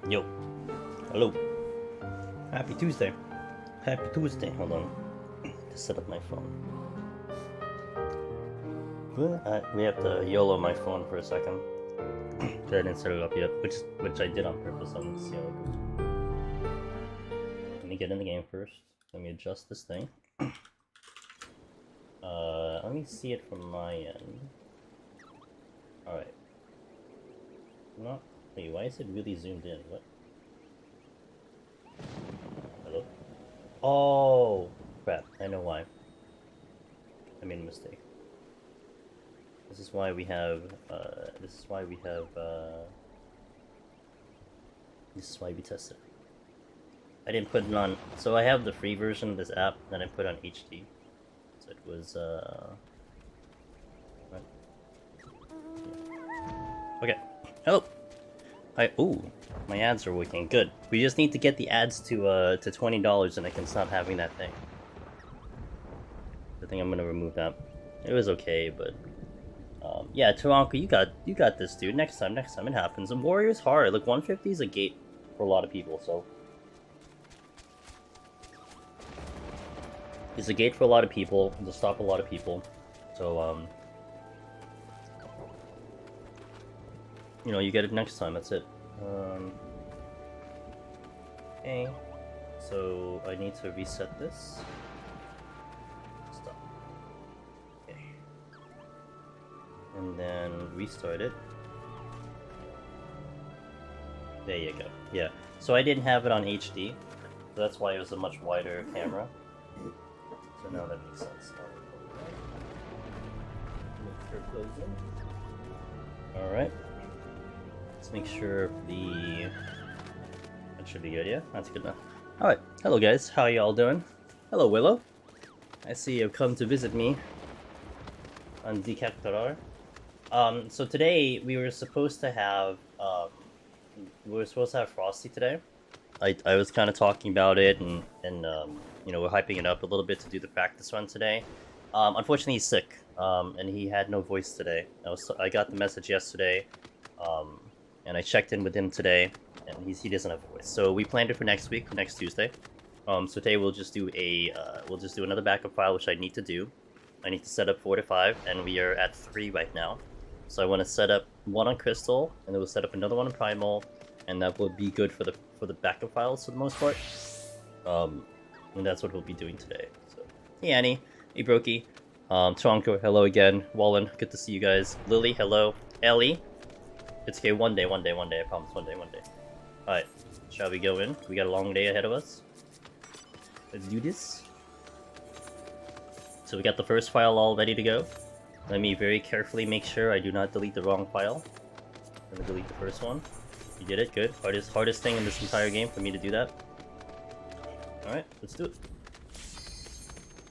Yo. Hello. Happy Tuesday. Happy Tuesday. Hold on. To set up my phone. We have to YOLO my phone for a second. I didn't set it up yet, which I did on purpose. I'm gonna see how it goes. Let me get in the game first. Let me adjust this thing. Let me see it from my end. Alright. Not. Wait, why is it really zoomed in? What? Hello? Oh! Crap, I know why. I made a mistake. This is why we have, this is why we test it. I didn't put it on, so I have the free version of this app that I put on HD. So it was, right. Okay. Hello! Ooh, my ads are working. Good. We just need to get the ads to $20 and I can stop having that thing. I think I'm gonna remove that. It was okay, but yeah, Taranka, you got this, dude. Next time it happens. And Warrior's hard. Like 150 is a gate for a lot of people, so it's a gate for a lot of people to stop a lot of people. So you know, you get it next time. That's it. Okay. So I need to reset this. Stop. Okay. And then restart it. There you go. Yeah. So I didn't have it on HD, so that's why it was a much wider camera. So now that makes sense. Make sure it goes in. All right. Let's make sure that should be good. Yeah, that's good enough. All right. Hello, guys. How y'all doing? Hello, Willow. I see you've come to visit me on Decapitarar. So today we were supposed to have Frosty today. I was kind of talking about it and you know, we're hyping it up a little bit to do the practice run today. Unfortunately, he's sick, and he had no voice today. I got the message yesterday, and I checked in with him today, and he doesn't have a voice. So we planned it for next week, for next Tuesday. So today we'll just do another backup file, which I need to do. I need to set up 4 to 5, and we are at 3 right now. So I want to set up one on Crystal, and then we'll set up another one on Primal, and that will be good for the backup files for the most part. And that's what we'll be doing today. So, hey Annie, hey Brokey, Tronko, hello again. Wallen, good to see you guys. Lily, hello. Ellie, it's okay. One day. I promise. One day. All right, shall we go in? We got a long day ahead of us. Let's do this. So we got the first file all ready to go. Let me very carefully make sure I do not delete the wrong file. I'm gonna delete the first one. You did it, good. Hardest thing in this entire game for me to do that. Alright, let's do it.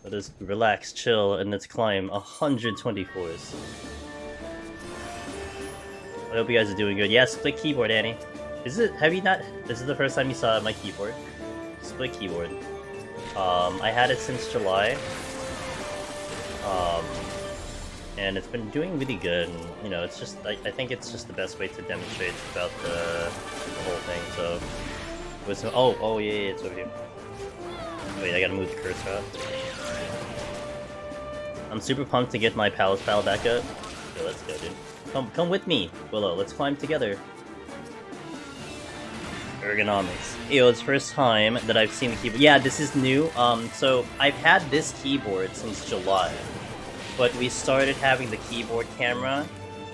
Let us relax, chill, and let's climb 120 floors. I hope you guys are doing good. Yeah, split keyboard, Annie. Is it the first time you saw my keyboard? Split keyboard. I had it since July. And it's been doing really good, and you know, it's just I think it's just the best way to demonstrate about the whole thing. So it was oh yeah, it's over here. Wait, I gotta move the cursor out. I'm super pumped to get my Palace Pal back up. Okay, let's go, dude. Come with me, Willow. Let's climb together. Ergonomics. Yo, it's first time that I've seen the keyboard. Yeah, this is new. So I've had this keyboard since July, but we started having the keyboard camera.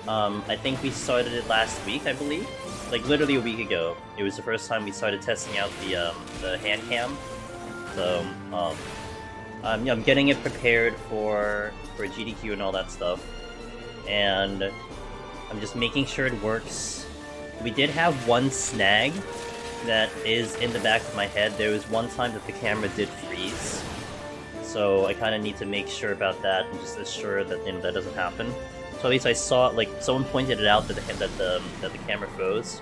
I think we started it last week, I believe. Like literally a week ago. It was the first time we started testing out the hand cam. So yeah, I'm getting it prepared for GDQ and all that stuff, and I'm just making sure it works. We did have one snag that is in the back of my head. There was one time that the camera did freeze, so I kind of need to make sure about that and just assure that that doesn't happen. So at least I saw, like, someone pointed it out that the camera froze,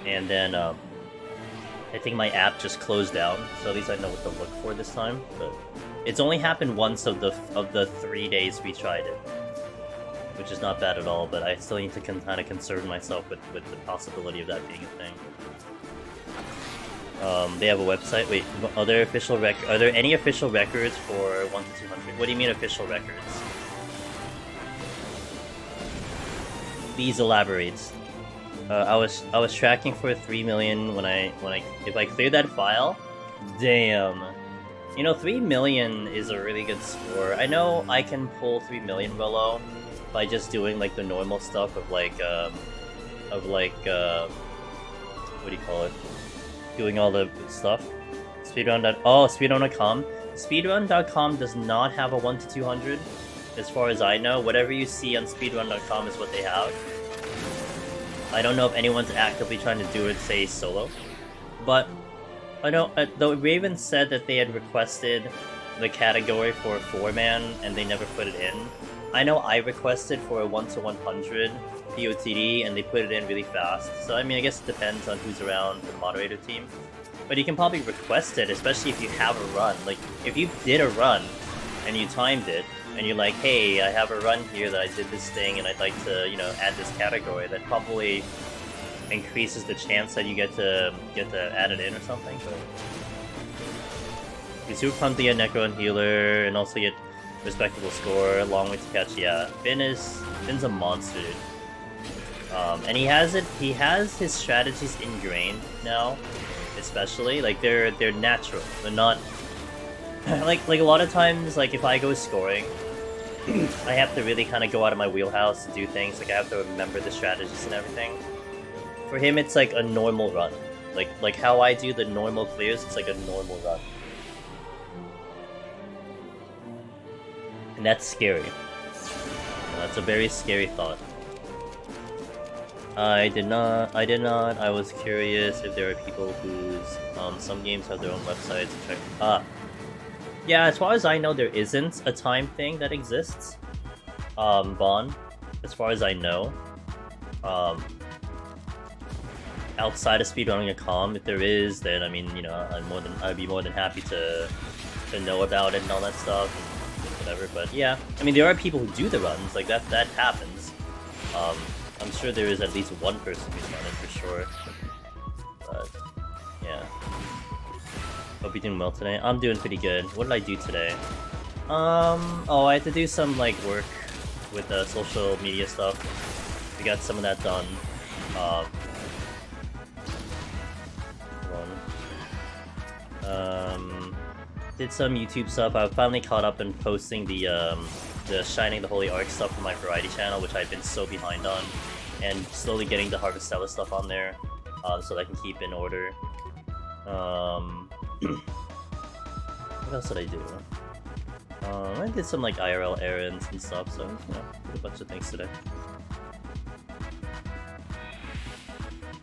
and then I think my app just closed down. So at least I know what to look for this time. But it's only happened once of the 3 days we tried it, which is not bad at all. But I still need to kind of concern myself with the possibility of that being a thing. They have a website. Wait, are there any official records for 1 to 200? What do you mean official records? Please elaborate. I was tracking for 3 million if I cleared that file. Damn. You know, 3 million is a really good score. I know I can pull 3 million Willow by just doing like the normal stuff of like what do you call it? Doing all the stuff. Speedrun.com. Speedrun.com does not have a 1 to 200. As far as I know, whatever you see on speedrun.com is what they have. I don't know if anyone's actively trying to do it, say, solo. But I know, the Raven said that they had requested the category for a 4-man, and they never put it in. I know I requested for a 1 to 100 PoTD, and they put it in really fast. So, I mean, I guess it depends on who's around the moderator team. But you can probably request it, especially if you have a run. Like, if you did a run, and you timed it, and you're like, hey, I have a run here that I did this thing, and I'd like to, you know, add this category, that probably increases the chance that you get to add it in or something. But you super pumped to get Necro and Healer, and also get respectable score, long way to catch. Yeah, Finn's a monster, dude. And he has his strategies ingrained now, especially like they're natural. They're not like a lot of times, like if I go scoring, I have to really kind of go out of my wheelhouse to do things. Like I have to remember the strategies and everything. For him, it's like a normal run. Like how I do the normal clears, it's like a normal run. And that's scary. That's a very scary thought. I did not. I was curious if there are people whose some games have their own websites. Yeah, as far as I know, there isn't a time thing that exists. Vaughn, as far as I know. Outside of speedrunning.com, if there is, then I mean, you know, I'd be more than happy to know about it and all that stuff and whatever. But yeah, I mean, there are people who do the runs, like that happens. I'm sure there is at least one person who's done it for sure. But yeah. Hope you're doing well today. I'm doing pretty good. What did I do today? Oh, I had to do some like work with social media stuff. We got some of that done. Did some YouTube stuff. I finally caught up in posting the Shining the Holy Ark stuff for my variety channel, which I've been so behind on, and slowly getting the Harvestella stuff on there, so that I can keep in order. What else did I do? I did some like IRL errands and stuff, so you know, did a bunch of things today.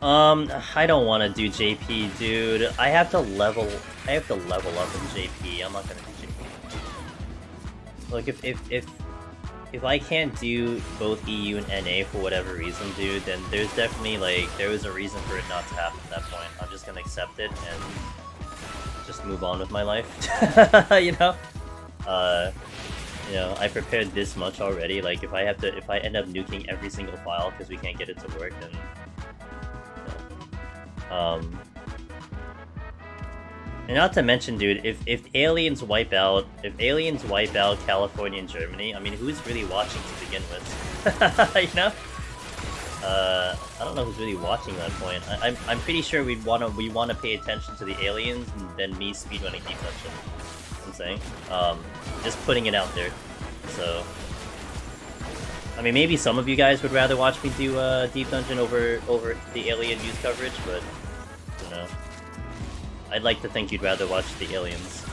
I don't want to do JP, dude. I have to level up in JP. I'm not gonna do JP. Like if I can't do both EU and NA for whatever reason, dude, then there's definitely there was a reason for it not to happen at that point. I'm just gonna accept it and just move on with my life. You know? You know, I prepared this much already. Like if I end up nuking every single file because we can't get it to work, then and not to mention, dude, if aliens wipe out California and Germany, I mean, who's really watching to begin with? You know? I don't know who's really watching at that point. I'm pretty sure we wanna pay attention to the aliens and then me speedrunning Deep Dungeon. I'm saying, just putting it out there. So, I mean, maybe some of you guys would rather watch me do Deep Dungeon over the alien news coverage, but you know, I'd like to think you'd rather watch the aliens.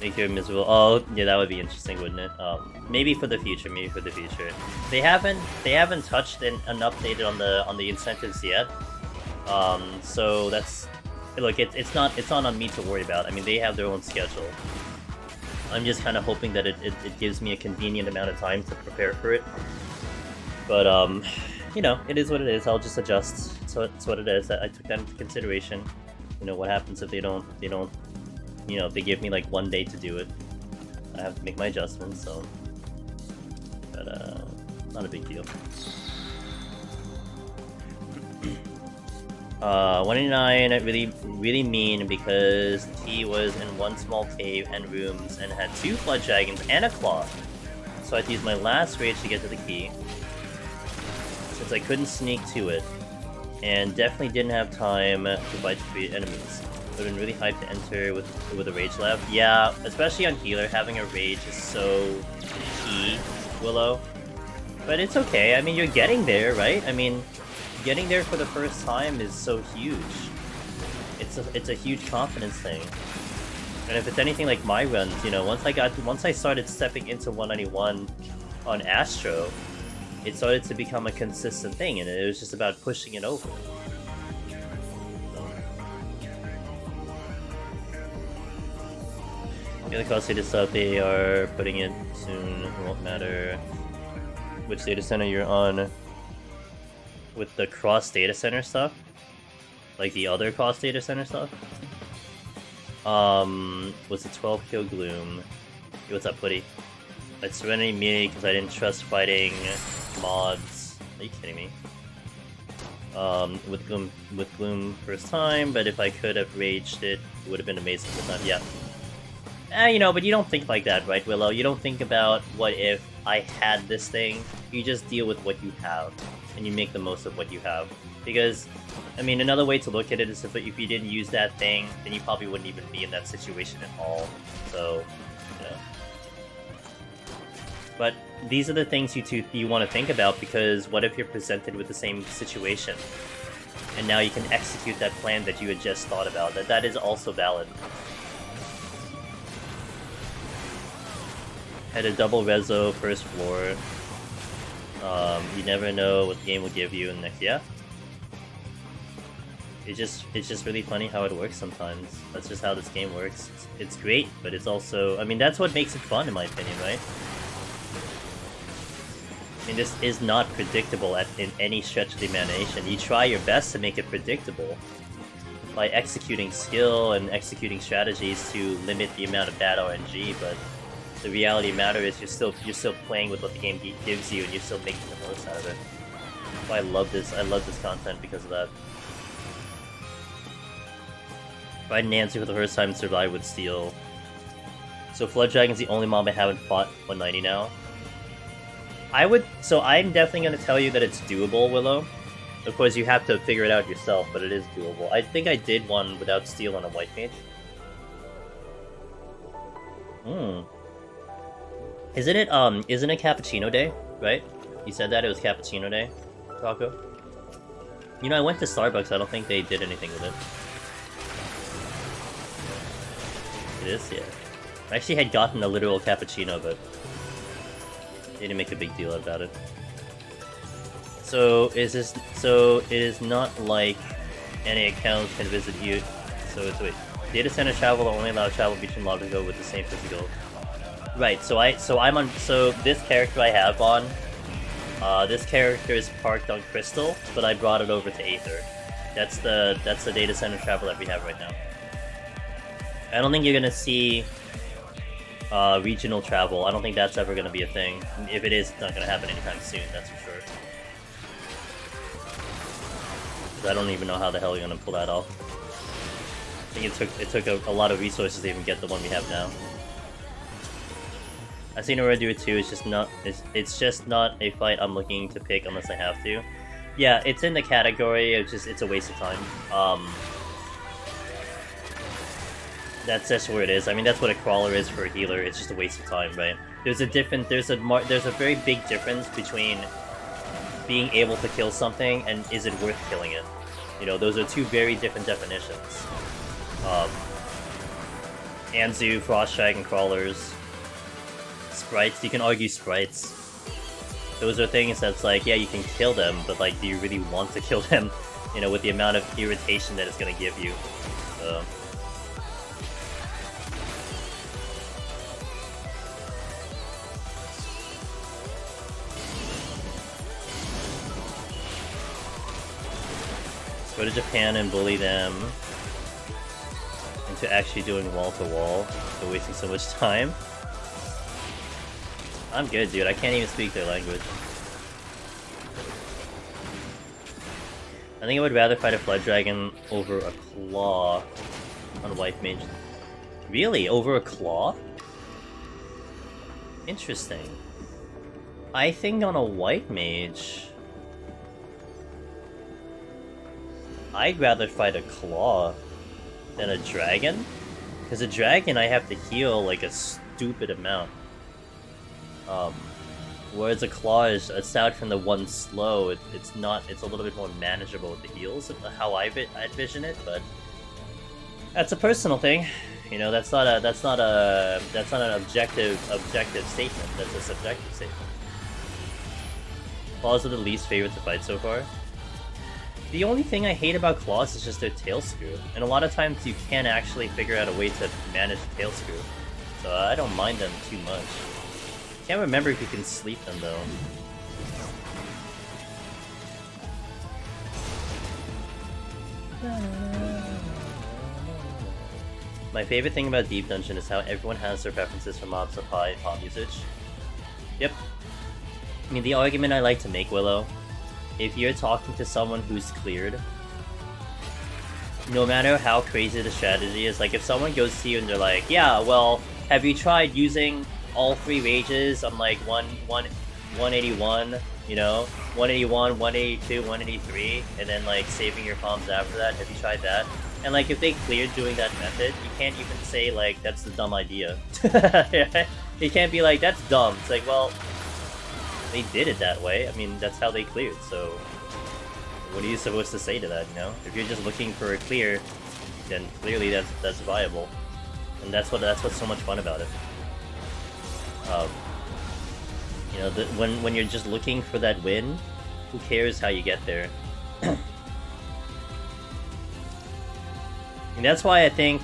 Make you miserable. Oh, yeah, that would be interesting, wouldn't it? Maybe for the future. They haven't touched and updated on the incentives yet. So that's, look, it's not on me to worry about. I mean, they have their own schedule. I'm just kind of hoping that it gives me a convenient amount of time to prepare for it. But you know, it is what it is. I'll just adjust. So it's what it is. I took that into consideration. You know, what happens if they don't, you know, if they give me like 1 day to do it, I have to make my adjustments, so, but not a big deal. 189 really mean because he was in one small cave and rooms and had 2 flood dragons and a claw. So I had to use my last rage to get to the key, since I couldn't sneak to it, and definitely didn't have time to fight 3 enemies. Would have been really hyped to enter with a rage left. Yeah, especially on healer, having a rage is so key, Willow. But it's okay. I mean, you're getting there, right? I mean, getting there for the first time is so huge. It's a huge confidence thing. And if it's anything like my runs, you know, once I started stepping into 191 on Astro, it started to become a consistent thing, and it was just about pushing it over. The cost data stuff, they are putting it soon. It won't matter which data center you're on. With the cross data center stuff, like the other cross data center stuff, was a 12 kill Gloom. Hey, what's up, Putty? I Serenity me because I didn't trust fighting mods. Are you kidding me? With Gloom first time, but if I could have raged it, it would have been amazing this time. Yeah. You know, but you don't think like that, right, Willow? You don't think about what if I had this thing. You just deal with what you have, and you make the most of what you have. Because, I mean, another way to look at it is if you didn't use that thing, then you probably wouldn't even be in that situation at all. So, yeah. But these are the things you want to think about, because what if you're presented with the same situation, and now you can execute that plan that you had just thought about? That is also valid. Had a double rezo first floor. You never know what the game will give you in the next. Yeah. It's just really funny how it works sometimes. That's just how this game works. It's great, but it's also, I mean, that's what makes it fun in my opinion, right? I mean, this is not predictable in any stretch of the imagination. You try your best to make it predictable by executing skill and executing strategies to limit the amount of bad RNG, but the reality of the matter is you're still playing with what the game gives you, and you're still making the most out of it. That's why I love this content, because of that. If I had Nancy for the first time and survived with Steel. So Flood Dragon's the only mob I haven't fought 190 now. So I'm definitely going to tell you that it's doable, Willow. Of course, you have to figure it out yourself, but it is doable. I think I did one without Steel on a White Mage. Isn't it Cappuccino Day, right? You said that it was Cappuccino Day, Taco? You know, I went to Starbucks, I don't think they did anything with it. It is, yeah. I actually had gotten a literal cappuccino, but they didn't make a big deal about it. So it is not like any account can visit you. So it's wait. Data center travel will only allow travel between Logico with the same physical. Right, so this character I have on, this character is parked on Crystal, but I brought it over to Aether. That's the data center travel that we have right now. I don't think you're gonna see regional travel. I don't think that's ever gonna be a thing. If it is, it's not gonna happen anytime soon, that's for sure. 'Cause I don't even know how the hell you're gonna pull that off. I think it took a lot of resources to even get the one we have now. I've seen Aurora do it too. It's just not a fight I'm looking to pick unless I have to. Yeah, it's in the category of it's a waste of time. That's just where it is. I mean, that's what a crawler is for a healer. It's just a waste of time, right? There's a very big difference between being able to kill something and is it worth killing it. You know, those are two very different definitions. Anzu, Frost Dragon crawlers, sprites. You can argue sprites. Those are things that's like, yeah, you can kill them, but like, do you really want to kill them? You know, with the amount of irritation that it's gonna give you. So. Go to Japan and bully them into actually doing wall-to-wall. They're wasting so much time. I'm good, dude. I can't even speak their language. I think I would rather fight a Flood Dragon over a Claw on White Mage. Really? Over a Claw? Interesting. I think on a White Mage, I'd rather fight a Claw than a Dragon. Because a Dragon I have to heal like a stupid amount. Whereas a Claw is, aside from the one slow, it's a little bit more manageable with the heals, how I envision it, but that's a personal thing. You know, that's not an objective statement, that's a subjective statement. Claws are the least favorite to fight so far. The only thing I hate about Claws is just their tail screw, and a lot of times you can't actually figure out a way to manage the tail screw, so I don't mind them too much. Can't remember if you can sleep them though. My favorite thing about Deep Dungeon is how everyone has their preferences for mobs of high pop usage. Yep. I mean, the argument I like to make, Willow, if you're talking to someone who's cleared, no matter how crazy the strategy is, like if someone goes to you and they're like, yeah, well, have you tried using all 3 rages on like 181, you know, 181, 182, 183, and then like saving your palms after that? Have you tried that? And like if they cleared doing that method, you can't even say like that's the dumb idea. You can't be like that's dumb. It's like, well, they did it that way. I mean, that's how they cleared. So what are you supposed to say to that? You know, if you're just looking for a clear, then clearly that's viable, and that's what's so much fun about it. You know, when you're just looking for that win, who cares how you get there? And that's why I think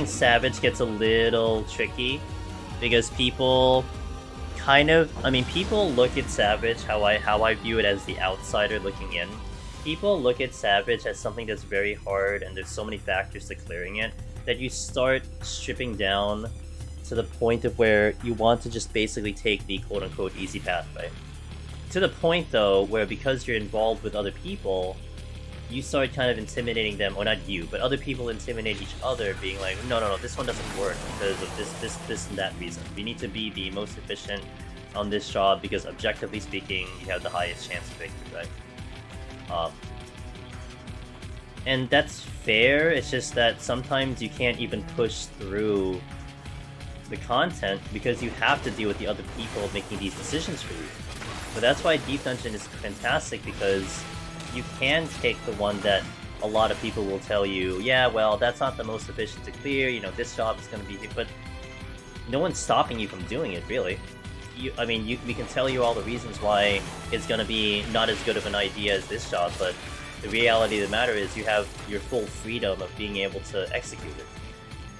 Savage gets a little tricky, because people people look at Savage how I view it as the outsider looking in. People look at Savage as something that's very hard, and there's so many factors to clearing it that you start stripping down to the point of where you want to just basically take the quote-unquote easy path, right? To the point, though, where because you're involved with other people, you start kind of intimidating them, or not you, but other people intimidate each other, being like, no, this one doesn't work because of this, and that reason. We need to be the most efficient on this job because, objectively speaking, you have the highest chance of victory, right? And that's fair, it's just that sometimes you can't even push through the content because you have to deal with the other people making these decisions for you. But that's why Deep Dungeon is fantastic, because you can take the one that a lot of people will tell you, yeah, well, that's not the most efficient to clear, you know, this job is going to be here, but no one's stopping you from doing it, really. We can tell you all the reasons why it's going to be not as good of an idea as this job, but the reality of the matter is you have your full freedom of being able to execute it.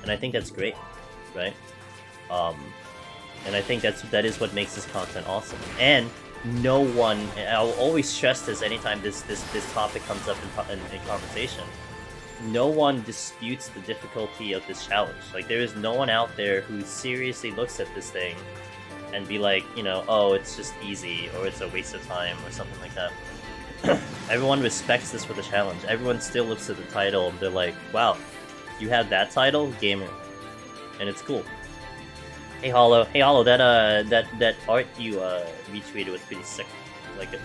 And I think that's great, right? And I think that is what makes this content awesome. And no one, and I'll always stress this anytime this topic comes up in conversation, no one disputes the difficulty of this challenge. Like, there is no one out there who seriously looks at this thing and be like, you know, oh, it's just easy, or it's a waste of time, or something like that. Everyone respects this for the challenge. Everyone still looks at the title and they're like, wow, you have that title? Gamer. And it's cool. Hey Hollow, that art you retweeted was pretty sick. I like it.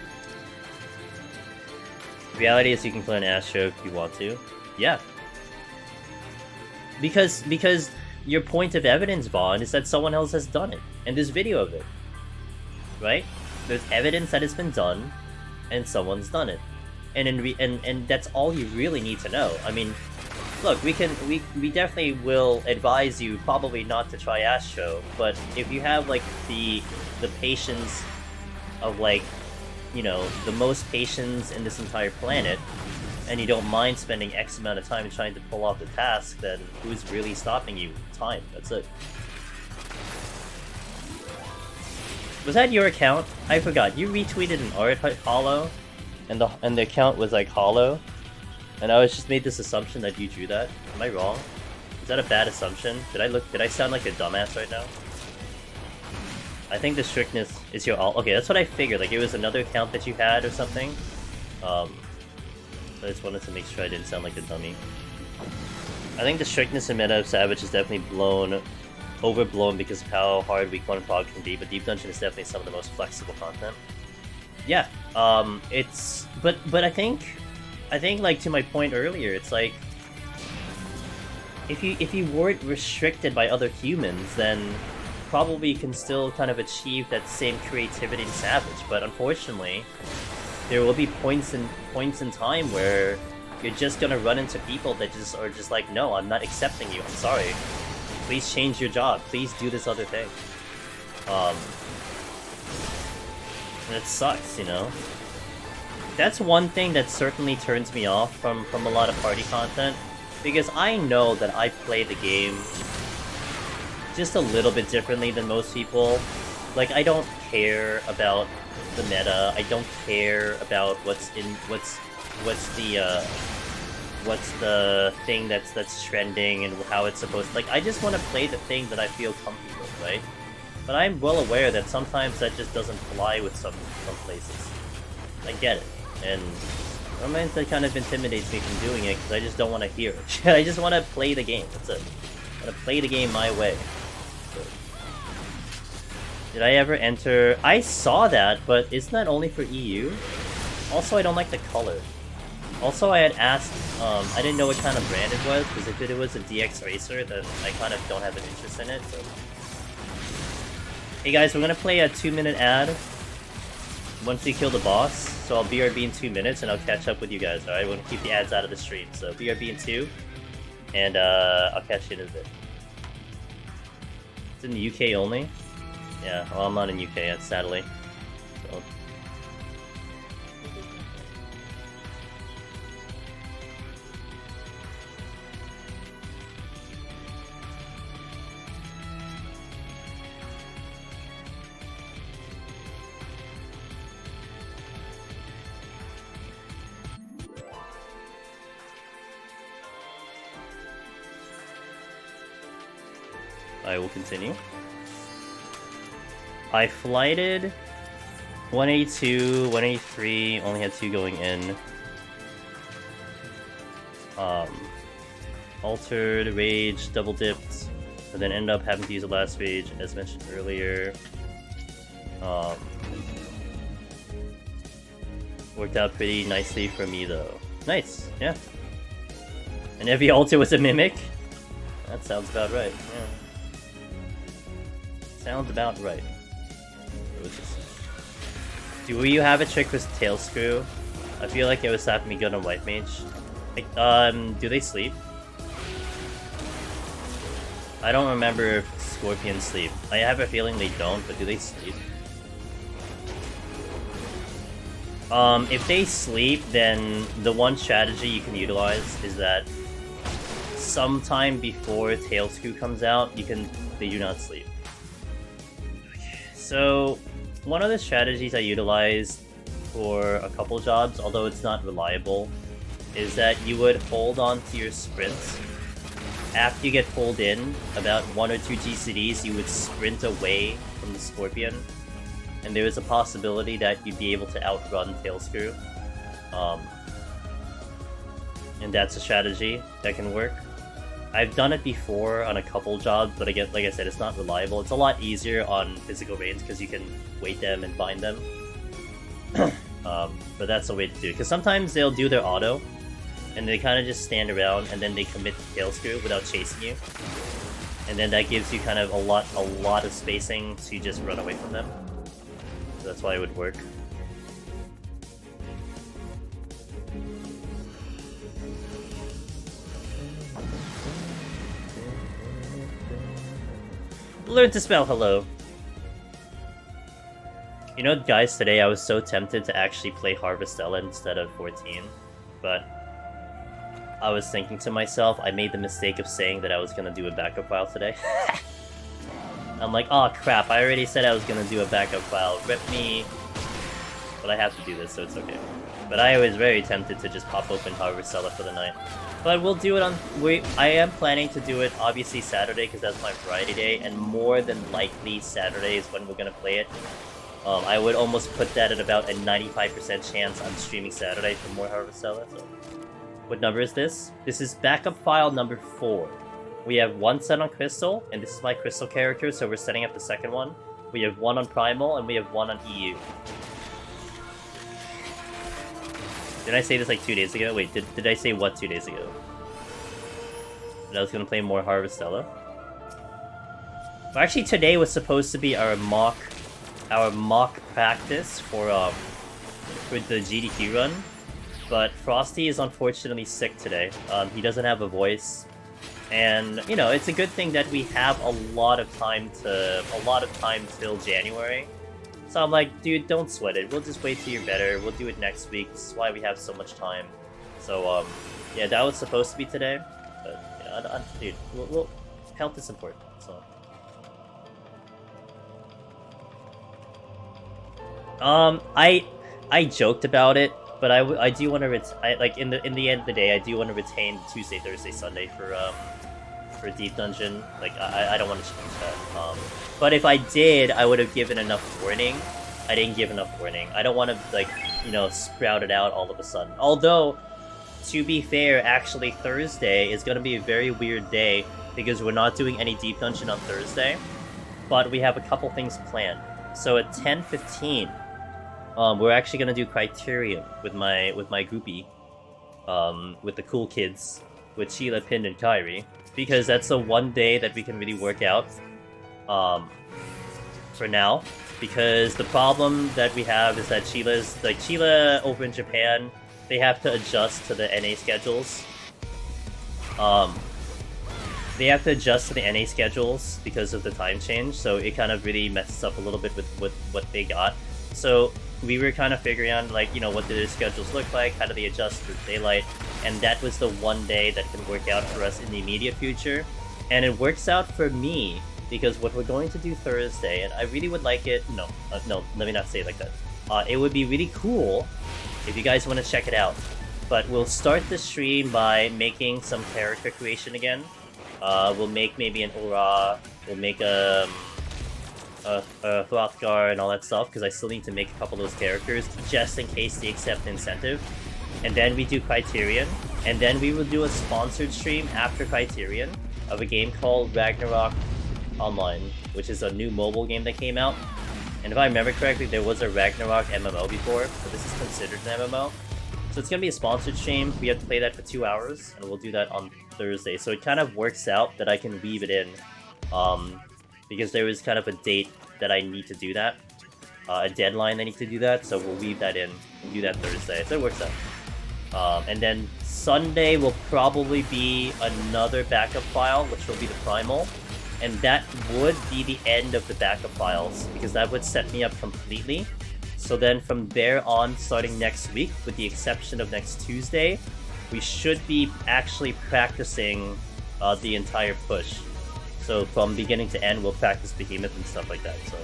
The reality is you can play an Astro if you want to. Yeah. Because your point of evidence, Vaughn, is that someone else has done it. And there's video of it. Right? There's evidence that it's been done, and someone's done it. And that's all you really need to know. I mean, look, we definitely will advise you probably not to try Astro, but if you have like the patience of, like, you know, the most patience in this entire planet, and you don't mind spending X amount of time trying to pull off the task, then who's really stopping you? Time. That's it. Was that your account? I forgot. You retweeted an art, Hollow, and the account was like Hollow. And I just made this assumption that you drew that. Am I wrong? Is that a bad assumption? Did I sound like a dumbass right now? I think the strictness is your all. Okay, that's what I figured. Like, it was another account that you had or something. I just wanted to make sure I didn't sound like a dummy. I think the strictness and meta of Savage is definitely overblown because of how hard Week 1 Fog can be, but Deep Dungeon is definitely some of the most flexible content. Yeah, it's... But I think, like, to my point earlier, it's like... If you weren't restricted by other humans, then probably you can still kind of achieve that same creativity in Savage, but unfortunately, there will be points in time where you're just gonna run into people that just are just like, no, I'm not accepting you, I'm sorry. Please change your job, please do this other thing. And it sucks, you know? That's one thing that certainly turns me off from a lot of party content, because I know that I play the game just a little bit differently than most people. Like, I don't care about the meta, I don't care about what's the thing that's trending and how it's supposed to... Like, I just want to play the thing that I feel comfortable with, right? But I'm well aware that sometimes that just doesn't fly with some places. I get it, and sometimes that kind of intimidates me from doing it because I just don't want to hear it. I just want to play the game, that's it. I want to play the game my way. So. Did I ever enter... I saw that, but isn't that only for EU? Also, I don't like the color. Also, I had asked, I didn't know what kind of brand it was, because if it was a DX Racer, then I kind of don't have an interest in it, so... Hey guys, we're gonna play a 2-minute ad once we kill the boss, so I'll BRB in 2 minutes and I'll catch up with you guys, alright? We're gonna keep the ads out of the stream, so BRB in 2, and I'll catch you in a bit. It's in the UK only? Yeah, well, I'm not in UK yet, sadly. So. I will continue. I flighted 182, 183, only had 2 going in. Altered, rage, double dipped, but then ended up having to use the last rage as mentioned earlier. Worked out pretty nicely for me though. Nice, yeah. And every altar was a mimic? That sounds about right, yeah. Sounds about right. Do you have a trick with tail screw? I feel like it was slapping me good on white mage. Like, do they sleep? I don't remember if scorpions sleep. I have a feeling they don't, but do they sleep? If they sleep, then the one strategy you can utilize is that sometime before tail screw comes out, they do not sleep. So, one of the strategies I utilized for a couple jobs, although it's not reliable, is that you would hold on to your sprints. After you get pulled in, about 1 or 2 GCDs, you would sprint away from the scorpion, and there is a possibility that you'd be able to outrun Tailscrew. And that's a strategy that can work. I've done it before on a couple jobs, but again, like I said, it's not reliable. It's a lot easier on physical raids because you can wait them and bind them. But that's a way to do it. Because sometimes they'll do their auto, and they kind of just stand around, and then they commit to Tailscrew without chasing you. And then that gives you kind of a lot of spacing to just run away from them. So that's why it would work. Learn to spell hello. You know, guys, today I was so tempted to actually play Harvestella instead of 14, but I was thinking to myself, I made the mistake of saying that I was gonna do a backup file today. I'm like, oh crap, I already said I was gonna do a backup file, rip me, but I have to do this, so it's okay. But I was very tempted to just pop open Harvestella for the night. But we'll do it on... I am planning to do it, obviously, Saturday, because that's my Friday day, and more than likely Saturday is when we're going to play it. I would almost put that at about a 95% chance I'm streaming Saturday for more Harvestella. So, what number is this? This is backup file number 4. We have 1 set on Crystal, and this is my Crystal character, so we're setting up the second one. We have 1 on Primal, and we have 1 on EU. Did I say this like 2 days ago? Wait, did I say what 2 days ago? That I was gonna play more Harvestella? Well, actually, today was supposed to be our mock practice for the GDQ run, but Frosty is unfortunately sick today. He doesn't have a voice, and you know it's a good thing that we have a lot of time till January. So I'm like, dude, don't sweat it. We'll just wait till you're better. We'll do it next week. This is why we have so much time. So yeah, that was supposed to be today, but you know, dude, health is important. So. I joked about it, but I do want to like in the end of the day, I do want to retain Tuesday, Thursday, Sunday for Deep Dungeon. Like I don't want to change that. But if I did, I would have given enough warning. I didn't give enough warning. I don't want to like sprout it out all of a sudden. Although, to be fair, actually Thursday is gonna be a very weird day because we're not doing any Deep Dungeon on Thursday, but we have a couple things planned. So at 10:15. We're actually gonna do Criterion with my groupie, with the cool kids, with Sheila, Pin, and Kyrie, because that's the one day that we can really work out, for now. Because the problem that we have is that Sheila over in Japan, they have to adjust to the NA schedules. They have to adjust to the NA schedules because of the time change, so it kind of really messes up a little bit with what they got. So we were kind of figuring out, like, what do their schedules look like, how do they adjust for daylight, and that was the one day that can work out for us in the immediate future. And it works out for me, because what we're going to do Thursday, and I really would like it, no, let me not say it like that. It would be really cool if you guys want to check it out. But we'll start the stream by making some character creation again. We'll make maybe an Aura, we'll make a Hrothgar and all that stuff, because I still need to make a couple of those characters, just in case they accept the incentive. And then we do Criterion, and then we will do a sponsored stream after Criterion of a game called Ragnarok Online, which is a new mobile game that came out. And if I remember correctly, there was a Ragnarok MMO before, so this is considered an MMO. So it's going to be a sponsored stream. We have to play that for 2 hours, and we'll do that on Thursday. So it kind of works out that I can weave it in, because there was kind of a date that I need to do that, a deadline I need to do that, so we'll weave that in and do that Thursday. So it works out. And then Sunday will probably be another backup file, which will be the Primal. And that would be the end of the backup files, because that would set me up completely. So then from there on, starting next week, with the exception of next Tuesday, we should be actually practicing the entire push. So from beginning to end, we'll practice Behemoth and stuff like that. So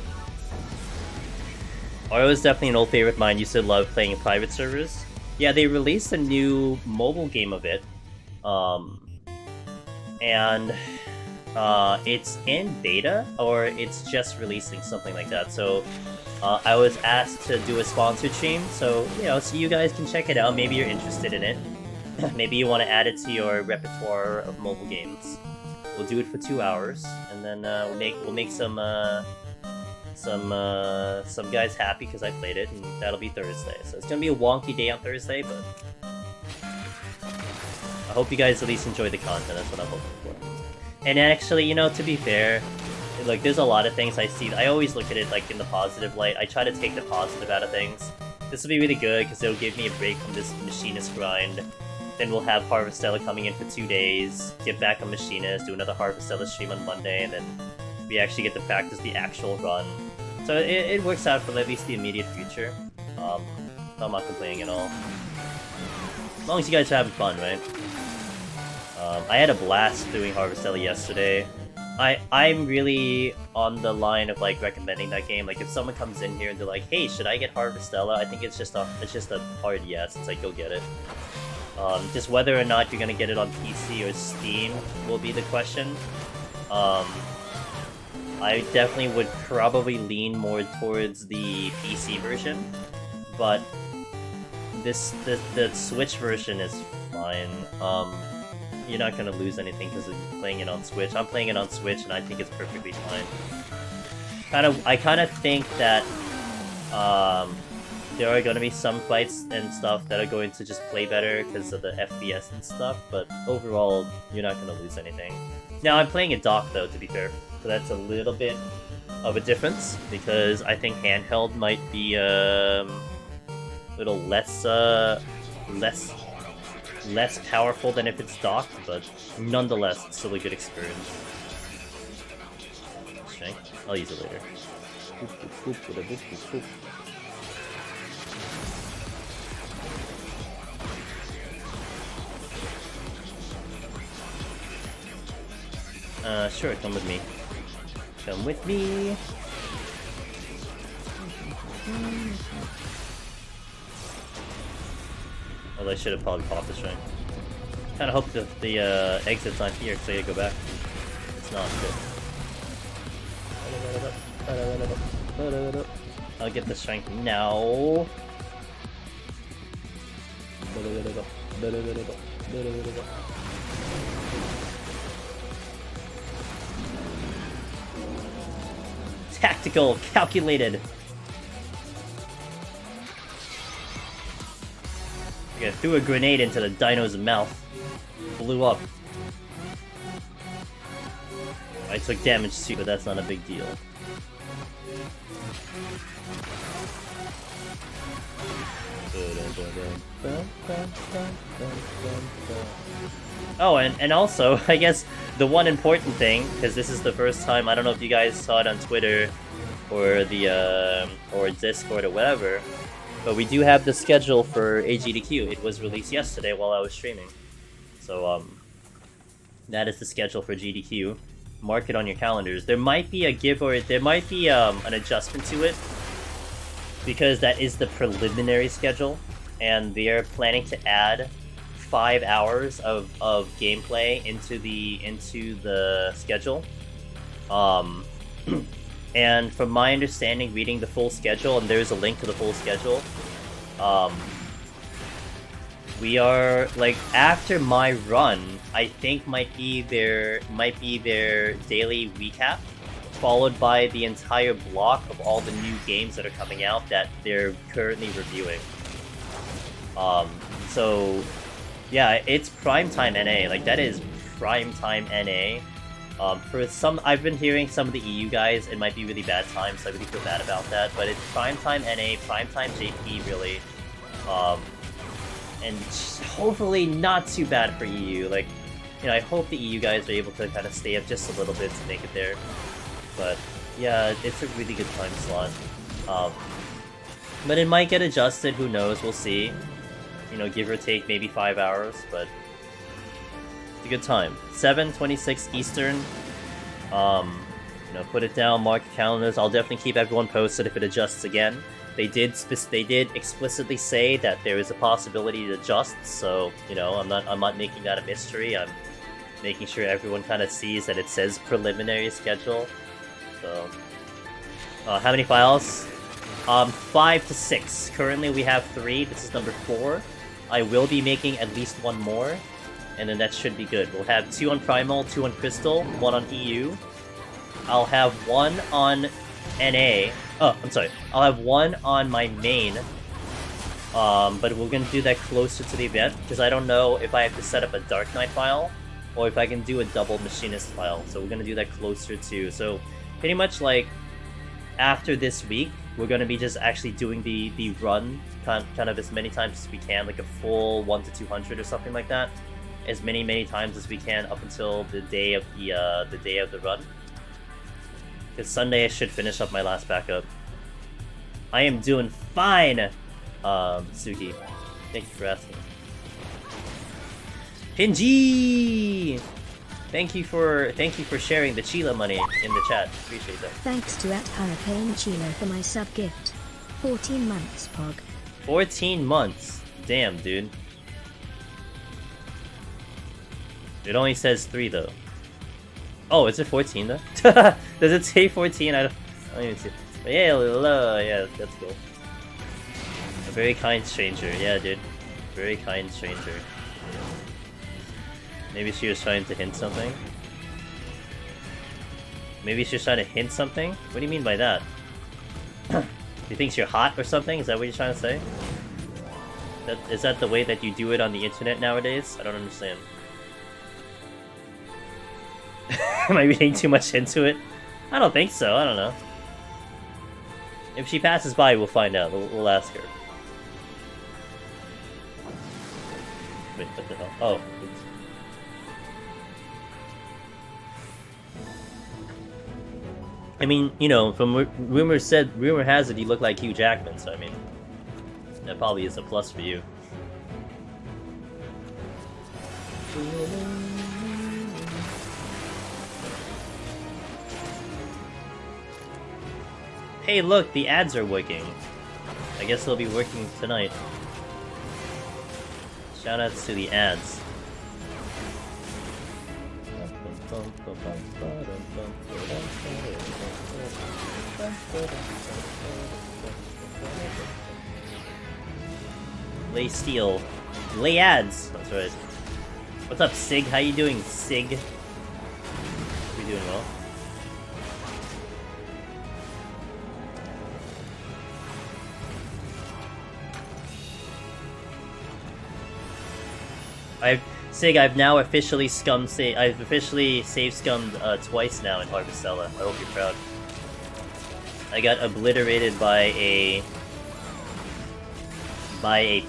Oro is definitely an old favorite of mine. Used to love playing in private servers. Yeah, they released a new mobile game of it, and it's in beta, or it's just releasing, something like that. So I was asked to do a sponsored stream, so so you guys can check it out. Maybe you're interested in it. Maybe you want to add it to your repertoire of mobile games. We'll do it for 2 hours, and then we'll make some guys happy because I played it, and that'll be Thursday. So it's gonna be a wonky day on Thursday, but I hope you guys at least enjoy the content. That's what I'm hoping for. And actually, to be fair, like, there's a lot of things I see. I always look at it like in the positive light. I try to take the positive out of things. This will be really good because it'll give me a break from this machinist grind. Then we'll have Harvestella coming in for 2 days, get back on Machinist, do another Harvestella stream on Monday, and then we actually get to practice the actual run. So it works out for at least the immediate future. I'm not complaining at all. As long as you guys are having fun, right? I had a blast doing Harvestella yesterday. I'm really on the line of like recommending that game. Like if someone comes in here and they're like, "Hey, should I get Harvestella?" I think it's just a hard yes. It's like, go get it. Just whether or not you're gonna get it on PC or Steam will be the question. I definitely would probably lean more towards the PC version, but the Switch version is fine. You're not gonna lose anything because of playing it on Switch. I'm playing it on Switch, and I think it's perfectly fine. I kind of think that there are gonna be some fights and stuff that are going to just play better because of the FPS and stuff, but overall, you're not gonna lose anything. Now, I'm playing a dock though, to be fair, so that's a little bit of a difference because I think handheld might be a little less powerful than if it's docked, but nonetheless, it's still a good experience. Strength? I'll use it later. Sure, come with me. Come with me! Although I should have probably popped the string. Kinda hope that the exit's not here, so I gotta go back. It's not good. I'll get the strength now. Tactical, calculated. Okay, threw a grenade into the dino's mouth. Blew up. I took damage too, but that's not a big deal. Oh, and also, I guess the one important thing, because this is the first time, I don't know if you guys saw it on Twitter or the or Discord or whatever, but we do have the schedule for AGDQ. It was released yesterday while I was streaming. So that is the schedule for GDQ. Mark it on your calendars. There might be an adjustment to it, because that is the preliminary schedule, and they are planning to add 5 hours of gameplay into the schedule. And from my understanding, reading the full schedule, and there's a link to the full schedule, we are, like, after my run, I think might be their daily recap, followed by the entire block of all the new games that are coming out that they're currently reviewing. So yeah, it's primetime NA. Like, that is primetime NA. For some, I've been hearing some of the EU guys, it might be really bad times, so I really feel bad about that. But it's primetime NA, primetime JP, really. And hopefully not too bad for EU. Like, you know, I hope the EU guys are able to kind of stay up just a little bit to make it there. But yeah, it's a really good time slot. But it might get adjusted, who knows, we'll see. You know, give or take maybe 5 hours, but it's a good time. 7:26 Eastern. You know, put it down, mark your calendars. I'll definitely keep everyone posted if it adjusts again. They did explicitly say that there is a possibility to adjust, so, you know, I'm not making that a mystery. I'm making sure everyone kind of sees that it says preliminary schedule. So, how many files? 5 to 6. Currently we have 3. This is number 4. I will be making at least one more, and then that should be good. We'll have 2 on Primal, 2 on Crystal, 1 on EU. I'll have 1 on NA. Oh, I'm sorry. I'll have 1 on my main. But we're gonna do that closer to the event, because I don't know if I have to set up a Dark Knight file, or if I can do a double Machinist file. So we're gonna do that closer to. So pretty much like after this week, we're gonna be just actually doing the run kind of as many times as we can, like a full 1 to 200 or something like that, as many times as we can up until the day of the run. Because Sunday I should finish up my last backup. I am doing fine, Suki. Thank you for asking. Pinji! Thank you for sharing the Chila money in the chat. Appreciate that. Thanks to @Hurricane Chilo for my sub gift. 14 months, Pog. 14 months. Damn, dude. It only says 3 though. Oh, is it 14 though? Does it say 14? I don't even see. But yeah, yeah, that's cool. A very kind stranger. Yeah, dude. Very kind stranger. Maybe she was trying to hint something? Maybe she's trying to hint something? What do you mean by that? You think you're hot or something? Is that what you're trying to say? Is that the way that you do it on the internet nowadays? I don't understand. Am I reading too much into it? I don't think so, I don't know. If she passes by, we'll find out. We'll ask her. Wait, what the hell? Oh, oops. I mean, you know, from rumor has it you look like Hugh Jackman, so I mean, that probably is a plus for you. Hey, look, the ads are working. I guess they'll be working tonight. Shoutouts to the ads. Lay steel. Lay ads! That's right. What's up, Sig? How you doing, Sig? You doing well? I've now officially I've officially save scummed twice now in Harvestella. I hope you're proud. I got obliterated by a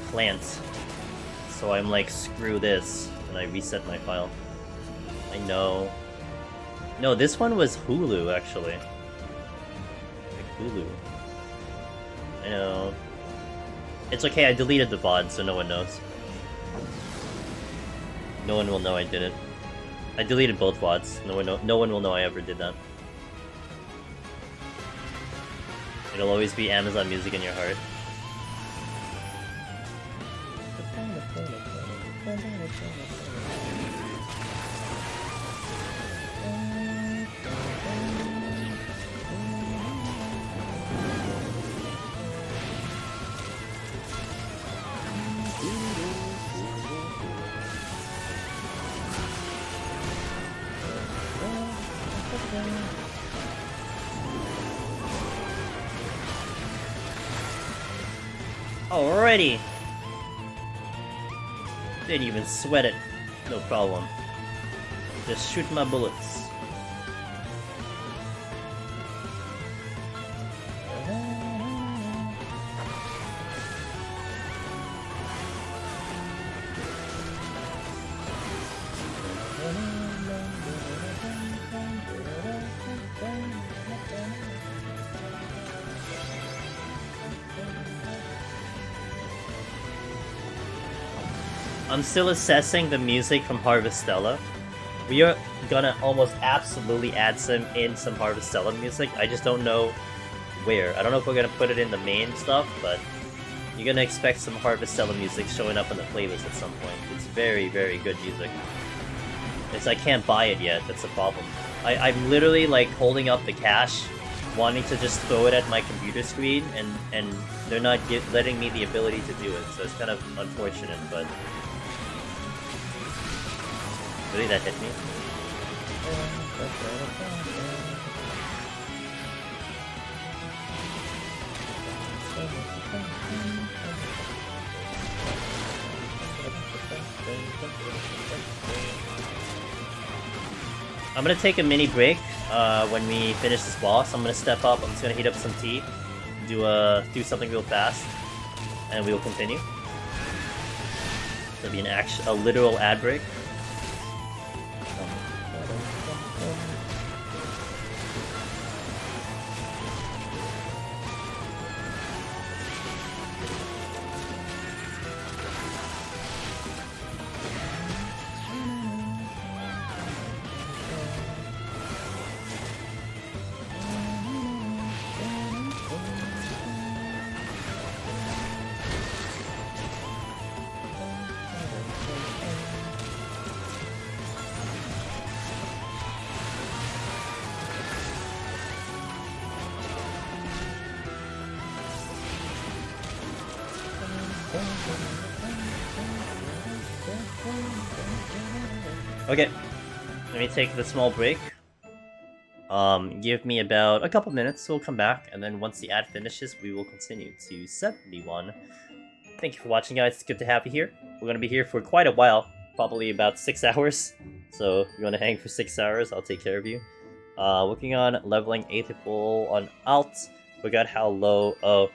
plant. So I'm like, screw this, and I reset my file. I know. No, this one was Hulu actually. Like Hulu. I know. It's okay, I deleted the VOD so no one knows. No one will know I did it. I deleted both VODs. No one will know I ever did that. It'll always be Amazon Music in your heart. Alrighty! Didn't even sweat it. No problem. Just shoot my bullets. I'm still assessing the music from Harvestella. We are gonna almost absolutely add some Harvestella music. I just don't know where. I don't know if we're gonna put it in the main stuff, but you're gonna expect some Harvestella music showing up in the playlist at some point. It's very, very good music. I can't buy it yet, that's the problem. I'm literally like holding up the cash, wanting to just throw it at my computer screen, and they're not letting me the ability to do it, so it's kind of unfortunate, but... Really, that hit me? I'm gonna take a mini break when we finish this boss. I'm gonna step up, I'm just gonna heat up some tea, do something real fast, and we will continue. There'll be a literal ad break. Okay, let me take the small break. Give me about a couple minutes, we'll come back, and then once the ad finishes, we will continue to 71. Thank you for watching, guys. It's good to have you here. We're gonna be here for quite a while, probably about 6 hours. So if you want to hang for 6 hours, I'll take care of you. Working on leveling atypical on alt. Forgot how low. Oh,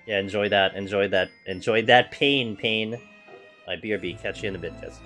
yeah. Enjoy that. Enjoy that. Enjoy that pain. Pain. BRB. Catch you in a bit, guys.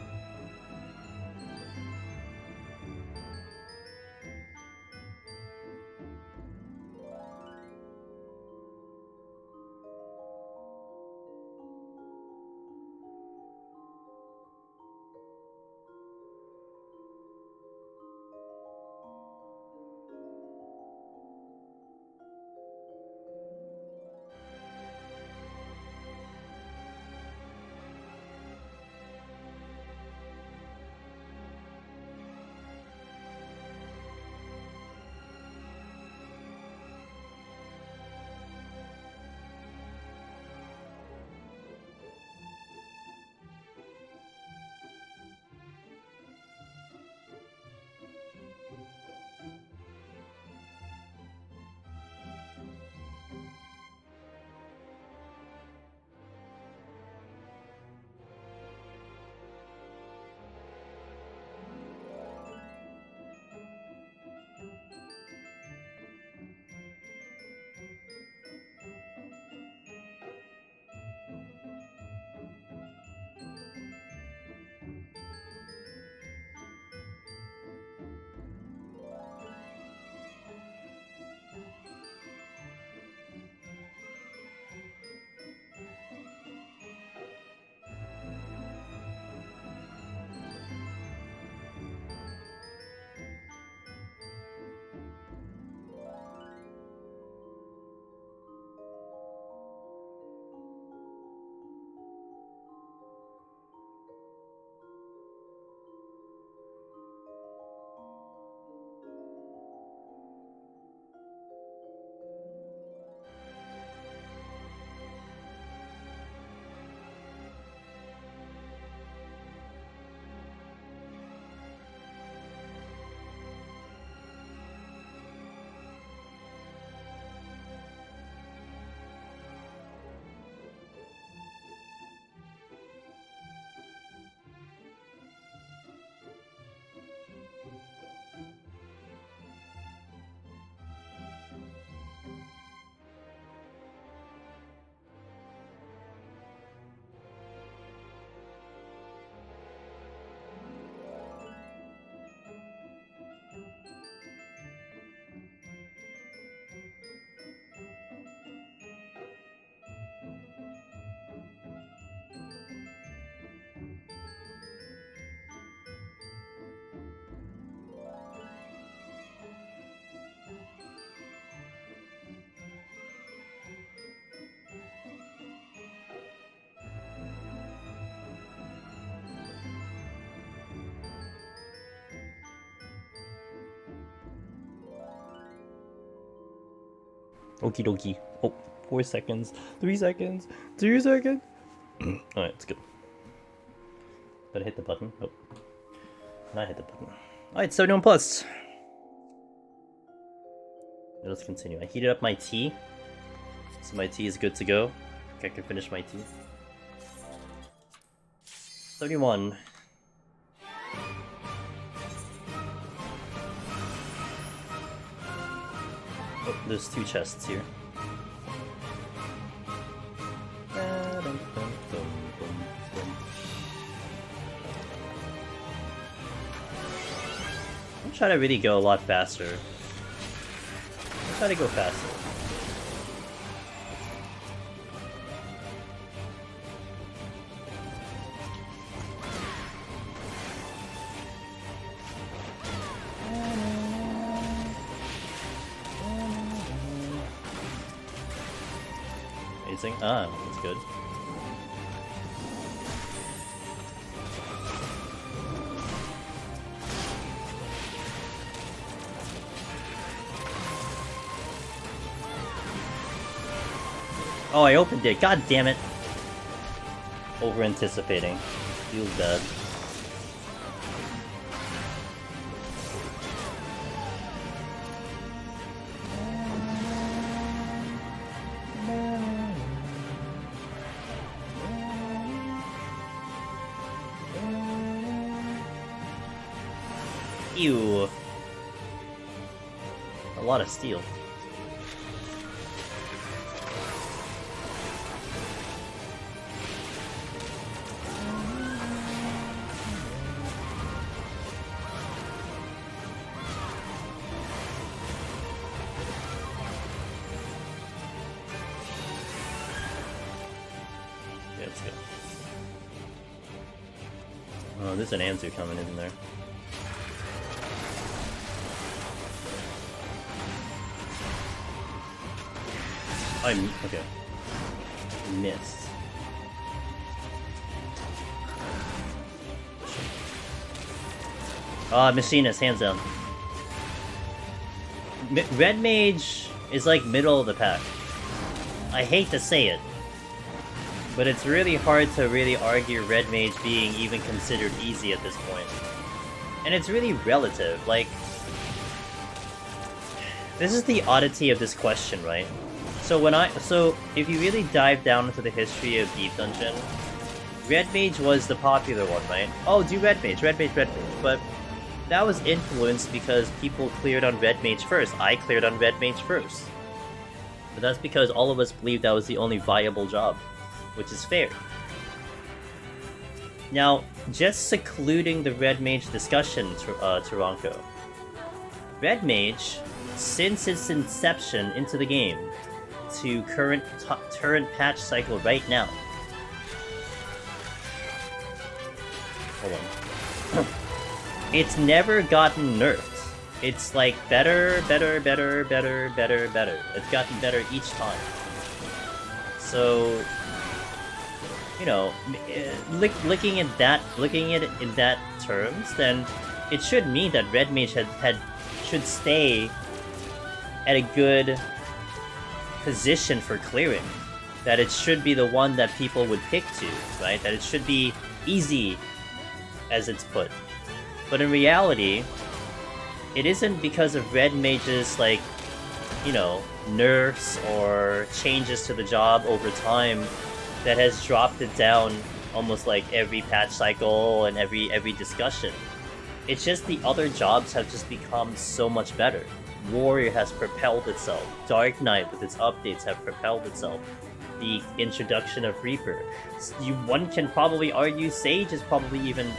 Okie dokie. Oh, 4 seconds. 3 seconds. 2 seconds. Alright, it's good. Did I hit the button? Nope. Not hit the button. Alright, 71 plus. Let's continue. I heated up my tea. So my tea is good to go. I think I can finish my tea. 31. Oh, there's 2 chests here. I'm trying to really go a lot faster. I'm trying to go faster. Amazing. Ah, that's good. Oh, I opened it. God damn it. Over anticipating. Feels bad. Ew. A lot of steel. Yeah, let's go. Oh, there's an answer coming, isn't there? Okay. Missed. Machinist, hands down. Red Mage is like middle of the pack. I hate to say it, but it's really hard to really argue Red Mage being even considered easy at this point. And it's really relative, like... This is the oddity of this question, right? So if you really dive down into the history of Deep Dungeon, Red Mage was the popular one, right? Oh, do Red Mage, but that was influenced because people cleared on Red Mage first. I cleared on Red Mage first. But that's because all of us believed that was the only viable job, which is fair. Now, just secluding the Red Mage discussion, Taranko. Red Mage, since its inception into the game, to current patch cycle right now. Hold on. It's never gotten nerfed. It's like better. It's gotten better each time. So, you know, looking at it in that terms, then it should mean that Red Mage should stay at a good position for clearing. That it should be the one that people would pick to, right? That it should be easy, as it's put. But in reality, it isn't because of Red Mage's, like, you know, nerfs or changes to the job over time that has dropped it down almost like every patch cycle and every discussion. It's just the other jobs have just become so much better. Warrior has propelled itself. Dark Knight with its updates have propelled itself. The introduction of Reaper. One can probably argue Sage is probably even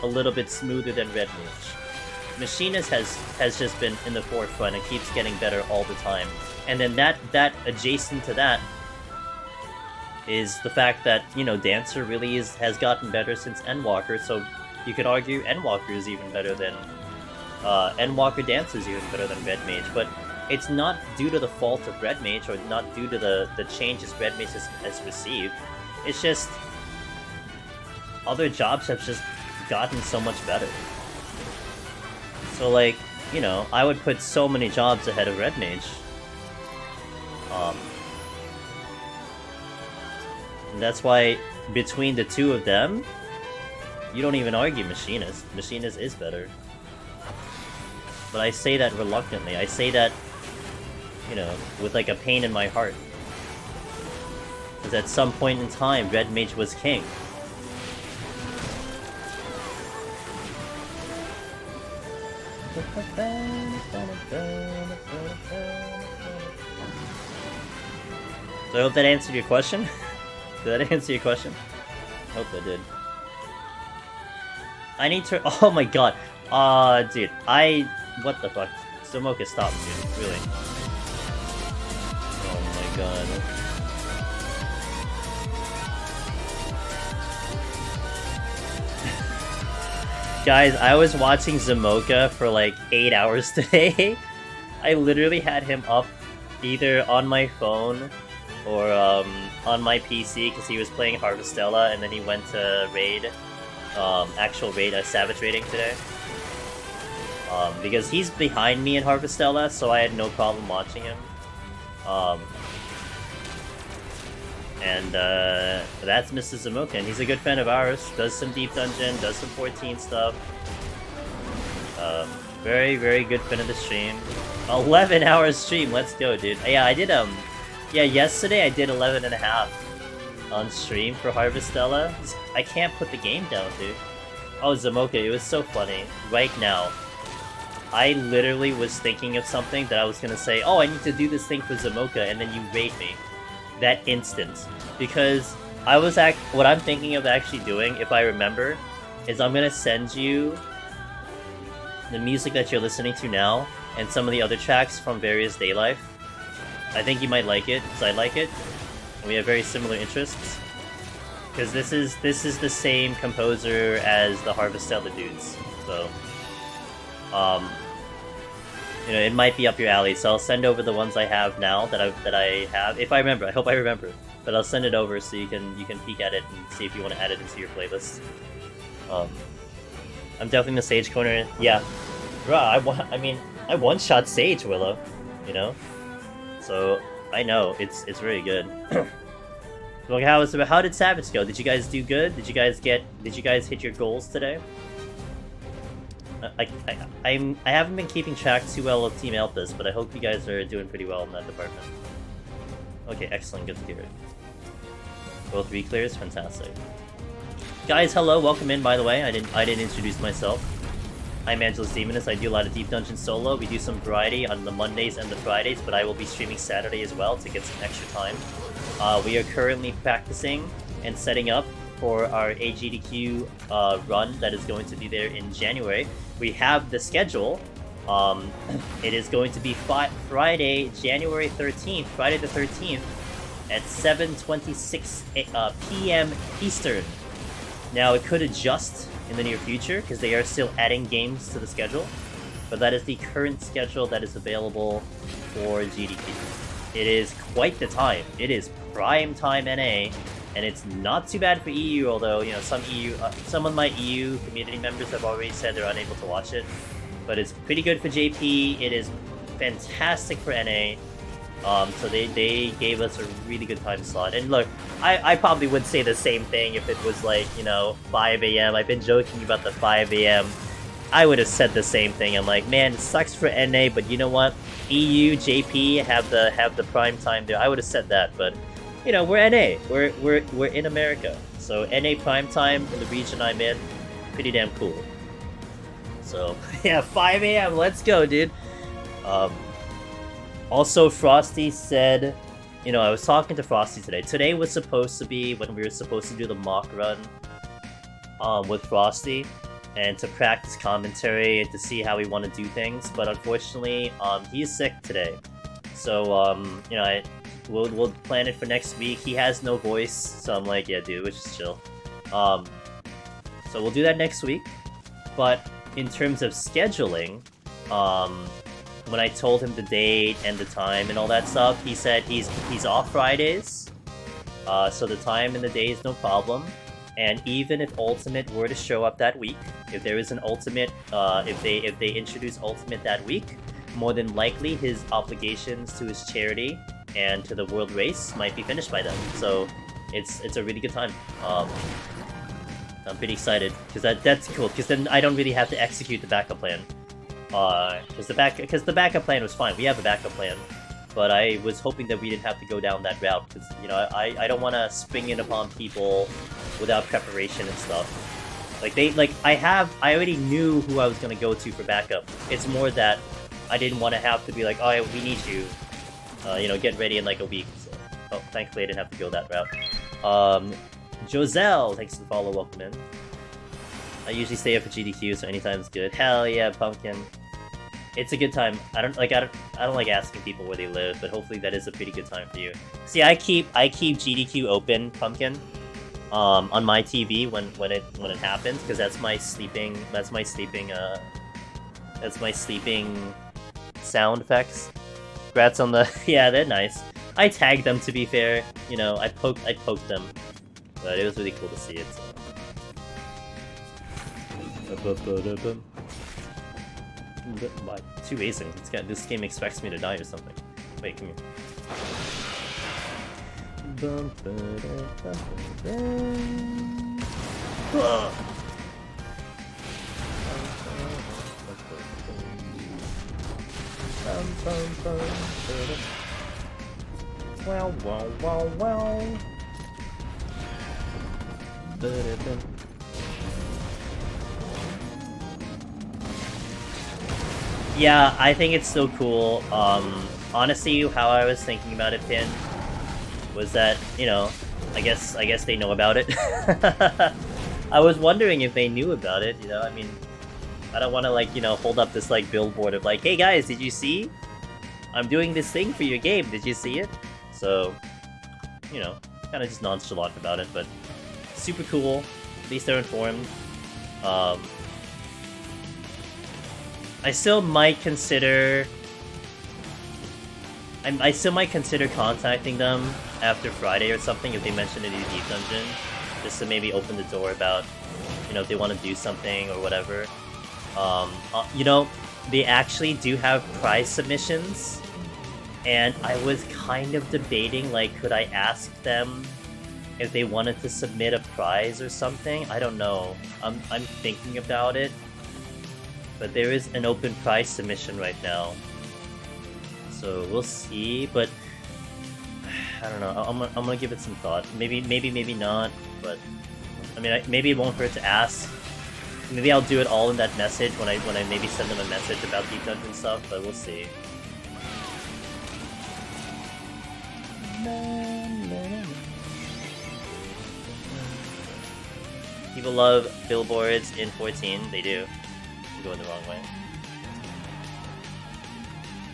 a little bit smoother than Red Mage. Machinist has just been in the forefront and keeps getting better all the time. And then that adjacent to that is the fact that, you know, Dancer really has gotten better since Endwalker, so you could argue Endwalker is even better than Endwalker Dancer is even better than Red Mage, but it's not due to the fault of Red Mage or not due to the changes Red Mage has received. It's just other jobs have just gotten so much better. So, like, you know, I would put so many jobs ahead of Red Mage. And that's why between the two of them, you don't even argue Machinist. Machinist is better. But I say that reluctantly. I say that, you know, with like a pain in my heart. Because at some point in time, Red Mage was king. So I hope that answered your question. Did that answer your question? I hope that did. I need to... Oh my god. Dude, what the fuck? Samoka, stop, dude. Really. Oh my god. Guys, I was watching Zamoka for like 8 hours today. I literally had him up either on my phone or on my PC because he was playing Harvestella and then he went to raid, actual raid, Savage raiding today. Because he's behind me in Harvestella, so I had no problem watching him. That's Mr. Zamoka, and he's a good fan of ours. Does some Deep Dungeon, does some 14 stuff. Very, very good fan of the stream. 11 hours stream, let's go, dude. Yeah, I did, yeah, yesterday I did 11.5 on stream for Harvestella. I can't put the game down, dude. Oh, Zamoka, it was so funny. Right now, I literally was thinking of something that I was gonna say, oh, I need to do this thing for Zamoka, and then you raid me. That instant. Because what I'm thinking of actually doing, if I remember, is I'm gonna send you the music that you're listening to now, and some of the other tracks from various Day Life. I think you might like it, because I like it. And we have very similar interests. Because this is the same composer as the Harvestella dudes, so you know, it might be up your alley. So I'll send over the ones I have now that I have, if I remember. I hope I remember, but I'll send it over so you can peek at it and see if you want to add it into your playlist. I'm definitely in the Sage corner. Yeah, bruh, I one-shot Sage Willow, you know, so I know it's really good. Well, how did Savage go? Did you guys do good? Did you guys hit your goals today? I haven't been keeping track too well of Team Alphas, but I hope you guys are doing pretty well in that department. Okay, excellent, good to hear it. Both re-clears, fantastic. Guys, hello, welcome in, by the way. I didn't introduce myself. I'm Angelus Demonist. I do a lot of Deep Dungeon solo. We do some variety on the Mondays and the Fridays, but I will be streaming Saturday as well to get some extra time. We are currently practicing and setting up for our AGDQ run that is going to be there in January. We have the schedule. It is going to be Friday, January 13th, Friday the 13th, at 7:26 p.m. Eastern. Now, it could adjust in the near future, because they are still adding games to the schedule, but that is the current schedule that is available for GDQ. It is quite the time. It is prime time NA, and it's not too bad for EU, although, you know, some of my EU community members have already said they're unable to watch it, but it's pretty good for JP. It is fantastic for NA. So they gave us a really good time slot. And look, I probably would say the same thing if it was like, you know, 5 a.m. I've been joking about the 5 a.m. I would have said the same thing. I'm like, man, it sucks for NA, but you know what? EU, JP have the prime time there. I would have said that, but you know, we're NA. We're in America. So NA prime time in the region I'm in, pretty damn cool. So yeah, 5 a.m. Let's go, dude. Also, Frosty said, you know, I was talking to Frosty today. Today was supposed to be when we were supposed to do the mock run with Frosty and to practice commentary and to see how we want to do things. But unfortunately, he's sick today. So, you know, we'll plan it for next week. He has no voice, so I'm like, yeah, dude, let's just chill. So we'll do that next week. But in terms of scheduling, when I told him the date and the time and all that stuff, he said he's off Fridays, so the time and the day is no problem. And even if Ultimate were to show up that week, if there is an Ultimate, if they introduce Ultimate that week, more than likely his obligations to his charity and to the world race might be finished by then. So it's a really good time. I'm pretty excited because that's cool. Because then I don't really have to execute the backup plan. Because the backup plan was fine. We have a backup plan, but I was hoping that we didn't have to go down that route. Because you know, I don't want to spring in upon people without preparation and stuff. I already knew who I was gonna go to for backup. It's more that I didn't want to have to be like, oh, we need you. You know, get ready in like a week. So, oh, thankfully I didn't have to go that route. Joselle, thanks for the follow, welcome in. I usually stay up for GDQ, so anytime's good. Hell yeah, Pumpkin. It's a good time. I don't like asking people where they live, but hopefully that is a pretty good time for you. See, I keep GDQ open, Pumpkin, on my TV when it happens, because that's my sleeping sound effects. Congrats on the yeah, they're nice. I tagged them, to be fair. You know, I poked them, but it was really cool to see it. So. Why? 2 acing. This game expects me to die or something. Wait, come here. Wow. Yeah, I think it's still cool. Honestly, how I was thinking about it, Pin, was that, you know, I guess they know about it. I was wondering if they knew about it, you know, I mean, I don't want to, like, you know, hold up this, like, billboard of, like, hey guys, did you see? I'm doing this thing for your game, did you see it? So, you know, kind of just nonchalant about it, but super cool. At least they're informed. I still might consider... I still might consider contacting them after Friday or something if they mention a new Deep Dungeon. Just to maybe open the door about, you know, if they want to do something or whatever. You know, they actually do have prize submissions. And I was kind of debating, like, could I ask them if they wanted to submit a prize or something? I don't know. I'm thinking about it. But there is an open prize submission right now. So we'll see, but I don't know. I'm gonna give it some thought. Maybe not. But I mean, maybe it won't hurt to ask. Maybe I'll do it all in that message when I maybe send them a message about Deep Dungeon stuff. But we'll see. People love billboards in 14. They do. I'm going the wrong way.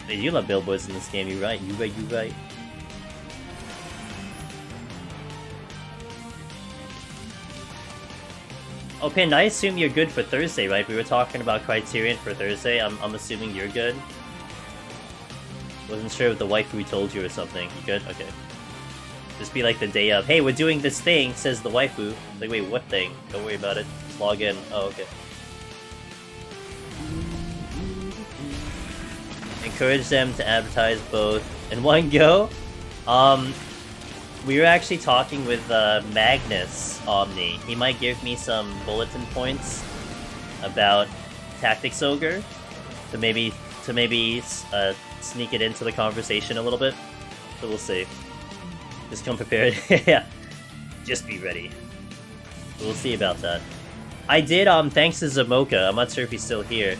They do love billboards in this game, you're right, you right. Oh, Pin, I assume you're good for Thursday, right? We were talking about Criterion for Thursday, I'm assuming you're good? Wasn't sure if the waifu told you or something. You good? Okay. Just be like the day of, hey, we're doing this thing, says the waifu. Like, wait, what thing? Don't worry about it. Just log in. Oh, okay. Encourage them to advertise both in one go. We were actually talking with Magnus Omni. He might give me some bulletin points about Tactics Ogre to maybe sneak it into the conversation a little bit. So we'll see. Just come prepared. Yeah. Just be ready. We'll see about that. I did, thanks to Zamoka, I'm not sure if he's still here.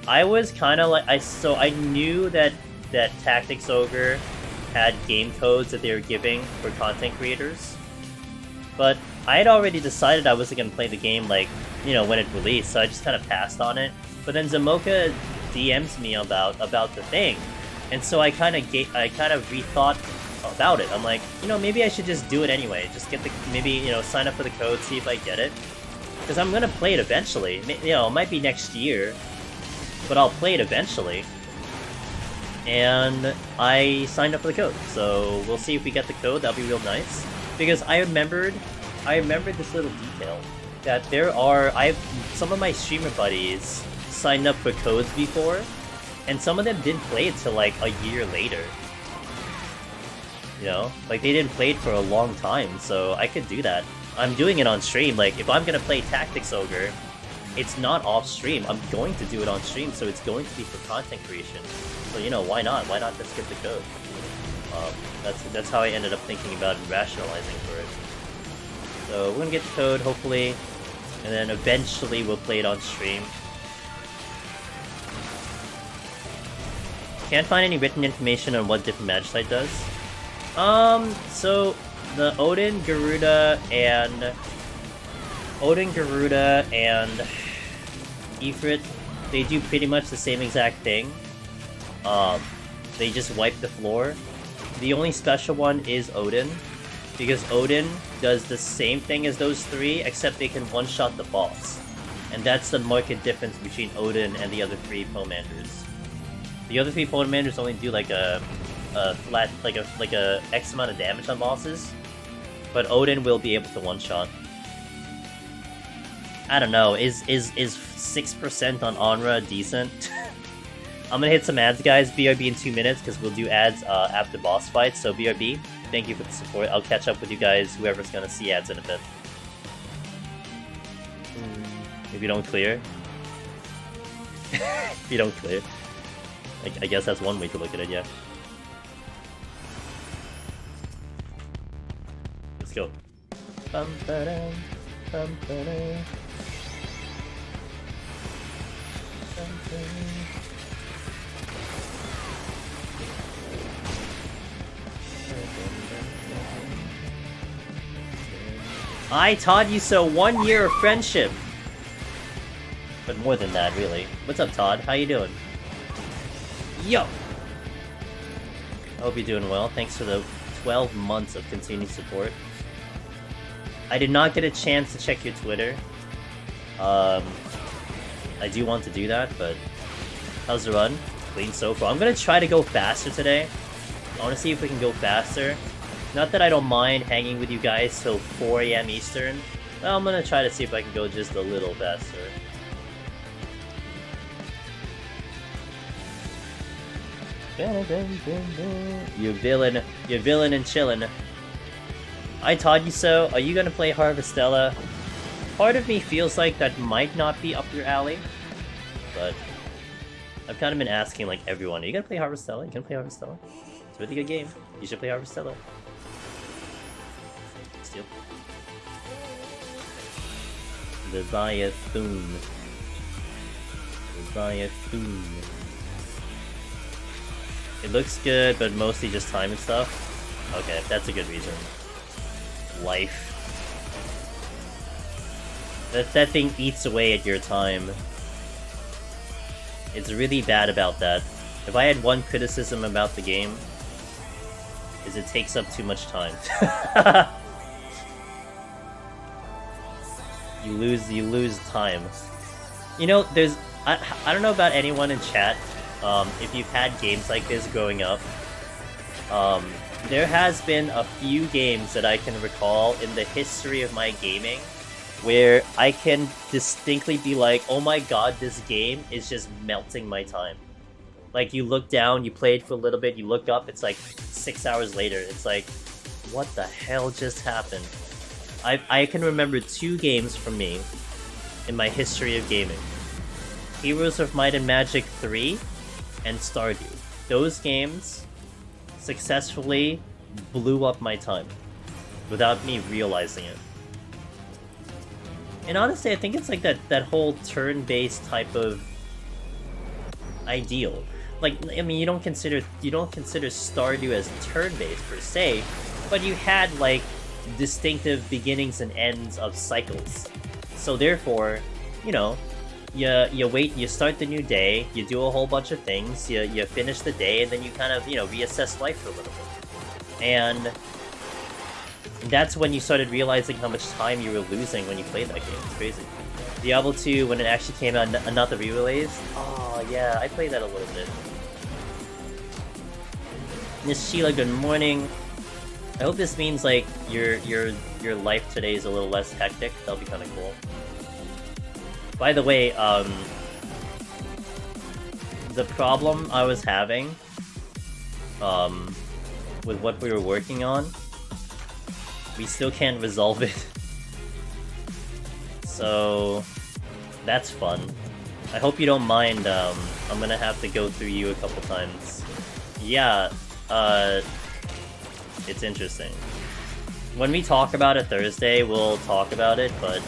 I was kind of like, I knew that Tactics Ogre had game codes that they were giving for content creators, but I had already decided I wasn't going to play the game, like, you know, when it released, so I just kind of passed on it. But then Zamoka DMs me about the thing, and so I kind of rethought about it. I'm like, you know, maybe I should just do it anyway, just get maybe, you know, sign up for the code, see if I get it, because I'm going to play it eventually. You know, it might be next year, but I'll play it eventually. And I signed up for the code, so we'll see if we get the code. That'll be real nice. Because I remembered this little detail, that some of my streamer buddies signed up for codes before, and some of them didn't play it till like a year later. You know? Like, they didn't play it for a long time, so I could do that. I'm doing it on stream. Like, if I'm gonna play Tactics Ogre, it's not off stream. I'm going to do it on stream, so it's going to be for content creation. So, you know, why not? Why not just get the code? That's how I ended up thinking about and rationalizing for it. So we're gonna get the code, hopefully, and then eventually we'll play it on stream. Can't find any written information on what different Magicite does. So the Odin, Garuda, and Ifrit, they do pretty much the same exact thing. They just wipe the floor. The only special one is Odin, because Odin does the same thing as those three, except they can one-shot the boss. And that's the marked difference between Odin and the other three Pomanders. The other three Pomanders only do like a flat, like a X amount of damage on bosses, but Odin will be able to one-shot. I don't know, is 6% on Onra decent? I'm gonna hit some ads, guys. BRB in 2 minutes, because we'll do ads after boss fights. So BRB, thank you for the support. I'll catch up with you guys, whoever's gonna see ads in a bit. If you don't clear. If you don't clear. I guess that's one way to look at it, yeah. Let's go. Bum-ba-dum, bum-ba-dum. I taught you so, 1 year of friendship. But more than that, really. What's up, Todd? How you doing? Yo! I hope you're doing well. Thanks for the 12 months of continued support. I did not get a chance to check your Twitter. I do want to do that, but how's the run? Clean so far. I'm gonna try to go faster today. I want to see if we can go faster. Not that I don't mind hanging with you guys till 4 AM Eastern. Well, I'm gonna try to see if I can go just a little faster. You villain and chillin'. I taught you so. Are you gonna play Harvestella? Part of me feels like that might not be up your alley, but I've kind of been asking like everyone, are you gonna play Harvestella? You gonna play Harvestella? It's a really good game. You should play Harvestella. Steal. Leviathan. Leviathan. It looks good, but mostly just time and stuff. Okay, that's a good reason. Life. That thing eats away at your time. It's really bad about that. If I had one criticism about the game, is it takes up too much time. You lose time. You know, there's I don't know about anyone in chat. If you've had games like this growing up, there has been a few games that I can recall in the history of my gaming where I can distinctly be like, oh my god, this game is just melting my time. Like, you look down, you play it for a little bit, you look up, it's like 6 hours later. It's like, what the hell just happened? I can remember 2 games from me in my history of gaming. Heroes of Might and Magic 3 and Stardew. Those games successfully blew up my time without me realizing it. And honestly, I think it's like that whole turn-based type of ideal. Like, I mean, you don't consider Stardew as turn-based per se, but you had like distinctive beginnings and ends of cycles. So therefore, you know, you wait, you start the new day, you do a whole bunch of things, you finish the day, and then you kind of, you know, reassess life for a little bit. And that's when you started realizing how much time you were losing when you played that game. It's crazy. Diablo 2, when it actually came out, not the re-release. Oh yeah, I played that a little bit. Miss Sheila, good morning. I hope this means like your life today is a little less hectic. That'll be kind of cool. By the way, the problem I was having with what we were working on, we still can't resolve it. So that's fun. I hope you don't mind. I'm gonna have to go through you a couple times. Yeah, it's interesting. When we talk about it Thursday, we'll talk about it, but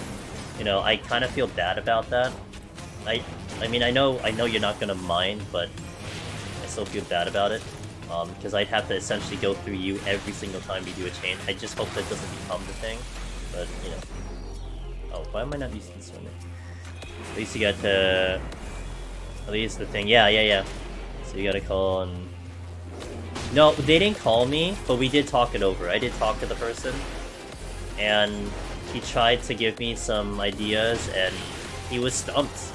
you know, I kind of feel bad about that. I mean, I know you're not gonna mind, but I still feel bad about it. Because I'd have to essentially go through you every single time we do a change. I just hope that doesn't become the thing, but you know. Oh, why am I not using this one? At least you got to. At least the thing. Yeah. So you gotta call and. No, they didn't call me, but we did talk it over. I did talk to the person, and he tried to give me some ideas, and he was stumped.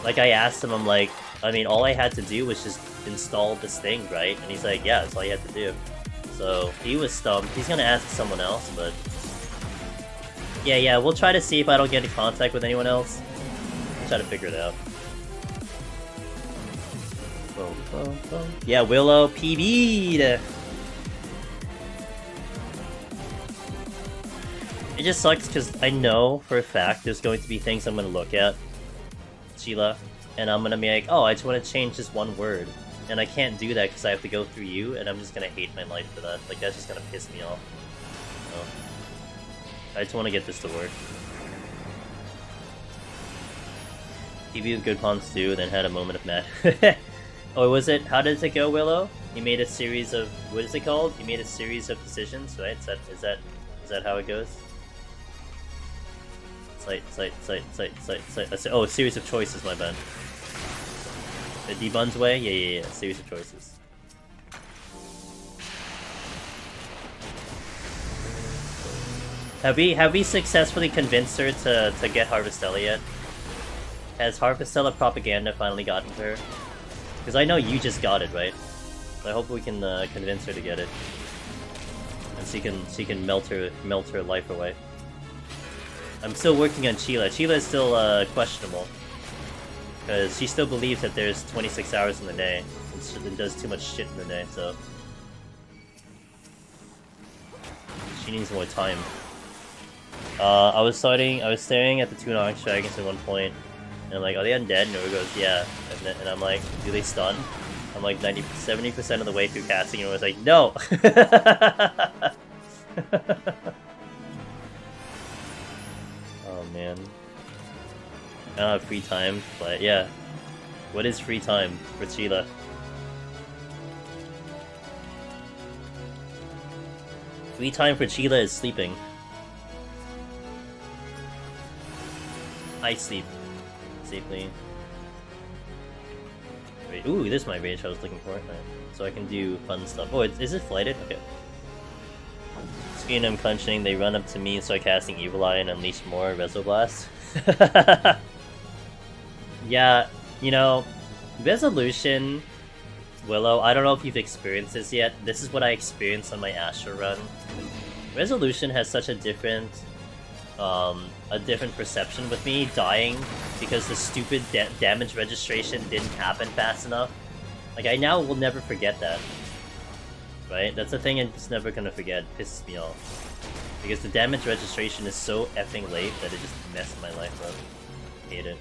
Like, I asked him, I'm like, I mean, all I had to do was just install this thing, right? And he's like, yeah, that's all you have to do. So he was stumped. He's gonna ask someone else, but yeah, we'll try to see if I don't get in contact with anyone else. We'll try to figure it out. Yeah, Willow PB'd. It just sucks because I know for a fact there's going to be things I'm gonna look at, Sheila, and I'm gonna be like, oh, I just want to change this one word. And I can't do that because I have to go through you, and I'm just gonna hate my life for that. Like, that's just gonna piss me off. So, I just want to get this to work. TV with good pawns too, then had a moment of mad. Oh, was it? How does it go, Willow? You made a series of, what is it called? You made a series of decisions, right? Is that Is that how it goes? Sight. Oh, series of choices, my bad. The Debun's way? Yeah. Series of choices. Have we successfully convinced her to get Harvestella yet? Has Harvestella propaganda finally gotten to her? Because I know you just got it, right? So I hope we can convince her to get it, and she can melt her life away. I'm still working on Sheila. Sheila is still questionable, because she still believes that there's 26 hours in the day, and she does too much shit in the day. So she needs more time. I was staring at the 2 Nox Dragons at one point, and I'm like, are they undead? And Nova goes, yeah. And I'm like, do they stun? I'm like 70% of the way through casting, and I was like, no! Oh man. I don't have free time, but yeah. What is free time for Sheila? Free time for Sheila is sleeping. I sleep safely. Wait, ooh, this is my rage I was looking for. So I can do fun stuff. Oh, is it flighted? Okay. Screen I'm clenching, they run up to me, start casting Evil Eye and unleash more Resoblast. Yeah, you know, Resolution, Willow, I don't know if you've experienced this yet. This is what I experienced on my Astra run. Resolution has such a different perception with me dying because the stupid damage registration didn't happen fast enough. Like, I now will never forget that. Right? That's the thing I'm just never gonna forget. It pisses me off. Because the damage registration is so effing late that it just messed my life up. Hate it.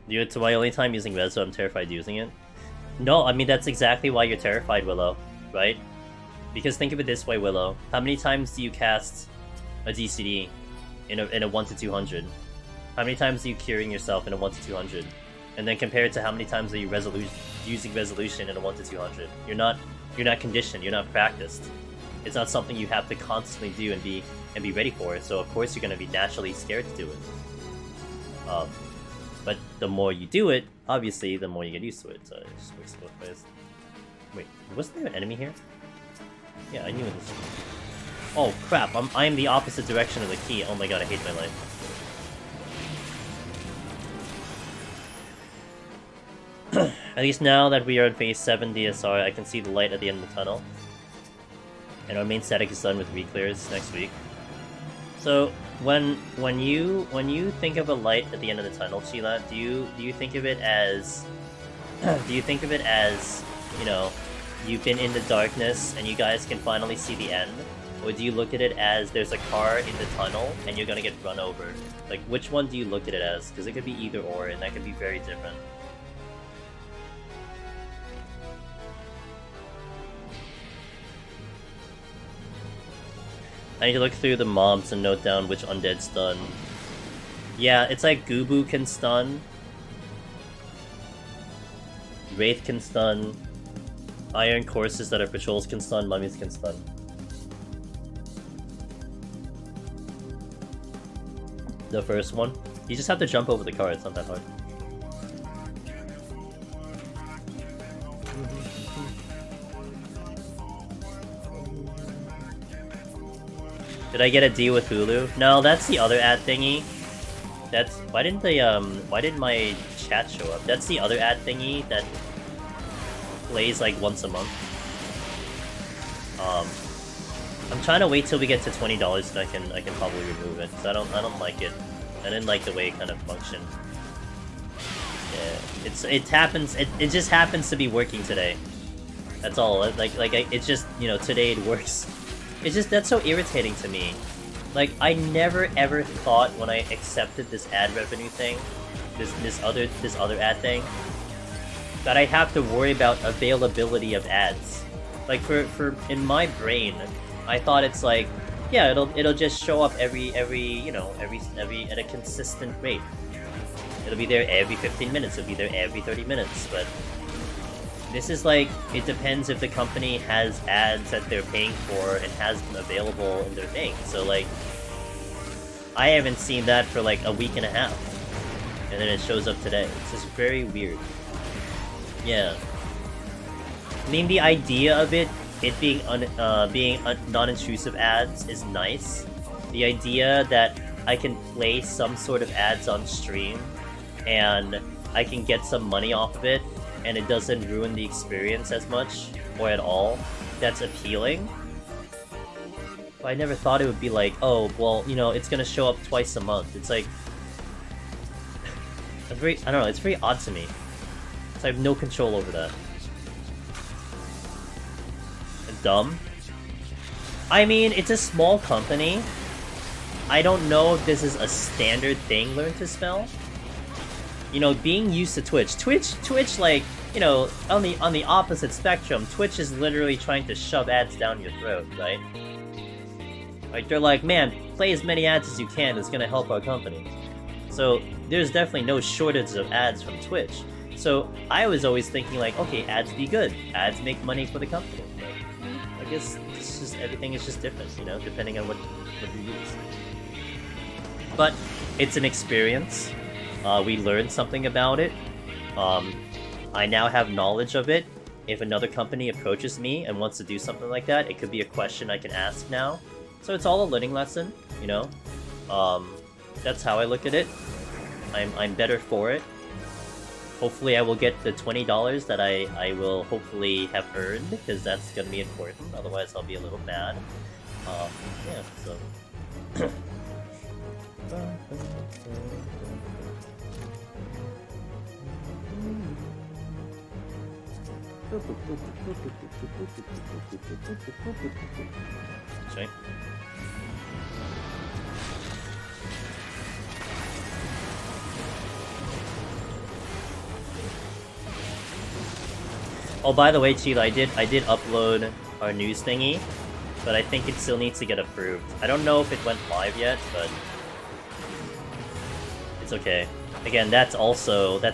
It's my only time using Res, so I'm terrified using it. No, I mean, that's exactly why you're terrified, Willow. Right? Because think of it this way, Willow. How many times do you cast a DCD in a 1 to 200? How many times are you curing yourself in a 1 to 200? And then compare it to how many times are you using resolution in a 1 to 200? You're not conditioned. You're not practiced. It's not something you have to constantly do and be ready for. So of course you're going to be naturally scared to do it. But the more you do it, obviously, the more you get used to it. So it just works both ways. Wait, wasn't there an enemy here? Yeah, I knew it was. Oh crap! I am the opposite direction of the key. Oh my god, I hate my life. At least now that we are in phase 7 DSR, I can see the light at the end of the tunnel. And our main static is done with re-clears next week. So when you think of a light at the end of the tunnel, Sheila, do you think of it as you know, you've been in the darkness and you guys can finally see the end? Or do you look at it as there's a car in the tunnel and you're gonna get run over? Like, which one do you look at it as? Because it could be either or, and that could be very different. I need to look through the mobs and note down which undead stun. Yeah, it's like Gubu can stun. Wraith can stun. Iron courses that are patrols can stun. Mummies can stun. The first one? You just have to jump over the car, it's not that hard. Did I get a deal with Hulu? No, that's the other ad thingy. That's why didn't my chat show up? That's the other ad thingy that plays like once a month. I'm trying to wait till we get to $20 and I can probably remove it. Cause I don't like it. I didn't like the way it kind of functioned. Yeah, it just happens to be working today. That's all. It's just, you know, today it works. It's just, that's so irritating to me. Like, I never ever thought when I accepted this ad revenue thing, this other ad thing, that I have to worry about availability of ads. Like, for in my brain, I thought it's like, yeah, it'll just show up every at a consistent rate. It'll be there every 15 minutes. It'll be there every 30 minutes. But This is like, it depends if the company has ads that they're paying for and has them available in their thing. So like, I haven't seen that for like a week and a half. And then it shows up today. It's just very weird. Yeah. I mean, the idea of it being non-intrusive ads is nice. The idea that I can play some sort of ads on stream and I can get some money off of it and it doesn't ruin the experience as much or at all, that's appealing. But I never thought it would be like, oh, well, you know, it's gonna show up twice a month. It's like, I don't know, it's very odd to me. So I have no control over that. Dumb? I mean, it's a small company. I don't know if this is a standard thing learn to spell. You know, being used to Twitch, like, you know, on the opposite spectrum, Twitch is literally trying to shove ads down your throat, right? Like, they're like, man, play as many ads as you can, it's gonna help our company. So, there's definitely no shortage of ads from Twitch. So, I was always thinking like, okay, ads be good. Ads make money for the company. But I guess it's just, everything is just different, you know, depending on what you use. But, it's an experience. We learned something about it. I now have knowledge of it. If another company approaches me and wants to do something like that, it could be a question I can ask now. So it's all a learning lesson, you know? That's how I look at it. I'm better for it. Hopefully I will get the $20 that I will hopefully have earned, because that's gonna be important, otherwise I'll be a little mad. Yeah, so... Sorry. Oh, by the way, Cheetah, I did upload our news thingy, but I think it still needs to get approved. I don't know if it went live yet, but it's okay. Again, that's also a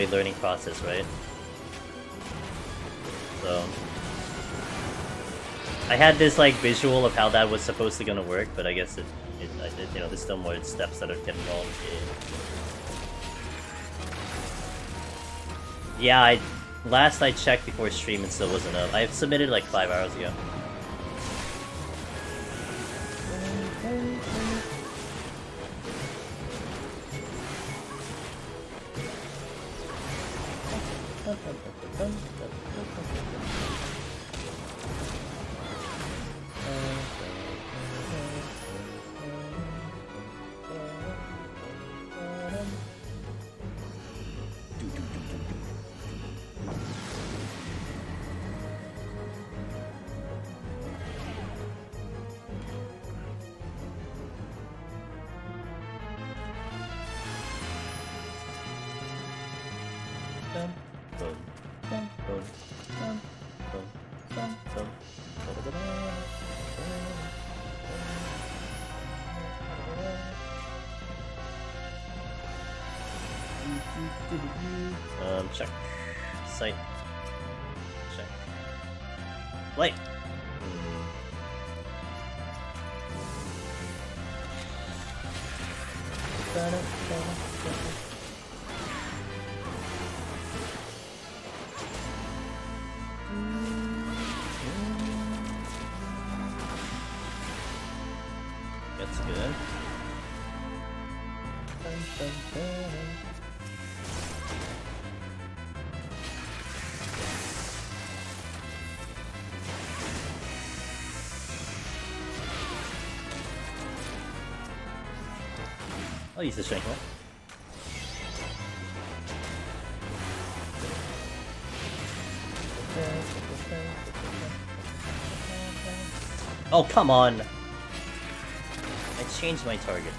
learning process, right? So I had this like visual of how that was supposed to gonna work, but I guess you know, there's still more steps that are getting involved. Yeah, last I checked before stream, it still wasn't up. I submitted like 5 hours ago. Check. Sight. Check. Light. That's good. I'll use the strength roll. Oh, come on! I changed my target.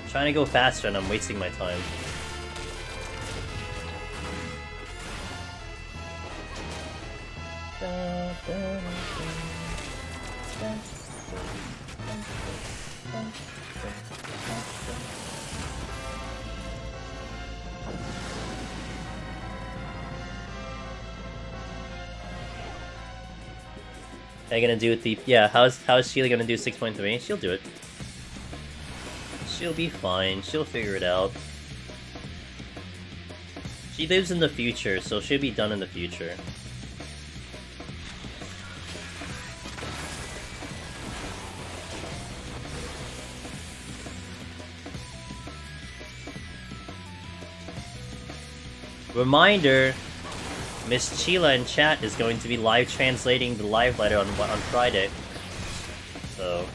I'm trying to go faster and I'm wasting my time. Are you gonna do it? Yeah. How's Sheila gonna do 6.3? She'll do it. She'll be fine. She'll figure it out. She lives in the future, so she'll be done in the future. Reminder, Miss Sheila in chat is going to be live translating the live letter on Friday. So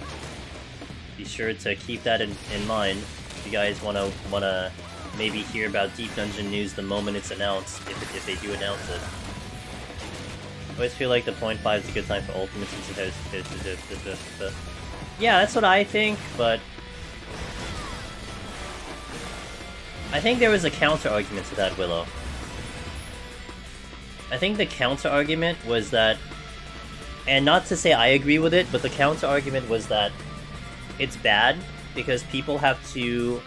be sure to keep that in mind if you guys wanna maybe hear about Deep Dungeon news the moment it's announced, if they do announce it. I always feel like the 0.5 is a good time for Ultimate since it has... Yeah, that's what I think, but... I think there was a counter-argument to that, Willow. I think the counter-argument was that... And not to say I agree with it, but the counter-argument was that it's bad because people have to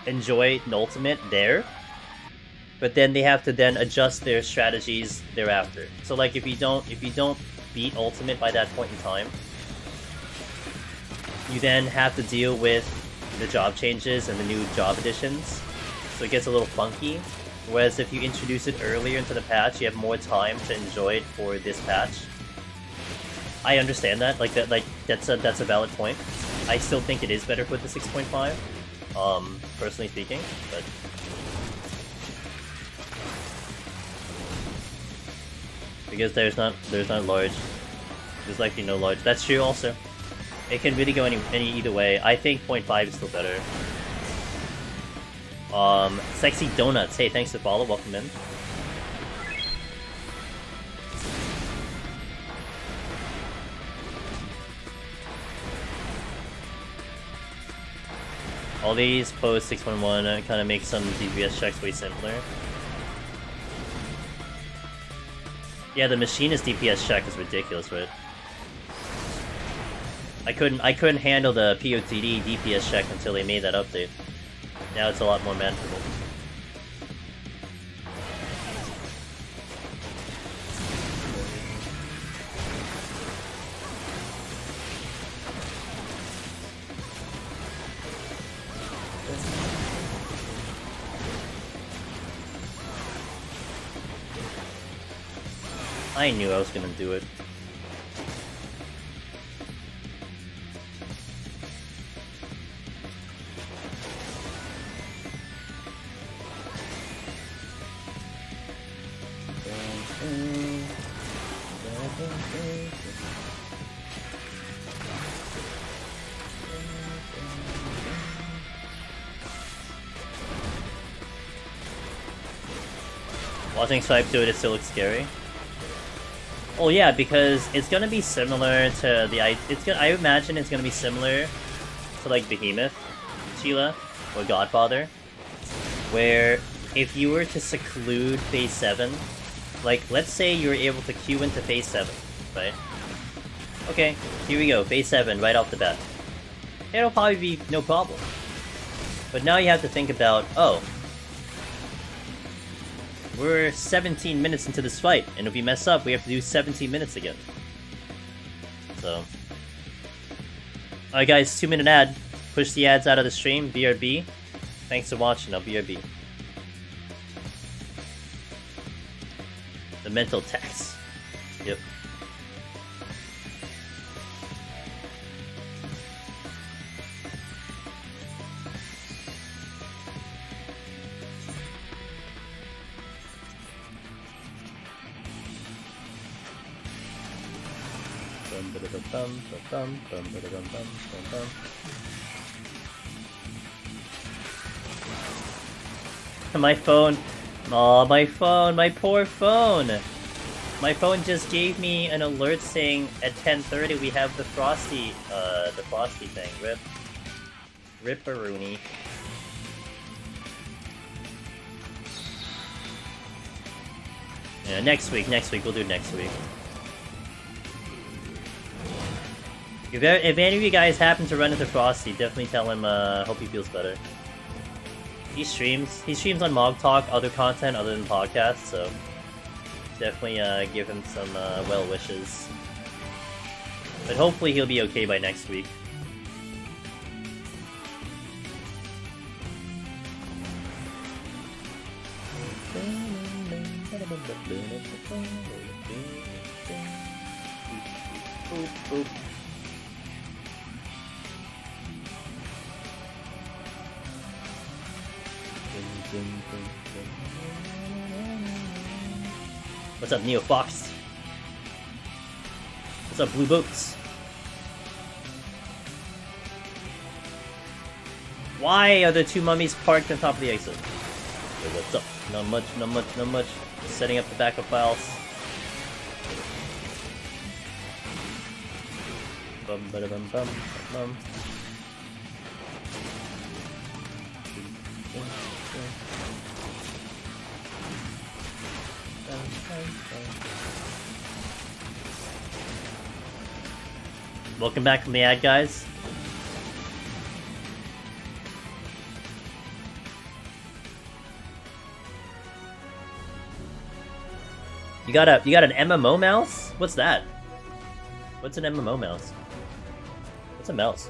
enjoy an ultimate there, but then they have to then adjust their strategies thereafter. So like if you don't beat ultimate by that point in time, you then have to deal with the job changes and the new job additions. So it gets a little funky. Whereas if you introduce it earlier into the patch, you have more time to enjoy it for this patch. I understand that. That's a valid point. I still think it is better with the 6.5. Personally speaking, but because there's not large, there's likely no large. That's true. Also, it can really go either way. I think 0.5 is still better. Sexy Donuts. Hey, thanks for follow. Welcome in. All these post 6.1 kind of make some DPS checks way simpler. Yeah, the machinist DPS check is ridiculous, right? I couldn't handle the PoTD DPS check until they made that update. Now it's a lot more manageable. I knew I was gonna do it. Watching Swipe do it, it still looks scary. Well, yeah, because it's gonna be similar to the I imagine it's gonna be similar to like Behemoth, Sheila, or Godfather, where if you were to seclude Phase 7, like let's say you were able to queue into Phase 7, right? Okay, here we go, Phase 7 right off the bat. It'll probably be no problem. But now you have to think about, oh, we're 17 minutes into this fight, and if we mess up, we have to do 17 minutes again. So... Alright guys, 2-minute ad. Push the ads out of the stream, BRB. Thanks for watching, now BRB. The mental tax. Yep. My phone. Oh, my phone. My poor phone. My phone just gave me an alert saying at 10:30 we have the Frosty thing. Rip. Ripperoonie. Yeah, next week. We'll do next week. If any of you guys happen to run into Frosty, definitely tell him, hope he feels better. He streams on Mog Talk, other content other than podcasts, so definitely give him some well wishes. But hopefully he'll be okay by next week. What's up, Neo Fox? What's up, Blue Boots? Why are the two mummies parked on top of the exit? Hey, what's up? Not much, not much, not much. Just setting up the backup files. Bum ba da bum bum bum. Welcome back from the ad, guys. You got an MMO mouse? What's that? What's an MMO mouse? What's a mouse?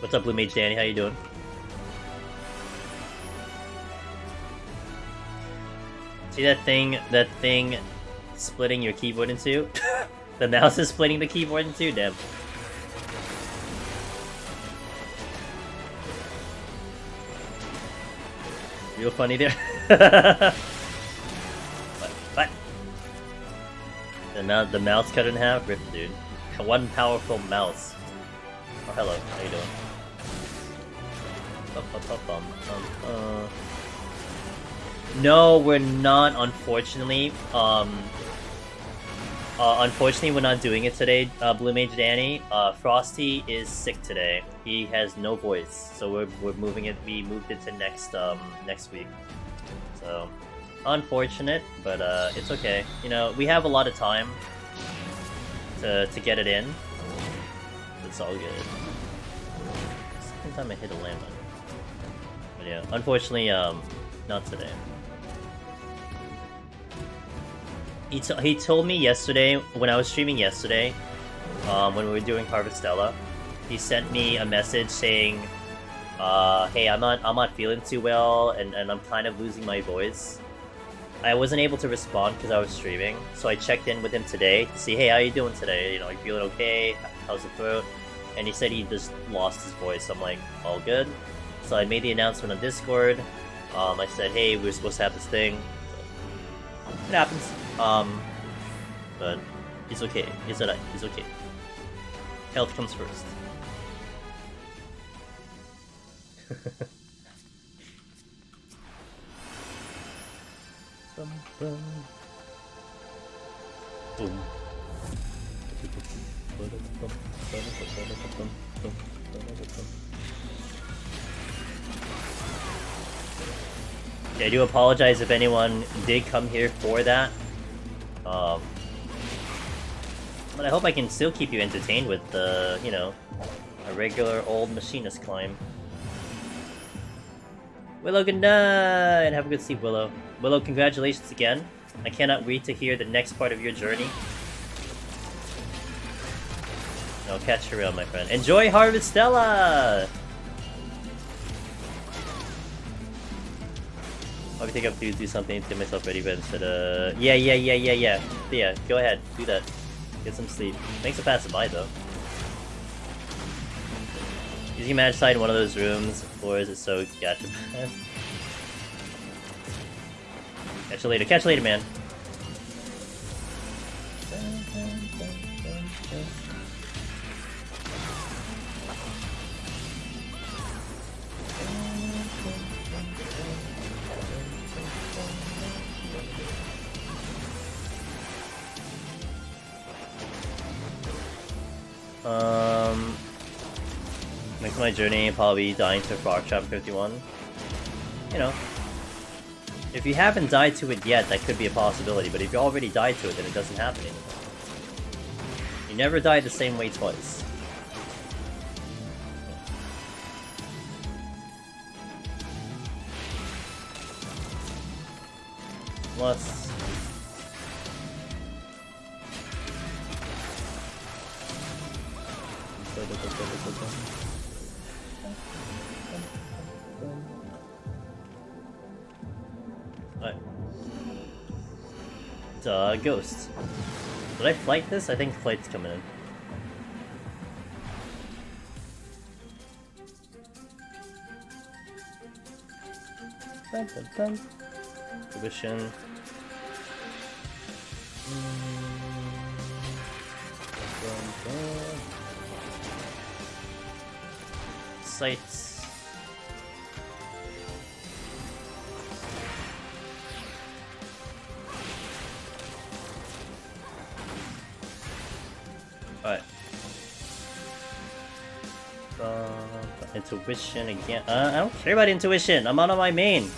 What's up, Blue Mage Danny? How you doing? See that thing splitting your keyboard in two? The mouse is splitting the keyboard in two? Damn. Real funny there. What? The mouse cut in half? Rip, dude. One powerful mouse. Oh, hello. How you doing? No, we're not, unfortunately. Unfortunately, we're not doing it today, Blue Mage Danny. Frosty is sick today. He has no voice, so we're moving it. We moved it to next week. So, unfortunate, but it's okay. You know, we have a lot of time to get it in. It's all good. Second time I hit a landmine. But yeah, unfortunately, not today. He told me yesterday, when I was streaming yesterday, when we were doing Harvestella, he sent me a message saying, hey, I'm not feeling too well, and I'm kind of losing my voice. I wasn't able to respond because I was streaming, so I checked in with him today to see, hey, how you doing today? You know, you feeling okay? How's the throat? And he said he just lost his voice. I'm like, all good. So I made the announcement on Discord. I said, hey, we're supposed to have this thing. It happens. But he's okay. He's alright. He's okay. Health comes first. Boom. Yeah, I do apologize if anyone did come here for that. But I hope I can still keep you entertained with the, you know, a regular old machinist climb. Willow, good night! Have a good sleep, Willow. Willow, congratulations again. I cannot wait to hear the next part of your journey. I'll catch you around, my friend. Enjoy Harvestella! I think I have to do something to get myself ready, but instead of... Yeah, go ahead, do that. Get some sleep. Thanks for passing by, though. You can imagine inside one of those rooms, the floors is so gacha bad. Catch you later, man. Next my journey, probably dying to Frog Trap 51. You know, if you haven't died to it yet, that could be a possibility, but if you already died to it, then it doesn't happen anymore. You never die the same way twice. Plus... Alright. Ghost. Did I flight this? I think flight's coming in. Dun, dun, dun. Tuition. Sights. Alright. Intuition again. I don't care about intuition. I'm on my main.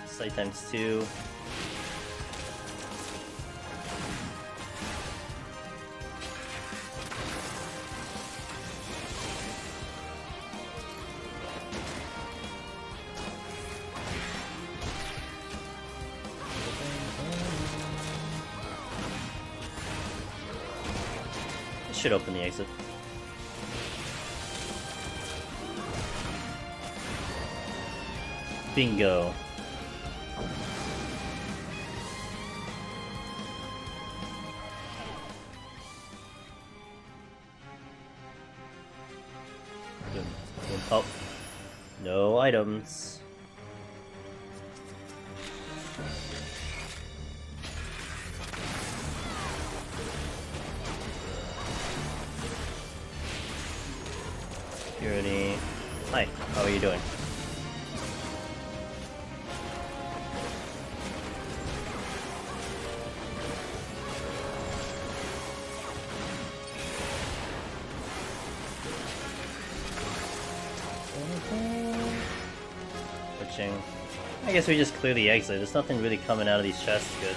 Sight times 2. Should open the exit. Bingo. Oh, no items. Security. Hi, how are you doing? Switching. I guess we just clear the exit. There's nothing really coming out of these chests good.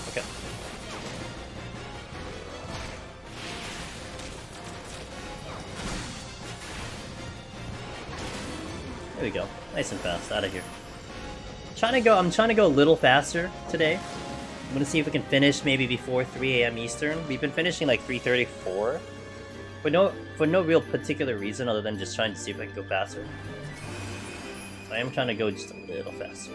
Okay. There we go. Nice and fast. Out of here. I'm trying to go a little faster today. I'm gonna see if we can finish maybe before 3 AM Eastern. We've been finishing like 3:34. For no real particular reason other than just trying to see if I can go faster. So I am trying to go just a little faster.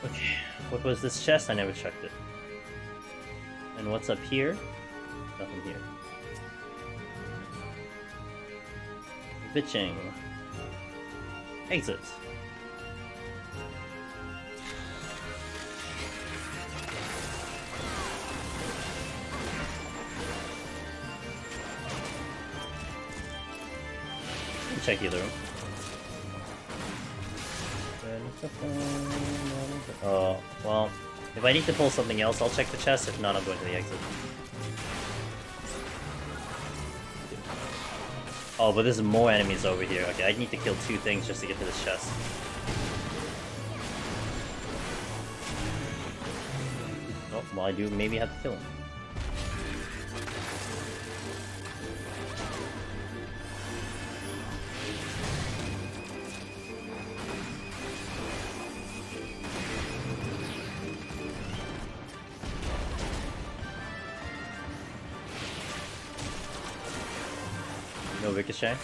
Okay, what was this chest? I never checked it. And what's up here? Nothing here. Bitching. Exit. Check either room. Oh, well, if I need to pull something else, I'll check the chest. If not, I'm going to the exit. Oh, but there's more enemies over here. Okay, I need to kill 2 things just to get to this chest. Oh, well, I do maybe have to kill him. ricochet.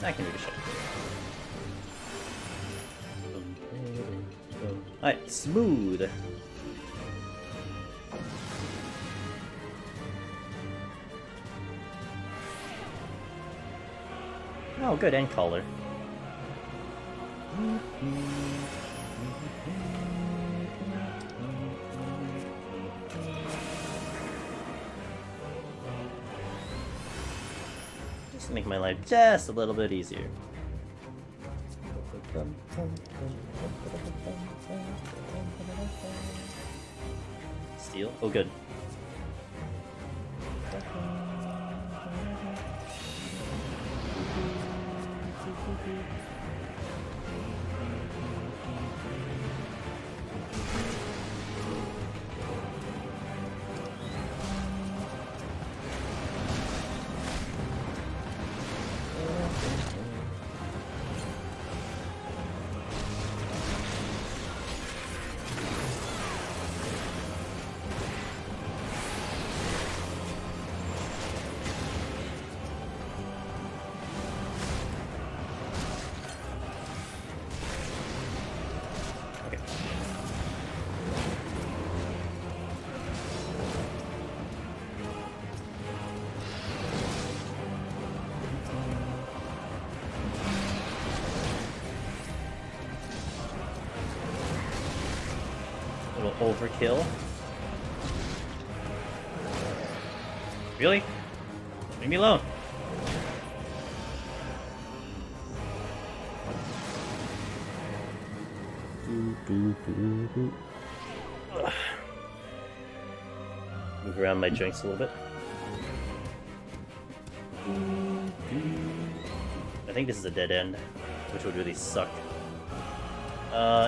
I can ricochet. Alright, smooth. Oh, good, end caller. Just to make my life just a little bit easier. Steal? Oh, good. Overkill. Really? Leave me alone. Move around my drinks a little bit. I think this is a dead end, which would really suck.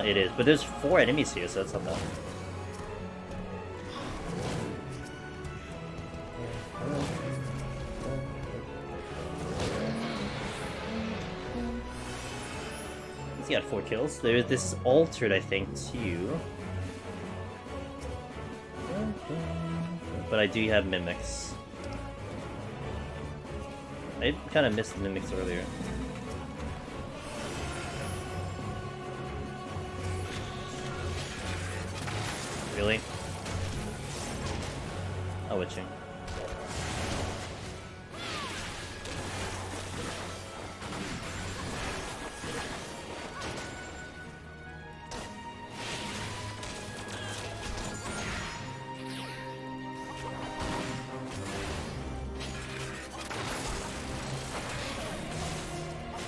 It is, but there's 4 enemies here, so that's not bad. He got 4 kills. There's this altered, I think, too. But I do have mimics. I kind of missed the mimics earlier. Really? Oh, witching.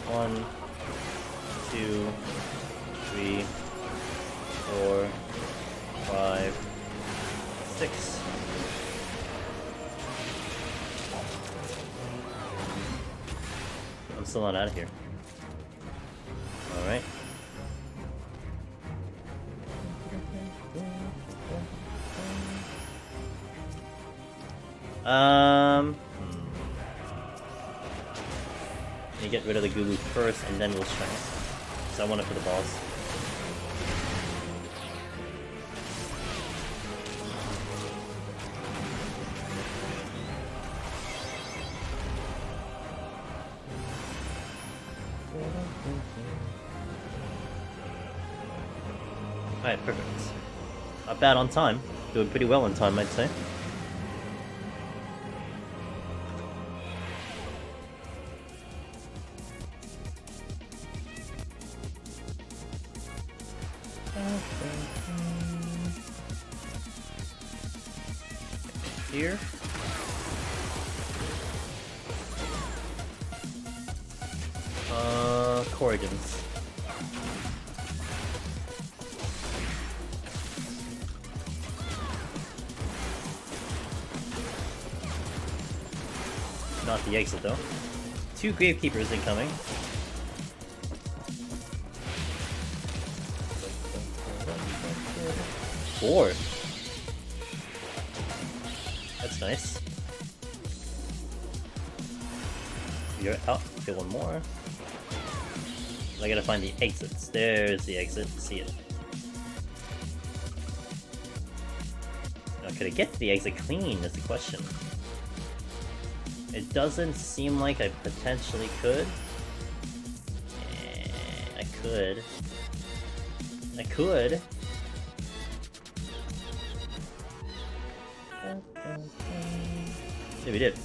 One, 2, 3, 4, 5, 6. I'm still not out of here. Alright. Let me get rid of the Gulu first, and then we'll try. So I want it for the boss. Alright, perfect. Not bad on time. Doing pretty well on time, I'd say. Here. Corrigans. Not the exit though. 2 Gravekeepers incoming. Four. That's nice. You're out. Get one more. I gotta find the exits. There's the exit. See it. Now, could I get the exit clean? Is the question. It doesn't seem like I potentially could. I could. I could. Yeah, we did.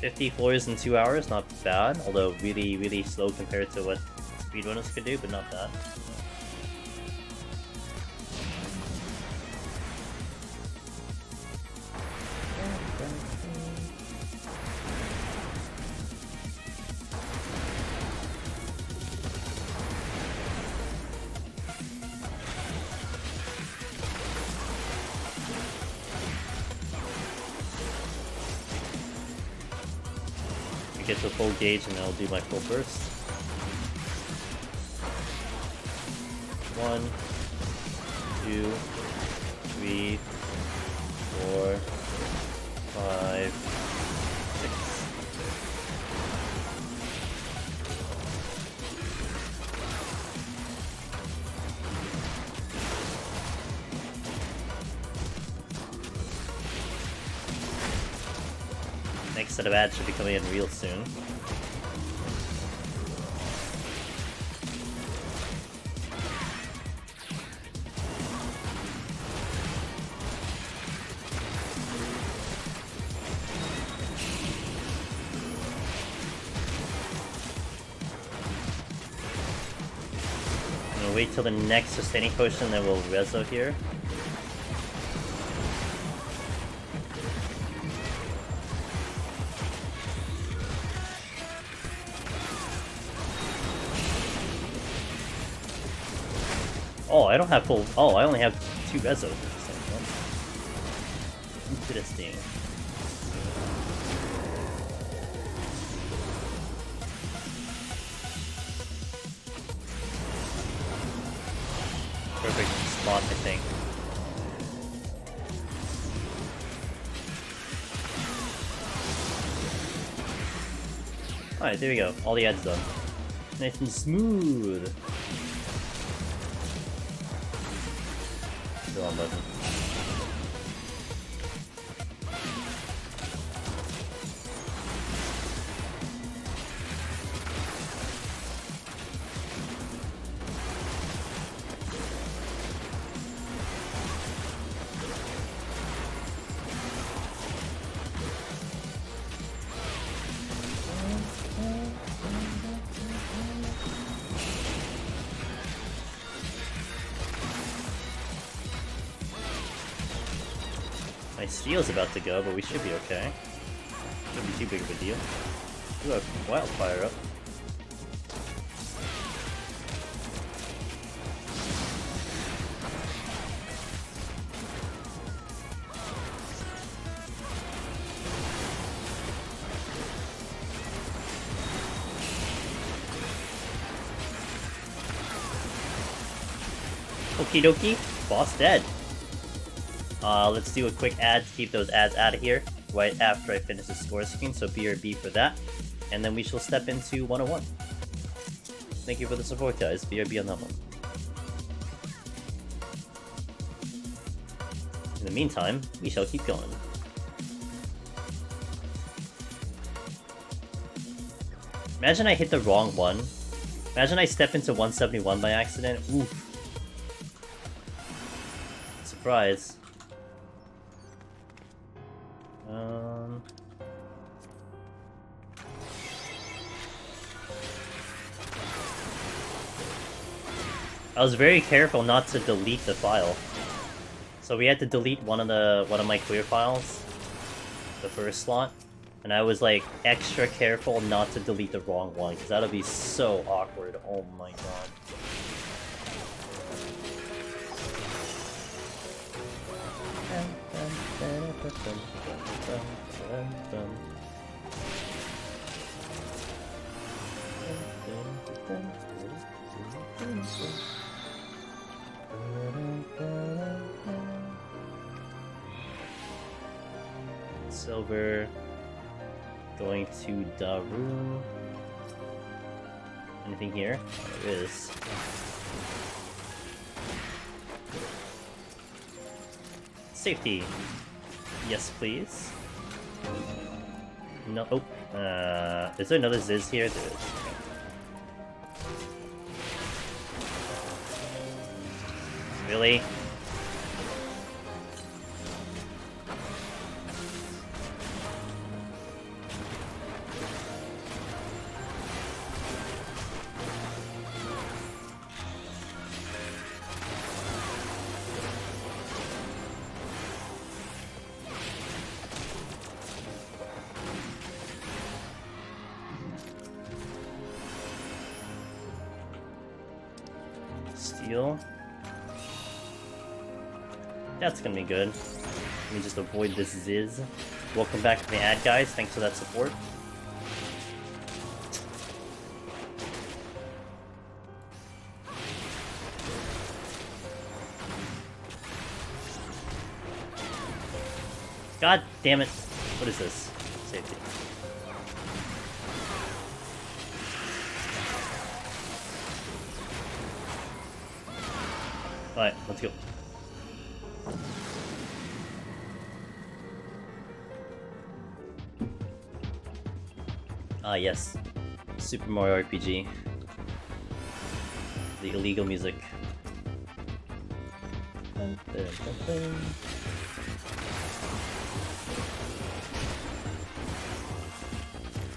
"50 floors in 2 hours, not bad. Although really, really slow compared to what speedrunners could do, but not bad. Get to full gauge and then I'll do my full burst. 1, 2, 3, 4, 5, 6. Next set of ads should be coming in real soon. I'm gonna wait till the next sustaining potion, then we'll rezo here. Oh, I don't have full. Oh, I only have 2 rezos. Interesting. Perfect spot, I think. Alright, there we go. All the ads done. Nice and smooth. The wrong button. My steel's about to go, but we should be okay. Shouldn't be too big of a deal. Ooh, a wildfire up. Okie dokie, boss dead. Let's do a quick ad to keep those ads out of here right after I finish the score screen, so BRB for that, and then we shall step into 101. Thank you for the support, guys. BRB on that one. In the meantime, we shall keep going. Imagine I hit the wrong one. Imagine I step into 171 by accident. Oof. Surprise. I was very careful not to delete the file. So we had to delete one of my clear files, the first slot, and I was like extra careful not to delete the wrong one because that'll be so awkward. Oh my god. Silver going to the room. Anything here? There is. Safety. Yes, please. No. Oh. Is there another Ziz here? There is. Really? Steal. That's gonna be good. Let me just avoid this Ziz. Welcome back to the ad, guys. Thanks for that support. God damn it. What is this? Safety. Alright, let's go. Ah, yes. Super Mario RPG. The illegal music. Dun, dun, dun, dun.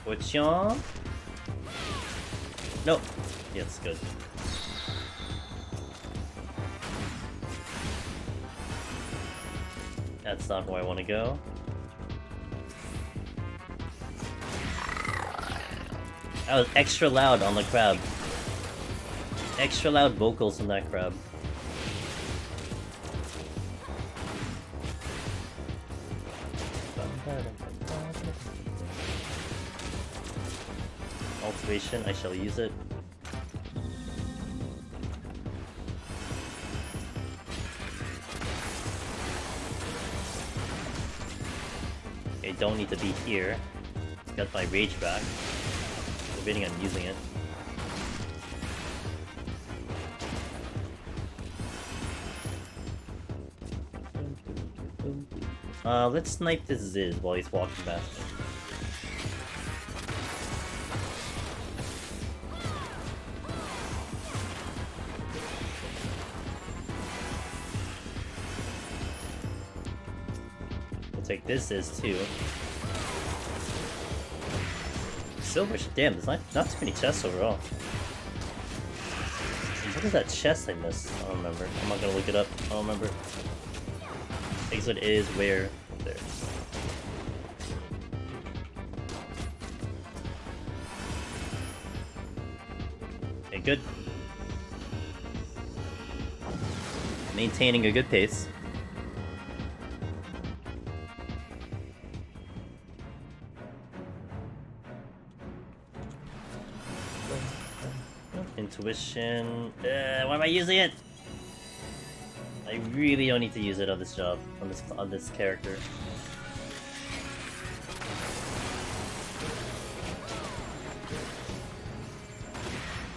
Potion? No. Yes, good. That's not where I want to go. That was extra loud on the crab. Extra loud vocals from that crab. Alteration, I shall use it. Okay, don't need to be here. Got my rage back. Debating on using it. Let's snipe this Ziz while he's walking past me. We'll take this Ziz too. Silver, damn, there's not too many chests overall. What is that chest I missed? I don't remember. I'm not gonna look it up. I don't remember. Exit is where? There. Okay, good. Maintaining a good pace. Intuition. Why am I using it? I really don't need to use it on this job, on this character.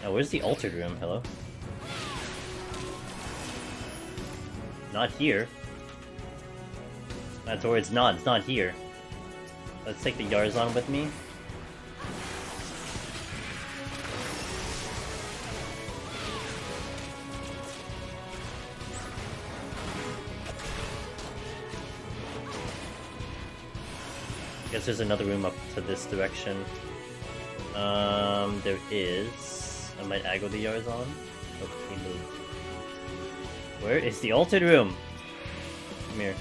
Now, where's the altered room? Hello? Not here. That's where it's not. It's not here. Let's take the Yarzon with me. Guess there's another room up to this direction. There is. I might aggro the Yarzon. Okay, move. Where is the altered room? Come here.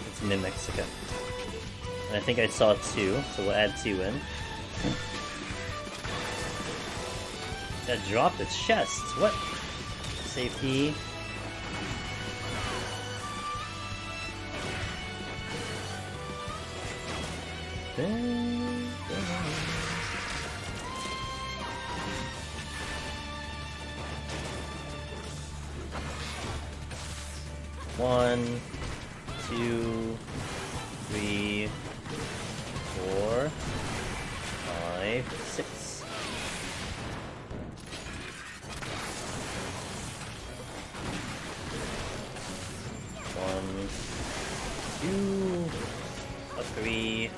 It's mimics, okay. And I think I saw 2, so we'll add 2 in. That dropped its chest. What? Safety. One, 2, 3, 4, 5, 6. 2, a 3.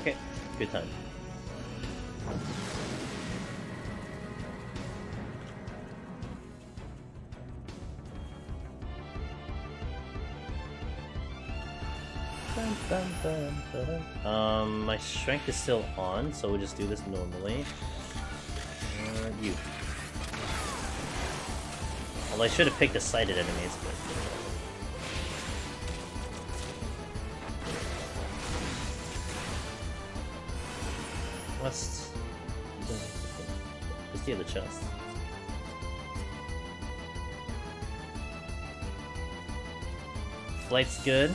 Okay, good time. My strength is still on, so we'll just do this normally. You. Well, I should have picked the sighted enemies, but... What's the other chest? Flight's good.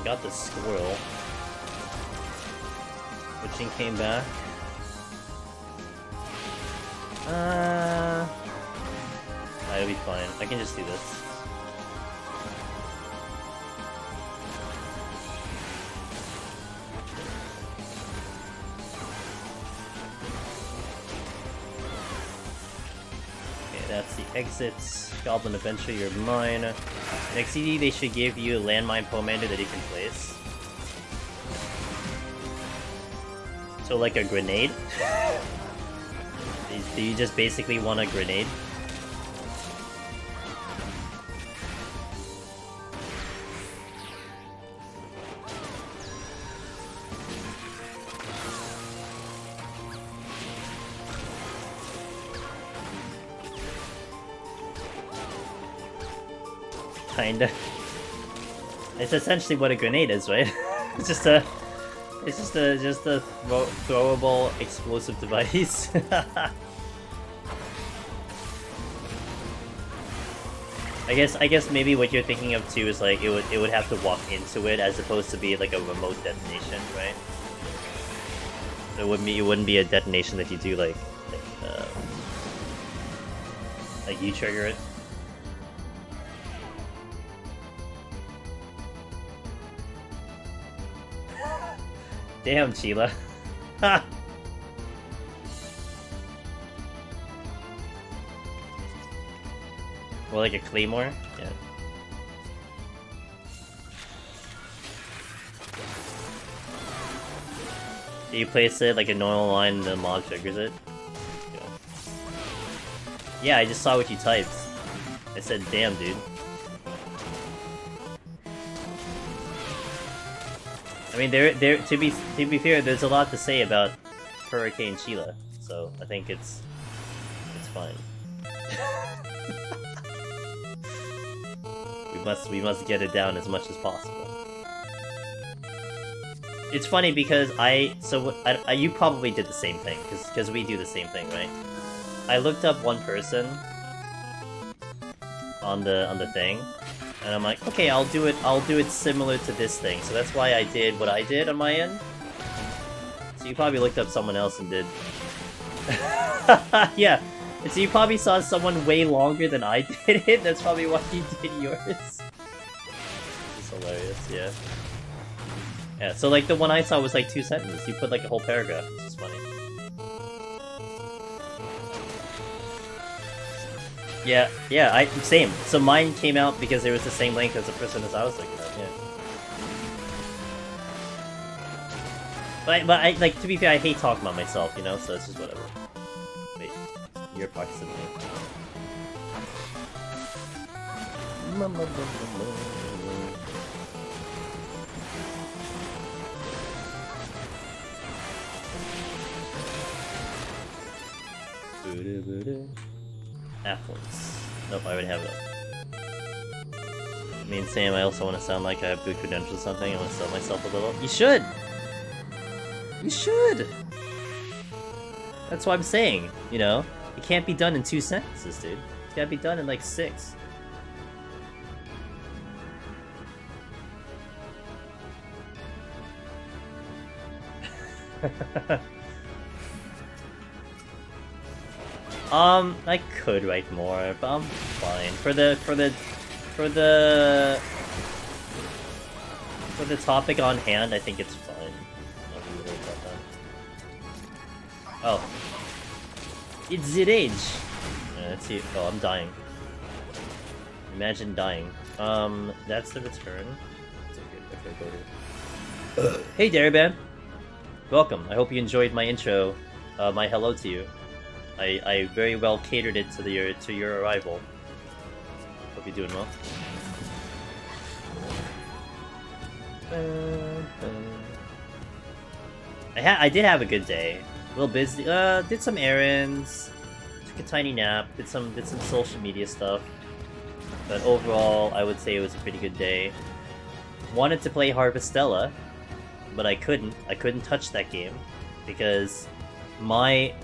Got the squirrel. Witching came back. It'll be fine. I can just do this. Okay, that's the exits. Goblin Adventure, you're mine. Next CD, they should give you a landmine pomander that you can place. So like a grenade? Do you just basically want a grenade? Kinda. It's essentially what a grenade is, right? It's just a throwable explosive device. I guess maybe what you're thinking of too is like it would have to walk into it as opposed to be like a remote detonation, right? It wouldn't be a detonation that you do like you trigger it. Damn, Sheila. Ha! Or like a claymore? Yeah. Do you place it like a normal line and the mob triggers it? Yeah, I just saw what you typed. I said, damn, dude. I mean, to be fair, there's a lot to say about Hurricane Sheila, so I think it's fine. we must get it down as much as possible. It's funny because you probably did the same thing because we do the same thing, right? I looked up one person on the thing. And I'm like, okay, I'll do it similar to this thing. So that's why I did what I did on my end. So you probably looked up someone else and did... Yeah, so you probably saw someone way longer than I did it, that's probably why you did yours. It's hilarious, yeah. Yeah, so like the one I saw was like 2 sentences, you put like a whole paragraph, which is funny. Yeah, same. So mine came out because it was the same length as the person as I was looking at, yeah. But I, like, to be fair, I hate talking about myself, you know, so it's just whatever. Wait, your proximity. Affluence. Nope, I already have it up. Me and Sam, I also want to sound like I have good credentials or something. I want to sell myself a little. You should! You should! That's what I'm saying, you know? It can't be done in 2 sentences, dude. It's gotta be done in like 6. I could write more, but I'm fine. For the topic on hand, I think it's fine. I'll be worried about that. Oh. It's the rage! Let's see. Oh, I'm dying. Imagine dying. That's the return. It's okay, go here. Hey, Daraban! Welcome. I hope you enjoyed my intro, my hello to you. I very well catered it to your arrival. Hope you're doing well. I did have a good day. A little busy. Did some errands. Took a tiny nap. Did some social media stuff. But overall, I would say it was a pretty good day. Wanted to play Harvestella, but I couldn't. I couldn't touch that game because my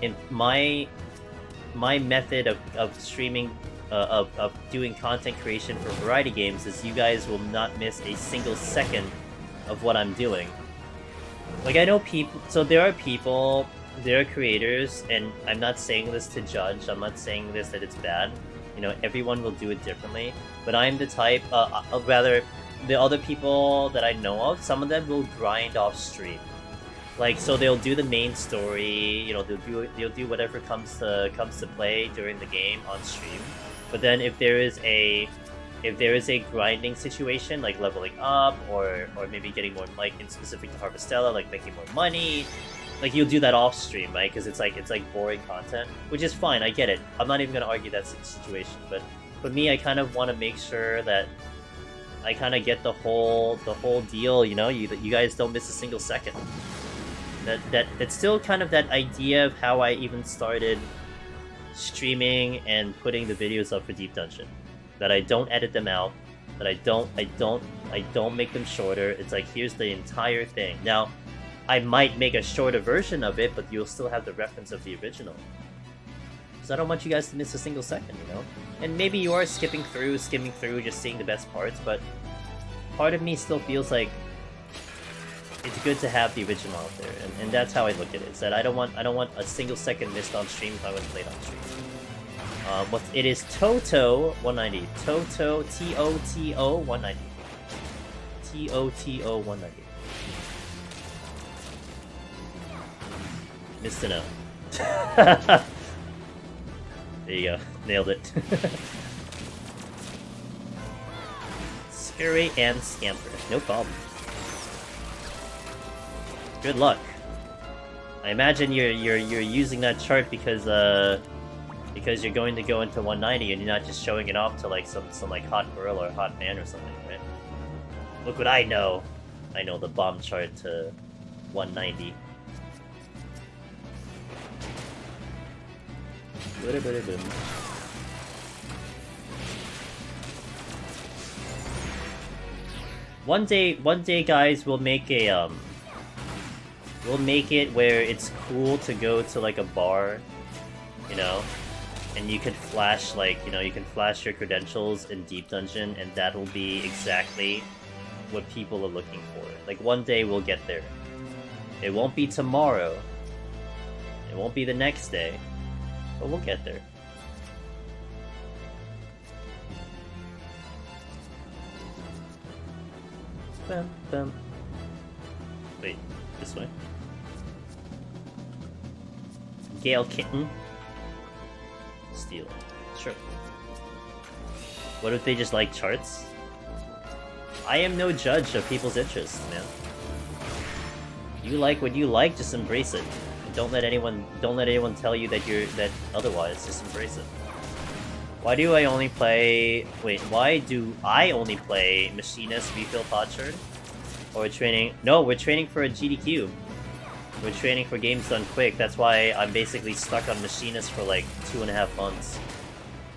method of streaming, of doing content creation for variety games is you guys will not miss a single second of what I'm doing. Like, I know people, so there are people, there are creators, and I'm not saying this to judge, I'm not saying this that it's bad, you know, everyone will do it differently, but I'm the type, rather, the other people that I know of, some of them will grind off stream. Like, so they'll do the main story, you know, they'll do whatever comes to play during the game on stream. But then if there is a grinding situation, like leveling up, or maybe getting more, like in specific to Harvestella, like making more money, like you'll do that off stream, right? Because it's like boring content, which is fine. I get it. I'm not even gonna argue that situation, but for me, I kind of want to make sure that I kind of get the whole deal. You know, you guys don't miss a single second. That's still kind of that idea of how I even started streaming and putting the videos up for Deep Dungeon. That I don't edit them out, that I don't make them shorter. It's like, here's the entire thing. Now, I might make a shorter version of it, but you'll still have the reference of the original. So I don't want you guys to miss a single second, you know? And maybe you are skimming through, just seeing the best parts, but part of me still feels like it's good to have the original out there, and that's how I look at it. Is that I don't want a single second missed on stream if I would play it on stream. It is Toto 190. Toto TOTO 190. TOTO 190. Missed to know. There you go. Nailed it. Scurry and Scamper. No problem. Good luck. I imagine you're using that chart because you're going to go into 190 and you're not just showing it off to like some like hot girl or hot man or something, right? Look what I know. I know the bomb chart to 190. One day, guys, we'll make a we'll make it where it's cool to go to like a bar, you know, and you can flash, like, you know, you can flash your credentials in Deep Dungeon, and that'll be exactly what people are looking for. Like, one day we'll get there. It won't be tomorrow. It won't be the next day, but we'll get there. Bum, bum. Wait, this way? Gale Kitten. Steal. Sure. What if they just like charts? I am no judge of people's interests, man. You like what you like, just embrace it. And don't let anyone tell you that otherwise. Just embrace it. Why do I only play... Wait, why do I only play Machinist Refill Podchard? Or we're training... No, we're training for a GDQ. We're training for games done quick. That's why I'm basically stuck on Machinist for like 2.5 months.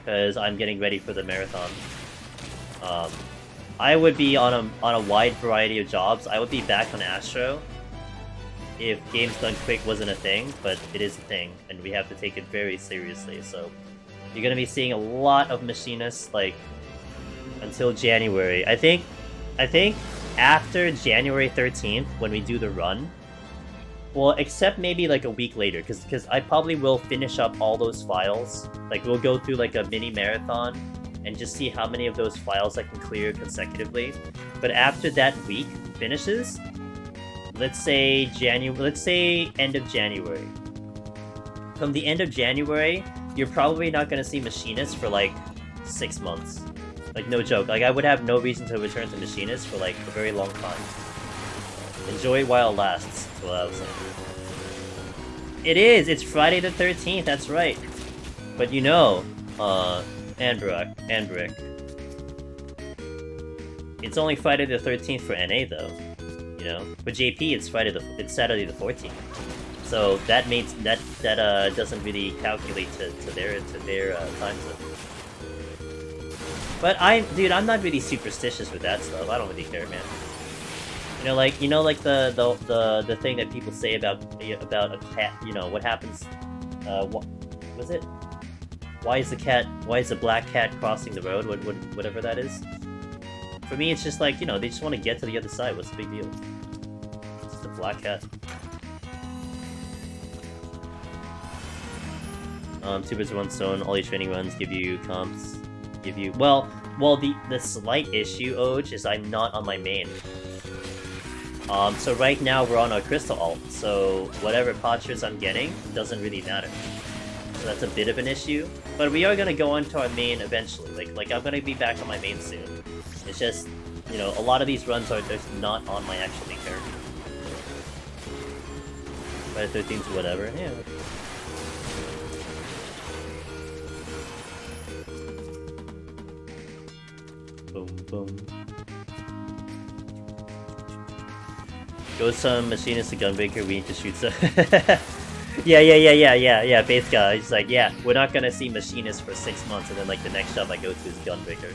Because I'm getting ready for the marathon. I would be on a wide variety of jobs. I would be back on Astro if games done quick wasn't a thing, but it is a thing, and we have to take it very seriously. So you're gonna be seeing a lot of Machinists like until January. I think after January 13th, when we do the run, Well, except maybe like a week later, because I probably will finish up all those files. Like we'll go through like a mini marathon and just see how many of those files I can clear consecutively. But after that week finishes, let's say end of January. From the end of January, you're probably not gonna see Machinist for like 6 months. Like no joke. Like I would have no reason to return to Machinist for like a very long time. Enjoy it while it lasts. That's what I was saying. It is. It's Friday the 13th. That's right. But you know, Andrick. It's only Friday the 13th for NA though. You know, for JP it's Saturday the 14th. So that means that doesn't really calculate to their time zone. But dude, I'm not really superstitious with that stuff. I don't really care, man. You know, like the thing that people say about a cat. You know, what happens? What was it? Why is a black cat crossing the road? Whatever that is. For me, it's just like, you know, they just want to get to the other side. What's the big deal? It's the black cat. 2 birds with 1 stone. All your training runs give you comps. Well, the slight issue, Oj, is I'm not on my main. So right now we're on our crystal alt, so whatever postures I'm getting doesn't really matter. So that's a bit of an issue, but we are gonna go onto our main eventually. Like I'm gonna be back on my main soon. It's just, you know, a lot of these runs are just not on my actual main character. By the 13th or whatever, yeah. Boom, boom. Go some machinist to gunbreaker, we need to shoot some. yeah, base guy. He's like, yeah, we're not gonna see machinist for 6 months, and then like the next job I go to is gunbreaker.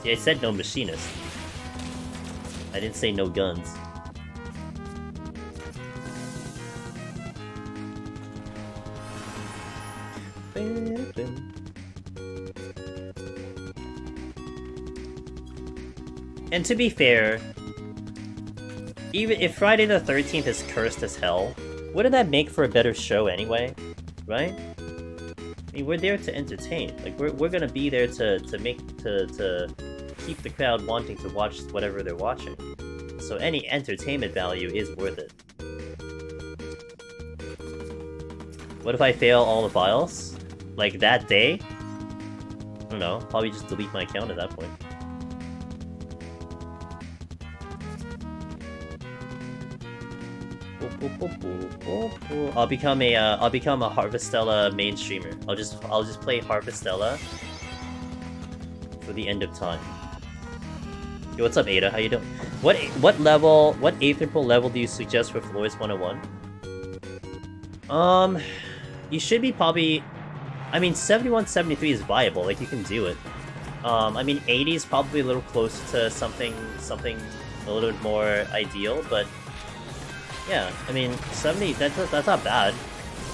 See, I said no machinist. I didn't say no guns. And to be fair, even if Friday the 13th is cursed as hell, wouldn't that make for a better show anyway? Right? I mean, we're there to entertain. Like, we're gonna be there to keep the crowd wanting to watch whatever they're watching. So any entertainment value is worth it. What if I fail all the files? Like, that day? I don't know, probably just delete my account at that point. I'll become a Harvestella main streamer. I'll just play Harvestella for the end of time. Yo, what's up, Ada? How you doing? What Aetherpool level do you suggest for Floors 101? You should be probably. I mean, 71-73 is viable. Like, you can do it. I mean, 80 is probably a little close to something a little bit more ideal, but. Yeah, I mean, 70, that's not bad.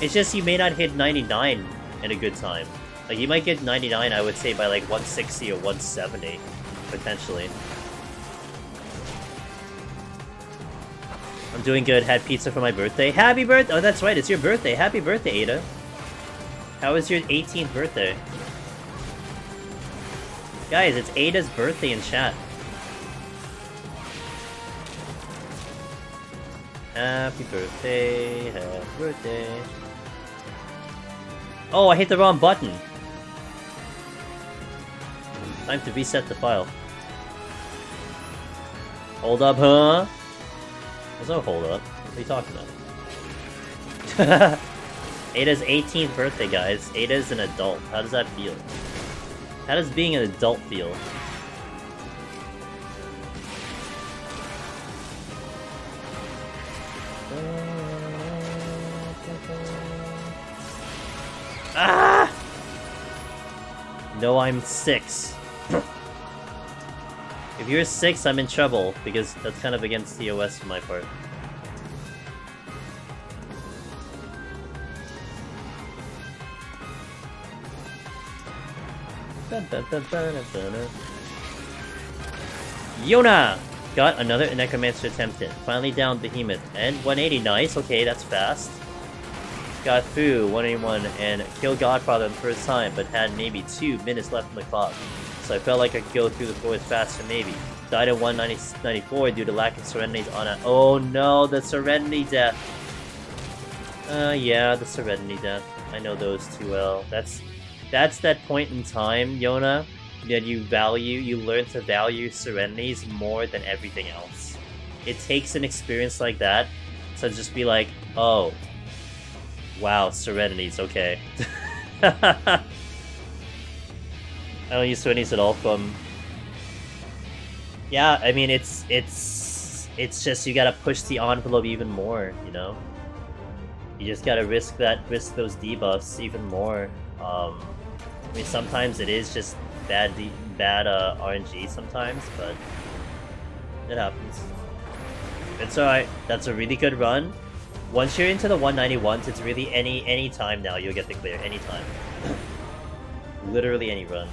It's just you may not hit 99 in a good time. Like, you might get 99, I would say, by like 160 or 170, potentially. I'm doing good, had pizza for my birthday. Happy birthday! Oh, that's right, it's your birthday. Happy birthday, Ada. How was your 18th birthday? Guys, it's Ada's birthday in chat. Happy birthday, happy birthday. Oh, I hit the wrong button. Time to reset the file. Hold up, huh? There's no hold up. What are you talking about? Ada's 18th birthday, guys. Ada's an adult. How does that feel? How does being an adult feel? Ah! No, I'm 6. If you're 6, I'm in trouble, because that's kind of against TOS for my part. Yona! Got another Necromancer attempt in. Finally down Behemoth. And 180, nice. Okay, that's fast. Got through 181 and killed Godfather the first time, but had maybe 2 minutes left on the clock. So I felt like I could go through the forest faster maybe. Died at 194 due to lack of Serenities on a— oh no, the Serenity death! Yeah, the Serenity death. I know those too well. That's that point in time, Yona, that you learn to value Serenities more than everything else. It takes an experience like that to just be like, oh, wow, Serenities, okay. I don't use Serenities at all from... yeah, I mean, it's just you gotta push the envelope even more, you know? You just gotta risk those debuffs even more. I mean, sometimes it is just bad RNG sometimes, but it happens. It's alright. That's a really good run. Once you're into the 191s, it's really any time now you'll get the clear. Anytime. Literally any run.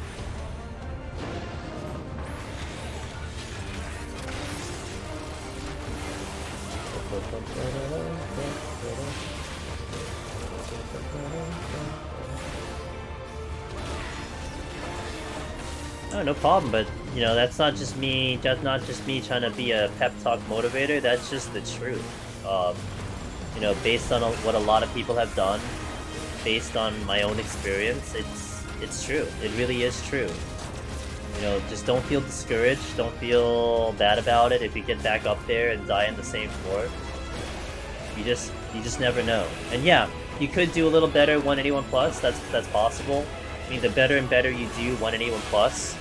Oh, no problem, but you know, that's not just me trying to be a pep talk motivator, that's just the truth. You know, based on what a lot of people have done, based on my own experience, it's true. It really is true. You know, just don't feel discouraged, don't feel bad about it if you get back up there and die in the same floor. You just never know. And yeah, you could do a little better 181 plus, that's possible. I mean, the better and better you do 181 plus,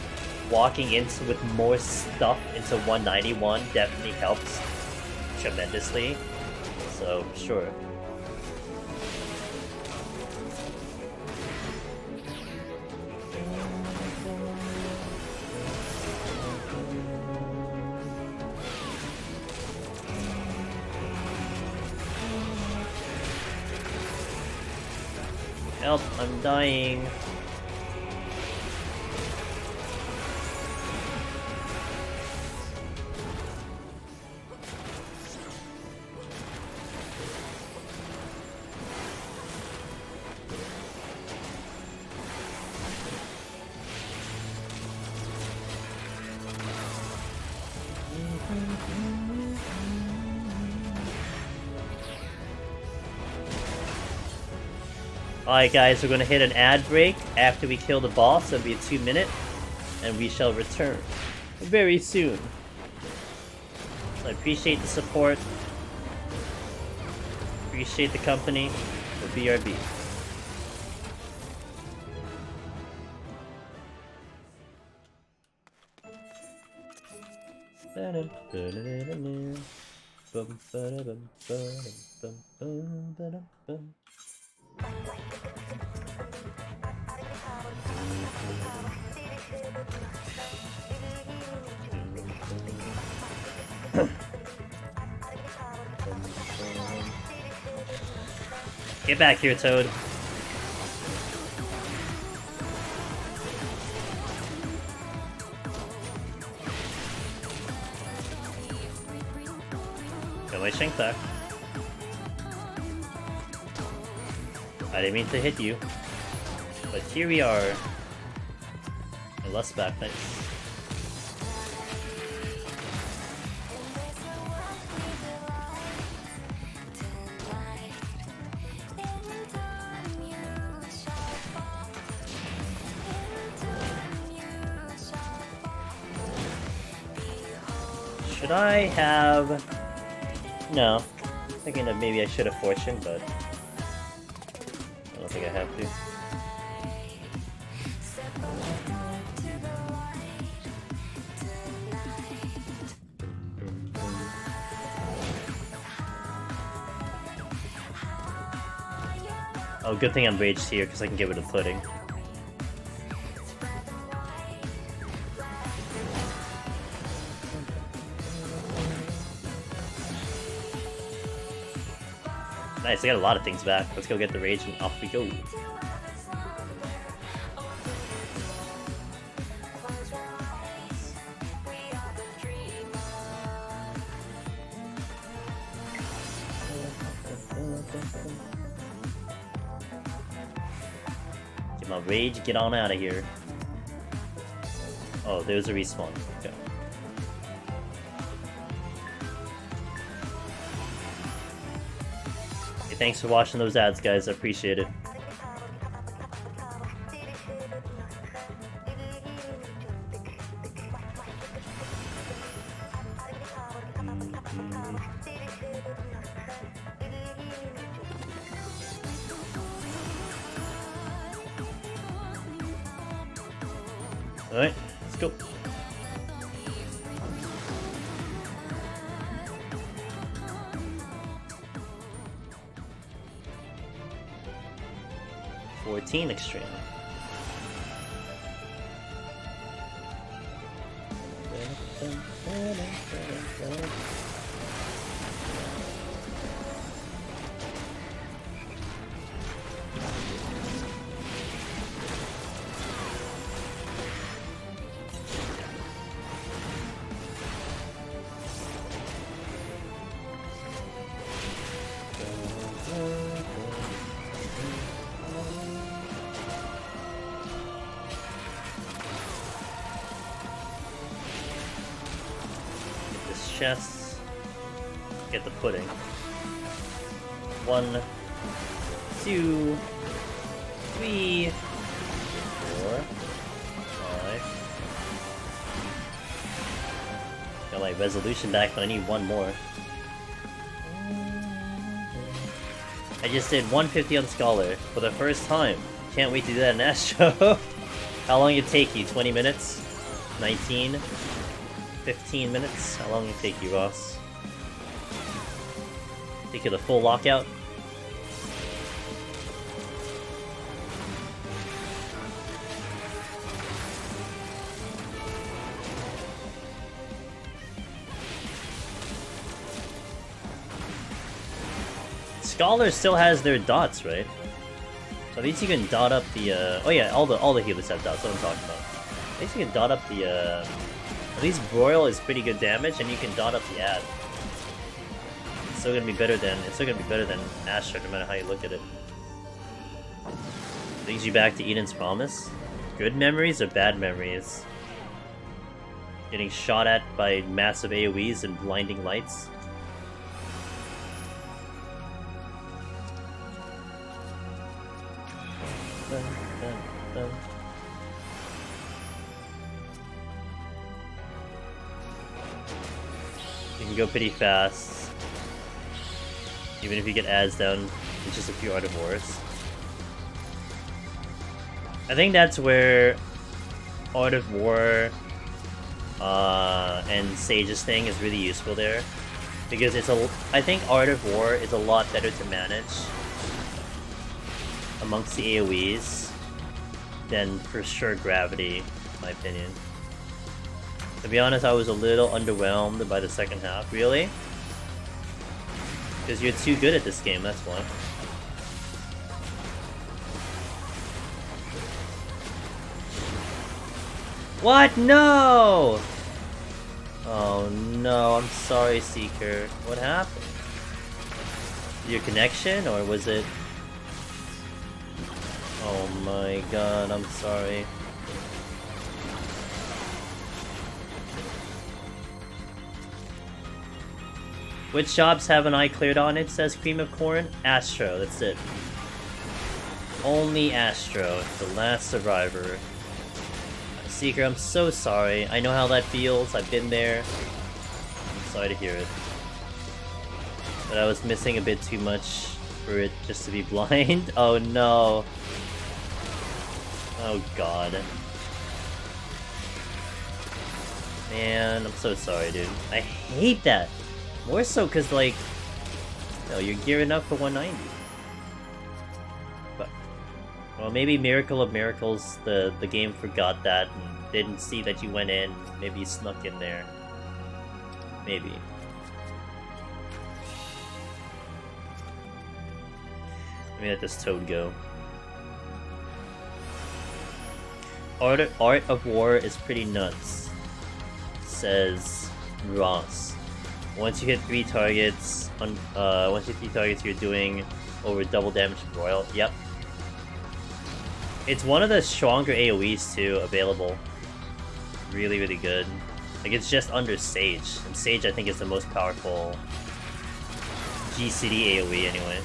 walking into with more stuff into 191 definitely helps tremendously. So, sure. Help, I'm dying. Alright guys, we're gonna hit an ad break after we kill the boss. It'll be a 2-minute, and we shall return very soon. So I appreciate the support. Appreciate the company for BRB. Get back here, Toad. Got my shank back. I didn't mean to hit you, but here we are. My lust back, nice. Should I have... no. I'm thinking that maybe I should have Fortune, but I don't think I have to. Oh, good thing I'm raged here, because I can get rid of pudding. Nice, I got a lot of things back. Let's go get the rage and off we go. Rage, get on out of here. Oh, there's a respawn. Okay. Hey, thanks for watching those ads, guys. I appreciate it. Alright, let's go. F51-170 extreme. Chest. Get the pudding. 1, 2, 3, 4, 5. Got my resolution back, but I need one more. I just did 150 on Scholar for the first time. Can't wait to do that in Astro. How long did it take you? 20 minutes? 19? 15 minutes? How long did it take you, Ross? Take you the full lockout? Scholar still has their dots, right? So at least you can dot up the oh yeah, all the healers have dots, that's what I'm talking about. At least you can dot up the at least Broil is pretty good damage, and you can dot up the ad. It's still gonna be better than Astro, no matter how you look at it. Brings you back to Eden's Promise. Good memories or bad memories? Getting shot at by massive AoEs and blinding lights. Dun, dun, dun. You can go pretty fast, even if you get ads down in just a few Art of Wars. I think that's where Art of War and Sage's thing is really useful there, because I think Art of War is a lot better to manage amongst the AoEs than for sure Gravity, in my opinion. To be honest, I was a little underwhelmed by the second half. Really? Because you're too good at this game, that's why. What? No! Oh no, I'm sorry, Seeker. What happened? Your connection, or was it... Oh my god, I'm sorry. Which jobs haven't I cleared on it, says Cream of Corn? Astro, that's it. Only Astro, the last survivor. Seeker, I'm so sorry. I know how that feels, I've been there. I'm sorry to hear it. But I was missing a bit too much for it just to be blind. Oh no. Oh god. Man, I'm so sorry, dude. I hate that. More so because, like, you know, you're gearing up for 190. But, well, maybe Miracle of Miracles, the game forgot that and didn't see that you went in. Maybe you snuck in there. Maybe. Let me let this Toad go. Art of War is pretty nuts, says Ross. Once you hit 3 targets, you're doing over double damage to Royal. Yep. It's one of the stronger AoEs too available. Really, really good. Like, it's just under Sage, and Sage I think is the most powerful GCD AoE anyway.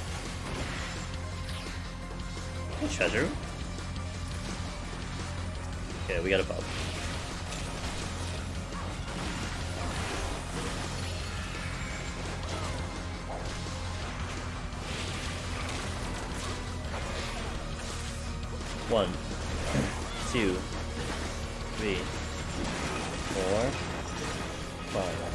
Treasure? Okay, we got a buff. One, 2, 3, 4, 5.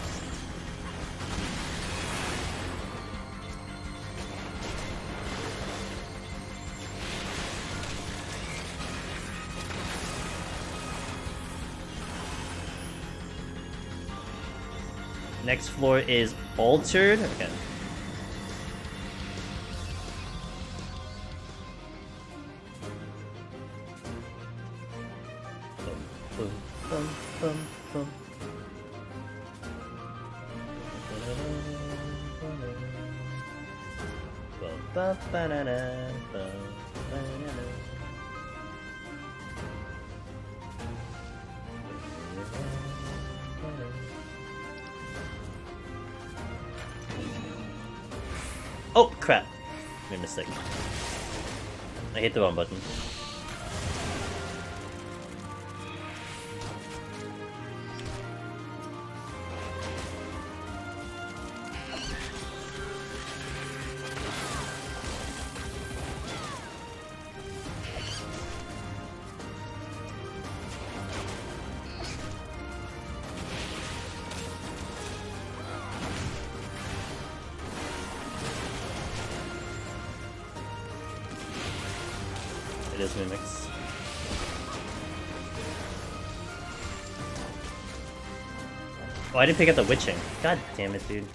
Next floor is altered. Okay. Oh crap! Made a mistake. I hit the wrong button. It is Mimics. Oh, I didn't pick up the witching. God damn it, dude.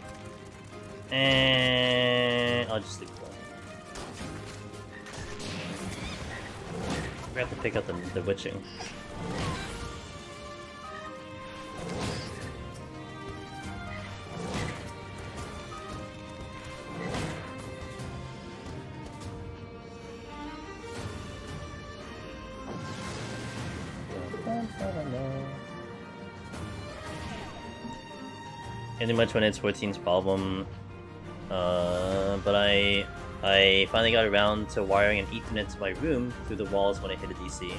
And I'll just leave it alone. We have to pick up the witching. Pretty much when it's 14's problem, but I finally got around to wiring an Ethernet to my room through the walls when I hit a DC.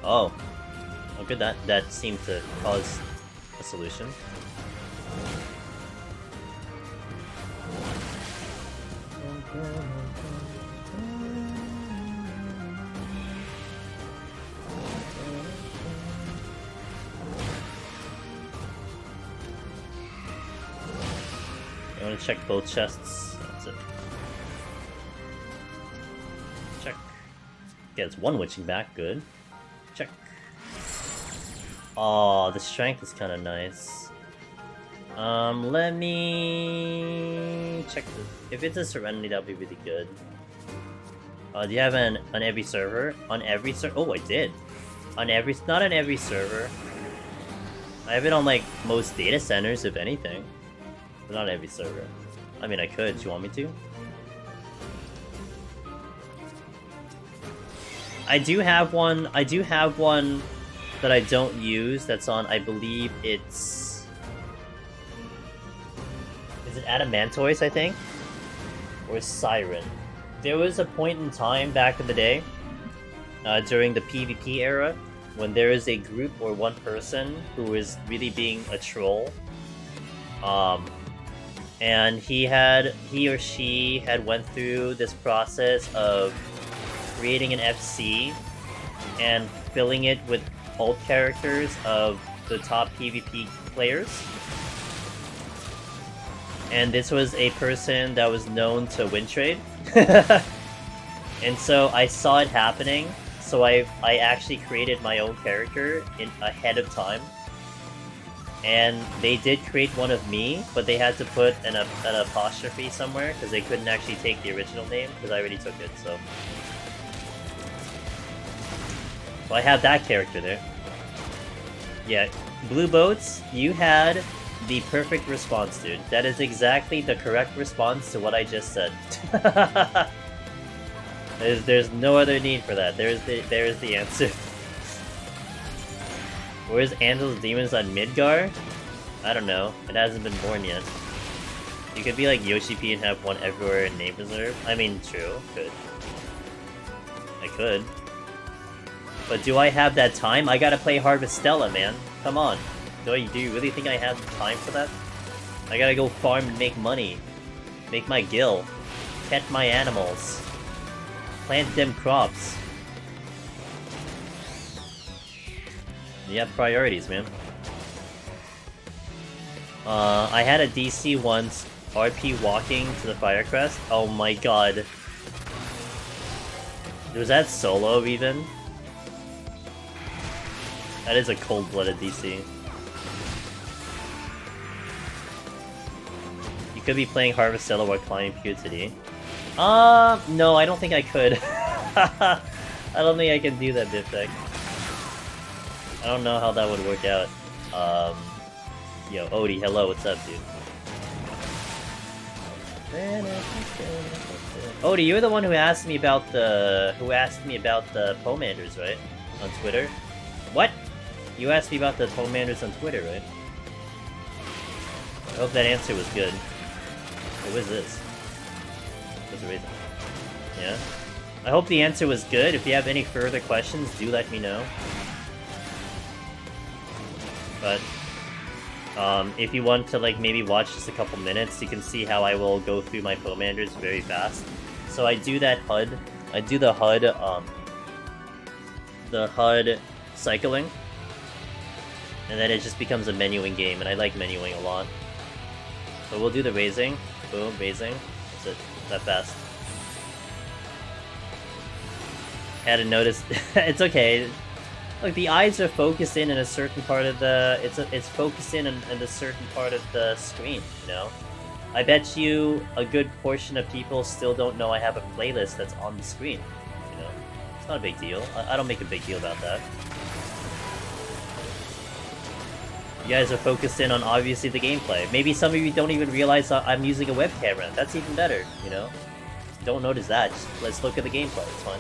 Oh, good. That seemed to cause a solution. I want to check both chests. That's it. Check. Yeah, it's one witching back. Good. Check. Oh, the strength is kind of nice. Let me check this. If it's a Serenity, that'll be really good. Do you have an on every server? On every server? Oh, I did. On every, not on every server. I have it on like most data centers, if anything. But not every server. I mean, I could. Do you want me to? I do have one. I do have one that I don't use. That's on. I believe it's. Is it Adamantoise? I think, or Siren. There was a point in time back in the day, during the PvP era, when there is a group or one person who is really being a troll. And he or she had went through this process of creating an FC and filling it with alt characters of the top PvP players. And this was a person that was known to win trade. And so I saw it happening, so I actually created my own character ahead of time. And they did create one of me, but they had to put an apostrophe somewhere because they couldn't actually take the original name because I already took it. So I have that character there. Yeah, Blue Boats, you had the perfect response, dude. That is exactly the correct response to what I just said. There's no other need for that. There's the answer. Where's Angel's Demons on Midgar? I don't know. It hasn't been born yet. You could be like Yoshi P and have one everywhere in Name Reserve. I mean, true. Could. I could. But do I have that time? I gotta play Harvestella, man. Come on. Do you really think I have time for that? I gotta go farm and make money. Make my gil. Pet my animals. Plant them crops. You have priorities, man. I had a DC once, RP walking to the Fire Crest. Oh my god. Was that solo, even? That is a cold-blooded DC. You could be playing Harvestella while climbing PoTD. No, I don't think I could. I don't think I can do that, Biftek. I don't know how that would work out. Yo, Odie, hello, what's up, dude? Odie, you're the one who asked me about the Pomanders, right? On Twitter? What? You asked me about the Pomanders on Twitter, right? I hope that answer was good. What was this? What's the reason? Yeah? I hope the answer was good. If you have any further questions, do let me know. But, if you want to, like, maybe watch just a couple minutes, you can see how I will go through my Pomanders very fast. So I do that HUD. I do the HUD cycling. And then it just becomes a menuing game, and I like menuing a lot. So we'll do the raising. Boom, raising. That's it. That fast. Had to notice. It's okay. Look, the eyes are focused in a certain part of the... It's focused in a certain part of the screen, you know? I bet you a good portion of people still don't know I have a playlist that's on the screen, you know? It's not a big deal. I don't make a big deal about that. You guys are focused in on, obviously, the gameplay. Maybe some of you don't even realize I'm using a web camera. That's even better, you know? Don't notice that. Just let's look at the gameplay. It's fine.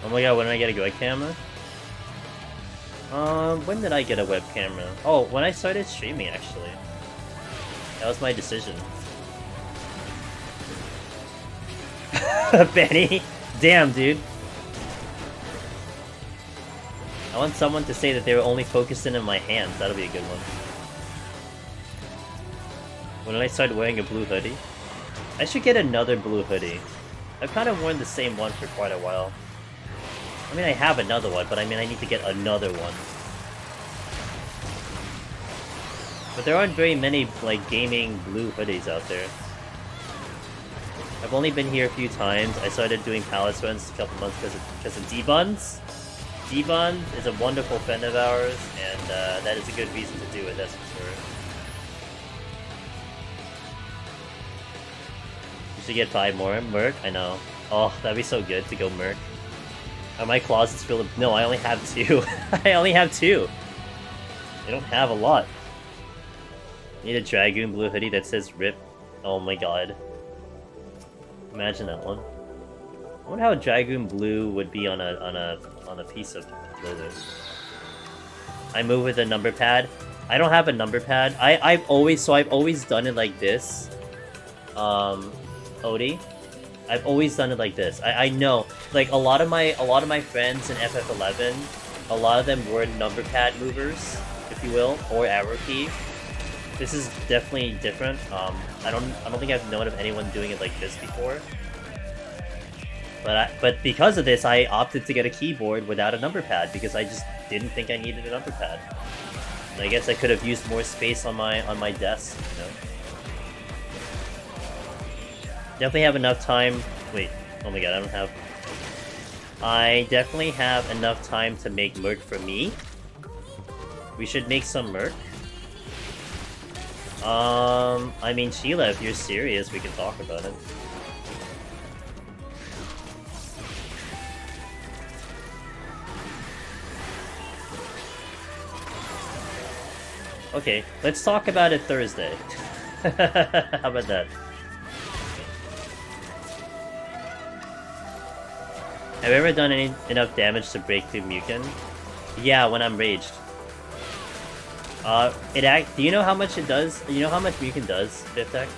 Oh my god, when did I get a web camera? When did I get a web camera? Oh, when I started streaming, actually. That was my decision. Benny? Damn, dude. I want someone to say that they were only focused in on my hands. That'll be a good one. When did I start wearing a blue hoodie? I should get another blue hoodie. I've kind of worn the same one for quite a while. I mean, I have another one, but I mean, I need to get another one. But there aren't very many, like, gaming blue hoodies out there. I've only been here a few times. I started doing palace runs a couple months because of D-Buns. D-Buns is a wonderful friend of ours, and that is a good reason to do it, that's for sure. You should get 5 more. Merc? I know. Oh, that'd be so good to go Merc. Are my closets filled with... No, I only have 2. I only have 2. I don't have a lot. Need a Dragoon blue hoodie that says RIP. Oh my god. Imagine that one. I wonder how a Dragoon blue would be on a piece of clothing. I move with a number pad. I don't have a number pad. I've always done it like this. Odie. I've always done it like this. I know, like, a lot of my friends in FF11, a lot of them were number pad movers, if you will, or arrow key. This is definitely different. I don't think I've known of anyone doing it like this before. But because of this, I opted to get a keyboard without a number pad because I just didn't think I needed a number pad. And I guess I could have used more space on my desk, you know. Definitely have enough time. Wait, oh my god, I definitely have enough time to make merc for me. We should make some merc. I mean, Sheila, if you're serious, we can talk about it. Okay, let's talk about it Thursday. How about that? Have you ever done enough damage to break through Mukin? Yeah, when I'm raged. Do you know how much it does? You know how much Mukin does, Fifth Tech?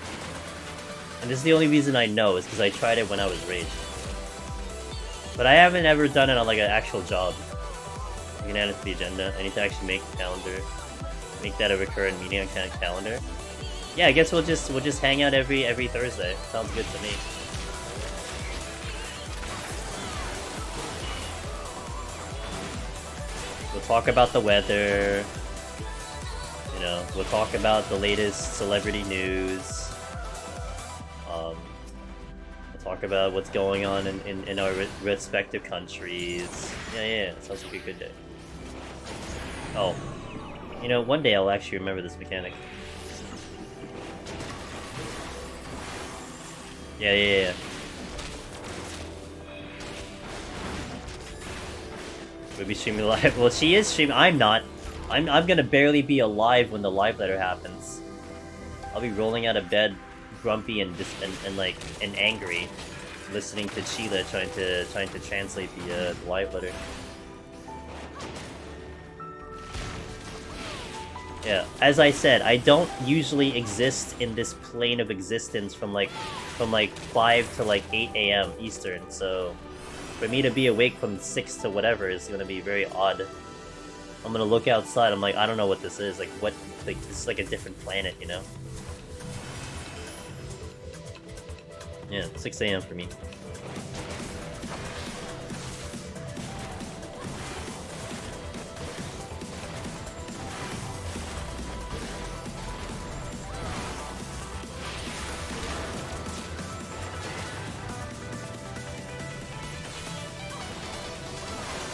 And this is the only reason I know, is because I tried it when I was raged. But I haven't ever done it on like an actual job. You can add it to the agenda. I need to actually make a calendar. Make that a recurrent meeting on kind of calendar. Yeah, I guess we'll just hang out every Thursday. Sounds good to me. We'll talk about the weather. You know, we'll talk about the latest celebrity news. We'll talk about what's going on in our respective countries. Yeah, sounds like a good day. Oh, you know, one day I'll actually remember this mechanic. Yeah. We'll be streaming live. Well, she is streaming. I'm not. I'm gonna barely be alive when the live letter happens. I'll be rolling out of bed, grumpy and angry, listening to Sheila trying to translate the live letter. Yeah, as I said, I don't usually exist in this plane of existence from 5 to 8 a.m. Eastern, so for me to be awake from 6 to whatever is gonna be very odd. I'm gonna look outside, I'm like, I don't know what this is, this is like a different planet, you know? Yeah, 6 a.m. for me.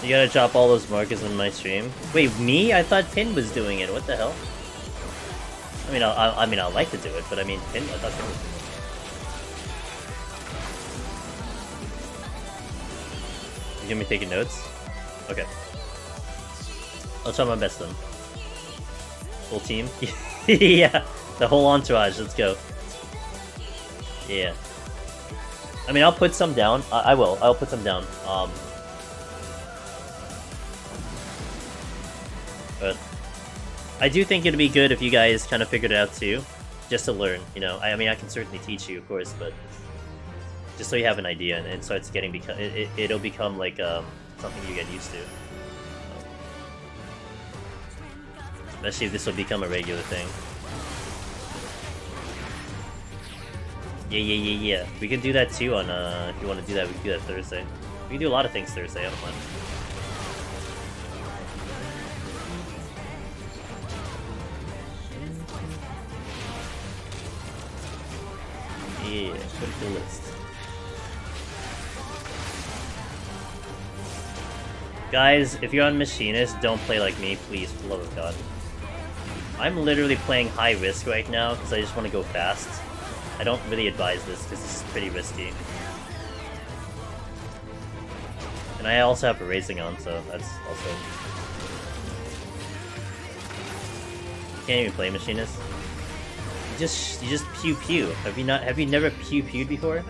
You gotta drop all those markers on my stream. Wait, me? I thought Pin was doing it. What the hell? I mean, I'd like to do it, but I mean, I thought Pin was doing it. You gonna be taking notes? Okay. I'll try my best then. Full team? Yeah, the whole entourage, let's go. Yeah. I mean, I'll put some down. I will. I'll put some down. But I do think it'd be good if you guys kind of figured it out too, just to learn, you know. I mean, I can certainly teach you, of course, but just so you have an idea, and it starts getting it'll become like something you get used to. Especially if this will become a regular thing. Yeah. We can do that too on if you want to do that. We can do that Thursday. We can do a lot of things Thursday. I don't mind. Yeah, put it to the list. Guys, if you're on Machinist, don't play like me, please, for the love of God. I'm literally playing high risk right now because I just want to go fast. I don't really advise this because this is pretty risky. And I also have a racing on, so that's also... Can't even play Machinist. You just pew pew. Have you never pew pewed before?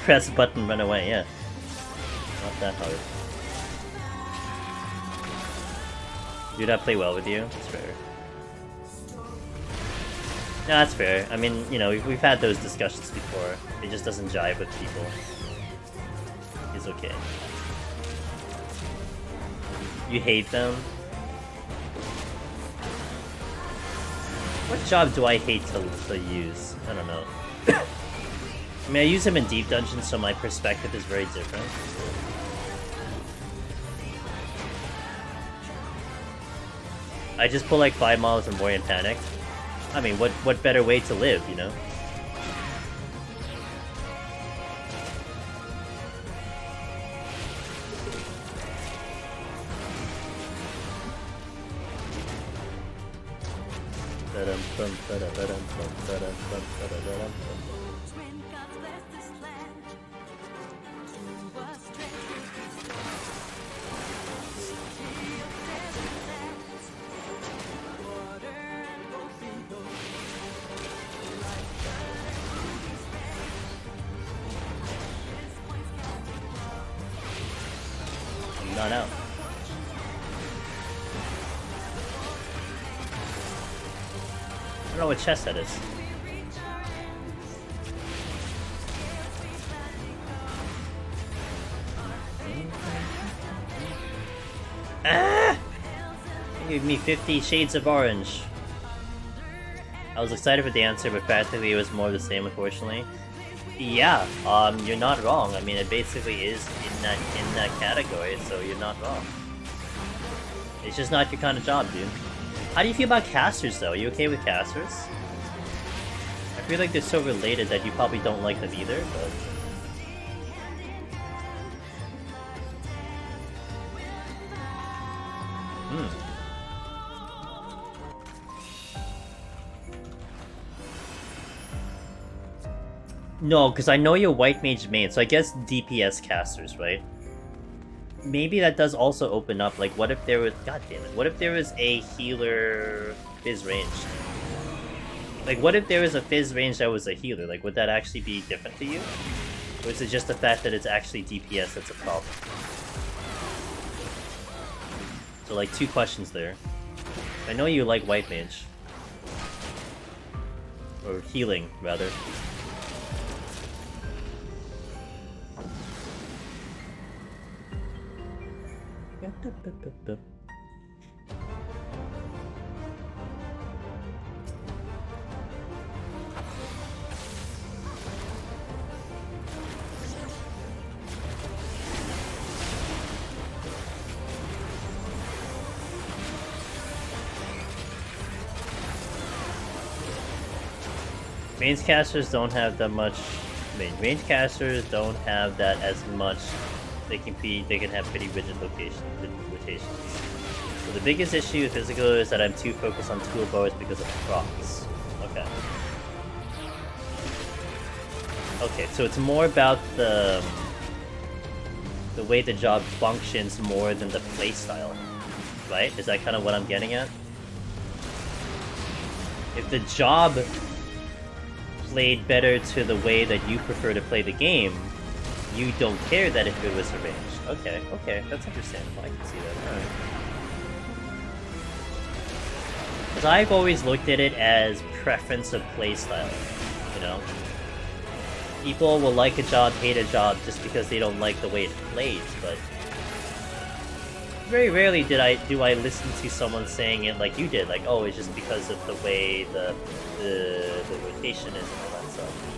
Press button, run away, yeah. Not that hard. Do not play well with you? That's fair. No, that's fair. I mean, you know, we've had those discussions before. It just doesn't jive with people. It's okay. You hate them? What job do I hate to use? I don't know. I mean, I use him in deep dungeons, so my perspective is very different. I just pull like 5 miles from Boy and Panic. I mean, what better way to live, you know? I'm not out. I don't know what chest that is. Ah! You gave me 50 shades of orange. I was excited for the answer, but practically it was more of the same, unfortunately. Yeah, you're not wrong. I mean, it basically is in that category, so you're not wrong. It's just not your kind of job, dude. How do you feel about casters, though? Are you okay with casters? I feel like they're so related that you probably don't like them either, but... No, because I know you're white mage main, so I guess DPS casters, right? Maybe that does also open up, like, what if there was... God damn it. What if there was a healer Fizz ranged? Like, what if there was a Fizz range that was a healer? Like, would that actually be different to you? Or is it just the fact that it's actually DPS that's a problem? So, like, two questions there. I know you like white mage. Or healing, rather. Range casters don't have that much. I mean, range casters don't have that as much. They can have pretty rigid rotations. So the biggest issue with physical is that I'm too focused on toolbars because of procs. Okay. Okay, so it's more about the way the job functions more than the playstyle, right? Is that kind of what I'm getting at? If the job played better to the way that you prefer to play the game, you don't care that if it was arranged. Okay, okay, that's understandable. I can see that. Alright. Because I've always looked at it as preference of playstyle, you know? People will like a job, hate a job, just because they don't like the way it plays, but... very rarely do I listen to someone saying it like you did, like, oh, it's just because of the way the rotation is and all that stuff.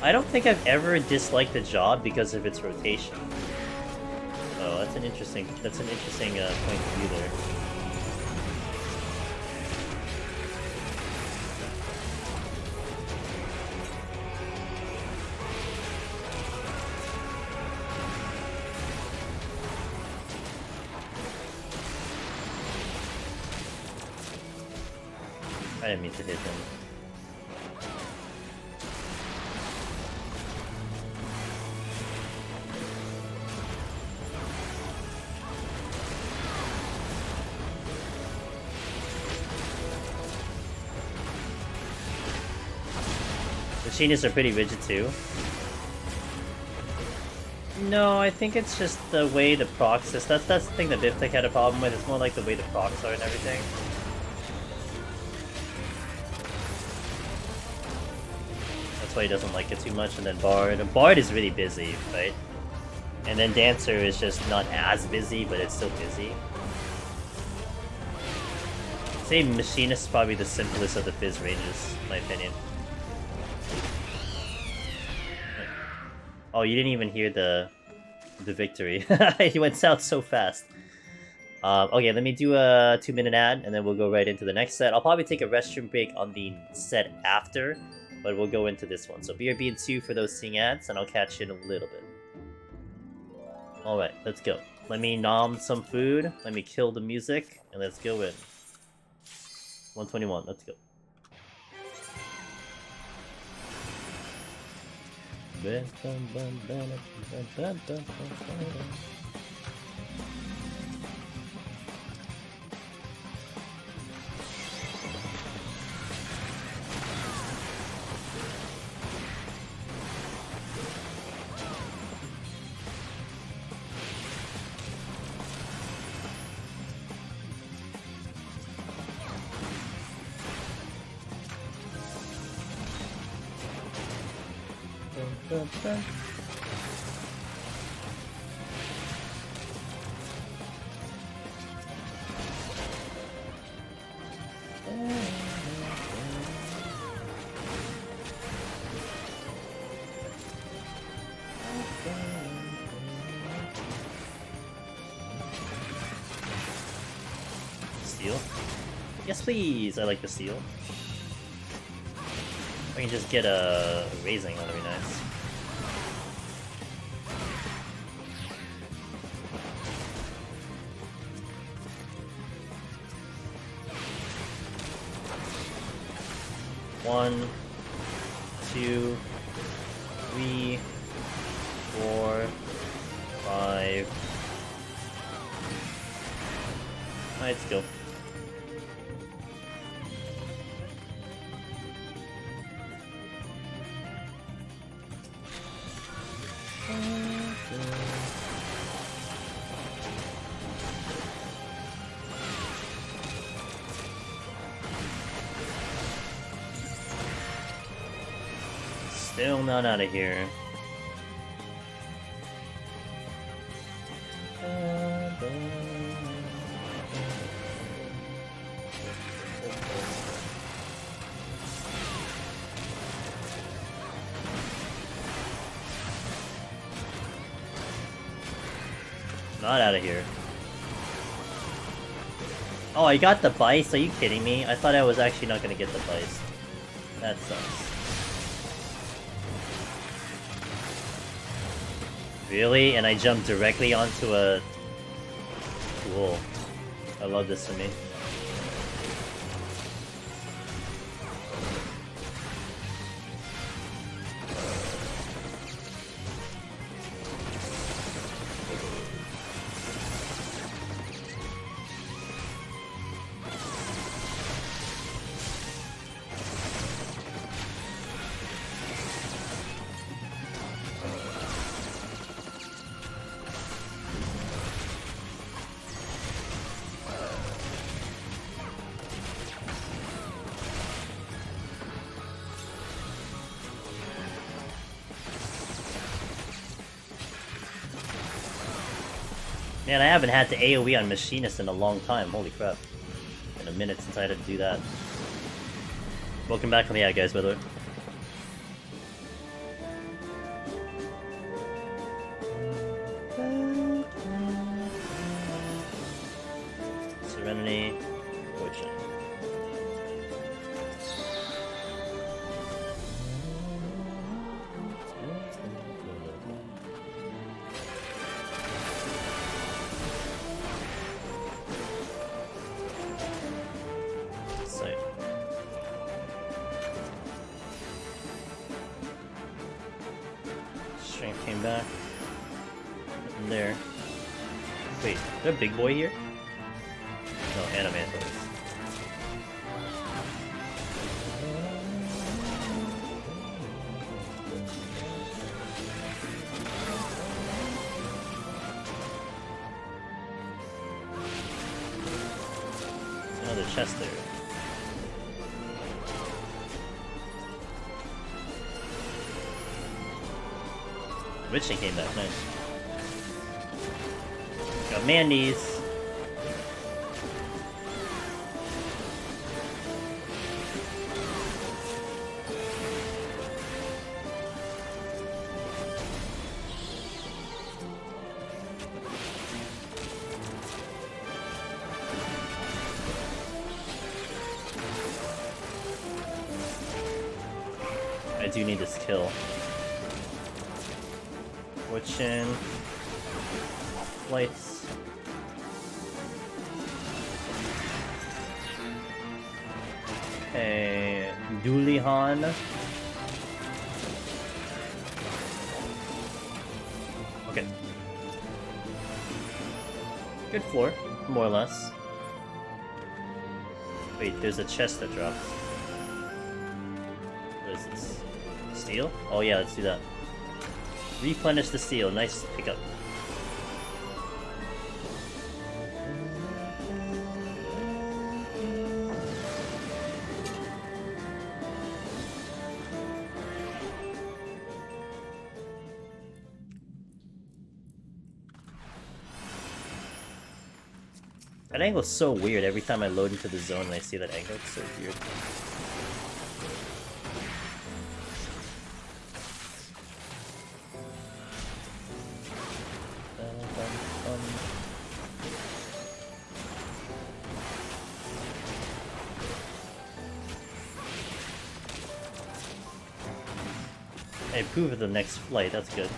I don't think I've ever disliked a job because of its rotation. Oh, that's an interesting point of view there. I didn't mean to hit him. Machinists are pretty rigid too. No, I think it's just the way the procs is. That's the thing that Biptech had a problem with. It's more like the way the procs are and everything. That's why he doesn't like it too much. And then Bard is really busy, right? And then Dancer is just not as busy, but it's still busy. I'd say Machinist is probably the simplest of the Fizz ranges, in my opinion. Oh, you didn't even hear the victory. He went south so fast. Okay, let me do a 2-minute ad, and then we'll go right into the next set. I'll probably take a restroom break on the set after, but we'll go into this one. So BRB and 2 for those seeing ads, and I'll catch you in a little bit. Alright, let's go. Let me nom some food, let me kill the music, and let's go in. 121, let's go. Steal? Yes, please! I like the steal. I can just get a raising, that'll be nice. One, two, 3, 4, 5. Let's go. Still not out of here. Not out of here. Oh, I got the Bice? Are you kidding me? I thought I was actually not gonna get the Bice. That sucks. Really? And I jumped directly onto a... Cool. I love this for me. Man, I haven't had to AoE on Machinist in a long time, holy crap. Been a minute since I had to do that. Welcome back on the ad, guys, by the way. Serenity, Fortune. Strength came back. Nothing there. Wait, is there a big boy here? No, Animantos. Another chest there. Witching came back, nice. Got Mandy's. I do need this kill. Fortune. Lights. Okay, Dulihan. Okay. Good floor, more or less. Wait, there's a chest that drops. What is this? Steel? Oh yeah, let's do that. Replenish the steel, nice pickup. That angle's so weird every time I load into the zone and I see that angle, it's so weird. I approve of the next flight, that's good.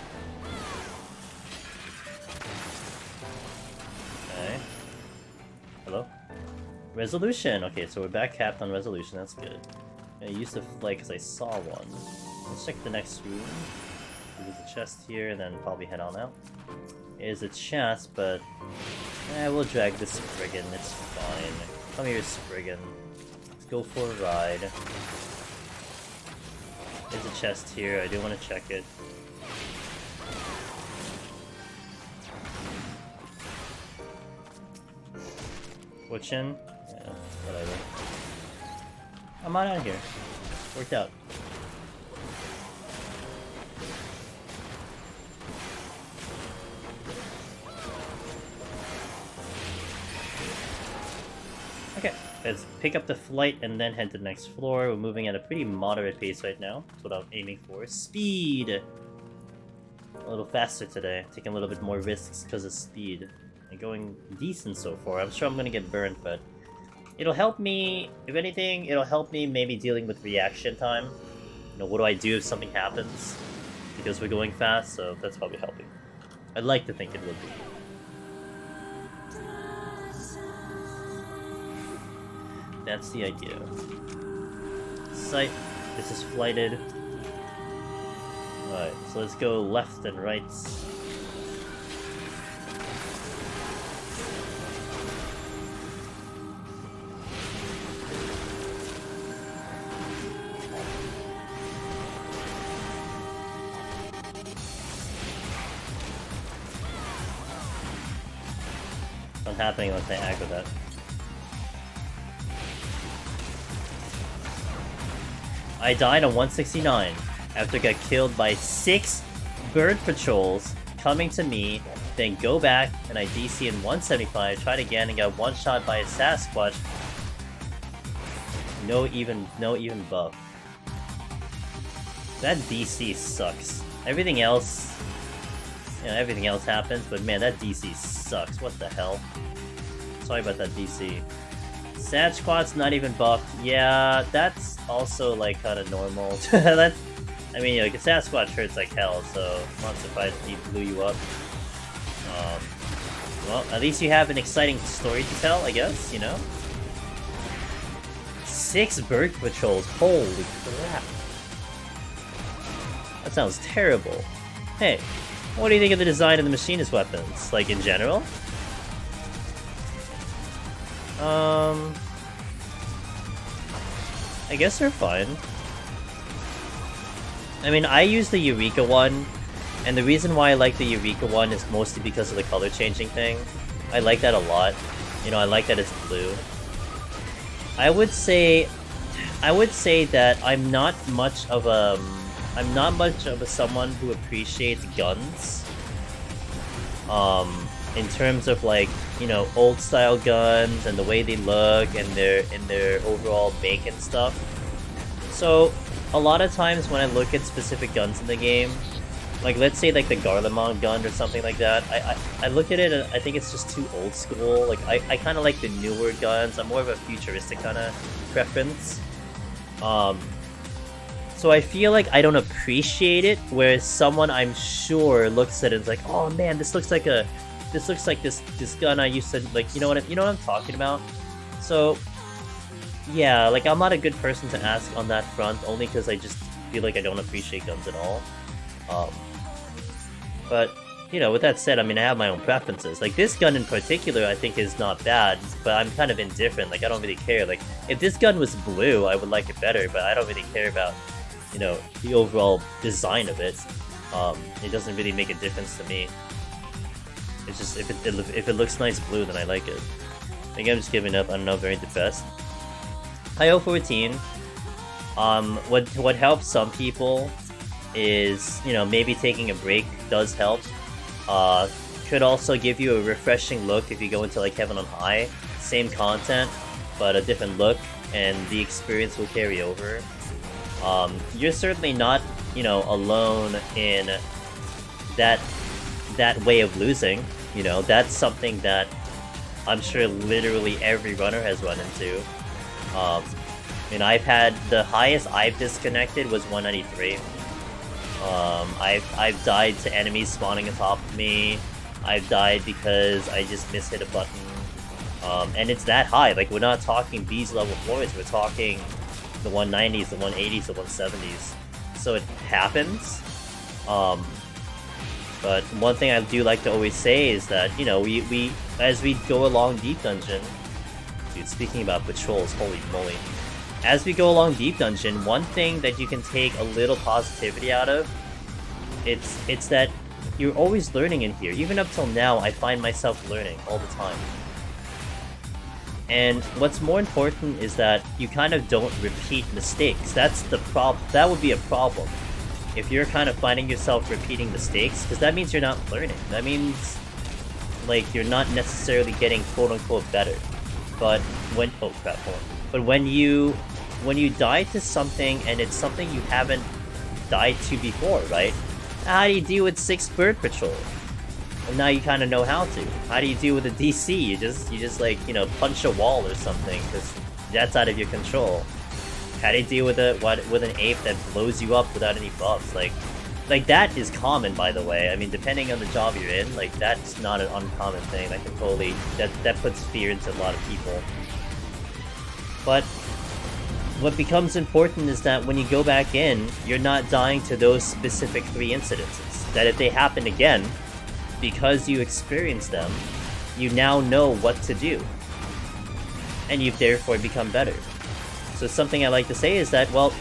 Okay. Hello? Resolution! Okay, so we're back capped on resolution, that's good. I used the flight because I saw one. Let's check the next room. There's a chest here, and then probably head on out. There's a chest, but we'll drag this Spriggan, it's fine. Come here, Spriggan. Let's go for a ride. There's a chest here, I do want to check it. Fortune? Yeah, whatever. I'm out of here. Worked out. Okay, let's pick up the flight and then head to the next floor. We're moving at a pretty moderate pace right now. That's what I'm aiming for. Speed! A little faster today. Taking a little bit more risks because of speed. And going decent so far. I'm sure I'm gonna get burnt, but it'll help me, if anything, it'll help me maybe dealing with reaction time. You know, what do I do if something happens? Because we're going fast, so that's probably helping. I'd like to think it would be. That's the idea. Sight. This is flighted. Alright, so let's go left and right. What's happening unless I aggro that? I died on 169 after I got killed by 6 bird patrols coming to me, then go back and I DC in 175, tried again and got one shot by a Sasquatch. No even buff. That DC sucks. Everything else, you know, everything else happens, but man, that DC sucks. What the hell? Sorry about that DC. Sasquatch's not even buffed. Yeah, that's also like kind of normal. That's, I mean, like a Sasquatch hurts like hell, so I'm not surprised he blew you up. Well, at least you have an exciting story to tell, I guess, you know? 6 bird patrols, holy crap. That sounds terrible. Hey, what do you think of the design of the machinist weapons? Like, in general? I guess they're fine. I mean, I use the Eureka one, and the reason why I like the Eureka one is mostly because of the color changing thing. I like that a lot. You know, I like that it's blue. I would say that I'm not much of a someone who appreciates guns. In terms of like, you know, old style guns and the way they look and their overall make and stuff. So a lot of times when I look at specific guns in the game, like let's say like the Garlemald gun or something like that, I look at it and I think it's just too old school. Like I kind of like the newer guns. I'm more of a futuristic kind of preference. So I feel like I don't appreciate it, whereas someone I'm sure looks at it and is like, oh man, this looks like this gun I used to like. You know what I'm talking about? So Yeah, like, I'm not a good person to ask on that front, only because I just feel like I don't appreciate guns at all. But, you know, with that said, I mean, I have my own preferences. Like, this gun in particular, I think is not bad, but I'm kind of indifferent. Like, I don't really care. Like, if this gun was blue, I would like it better, but I don't really care about, you know, the overall design of it. It doesn't really make a difference to me. It's just, if it looks nice blue, then I like it. I think I'm just giving up. I don't know, very depressed. Hi 014. What helps some people is, you know, maybe taking a break does help. Could also give you a refreshing look if you go into like Heaven on High. Same content, but a different look, and the experience will carry over. You're certainly not, you know, alone in that way of losing. You know, that's something that I'm sure literally every runner has run into. I mean, the highest I've disconnected was 193. I've died to enemies spawning on top of me. I've died because I just mishit a button. And it's that high. Like, we're not talking these level floors. We're talking the 190s, the 180s, the 170s. So it happens. But one thing I do like to always say is that, you know, we as we go along Deep Dungeon... Dude, speaking about patrols, holy moly. As we go along Deep Dungeon, one thing that you can take a little positivity out of, it's that you're always learning in here. Even up till now, I find myself learning all the time. And what's more important is that you kind of don't repeat mistakes. That's the problem. That would be a problem if you're kind of finding yourself repeating mistakes, because that means you're not learning. That means, like, you're not necessarily getting quote-unquote better. But when... oh crap, hold on. But when you die to something, and it's something you haven't died to before, right? How do you deal with 6 bird patrol? And now you kind of know how to. How do you deal with a DC? You just like, you know, punch a wall or something, because that's out of your control. How do you deal with an ape that blows you up without any buffs? Like that is common, by the way. I mean, depending on the job you're in, like, that's not an uncommon thing. That can totally... that puts fear into a lot of people. But what becomes important is that when you go back in, you're not dying to those specific 3 incidences. That if they happen again, because you experienced them, you now know what to do. And you've therefore become better. So something I like to say is that, well,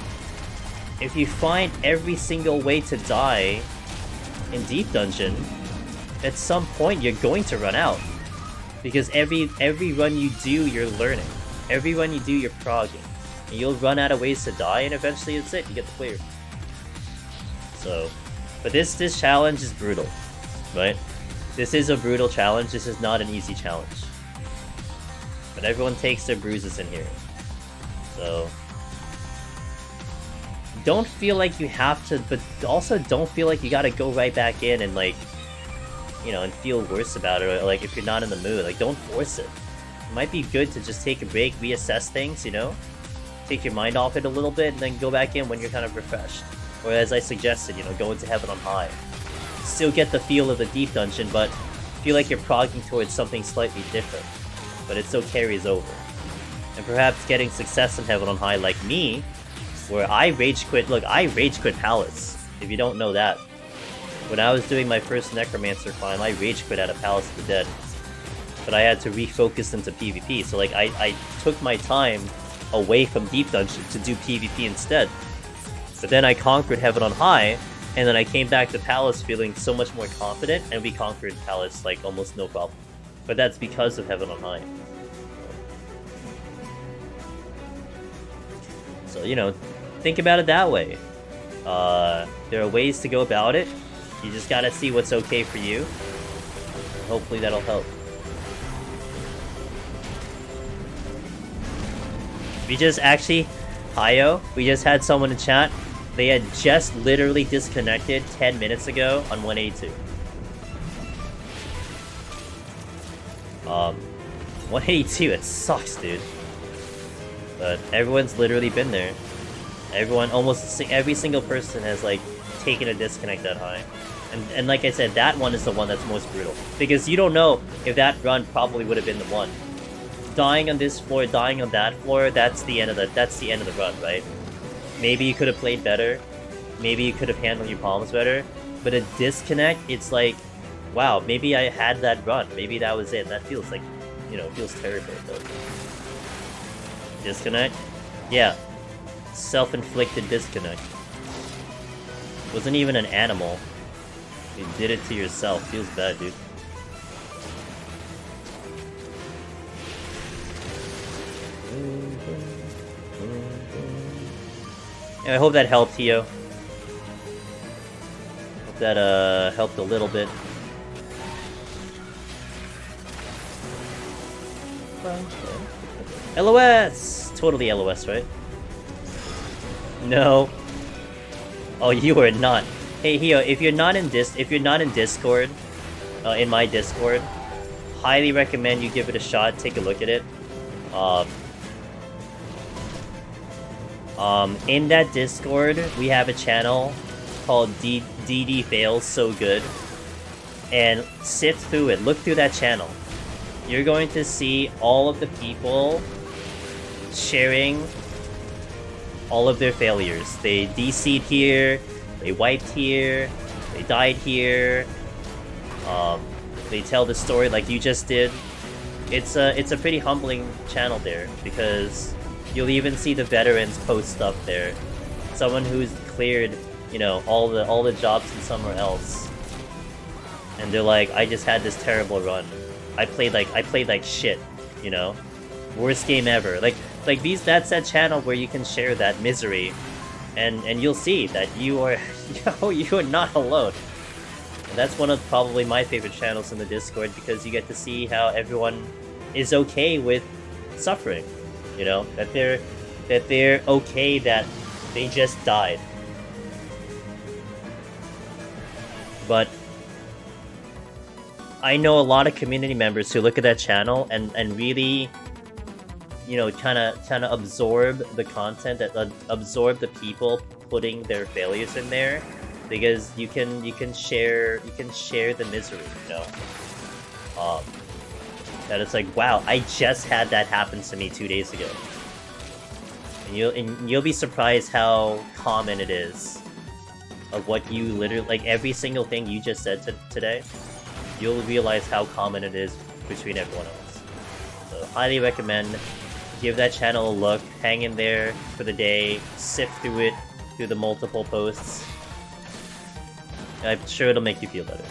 if you find every single way to die in Deep Dungeon, at some point you're going to run out. Because every run you do, you're learning. Every run you do, you're progging. And you'll run out of ways to die, and eventually it's it, you get the clear. So, but this challenge is brutal, right? This is a brutal challenge, this is not an easy challenge. But everyone takes their bruises in here. So, don't feel like you have to, but also don't feel like you gotta go right back in and, like, you know, and feel worse about it, or like if you're not in the mood, like, don't force it. It might be good to just take a break, reassess things, you know? Take your mind off it a little bit, and then go back in when you're kind of refreshed. Or as I suggested, you know, go into Heaven on High. Still get the feel of the Deep Dungeon, but feel like you're progging towards something slightly different. But it still carries over. And perhaps getting success in Heaven on High like me, where I rage quit. Look, I rage quit Palace, if you don't know that. When I was doing my first Necromancer climb, I rage quit out of Palace of the Dead. But I had to refocus into PvP, so like I took my time away from Deep Dungeon to do PvP instead. But then I conquered Heaven on High, and then I came back to Palace feeling so much more confident, and we conquered Palace like almost no problem. But that's because of Heaven on High. So, you know, think about it that way. There are ways to go about it. You just gotta see what's okay for you. Hopefully that'll help. We just actually... Hiyo, we just had someone in chat. They had just literally disconnected 10 minutes ago on 182. 182, it sucks, dude. But everyone's literally been there. Everyone, almost every single person has, like, taken a disconnect that high. And like I said, that one is the one that's most brutal. Because you don't know if that run probably would have been the one. dying on this floor, dying on that floor, that's the end of the run, right? Maybe you could have played better. Maybe you could have handled your problems better. But a disconnect, it's like, wow, maybe I had that run. Maybe that was it. That feels like, you know, feels terrible. But disconnect? Yeah. Self-inflicted disconnect. Wasn't even an animal. You did it to yourself. Feels bad, dude. Yeah, I hope that helped, Tio. Hope that helped a little bit. LOS! Totally LOS, right? No. Oh, you are not. Hey, Hio, if you're not in Discord, in my Discord, highly recommend you give it a shot. Take a look at it. In that Discord, we have a channel called DD Fails So Good, and sit through it. Look through that channel. You're going to see all of the people sharing all of their failures. They DC'd here, they wiped here, they died here. They tell the story like you just did. It's a pretty humbling channel there, because you'll even see the veterans post stuff there. Someone who's cleared, you know, all the jobs in somewhere else, and they're like, I just had this terrible run. I played like shit, you know, worst game ever. Like that's that channel where you can share that misery, and you'll see that you are you are not alone. And that's one of probably my favorite channels in the Discord, because you get to see how everyone is okay with suffering. You know, that they're okay that they just died. But I know a lot of community members who look at that channel and really, you know, kind of absorb the content, that absorb the people putting their failures in there, because you can share the misery, you know. That it's like, wow, I just had that happen to me 2 days ago, and you'll be surprised how common it is of what you literally, like, every single thing you just said today. You'll realize how common it is between everyone else. So highly recommend, give that channel a look, hang in there for the day, sift through it, through the multiple posts. I'm sure it'll make you feel better.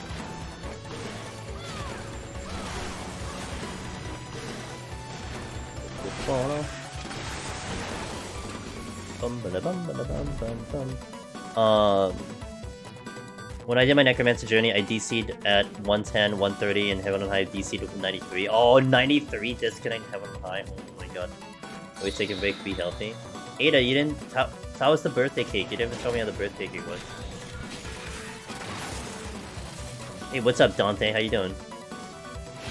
When I did my Necromancer journey, I DC'd at 110, 130, and Heaven on High DC'd with 93. Oh, 93 disconnect Heaven on High. Oh my god. Always take a break, be healthy. Ada, you didn't... How was the birthday cake? You didn't even tell me how the birthday cake was. Hey, what's up, Dante? How you doing?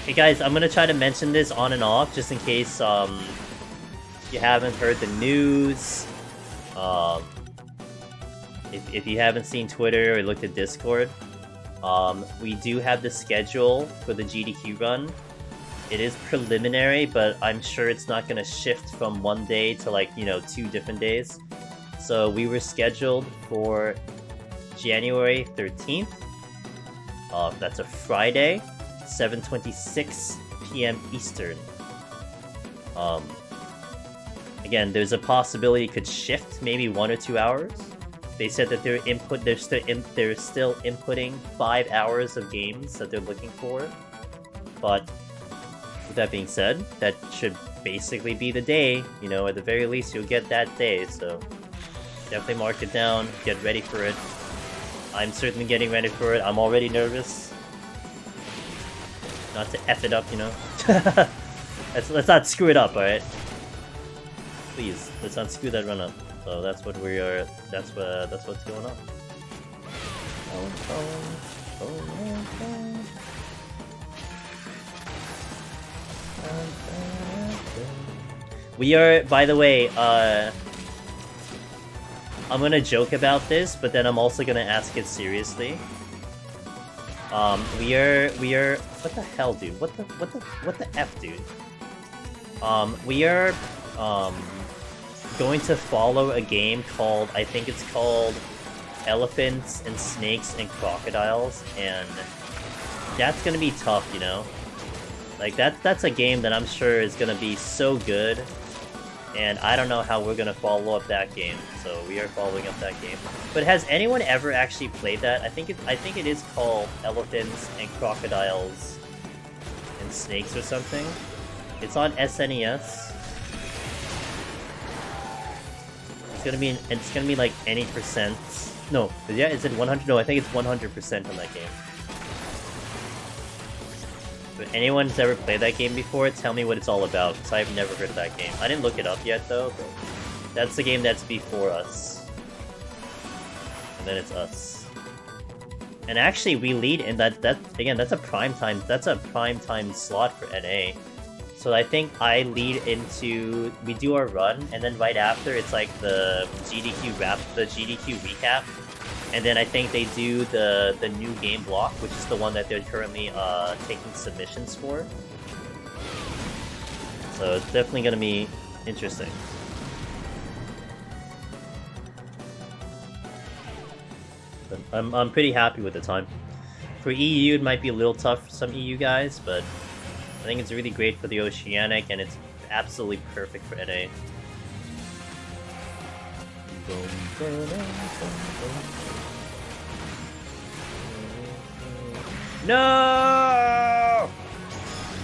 Hey guys, I'm gonna try to mention this on and off, just in case, you haven't heard the news. If you haven't seen Twitter or looked at Discord, we do have the schedule for the GDQ run. It is preliminary, but I'm sure it's not going to shift from one day to, like, you know, 2 different days. So we were scheduled for January 13th. That's a Friday, 7:26 p.m. Eastern. Again, there's a possibility it could shift maybe 1 or 2 hours. They said that they're still inputting 5 hours of games that they're looking for. But with that being said, that should basically be the day. You know, at the very least, you'll get that day. So definitely mark it down. Get ready for it. I'm certainly getting ready for it. I'm already nervous. Not to F it up, you know. Let's not screw it up, alright? Please, let's not screw that run up. So that's what we are. That's what's going on. We are, by the way, I'm gonna joke about this, but then I'm also gonna ask it seriously. We are. What the hell, dude? What the F, dude? We are going to follow a game called, I think it's called Elephants and Snakes and Crocodiles, and that's gonna be tough, you know? Like, that's a game that I'm sure is gonna be so good, and I don't know how we're gonna follow up that game, so we are following up that game. But has anyone ever actually played that? I think it is called Elephants and Crocodiles and Snakes or something. It's on SNES. It's gonna be like any percent. No, yeah, is it 100? No, I think it's 100% on that game. If anyone's ever played that game before, tell me what it's all about, because I've never heard of that game. I didn't look it up yet, though, but that's the game that's before us. And then it's us. And actually, we lead in that again, that's a prime time slot for NA. So I think I lead into, we do our run, and then right after it's like the GDQ recap, and then I think they do the new game block, which is the one that they're currently taking submissions for. So it's definitely gonna be interesting. But I'm pretty happy with the time. For EU, it might be a little tough for some EU guys, but I think it's really great for the Oceanic, and it's absolutely perfect for NA. No!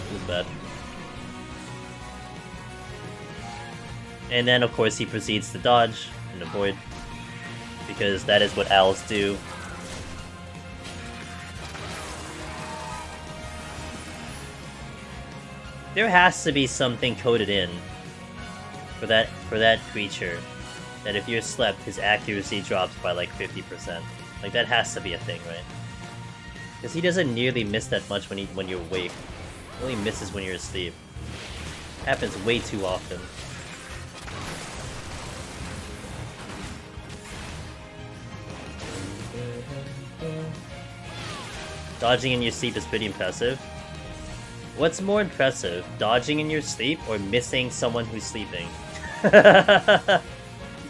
It was bad. And then, of course, he proceeds to dodge and avoid, because that is what owls do. There has to be something coded in for that creature, that if you're slept, his accuracy drops by like 50%. Like, that has to be a thing, right? Because he doesn't nearly miss that much when you're awake. He only misses when you're asleep. Happens way too often. Dodging in your sleep is pretty impressive. What's more impressive, dodging in your sleep or missing someone who's sleeping?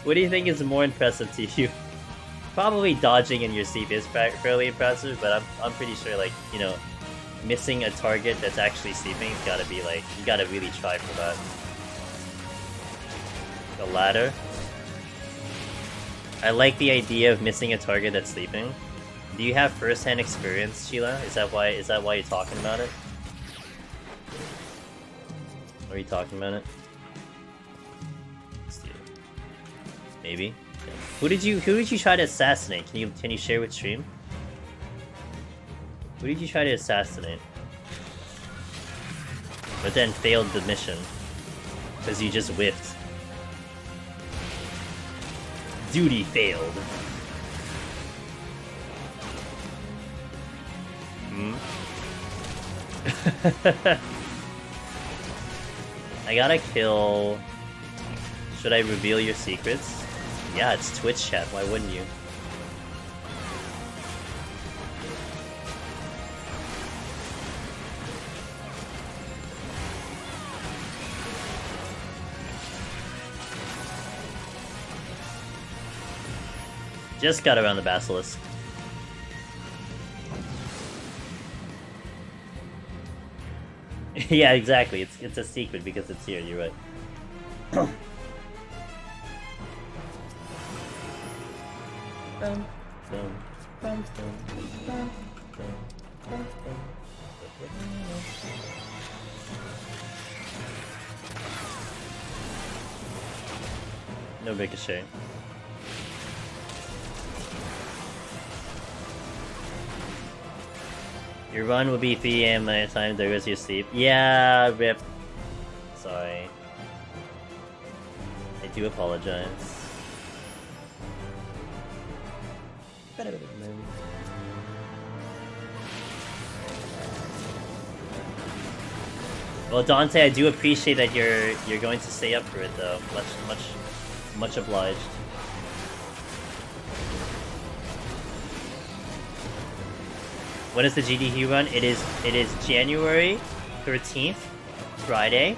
What do you think is more impressive to you? Probably dodging in your sleep is fairly impressive, but I'm pretty sure, like, you know, missing a target that's actually sleeping has gotta be like, you gotta really try for that. The ladder. I like the idea of missing a target that's sleeping. Do you have first-hand experience, Sheila? Is that why you're talking about it? Are you talking about it? Let's see. Maybe. Yeah. Who did you try to assassinate? Can you share with stream? Who did you try to assassinate? But then failed the mission because you just whiffed. Duty failed. I gotta kill... Should I reveal your secrets? Yeah, it's Twitch chat, why wouldn't you? Just got around the Basilisk. Yeah, exactly. It's a secret because it's here. You're right. No ricochet. Your run will be 3 AM by the time there goes your sleep. Yeah, rip. Sorry. I do apologize. Well, Dante, I do appreciate that you're going to stay up for it, though. Much obliged. When is the GDQ run? It is January 13th, Friday,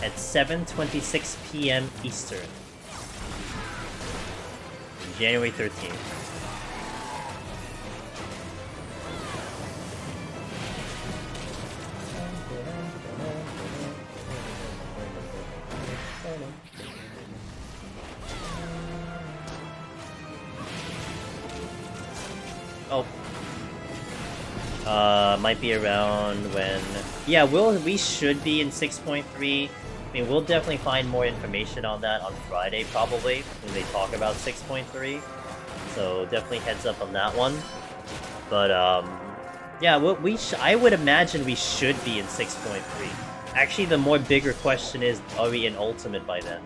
at 7:26 p.m. Eastern. January 13th. Oh. Might be around when... Yeah, we should be in 6.3. I mean, we'll definitely find more information on that on Friday, probably, when they talk about 6.3. So, definitely heads up on that one. But, yeah, I would imagine we should be in 6.3. Actually, the more bigger question is, are we in Ultimate by then?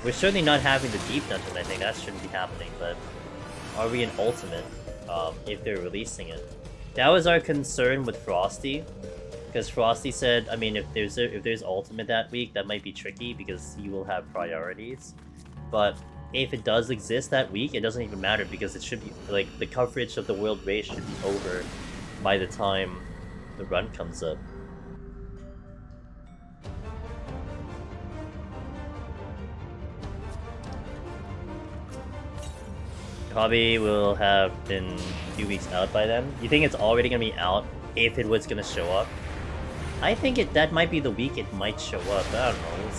We're certainly not having the Deep Dungeon, I think that shouldn't be happening, but... Are we in Ultimate, if they're releasing it? That was our concern with Frosty, because Frosty said, I mean, if there's Ultimate that week, that might be tricky, because he will have priorities. But if it does exist that week, it doesn't even matter, because it should be, like, the coverage of the World Race should be over by the time the run comes up. Probably will have been a few weeks out by then. You think it's already gonna be out if it was gonna show up? I think that might be the week it might show up. I don't know.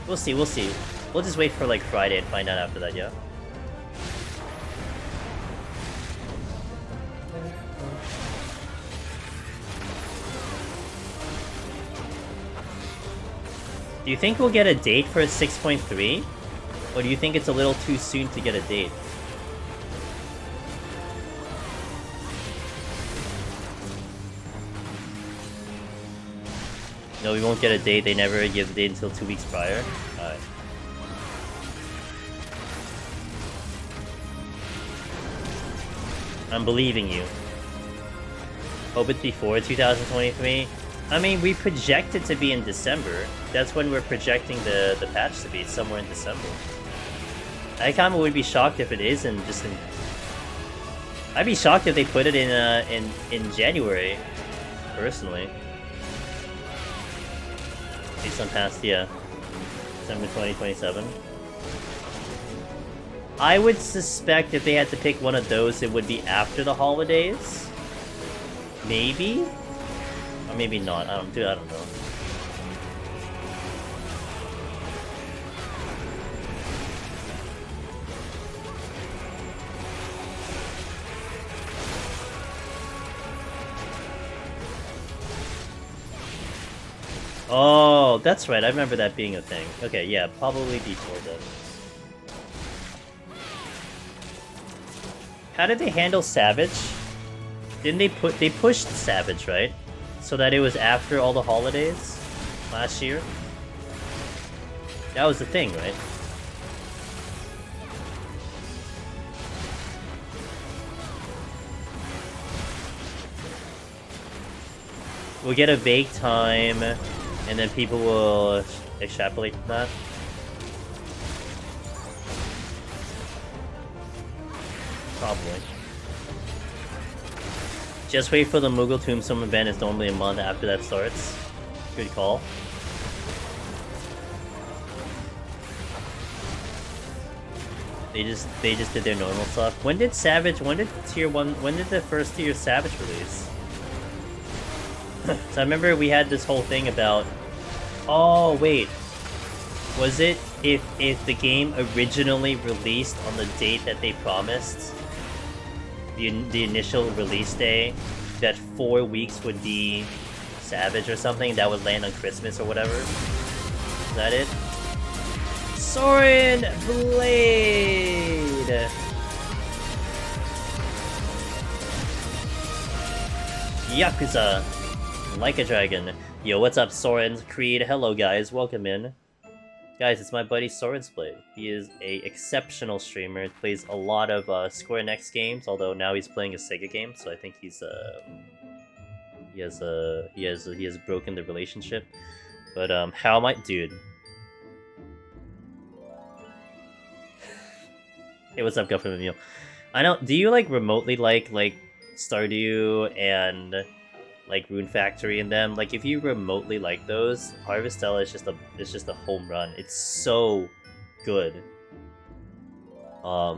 We'll see. We'll see. We'll just wait for like Friday and find out after that. Yeah. Do you think we'll get a date for 6.3? Or do you think it's a little too soon to get a date? No, we won't get a date. They never give the date until 2 weeks prior. Alright. I'm believing you. Hope it's before 2023. I mean, we project it to be in December. That's when we're projecting the patch to be, somewhere in December. I kind of would be shocked if it isn't just in... I'd be shocked if they put it in January, personally. Based on past, yeah. December 2027. I would suspect if they had to pick one of those, it would be after the holidays. Maybe? Or maybe not. I don't know. Oh, that's right. I remember that being a thing. Okay, yeah, probably before then. How did they handle Savage? Didn't they pushed Savage, right? So that it was after all the holidays last year? That was the thing, right? We'll get a vague time, and then people will extrapolate from that. Probably. Just wait for the Moogle Tombstone event. It's normally a month after that starts. Good call. They just did their normal stuff. When did Tier 1, when did the first Tier Savage release? So I remember we had this whole thing about... Oh, wait. Was it if the game originally released on the date that they promised? The initial release day, that 4 weeks would be Savage or something, that would land on Christmas or whatever. Is that it? Soren Blade! Yakuza! Like a dragon. Yo, what's up, Soren Creed? Hello, guys. Welcome in. Guys, it's my buddy Soren's Blade. He is a exceptional streamer. Plays a lot of Square Enix games, although now he's playing a Sega game, so I think he's he has broken the relationship. But how am I, dude? Hey, what's up, Guffin Meal? I know. Do you like remotely like Stardew and like Rune Factory in them. Like if you remotely like those, Harvestella is just a home run. It's so good. I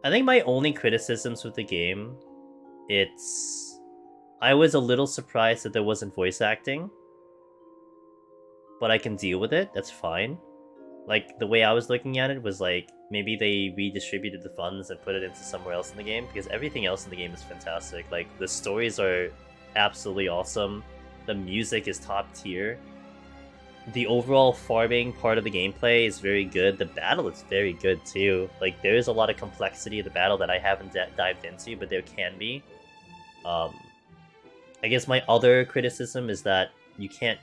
think my only criticisms with the game, I was a little surprised that there wasn't voice acting, but I can deal with it. That's fine. Like the way I was looking at it was like maybe they redistributed the funds and put it into somewhere else in the game, because everything else in the game is fantastic. Like the stories are absolutely awesome. The music is top tier. The overall farming part of the gameplay is very good. The battle is very good too. Like there is a lot of complexity of the battle that I haven't dived into, but there can be. I guess my other criticism is that you can't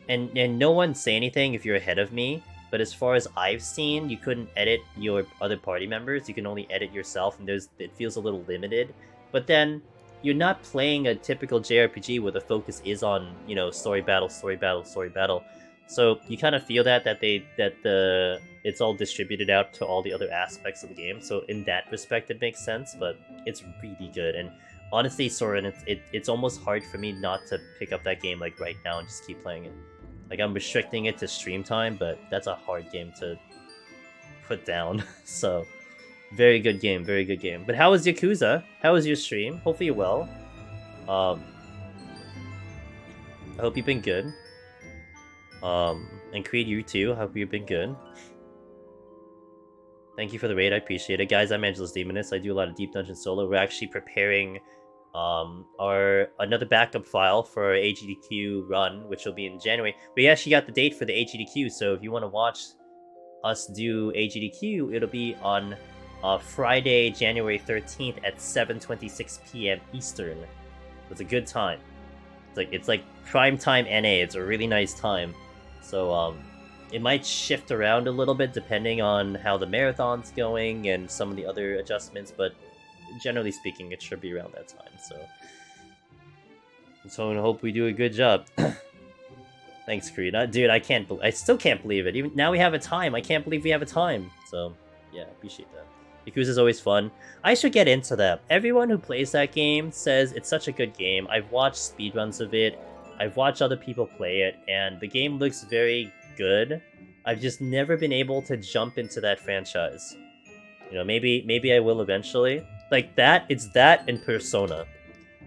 and no one say anything if you're ahead of me, but as far as I've seen, you couldn't edit your other party members. You can only edit yourself, and it feels a little limited. But then you're not playing a typical JRPG where the focus is on, you know, story battle, story battle, story battle. So you kind of feel that it's all distributed out to all the other aspects of the game. So in that respect, it makes sense. But it's really good, and honestly, Soren, it's almost hard for me not to pick up that game like right now and just keep playing it. Like I'm restricting it to stream time, but that's a hard game to put down. So very good game, very good game. But how was Yakuza? How was your stream? Hopefully you're well. I hope you've been good. And Creed, you too. Hope you've been good. Thank you for the raid. I appreciate it, guys. I'm Angelus Demonist. I do a lot of Deep Dungeon solo. We're actually preparing another backup file for our AGDQ run, which will be in January. We actually got the date for the AGDQ, so if you want to watch us do AGDQ, it'll be on Friday, January 13th at 7:26 p.m. Eastern. It's a good time. It's like prime time NA. It's a really nice time. So it might shift around a little bit depending on how the marathon's going and some of the other adjustments, but generally speaking, it should be around that time. So I hope we do a good job. Thanks, Creed. Dude, I still can't believe it. Even now we have a time. I can't believe we have a time. So yeah, appreciate that. Yakuza is always fun. I should get into that. Everyone who plays that game says it's such a good game. I've watched speedruns of it. I've watched other people play it, and the game looks very good. I've just never been able to jump into that franchise. You know, maybe I will eventually. Like that, it's that and Persona.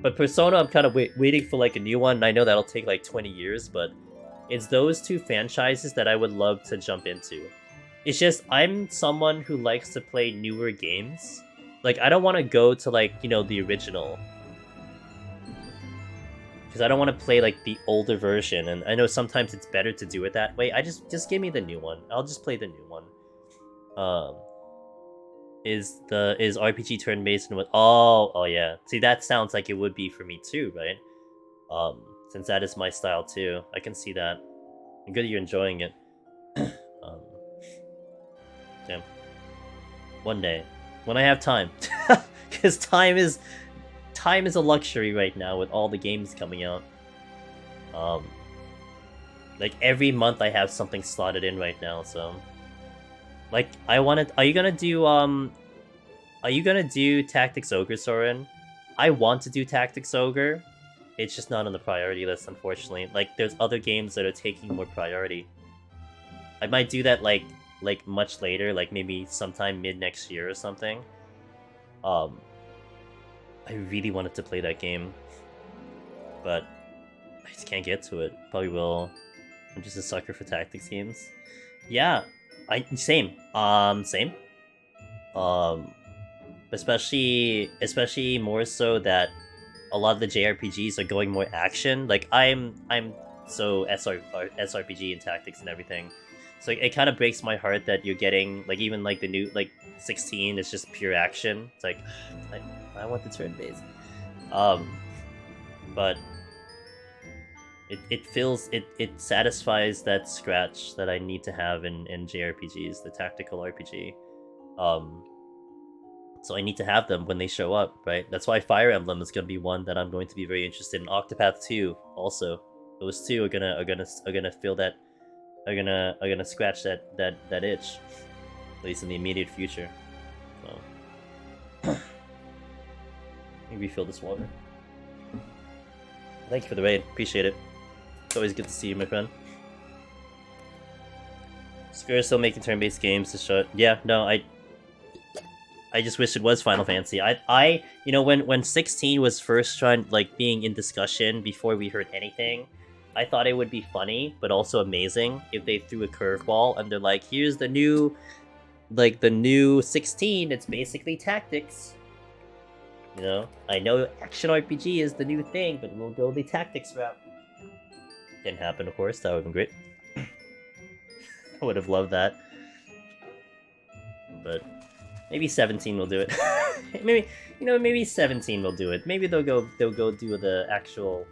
But Persona, I'm kind of waiting for like a new one, and I know that'll take like 20 years, but it's those two franchises that I would love to jump into. It's just, I'm someone who likes to play newer games. Like, I don't want to go to like, you know, the original. Because I don't want to play like the older version, and I know sometimes it's better to do it that way. I just give me the new one. I'll just play the new one. Is RPG turn-based and what? Oh yeah. See, that sounds like it would be for me too, right? Since that is my style too. I can see that. I'm good that you're enjoying it. Damn. One day. When I have time. Because time is a luxury right now with all the games coming out. Like every month I have something slotted in right now, so like are you gonna do Tactics Ogre, Soren? I want to do Tactics Ogre. It's just not on the priority list, unfortunately. Like there's other games that are taking more priority. I might do that like much later, like maybe sometime mid next year or something. I really wanted to play that game, but I just can't get to it. Probably will. I'm just a sucker for tactics games. Yeah, same. Especially more so that a lot of the JRPGs are going more action. Like I'm so SRPG and tactics and everything. So it kind of breaks my heart that you're getting like even like the new like 16 is just pure action. It's like I want the turn based. But it satisfies that scratch that I need to have in JRPGs, the tactical RPG. So I need to have them when they show up, right? That's why Fire Emblem is gonna be one that I'm going to be very interested in. Octopath 2 also. Those two are gonna feel that are gonna scratch that itch. At least in the immediate future. So maybe refill this water. Thank you for the raid. Appreciate it. It's always good to see you, my friend. Square's still making turn-based games to shut. Yeah, no, I just wish it was Final Fantasy. You know, when 16 was first trying, like, being in discussion before we heard anything, I thought it would be funny, but also amazing if they threw a curveball and they're like, here's the new, like, the new 16, it's basically tactics. You know, I know action RPG is the new thing, but we'll go the tactics route. Didn't happen, of course, that would have been great. I would have loved that. But maybe 17 will do it. Maybe, you know, maybe 17 will do it. Maybe they'll go do the actual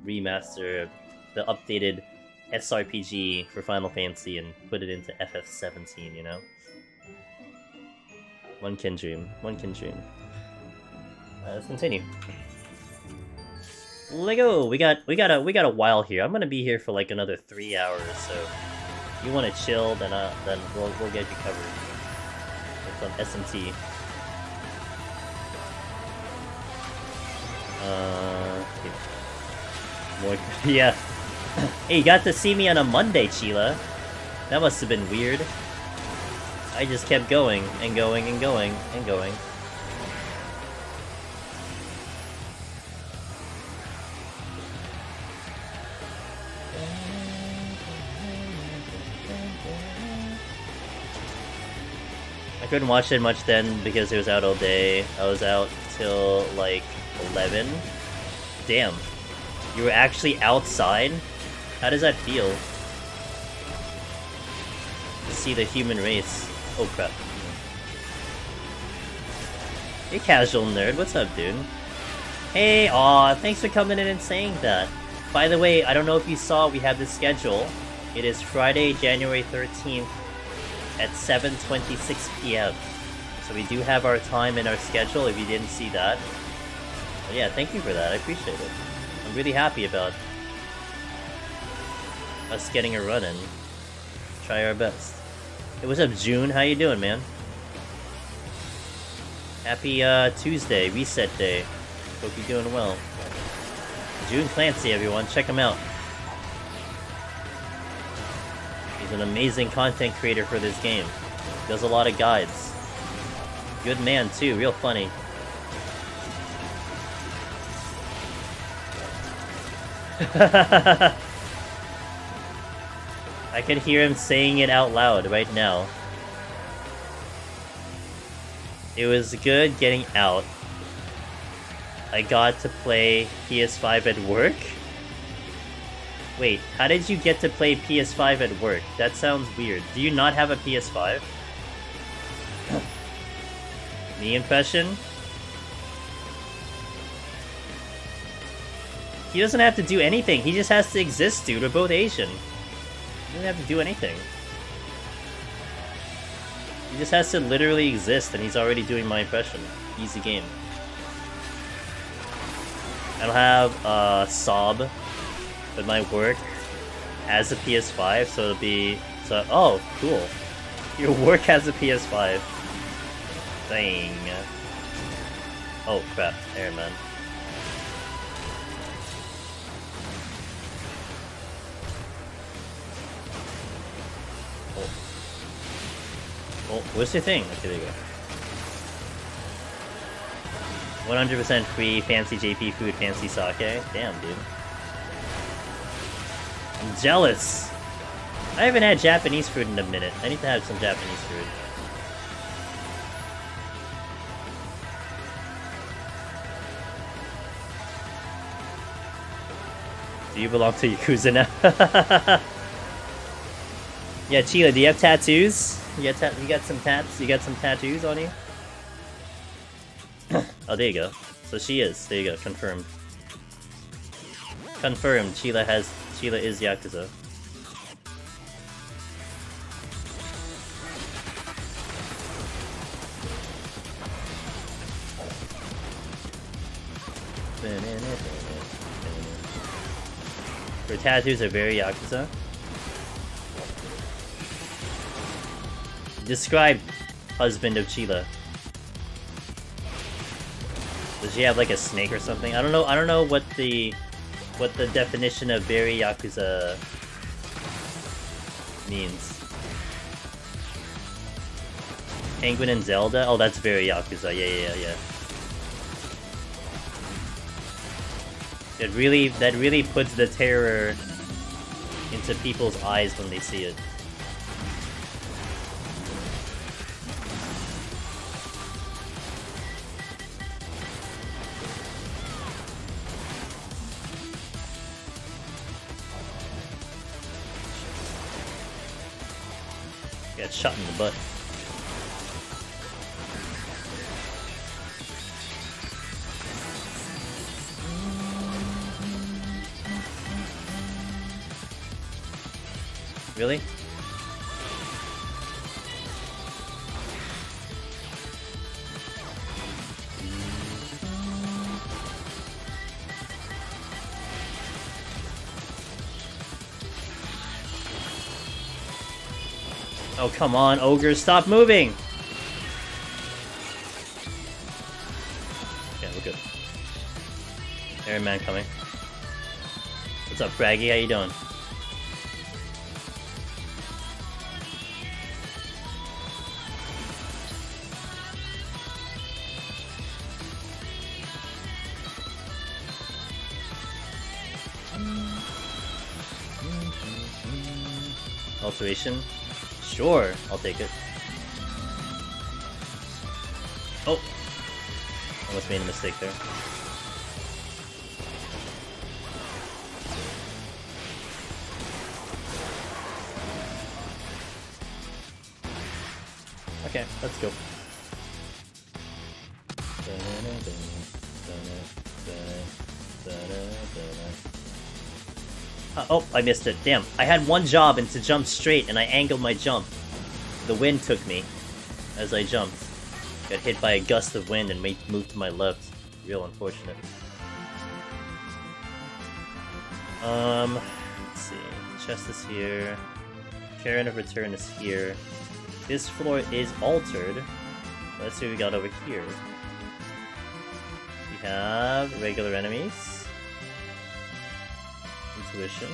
remaster, the updated SRPG for Final Fantasy and put it into FF17, you know? One can dream. One can dream. Let's continue. Lego, we got a while here. I'm gonna be here for like another 3 hours, so if you want to chill, then we'll get you covered. With some SMT. Okay. More, yeah. Hey, you got to see me on a Monday, Chila. That must have been weird. I just kept going and going and going and going. I couldn't watch it much then because it was out all day. I was out till like 11. Damn. You were actually outside? How does that feel? To see the human race. Oh crap. Hey casual nerd, what's up dude? Hey, aw, thanks for coming in and saying that. By the way, I don't know if you saw, we have this schedule. It is Friday, January 13th at 7:26 p.m. So we do have our time in our schedule if you didn't see that. But yeah, thank you for that, I appreciate it. I'm really happy about us getting a run in. Try our best. Hey, what's up June? How you doing, man? Happy Tuesday, reset day. Hope you're doing well. June Clancy, everyone, check him out. He's an amazing content creator for this game. Does a lot of guides. Good man too, real funny. I can hear him saying it out loud right now. It was good getting out. I got to play PS5 at work? Wait, how did you get to play PS5 at work? That sounds weird. Do you not have a PS5? Me impression? He doesn't have to do anything. He just has to exist, dude. We're both Asian. He doesn't have to do anything. He just has to literally exist, and he's already doing my impression. Easy game. I don't have Sob, but my work has a PS5, so it'll be... So, oh, cool. Your work has a PS5. Dang. Oh, crap. There, man. Oh, what's your thing? Okay, there you go. 100% free, fancy JP food, fancy sake. Damn, dude. I'm jealous. I haven't had Japanese food in a minute. I need to have some Japanese food. Do you belong to Yakuza now? Yeah, Chila, do you have tattoos? You got some tats? You got some tattoos on you? Oh, there you go. So she is. There you go. Confirmed. Confirmed. Chila is Yakuza. Her tattoos are very Yakuza. Describe husband of Chila. Does she have like a snake or something? I don't know what the what the definition of very Yakuza means. Penguin and Zelda? Oh, that's very Yakuza. Yeah. That really puts the terror into people's eyes when they see it. Got shot in the butt. Really? Oh, come on, ogre, stop moving! Yeah, we're good. Iron Man coming. What's up, Fraggy? How you doing? Alteration? Sure, I'll take it. Oh! Almost made a mistake there. Okay, let's go. Oh, I missed it. Damn. I had one job and to jump straight, and I angled my jump. The wind took me as I jumped. Got hit by a gust of wind and moved to my left. Real unfortunate. Let's see. Chest is here. Karen of Return is here. This floor is altered. Let's see what we got over here. We have regular enemies. Intuition.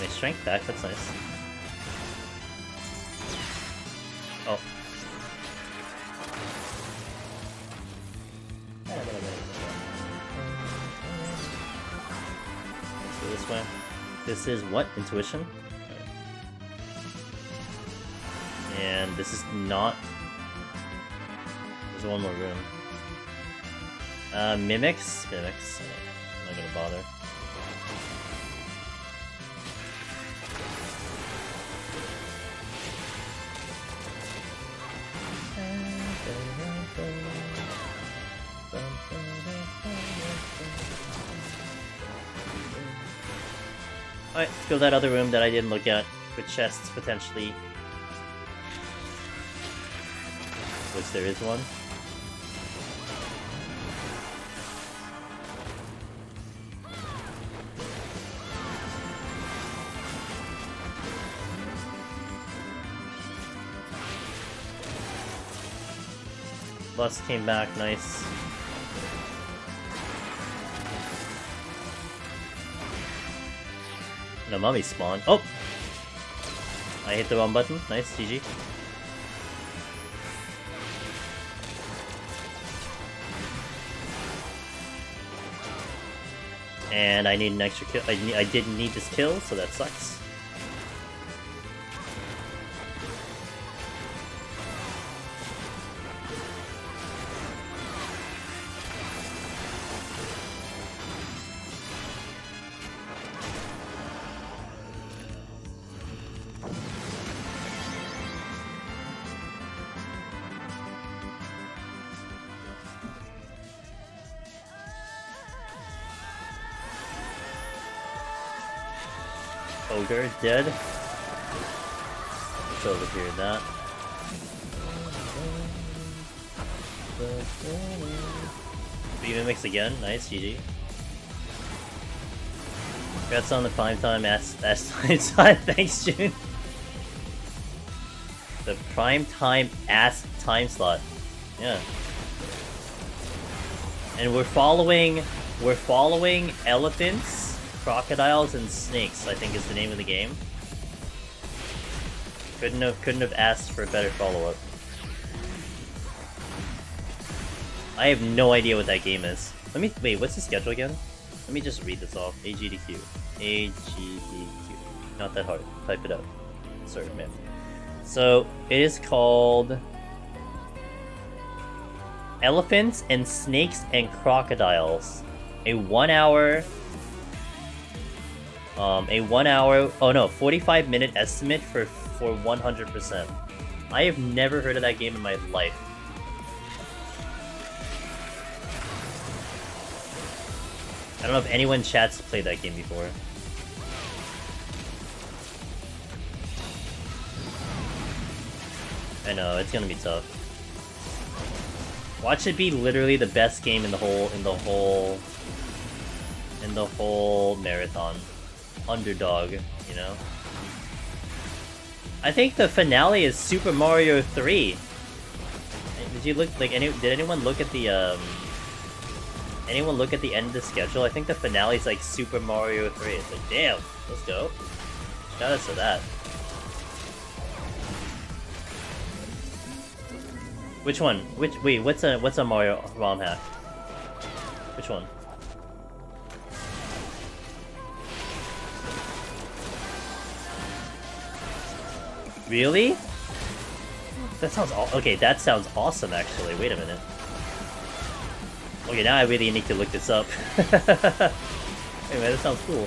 My strength back, that's nice. Oh. So this way. This is what? Intuition? Okay. And this is not... There's one more room. Mimics? Mimics. I'm not gonna bother. Alright, let's go to that other room that I didn't look at, for chests, potentially. Which there is one. Lust came back, nice. No mummy spawn. Oh! I hit the wrong button. Nice, GG. And I need an extra kill. I didn't need this kill, so that sucks. Ogre dead. Let's overhear that. Three mimics again. Nice, GG. Congrats on the prime time ass time slot. Thanks, June. The prime time ass time slot. Yeah. And we're following elephants, crocodiles, and snakes, I think is the name of the game. Couldn't have asked for a better follow-up. I have no idea what that game is. Wait, what's the schedule again? Let me just read this off. AGDQ. AGDQ. Not that hard. Type it up. Sorry, man. So, it is called Elephants and Snakes and Crocodiles. A 1 hour... 45-minute estimate for 100%. I have never heard of that game in my life. I don't know if anyone in chat's played that game before. I know, it's gonna be tough. Watch it be literally the best game in the whole marathon. Underdog, you know? I think the finale is Super Mario 3. Did you look like did anyone look at the end of the schedule? I think the finale is like Super Mario 3. It's like, damn, let's go. Shout out to that. Which one? Wait, what's a Mario ROM hack? Which one? Really? That sounds okay, that sounds awesome actually. Wait a minute. Okay, now I really need to look this up. Anyway, that sounds cool.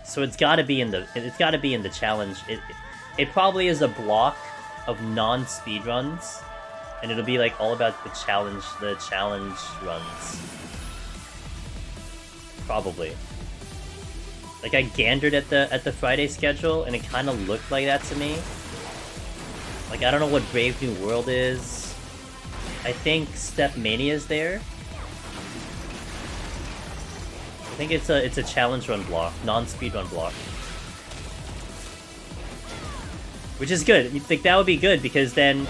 So it's got to be in the challenge. It probably is a block of non-speedruns, and it'll be like all about the challenge runs. Probably. Like I gandered at the Friday schedule, and it kind of looked like that to me. Like I don't know what Brave New World is. I think Step Mania is there. I think it's a challenge run block, non-speed run block, which is good. You think that would be good because then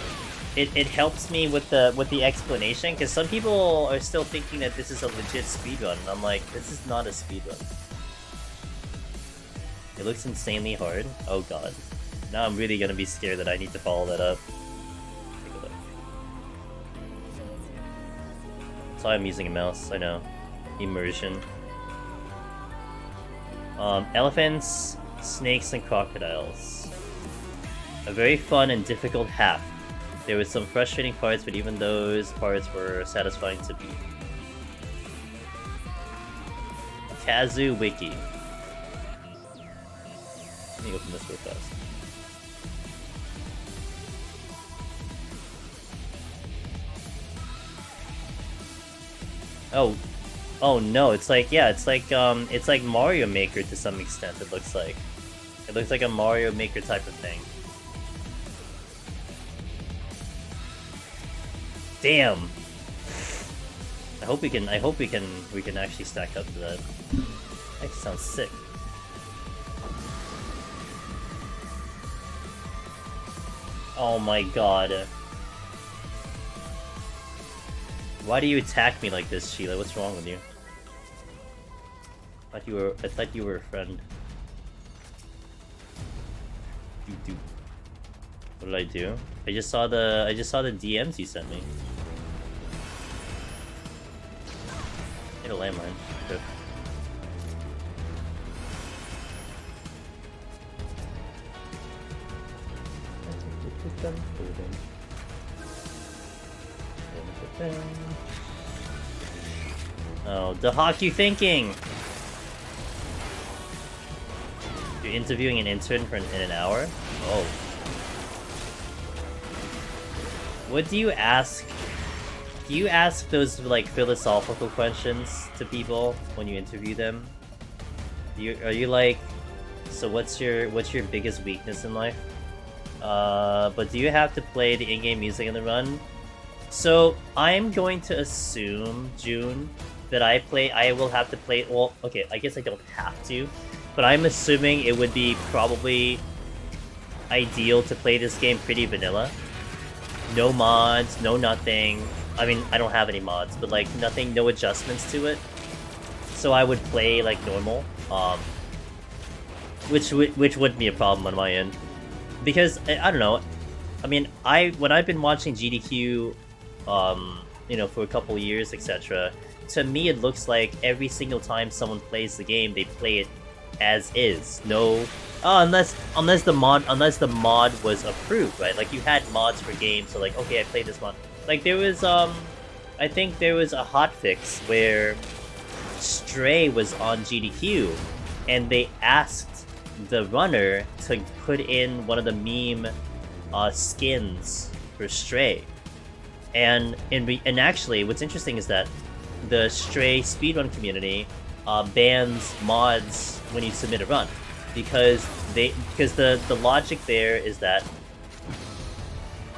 it helps me with the explanation. Because some people are still thinking that this is a legit speed run, and I'm like, this is not a speed run. It looks insanely hard. Oh god, now I'm really gonna be scared that I need to follow that up. Take a look. That's why I'm using a mouse. I know, immersion. Elephants, snakes, and crocodiles. A very fun and difficult half. There were some frustrating parts, but even those parts were satisfying to beat. Kazoo Wiki. Let me open this real fast. Oh no, it's like, yeah, it's like Mario Maker to some extent, it looks like. It looks like a Mario Maker type of thing. Damn! I hope we can actually stack up to that. That sounds sick. Oh my god. Why do you attack me like this, Sheila? What's wrong with you? I thought you were a friend. What did I do? I just saw the DMs you sent me. Hit a landmine. Good. Oh, the hawk you thinking? You're interviewing an intern in an hour? Oh. What do you ask? Do you ask those like philosophical questions to people when you interview them? Are you like, so what's your biggest weakness in life? But do you have to play the in-game music in the run? So I'm going to assume, June, that I will have to play. Well, okay, I guess I don't have to, but I'm assuming it would be probably ideal to play this game pretty vanilla. No mods, no nothing. I mean, I don't have any mods, but like nothing, no adjustments to it. So I would play like normal, which wouldn't be a problem on my end, because I don't know. I mean, when I've been watching GDQ, you know, for a couple years, etc. To me, it looks like every single time someone plays the game, they play it as is. No, unless the mod was approved, right? Like you had mods for games, so like, okay, I played this mod. Like there was, I think there was a hotfix where Stray was on GDQ, and they asked the runner to put in one of the meme skins for Stray. And actually, what's interesting is that the Stray speedrun community bans mods when you submit a run, because the logic there is that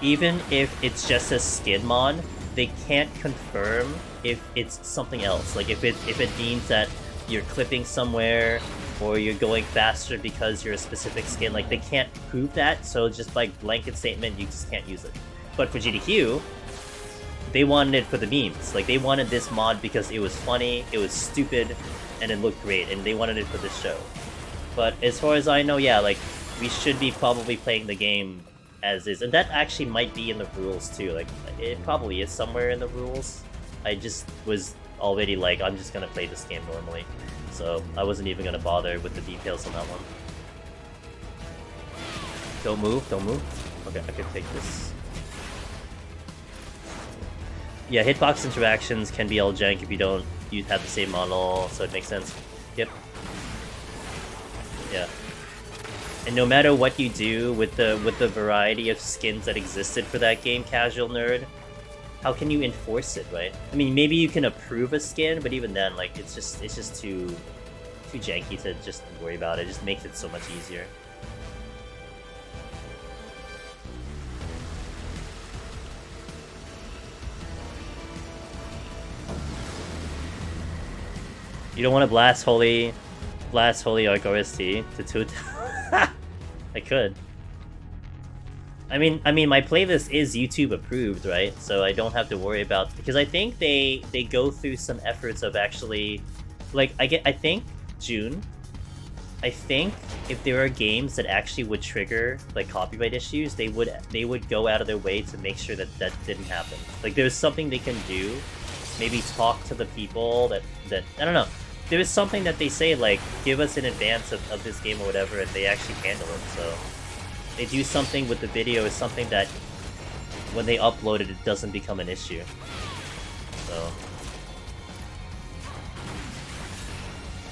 even if it's just a skin mod, they can't confirm if it's something else. Like if it deems that you're clipping somewhere or you're going faster because you're a specific skin, like they can't prove that. So just by blanket statement, you just can't use it. But for GDQ, they wanted it for the memes. Like they wanted this mod because it was funny, it was stupid, and it looked great, and they wanted it for this show. But as far as I know, yeah, like we should be probably playing the game as is, and that actually might be in the rules too. Like it probably is somewhere in the rules. I just was already like, I'm just gonna play this game normally, so I wasn't even gonna bother with the details on that one. Don't move, don't move. Okay, I can take this. Yeah, hitbox interactions can be all jank if you have the same model, so it makes sense. Yep. Yeah. And no matter what you do with the variety of skins that existed for that game, Casual Nerd, how can you enforce it, right? I mean, maybe you can approve a skin, but even then, like, it's just too janky to just worry about it. It just makes it so much easier. You don't want to blast Holy Arc OST to toot. I could. I mean, my playlist is YouTube approved, right? So I don't have to worry about, because I think they go through some efforts of actually, like I think June. I think if there are games that actually would trigger like copyright issues, they would go out of their way to make sure that didn't happen. Like there's something they can do, maybe talk to the people that I don't know. There is something that they say, like, give us in advance of this game or whatever, and they actually handle it, so... They do something with the video, is something that, when they upload it, it doesn't become an issue. So...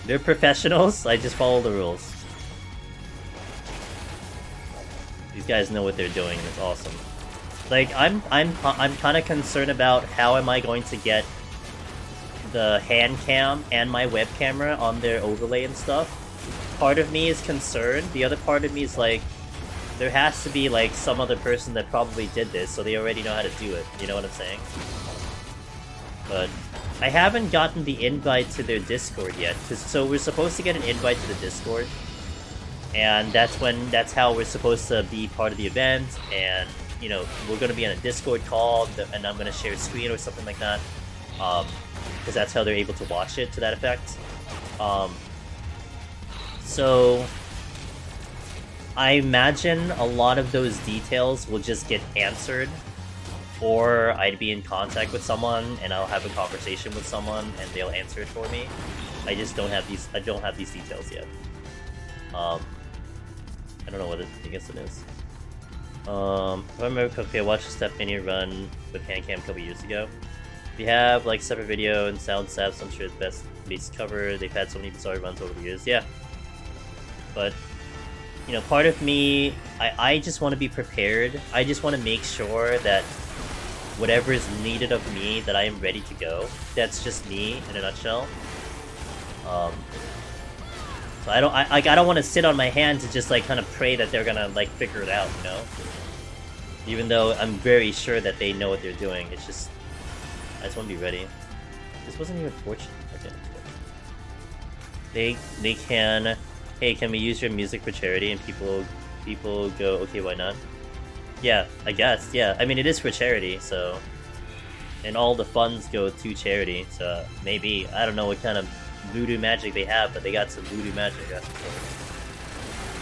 They're professionals, I just follow the rules. These guys know what they're doing, and it's awesome. Like, I'm kind of concerned about how am I going to get the hand cam and my web camera on their overlay and stuff. Part of me is concerned, the other part of me is like, there has to be like some other person that probably did this, so they already know how to do it, you know what I'm saying? But I haven't gotten the invite to their Discord yet, so we're supposed to get an invite to the Discord, and that's how we're supposed to be part of the event, and you know, we're gonna be on a Discord call, and I'm gonna share a screen or something like that. Because that's how they're able to watch it, to that effect. So I imagine a lot of those details will just get answered, or I'd be in contact with someone and I'll have a conversation with someone and they'll answer it for me. I just don't have these. I don't have these details yet. I don't know what I guess it is. If I remember, okay, I watched Step Mania run with Handcam a couple years ago. We have like separate video and sound stats. I'm sure it's best cover. They've had so many bizarre runs over the years. Yeah, but you know, part of me, I just want to be prepared. I just want to make sure that whatever is needed of me that I am ready to go. That's just me in a nutshell. So I don't want to sit on my hands and just like kind of pray that they're gonna like figure it out, you know? Even though I'm very sure that they know what they're doing, it's just I just want to be ready. This wasn't even fortunate. Okay. They can, hey, can we use your music for charity? And people go, okay, why not? Yeah, I guess. Yeah, I mean it is for charity, so, and all the funds go to charity. So maybe I don't know what kind of voodoo magic they have, but they got some voodoo magic.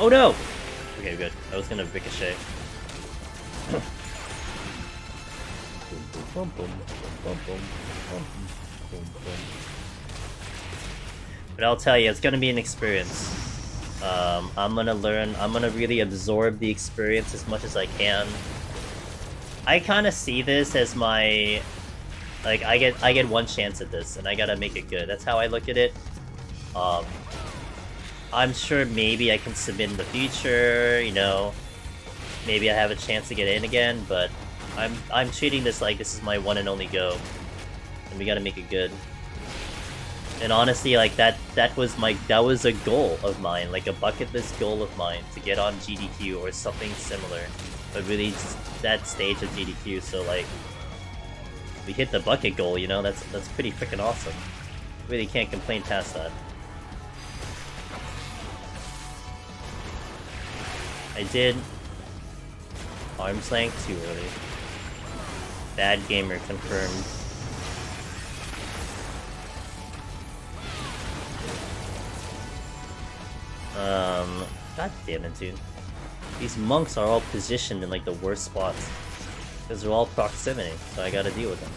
Oh no! Okay, good. I was gonna ricochet. But I'll tell you, it's gonna be an experience. I'm gonna learn. I'm gonna really absorb the experience as much as I can. I kind of see this as my, like, I get one chance at this, and I gotta make it good. That's how I look at it. I'm sure maybe I can submit in the future. You know, maybe I have a chance to get in again. But I'm treating this like this is my one and only go, and we gotta make it good. And honestly, like that was a goal of mine, like a bucket list goal of mine, to get on GDQ or something similar, but really just that stage of GDQ. So like, we hit the bucket goal, you know, that's pretty freaking awesome. Really can't complain past that. I did arm's length too early. Bad gamer confirmed. God damn it, dude. These monks are all positioned in like the worst spots. Because they're all proximity, so I gotta deal with them.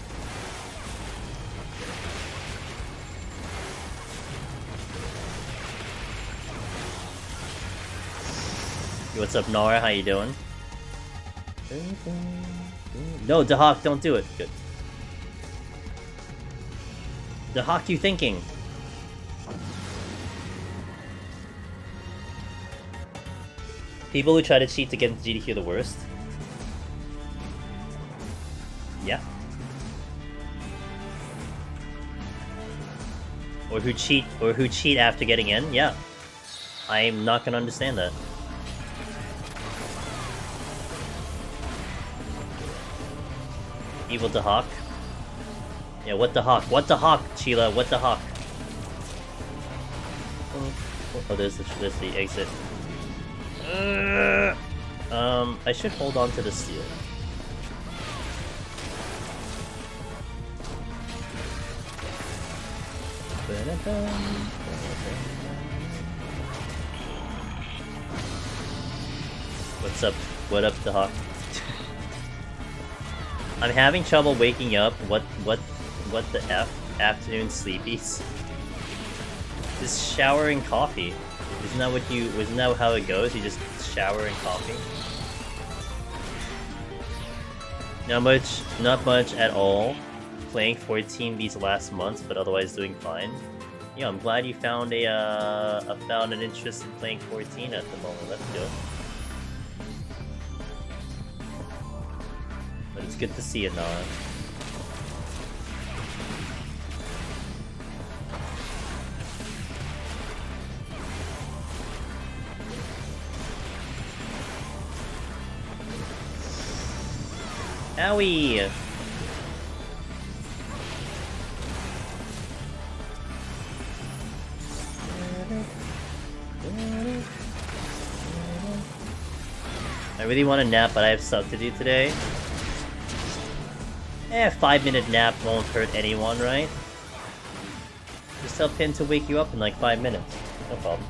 Hey, what's up, Nora? How you doing? No, Dahak, don't do it. Good. Dahak, you thinking? People who try to cheat to get into GDQ are the worst. Yeah. Or who cheat after getting in, yeah. I'm not gonna understand that. Evil Dahak. Yeah, what the hawk? What the hawk, Sheila? What the hawk? Oh, there's the exit. I should hold on to the steel. What's up? What up, the hawk? I'm having trouble waking up. What the F? Afternoon sleepies? Just showering coffee. Isn't that how it goes? You just shower and coffee? Not much at all. Playing 14 these last months, but otherwise doing fine. Yeah, I'm glad you found found an interest in playing 14 at the moment. That's good. But it's good to see it now. Owie! I really want to nap, but I have stuff to do today. 5-minute nap won't hurt anyone, right? Just tell Pin to wake you up in like 5 minutes. No problem.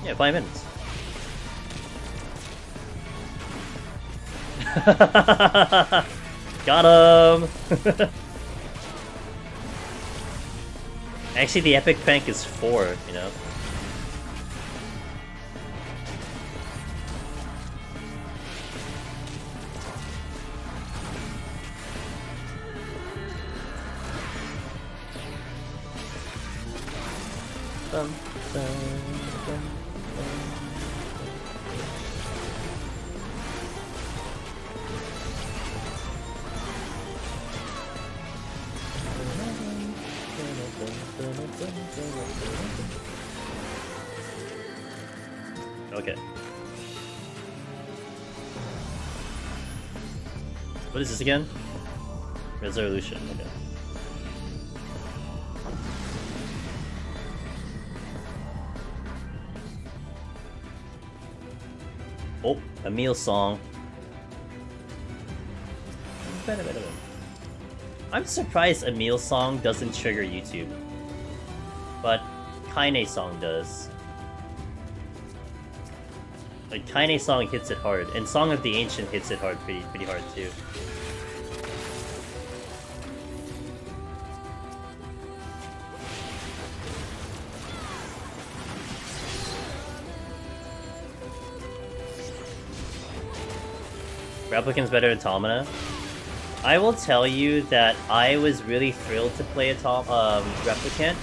Yeah, 5 minutes. Got him! Actually, the epic prank is 4, you know? Bum, bum, bum, Okay. What is this again? Resolution, okay. Oh, a meal song. I'm surprised a meal song doesn't trigger YouTube. But Kaine song does. Like, Kaine song hits it hard, and Song of the Ancient hits it hard, pretty hard too. Replicant's better Automata. I will tell you that I was really thrilled to play Replicant,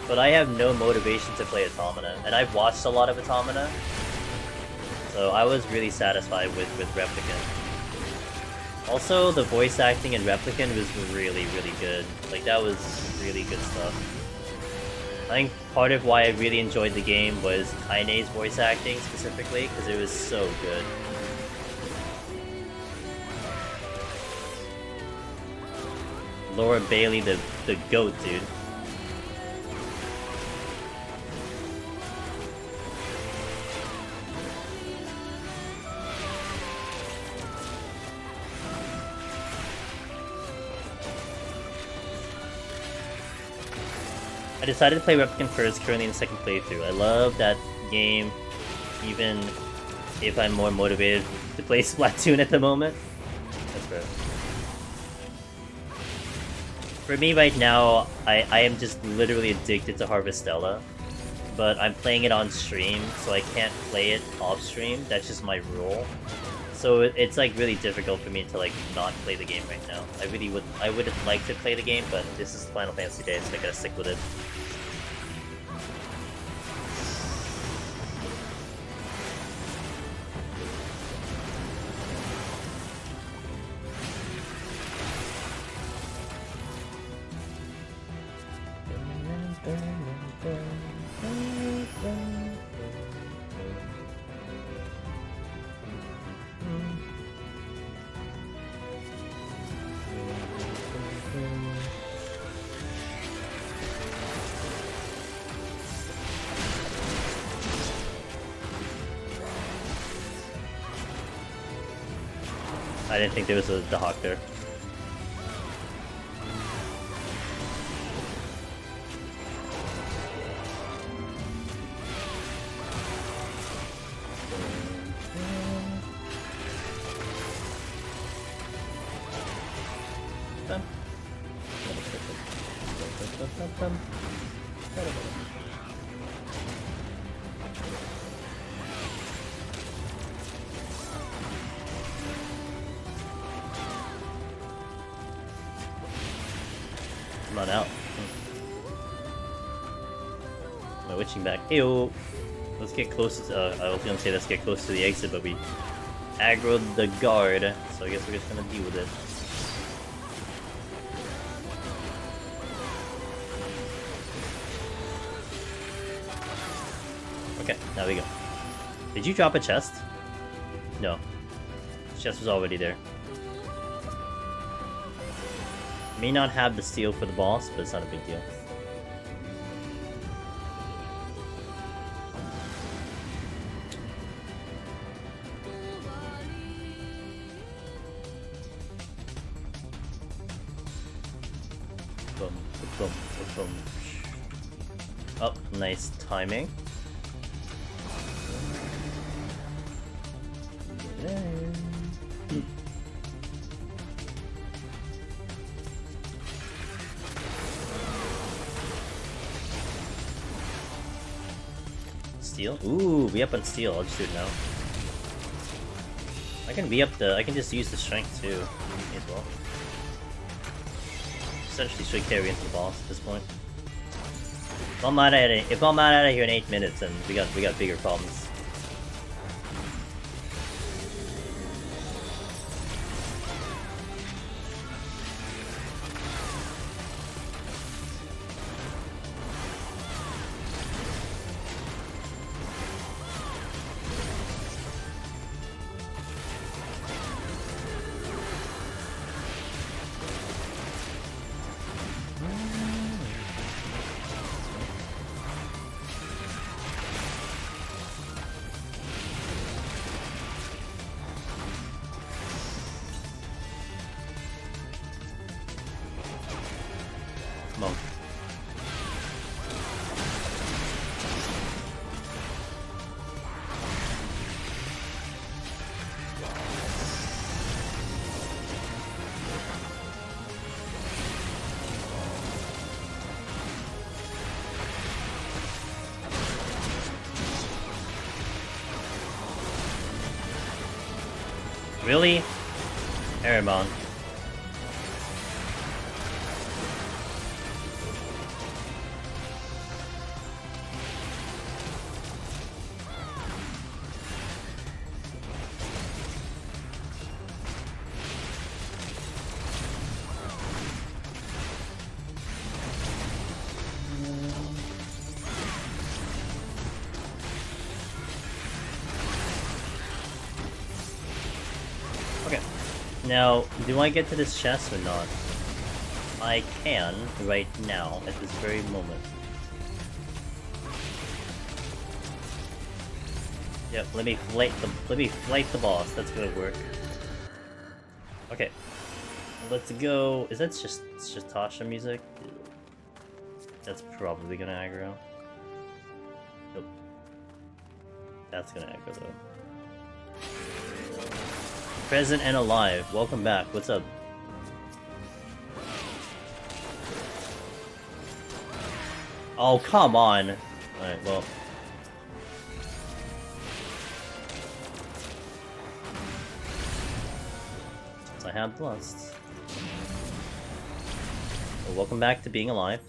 but I have no motivation to play Automata, and I've watched a lot of Automata, so I was really satisfied with Replicant. Also, the voice acting in Replicant was really good. Like, that was really good stuff. I think part of why I really enjoyed the game was Kaine's voice acting specifically, because it was so good. Laura Bailey, the GOAT, dude. I decided to play Replicant first, currently in the second playthrough. I love that game, even if I'm more motivated to play Splatoon at the moment. That's fair. For me right now, I am just literally addicted to Harvestella, but I'm playing it on stream, so I can't play it off stream. That's just my rule. So it's like really difficult for me to like not play the game right now. I would like to play the game, but this is Final Fantasy Day, so I gotta stick with it. I didn't think there was the hawk there. Come on out. My witching back. Ew. Let's get close to, I was gonna say let's get close to the exit, but we aggroed the guard, so I guess we're just gonna deal with it. Okay, now we go. Did you drop a chest? No. The chest was already there. May not have the steel for the boss, but it's not a big deal. Boom, boom, boom. Oh, nice timing. Steel? Ooh, we up on steel. I'll just do it now. I can just use the strength too as well. Essentially should carry into the boss at this point. If I'm not out of here in 8 minutes, then we got bigger problems. Come on. Really? Aramon. Okay. Now, do I get to this chest or not? I can right now, at this very moment. Yep, let me flight the boss. That's gonna work. Okay. Let's go. Is that just Tasha music? That's probably gonna aggro. Nope. That's gonna aggro though. Present and alive. Welcome back. What's up? Oh, come on. Alright, well. So I have lust. Well, welcome back to being alive.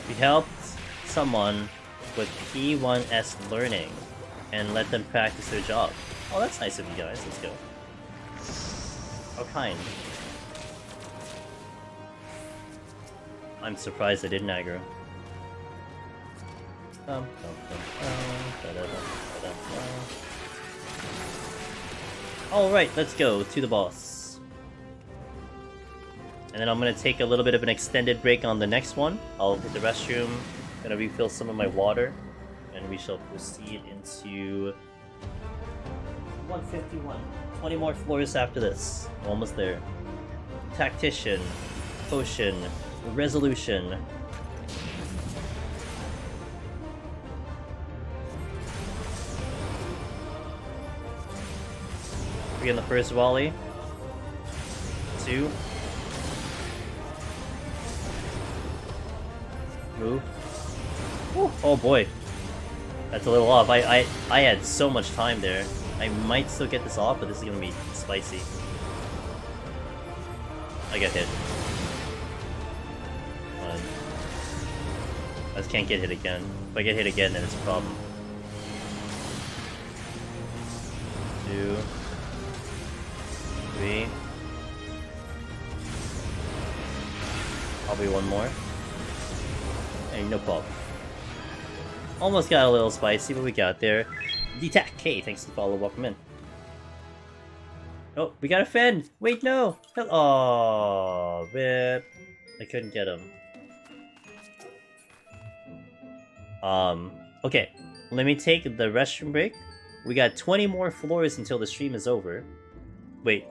We helped someone with P1S learning and let them practice their job. Oh, that's nice of you guys. Let's go. How kind. I'm surprised I didn't aggro. Alright, let's go to the boss. And then I'm gonna take a little bit of an extended break on the next one. I'll hit the restroom, gonna refill some of my water, and we shall proceed into 151. 20 more floors after this. Almost there. Tactician, Potion, Resolution. Three on the first volley. 2. Move. Ooh, oh boy. That's a little off. I had so much time there. I might still get this off, but this is gonna be spicy. I got hit. I just can't get hit again. If I get hit again, then it's a problem. 2. 3. Probably one more. Hey, no problem. Almost got a little spicy, but we got there. DTAC, hey, thanks for the follow, welcome in. Oh, we got a Fend! Wait, no! Oh, rip. I couldn't get him. Okay. Let me take the restroom break. We got 20 more floors until the stream is over. Wait.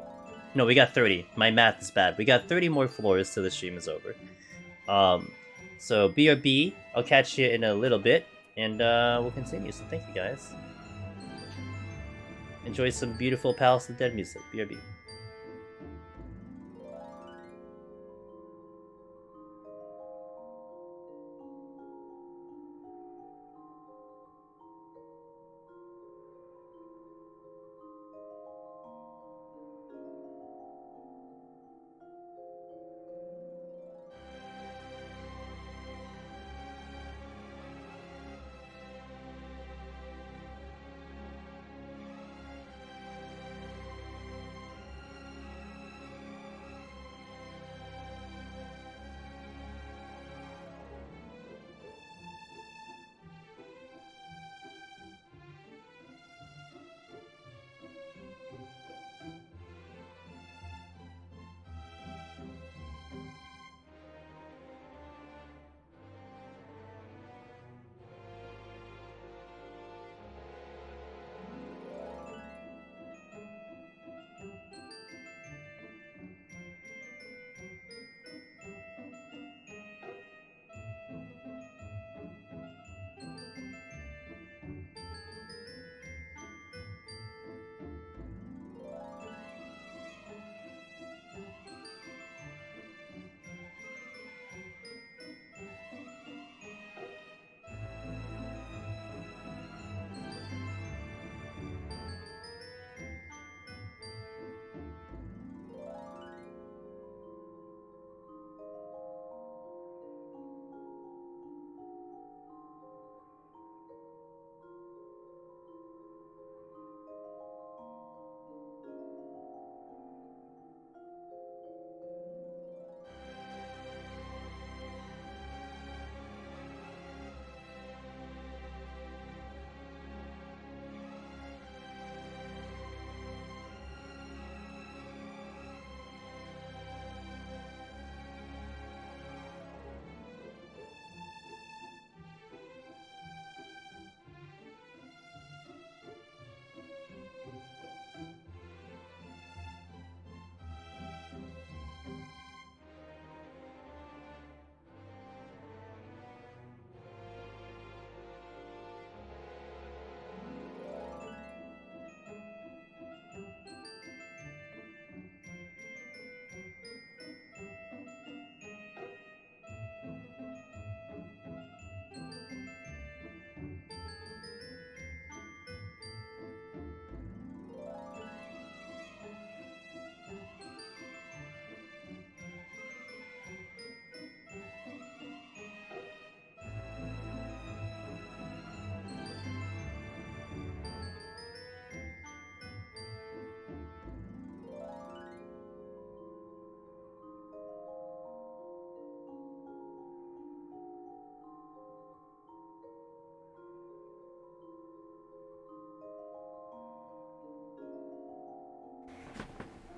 No, we got 30. My math is bad. We got 30 more floors till the stream is over. So BRB, I'll catch you in a little bit, and we'll continue. So thank you guys. Enjoy some beautiful Palace of the Dead music. BRB.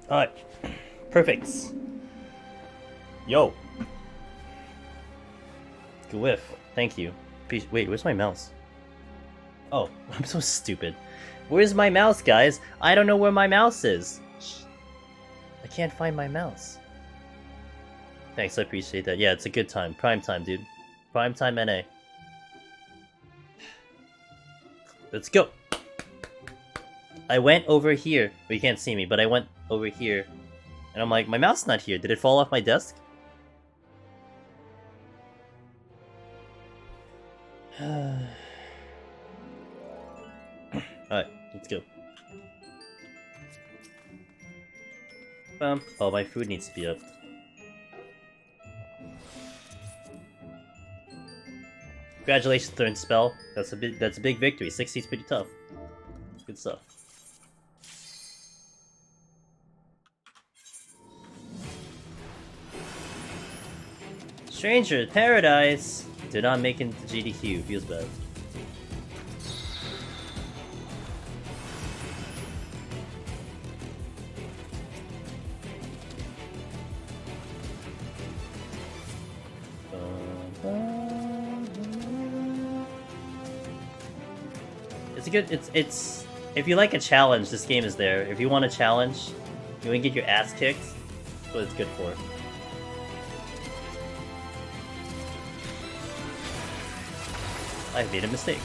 Alright. Perfect. Yo. Good whiff. Thank you. Wait, where's my mouse? Oh, I'm so stupid. Where's my mouse, guys? I don't know where my mouse is. I can't find my mouse. Thanks, I appreciate that. Yeah, it's a good time. Prime time, dude. Prime time NA. Let's go. I went over here. Well, you can't see me, but I went over here. And I'm like, my mouse is not here. Did it fall off my desk? Alright, let's go. Oh, my food needs to be up. Congratulations, third spell. That's a big victory. 60 is pretty tough. Good stuff. Stranger Paradise did not make it to GDQ. Feels bad. It's a good. It's if you like a challenge, this game is there. If you want a challenge, you want to get your ass kicked. That's what it's good for. I made a mistake.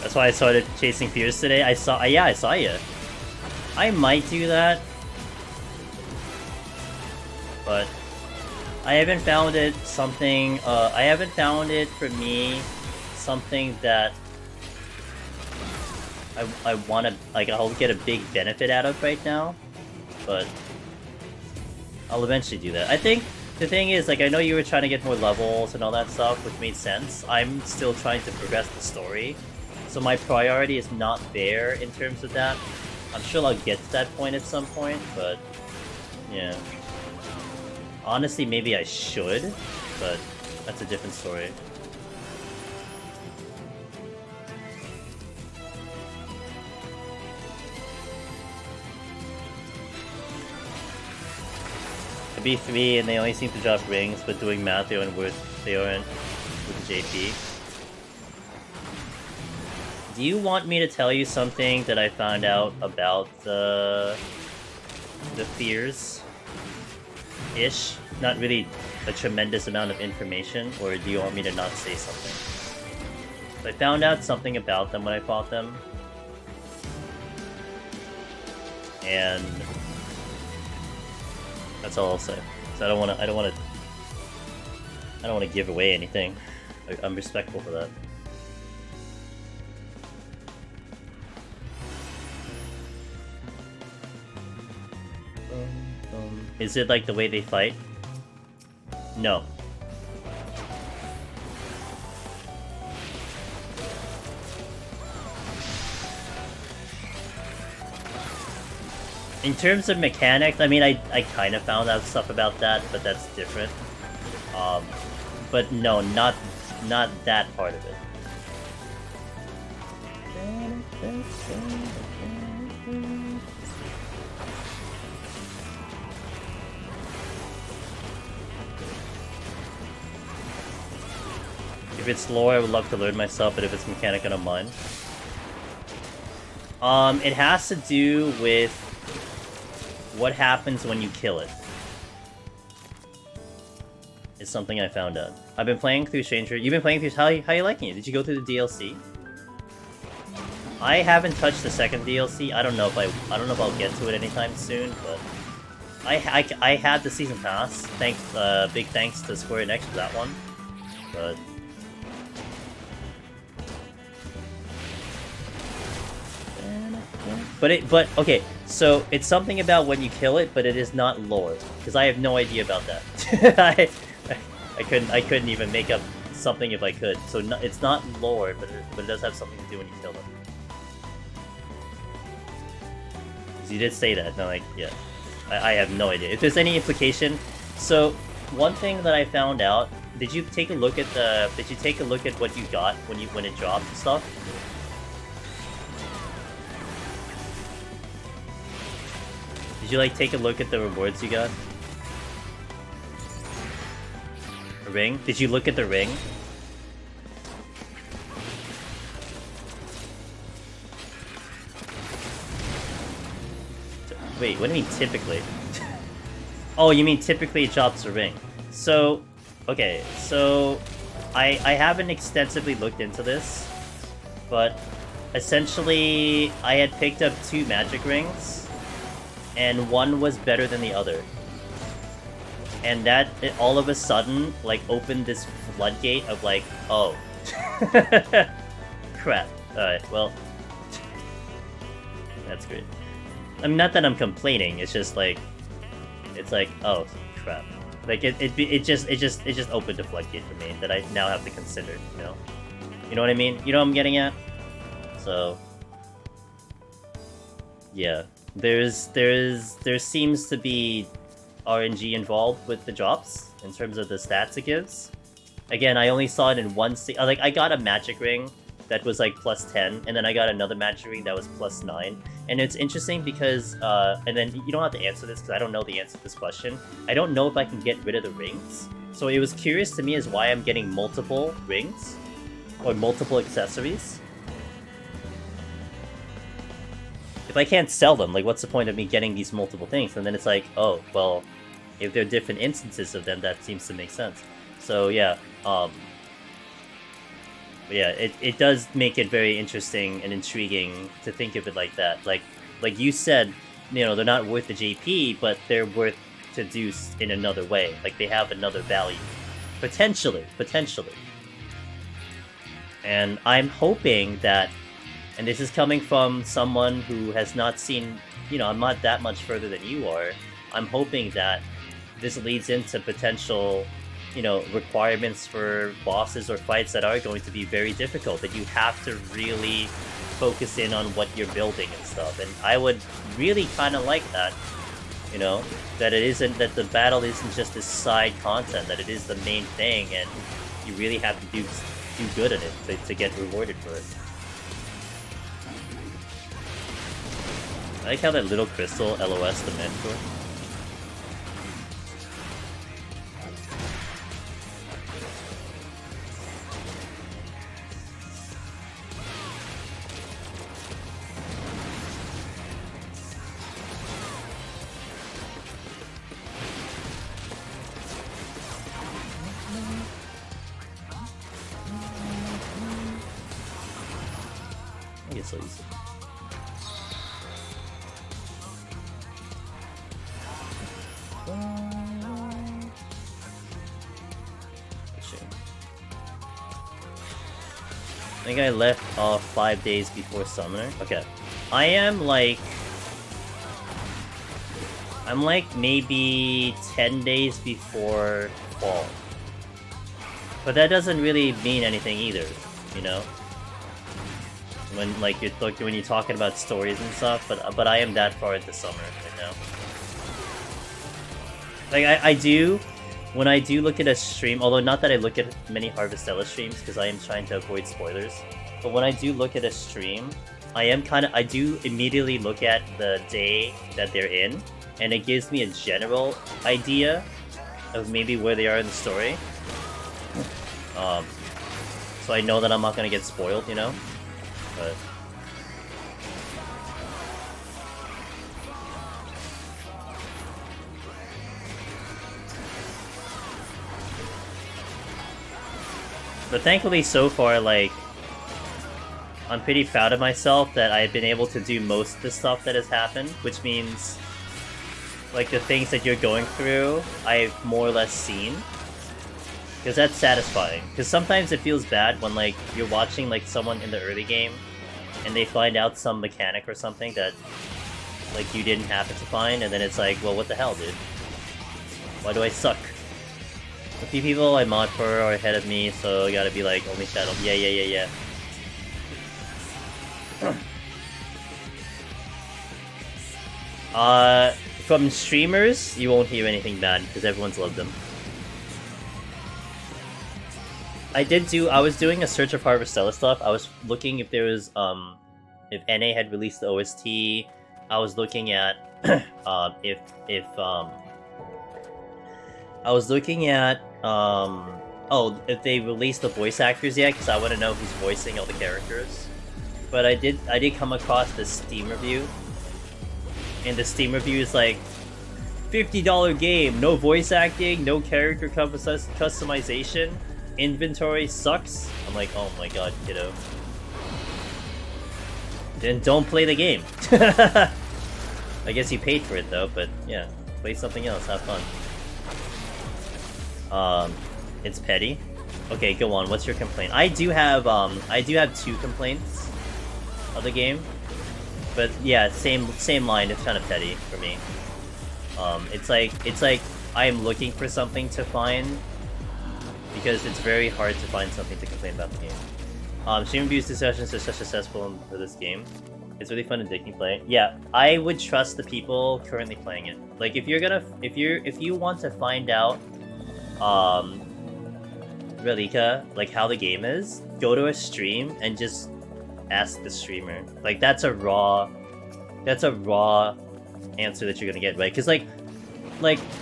That's why I started chasing fears today. I saw you. I might do that, but I haven't found it something. I haven't found it for me something that I want to, like, I'll get a big benefit out of right now, but I'll eventually do that. I think the thing is, like, I know you were trying to get more levels and all that stuff, which made sense. I'm still trying to progress the story, so my priority is not there in terms of that. I'm sure I'll get to that point at some point, but yeah. Honestly, maybe I should, but that's a different story. To be 3 and they only seem to drop rings, but doing math they aren't with JP. Do you want me to tell you something that I found out about the fears? Ish? Not really a tremendous amount of information, or do you want me to not say something? So I found out something about them when I fought them. And that's all I'll say. So I don't wanna give away anything. I'm respectful for that. Is it like the way they fight? No. In terms of mechanics, I mean, I kind of found out stuff about that, but that's different. But no, not that part of it. If it's lore, I would love to learn myself, but if it's mechanic, I don't mind. It has to do with what happens when you kill it. It's something I found out. I've been playing through Stranger. You've been playing through. How you liking it? Did you go through the DLC? I haven't touched the second DLC. I don't know if I'll get to it anytime soon, but I had the season pass. Big thanks to Square Enix for that one. But okay, so it's something about when you kill it, but it is not lore, because I have no idea about that. I couldn't even make up something if I could. So no, it's not lore, but it does have something to do when you kill them. You did say that, and I'm like, yeah, I have no idea if there's any implication. So one thing that I found out, did you take a look at what you got when it dropped and stuff? Did you like take a look at the rewards you got? A ring? Did you look at the ring? Wait, what do you mean typically? Oh, you mean typically it drops a ring. So, okay, so I haven't extensively looked into this, but essentially I had picked up 2 magic rings, and one was better than the other. And that, all of a sudden, like, opened this floodgate of like, oh. Crap. Alright, well. That's great. I mean, not that I'm complaining, it's just like, it's like, oh, crap. Like, it just opened a floodgate for me that I now have to consider, you know? You know what I mean? You know what I'm getting at? So, yeah. There seems to be RNG involved with the drops in terms of the stats it gives. Again, I only saw it in one like, I got a magic ring that was like +10, and then I got another magic ring that was +9. And it's interesting because, and then you don't have to answer this because I don't know the answer to this question. I don't know if I can get rid of the rings. So it was curious to me as why I'm getting multiple rings or multiple accessories. If I can't sell them, like, what's the point of me getting these multiple things? And then it's like, oh, well, if there are different instances of them, that seems to make sense. So, yeah, But yeah, it does make it very interesting and intriguing to think of it like that. Like you said, you know, they're not worth the JP, but they're worth to do in another way. Like they have another value, potentially. And I'm hoping that, and this is coming from someone who has not seen, you know, I'm not that much further than you are. I'm hoping that this leads into potential, you know, requirements for bosses or fights that are going to be very difficult, that you have to really focus in on what you're building and stuff. And I would really kind of like that, you know, that it isn't, that the battle isn't just this side content, that it is the main thing, and you really have to do good at it to get rewarded for it. I like how that little crystal LOS the mentor. I guess I'll use it. I think I left off 5 days before summoner. Okay. I'm like maybe 10 days before fall. But that doesn't really mean anything either, you know? When when you're talking about stories and stuff, but I am that far into summer right now. Like I do, when I do look at a stream, although not that I look at many Harvestella streams because I am trying to avoid spoilers, but when I do look at a stream, I do immediately look at the day that they're in, and it gives me a general idea of maybe where they are in the story. So I know that I'm not gonna get spoiled, you know? But thankfully so far, like, I'm pretty proud of myself that I've been able to do most of the stuff that has happened, which means, like, the things that you're going through, I've more or less seen. Because that's satisfying. Because sometimes it feels bad when, like, you're watching, like, someone in the early game, and they find out some mechanic or something that, like, you didn't happen to find, and then it's like, well, what the hell, dude? Why do I suck? A few people I mod for are ahead of me, so I gotta be like, only Shadow. Yeah. From streamers, you won't hear anything bad, because everyone's loved them. I was doing a search of Harvestella stuff. I was looking if there was, if NA had released the OST. I was looking at, if they released the voice actors yet, because I want to know who's voicing all the characters. But I did come across this Steam review, and the Steam review is like, $50 game, no voice acting, no character customization, inventory sucks. I'm like, oh my god, kiddo. Then don't play the game. I guess you paid for it though, but yeah, play something else, have fun. It's petty. Okay, go on. What's your complaint? I do have 2 complaints of the game, but yeah, same line. It's kind of petty for me. It's like I am looking for something to find because it's very hard to find something to complain about the game. Stream reviews discussions are such successful for this game. It's really fun and addicting playing. Yeah, I would trust the people currently playing it. Like if you want to find out Relika, like how the game is, go to a stream and just ask the streamer. Like that's a raw answer that you're gonna get, right? Because like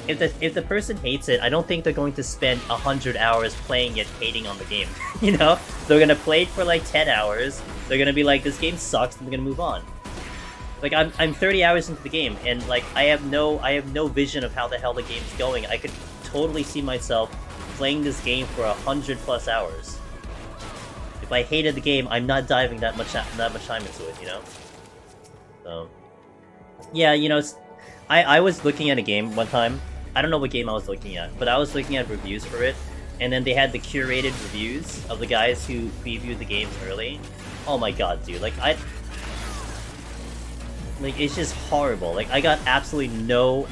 if the person hates it, I don't think they're going to spend 100 hours playing it hating on the game. You know, they're gonna play it for like 10 hours. They're gonna be like, this game sucks, and they're gonna move on. Like I'm 30 hours into the game, and like I have no vision of how the hell the game's going. I could totally see myself playing this game for 100+ hours If I hated the game, I'm not diving that much time into it, you know? So yeah, you know, I was looking at a game one time. I don't know what game I was looking at, but I was looking at reviews for it, and then they had the curated reviews of the guys who previewed the games early. Oh my god, dude, like it's just horrible. Like, I got absolutely no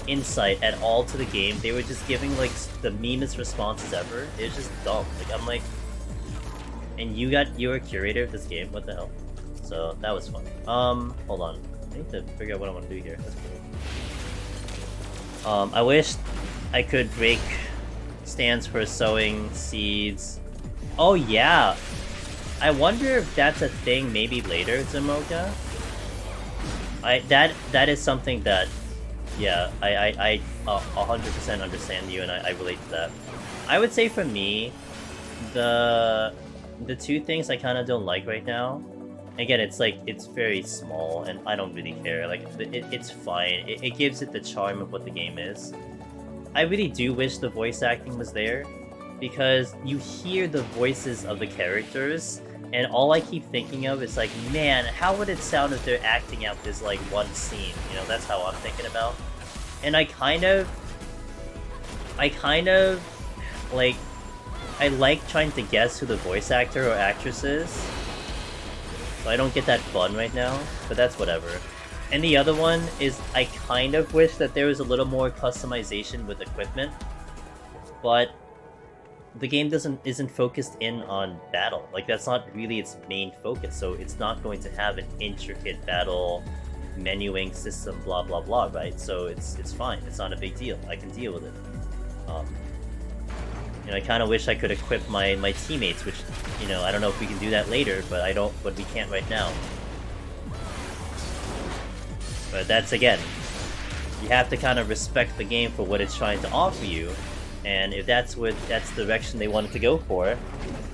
insight at all to the game. They were just giving, like, the meanest responses ever. It was just dumb. Like, I'm like... And you were a curator of this game? What the hell? So, that was fun. Hold on. I need to figure out what I want to do here. That's cool. I wish I could break stands for sowing seeds. Oh, yeah! I wonder if that's a thing maybe later, Zamoka? That is something that... Yeah, I 100% understand you, and I relate to that. I would say for me, the two things I kind of don't like right now, again, it's like, it's very small, and I don't really care. Like, it's fine. It gives it the charm of what the game is. I really do wish the voice acting was there, because you hear the voices of the characters, and all I keep thinking of is like, man, how would it sound if they're acting out this, like, one scene? You know, that's how I'm thinking about. And I kind of, like, I like trying to guess who the voice actor or actress is. So I don't get that fun right now, but that's whatever. And the other one is, I kind of wish that there was a little more customization with equipment, but the game isn't focused in on battle. Like, that's not really its main focus, so it's not going to have an intricate battle menuing system, blah blah blah, right? So it's fine. It's not a big deal. I can deal with it. You know, I kind of wish I could equip my teammates, which, you know, I don't know if we can do that later, but we can't right now. But that's, again, you have to kind of respect the game for what it's trying to offer you. And if that's the direction they wanted to go for,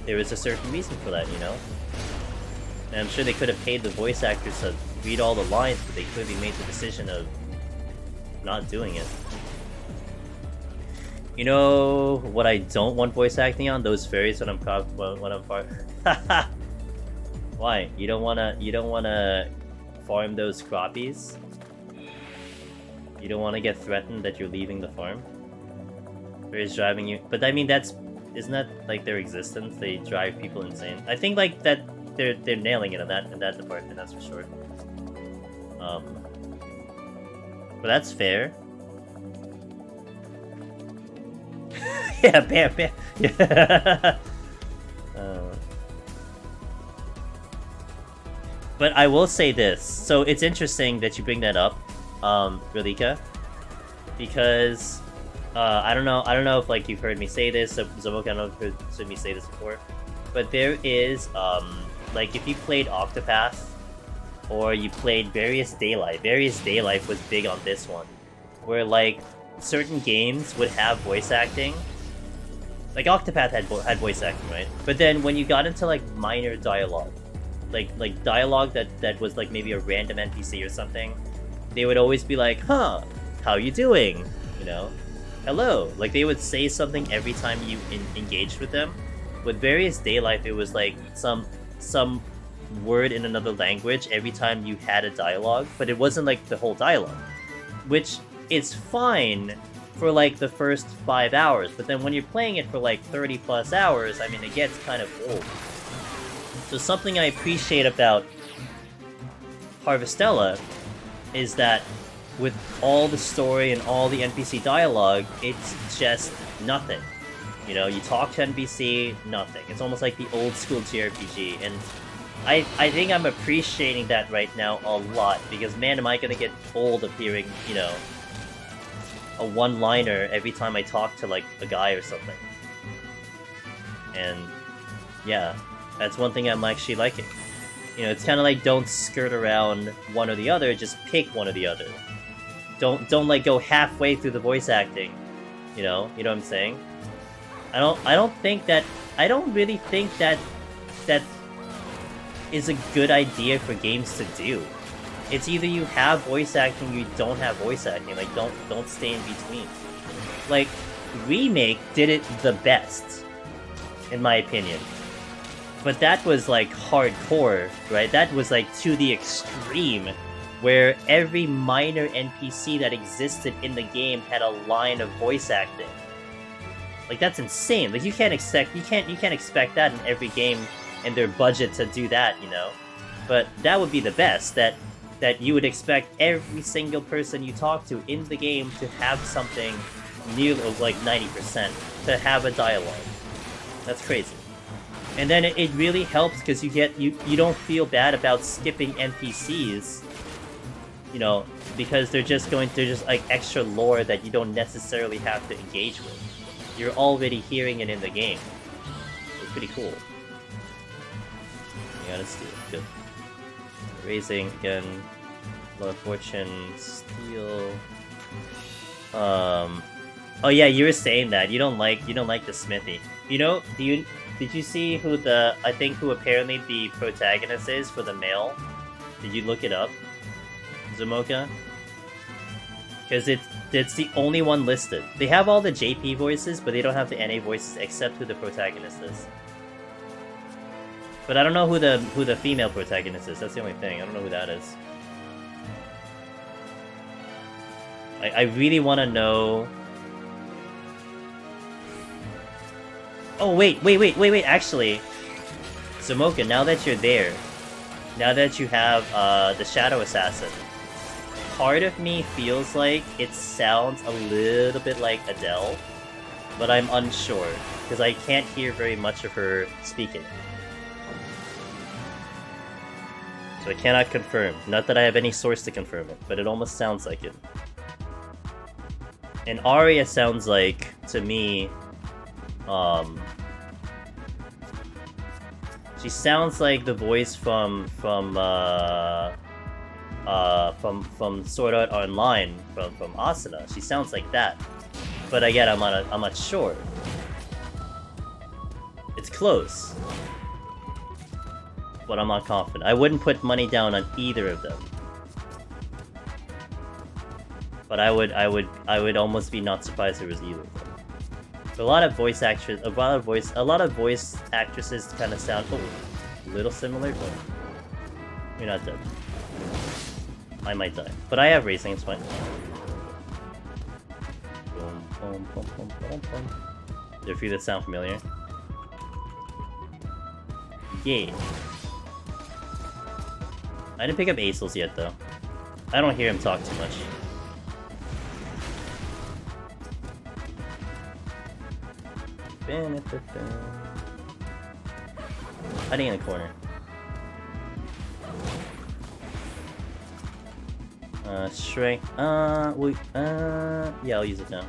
there is a certain reason for that, you know? And I'm sure they could have paid the voice actors to read all the lines, but they clearly made the decision of not doing it. You know what I don't want voice acting on? Those fairies when I'm part. Why? You don't wanna farm those crappies? You don't wanna get threatened that you're leaving the farm? Is driving you, but I mean, isn't that like their existence? They drive people insane. I think like that they're nailing it in that department, that's for sure. But that's fair. Yeah, bam, bam. Yeah. But I will say this. So it's interesting that you bring that up, Relika, because. I don't know if like you've heard me say this, Zomoka, I don't know if you've heard me say this before, but there is, like if you played Octopath, or you played Various Daylight was big on this one, where like, certain games would have voice acting, like Octopath had voice acting, right? But then when you got into like minor dialogue, like dialogue that was like maybe a random NPC or something, they would always be like, huh, how you doing, you know? Hello, like they would say something every time you engaged with them. With Various Daylight, it was like some word in another language every time you had a dialogue, but it wasn't like the whole dialogue, which is fine for like the first 5 hours, but then when you're playing it for like 30 plus hours, I mean, it gets kind of old. So something I appreciate about Harvestella is that with all the story and all the NPC dialogue, it's just nothing. You know, you talk to NPC, nothing. It's almost like the old school JRPG, and I think I'm appreciating that right now a lot, because man, am I gonna get old of hearing, you know, a one-liner every time I talk to like a guy or something. And yeah, that's one thing I'm actually liking. You know, it's kind of like, don't skirt around one or the other, just pick one or the other. Don't like go halfway through the voice acting, you know what I'm saying? I don't really think that is a good idea for games to do. It's either you have voice acting or you don't have voice acting. Like, don't stay in between. Like, Remake did it the best, in my opinion. But that was like hardcore, right? That was like to the extreme, where every minor NPC that existed in the game had a line of voice acting. Like that's insane. Like you can't expect that in every game and their budget to do that, you know. But that would be the best. That you would expect every single person you talk to in the game to have something near like 90%, to have a dialogue. That's crazy. And then it really helps because you don't feel bad about skipping NPCs, you know, because they're just like extra lore that you don't necessarily have to engage with. You're already hearing it in the game. It's pretty cool. You gotta steal. Good. Raising again. Love Fortune. Steal. Oh yeah, you were saying that you don't like the smithy. You know? Did you see who who apparently the protagonist is for the male? Did you look it up, Zamoka? Because it's the only one listed. They have all the JP voices, but they don't have the NA voices except who the protagonist is. But I don't know who the female protagonist is. That's the only thing. I don't know who that is. I really want to know. Oh wait! Actually, Zamoka, now that you're there, now that you have the Shadow Assassin, part of me feels like it sounds a little bit like Adele, but I'm unsure because I can't hear very much of her speaking. So I cannot confirm. Not that I have any source to confirm it, but it almost sounds like it. And Arya sounds like, to me, she sounds like the voice from Sword Art Online from Asuna. She sounds like that. But again, I'm not sure. It's close. But I'm not confident. I wouldn't put money down on either of them. But I would almost be not surprised if it was either of them. But a lot of voice actresses kind of sound a little similar, but you're not dead. I might die, but I have racing. It's fine. Boom, boom, boom, boom, boom, boom. There are a few that sound familiar. Yeah. I didn't pick up Acels yet, though. I don't hear him talk too much. Hiding in the corner. Strength. Yeah, I'll use it now.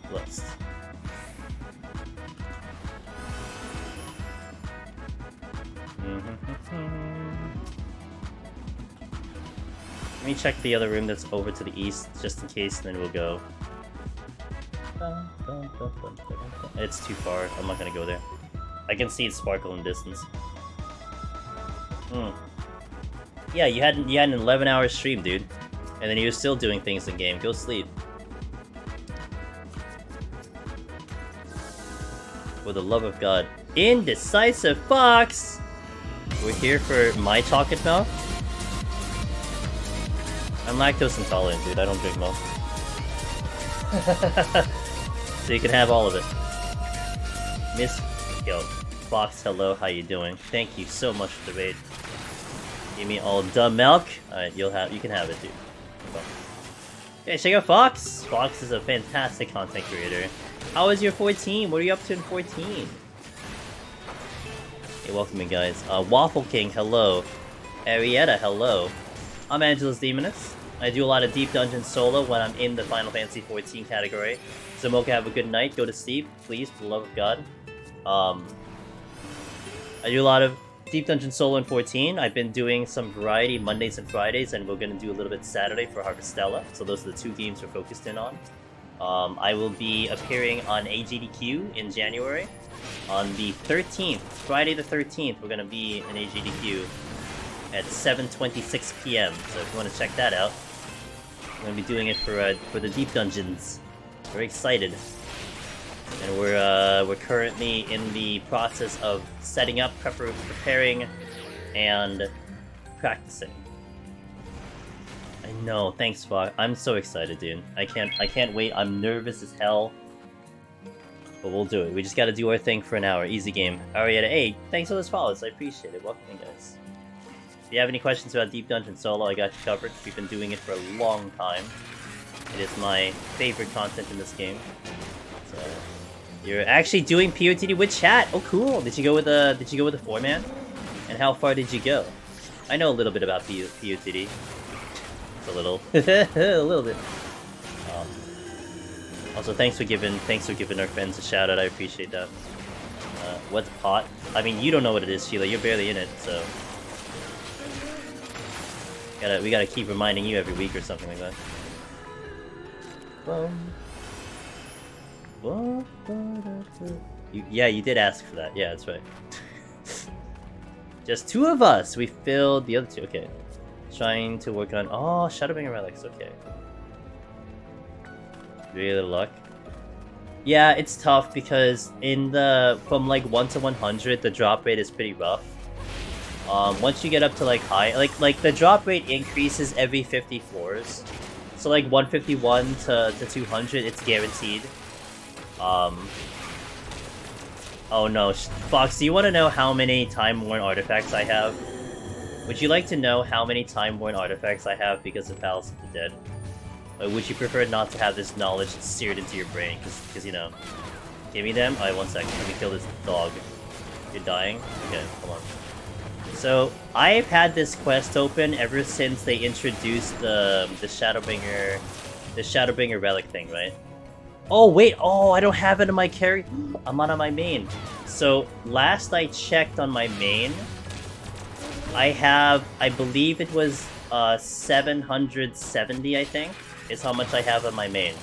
Blessed. Let me check the other room that's over to the east, just in case, and then we'll go. It's too far. I'm not gonna go there. I can see it sparkle in the distance. Yeah, you had an 11-hour stream, dude, and then you're still doing things in game. Go sleep. For the love of God, Indecisive Fox. We're here for my chocolate milk. I'm lactose intolerant, dude. I don't drink milk. So you can have all of it. Miss Yo, Fox, hello, how you doing? Thank you so much for the raid. Give me all the milk. Alright, you can have it, dude. Okay, check out Fox. Fox is a fantastic content creator. How was your 14? What are you up to in 14? Hey, welcome in, guys. Waffle King, hello. Arietta, hello. I'm Angelus Demonus. I do a lot of Deep Dungeon solo when I'm in the Final Fantasy 14 category. Zamoka, have a good night. Go to sleep, please, for the love of God. I do a lot of Deep Dungeon solo in 14. I've been doing some variety Mondays and Fridays, and we're going to do a little bit Saturday for Harvestella. So those are the two games we're focused in on. I will be appearing on AGDQ in January. On the 13th, Friday the 13th, we're gonna be in AGDQ at 7:26 p.m. So if you want to check that out, we're gonna be doing it for the deep dungeons. Very excited, and we're currently in the process of setting up, preparing, and practicing. I know, thanks, Fox. I'm so excited, dude. I can't wait. I'm nervous as hell. But we'll do it. We just gotta do our thing for an hour. Easy game. Arietta, hey, thanks for those follows. I appreciate it. Welcome in, guys. If you have any questions about Deep Dungeon Solo, I got you covered. We've been doing it for a long time. It is my favorite content in this game. So, you're actually doing PoTD with chat. Oh, cool. Did you go with a 4-man? And how far did you go? I know a little bit about PoTD. A little, a little bit. Also, thanks for giving our friends a shout out. I appreciate that. What's pot? I mean, you don't know what it is, Sheila. You're barely in it, so we gotta keep reminding you every week or something like that. Yeah, you did ask for that. Yeah, that's right. Just 2 of us. We filled the other 2. Okay. Trying to work on... Oh, Shadowbringer Relics, okay. Really little luck. Yeah, it's tough because from like 1 to 100, the drop rate is pretty rough. Once you get up to like high, like the drop rate increases every 50 floors. So like 151 to 200, it's guaranteed. Oh no, Fox, do you want to know how many time-worn artifacts I have? Would you like to know how many time-worn artifacts I have because of Palace of the Dead? Or would you prefer not to have this knowledge seared into your brain? Because you know... Give me them? Alright, 1 second. Let me kill this dog. You're dying? Okay, hold on. So, I've had this quest open ever since they introduced the Shadowbringer relic thing, right? Oh, wait! Oh, I don't have it in my character! I'm not on my main. So, last I checked on my main... I believe it was 770, I think, is how much I have on my main.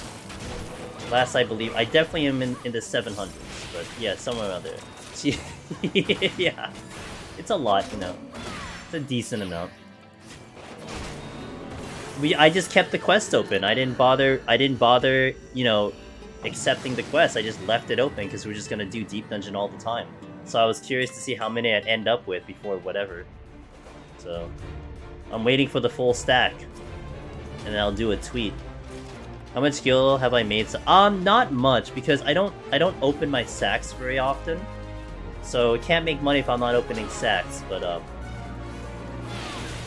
Last I believe, I definitely am in the 700s, but yeah, somewhere around there. Yeah, it's a lot, you know. It's a decent amount. I just kept the quest open. I didn't bother, you know, accepting the quest. I just left it open because we're just gonna do Deep Dungeon all the time. So I was curious to see how many I'd end up with before whatever. So, I'm waiting for the full stack, and then I'll do a tweet. How much skill have I made? So, not much, because I don't open my sacks very often, so I can't make money if I'm not opening sacks. But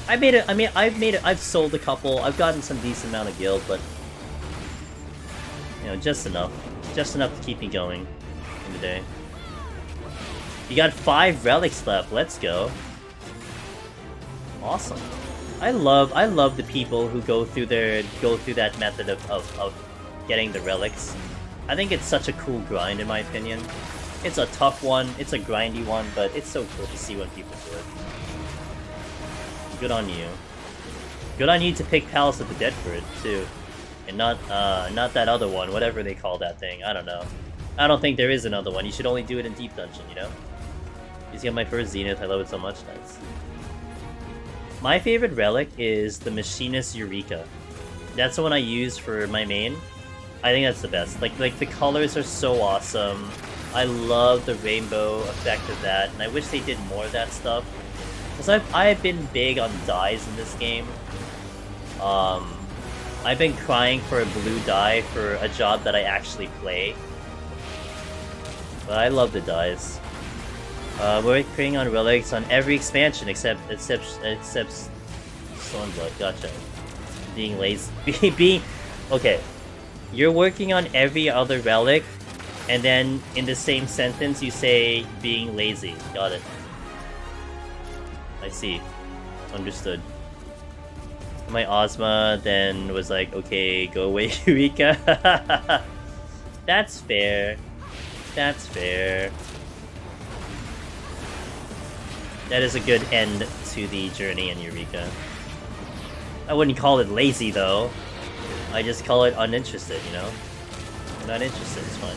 I've sold a couple. I've gotten some decent amount of guild, but you know, just enough to keep me going in the day. You got 5 relics left. Let's go. Awesome. I love the people who go through that method of getting the relics. I think it's such a cool grind in my opinion. It's a tough one, it's a grindy one, but it's so cool to see when people do it. Good on you. Good on you to pick Palace of the Dead for it too. And not that other one, whatever they call that thing. I don't know. I don't think there is another one. You should only do it in Deep Dungeon, you know? Just get my first Zenith, I love it so much. Nice. My favorite relic is the Machinist Eureka. That's the one I use for my main. I think that's the best. Like the colors are so awesome. I love the rainbow effect of that, and I wish they did more of that stuff. Because I've been big on dyes in this game. I've been crying for a blue dye for a job that I actually play. But I love the dyes. We're creating on relics on every expansion except Stormblood. Gotcha. Being lazy. Okay. You're working on every other relic, and then in the same sentence you say being lazy. Got it. I see. Understood. My Ozma then was like, okay, go away, Eureka. That's fair. That's fair. That is a good end to the journey in Eureka. I wouldn't call it lazy, though. I just call it uninterested, you know? I'm not interested, it's fine.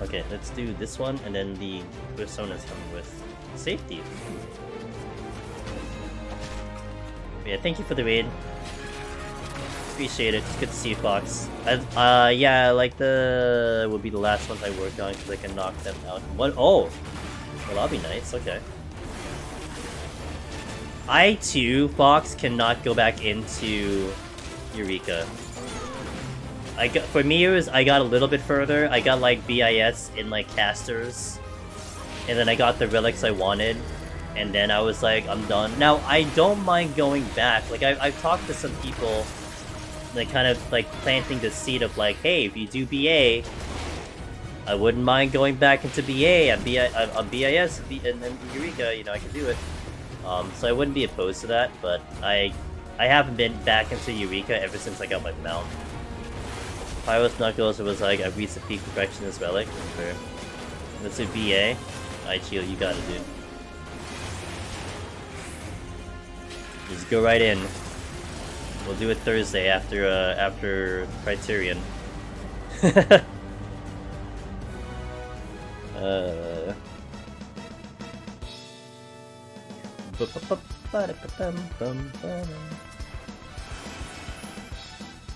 Okay, let's do this one, and then the personas come with safety. Yeah, thank you for the raid. Appreciate it. It's good to see you, Fox. Yeah, like will be the last ones I work on because I can knock them out. Oh, well, that'll be nice. Okay. I too, Fox, cannot go back into Eureka. For me, I got a little bit further. I got like BIS in like casters, and then I got the relics I wanted, and then I was like, I'm done. Now I don't mind going back. Like I've talked to some people, like kind of like planting the seed of like, hey, if you do BA, I wouldn't mind going back into BA on BIS and then Eureka. You know, I can do it. So I wouldn't be opposed to that, but I haven't been back into Eureka ever since I got my mount. Pyros Knuckles, it was like, I've reached the peak perfection this relic. Sure. Let's do BA. Alright, Chill, you got it, dude. Just go right in. We'll do it Thursday after Criterion.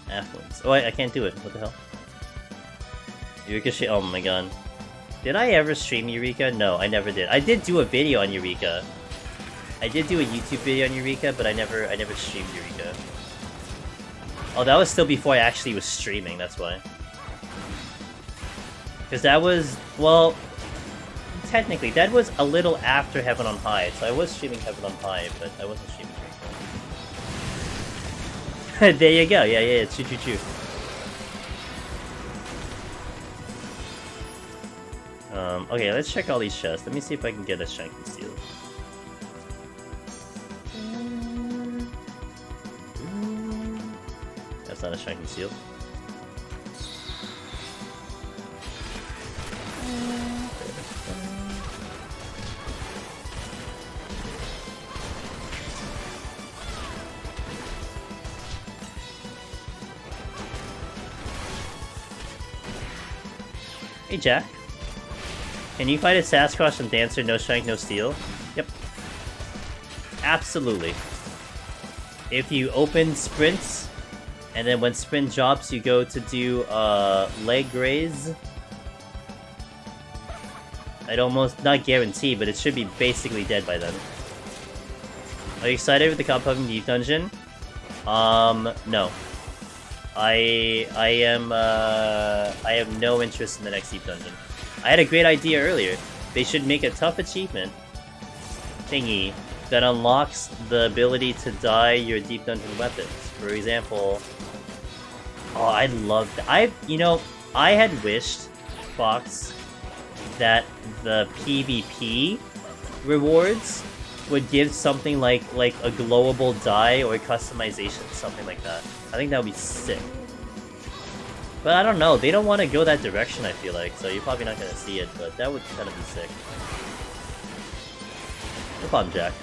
Affluence. Oh, I can't do it. What the hell? Eureka shit. Oh my god. Did I ever stream Eureka? No, I never did. I did do a video on Eureka. I did do a YouTube video on Eureka, but I never streamed Eureka. Oh, that was still before I actually was streaming, that's why. Because that was, well, technically, that was a little after Heaven on High, so I was streaming Heaven on High, but I wasn't streaming Eureka. There you go, yeah, choo. Okay, let's check all these chests. Let me see if I can get a Shanky Seal. That's not a Shanky Seal. Hey Jack, can you fight a Sasquatch and Dancer, no strength, no steel? Yep. Absolutely. If you open sprints, and then when sprint drops you go to do leg raise, I'd almost, not guarantee, but it should be basically dead by then. Are you excited with the Coppuffing Deep Dungeon? No. I have no interest in the next Deep Dungeon. I had a great idea earlier. They should make a tough achievement thingy that unlocks the ability to dye your Deep Dungeon weapons. For example, oh, I'd love that. I had wished, Fox, that the PvP rewards would give something like a glowable dye or a customization, something like that. I think that would be sick. But I don't know, they don't want to go that direction, I feel like, so you're probably not going to see it, but that would kind of be sick. No problem, Jack.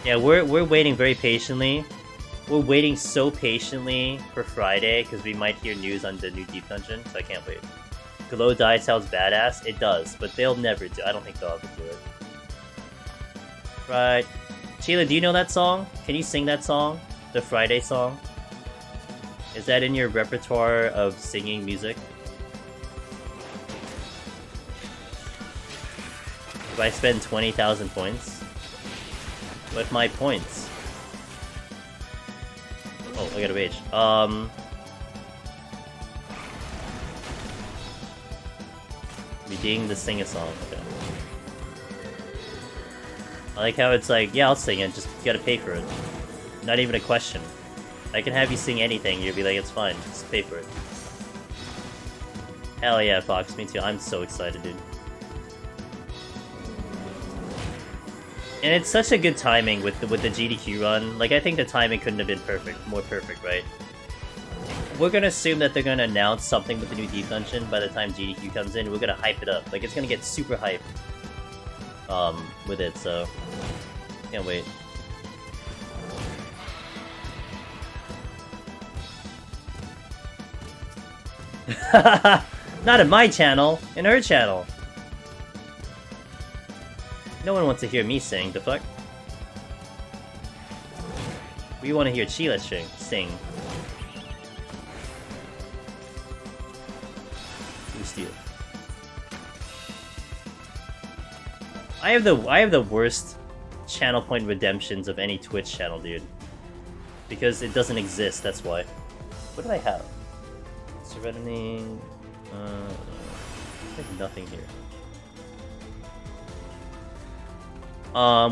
Yeah, we're waiting very patiently. We're waiting so patiently for Friday, because we might hear news on the new Deep Dungeon, so I can't wait. Glow dye sounds badass. It does, but they'll never do. I don't think they'll ever do it. Right. Sheila, do you know that song? Can you sing that song? The Friday song? Is that in your repertoire of singing music? If I spend 20,000 points? What my points? Oh, I got a rage. Redeeming the sing-a-song, okay. I like how it's like, yeah, I'll sing it, just you gotta pay for it. Not even a question. I can have you sing anything, you'll be like, it's fine, just pay for it. Hell yeah, Fox, me too, I'm so excited, dude. And it's such a good timing with the GDQ run. Like, I think the timing couldn't have been more perfect, right? We're gonna assume that they're gonna announce something with the new Deep Dungeon by the time GDQ comes in. We're gonna hype it up. Like, it's gonna get super hype with it, so can't wait. Not in my channel, in her channel. No one wants to hear me sing, the fuck? We want to hear Sheila sing. Steal. I have the worst channel point redemptions of any Twitch channel, dude. Because it doesn't exist, that's why. What do I have? Serenity... there's nothing here.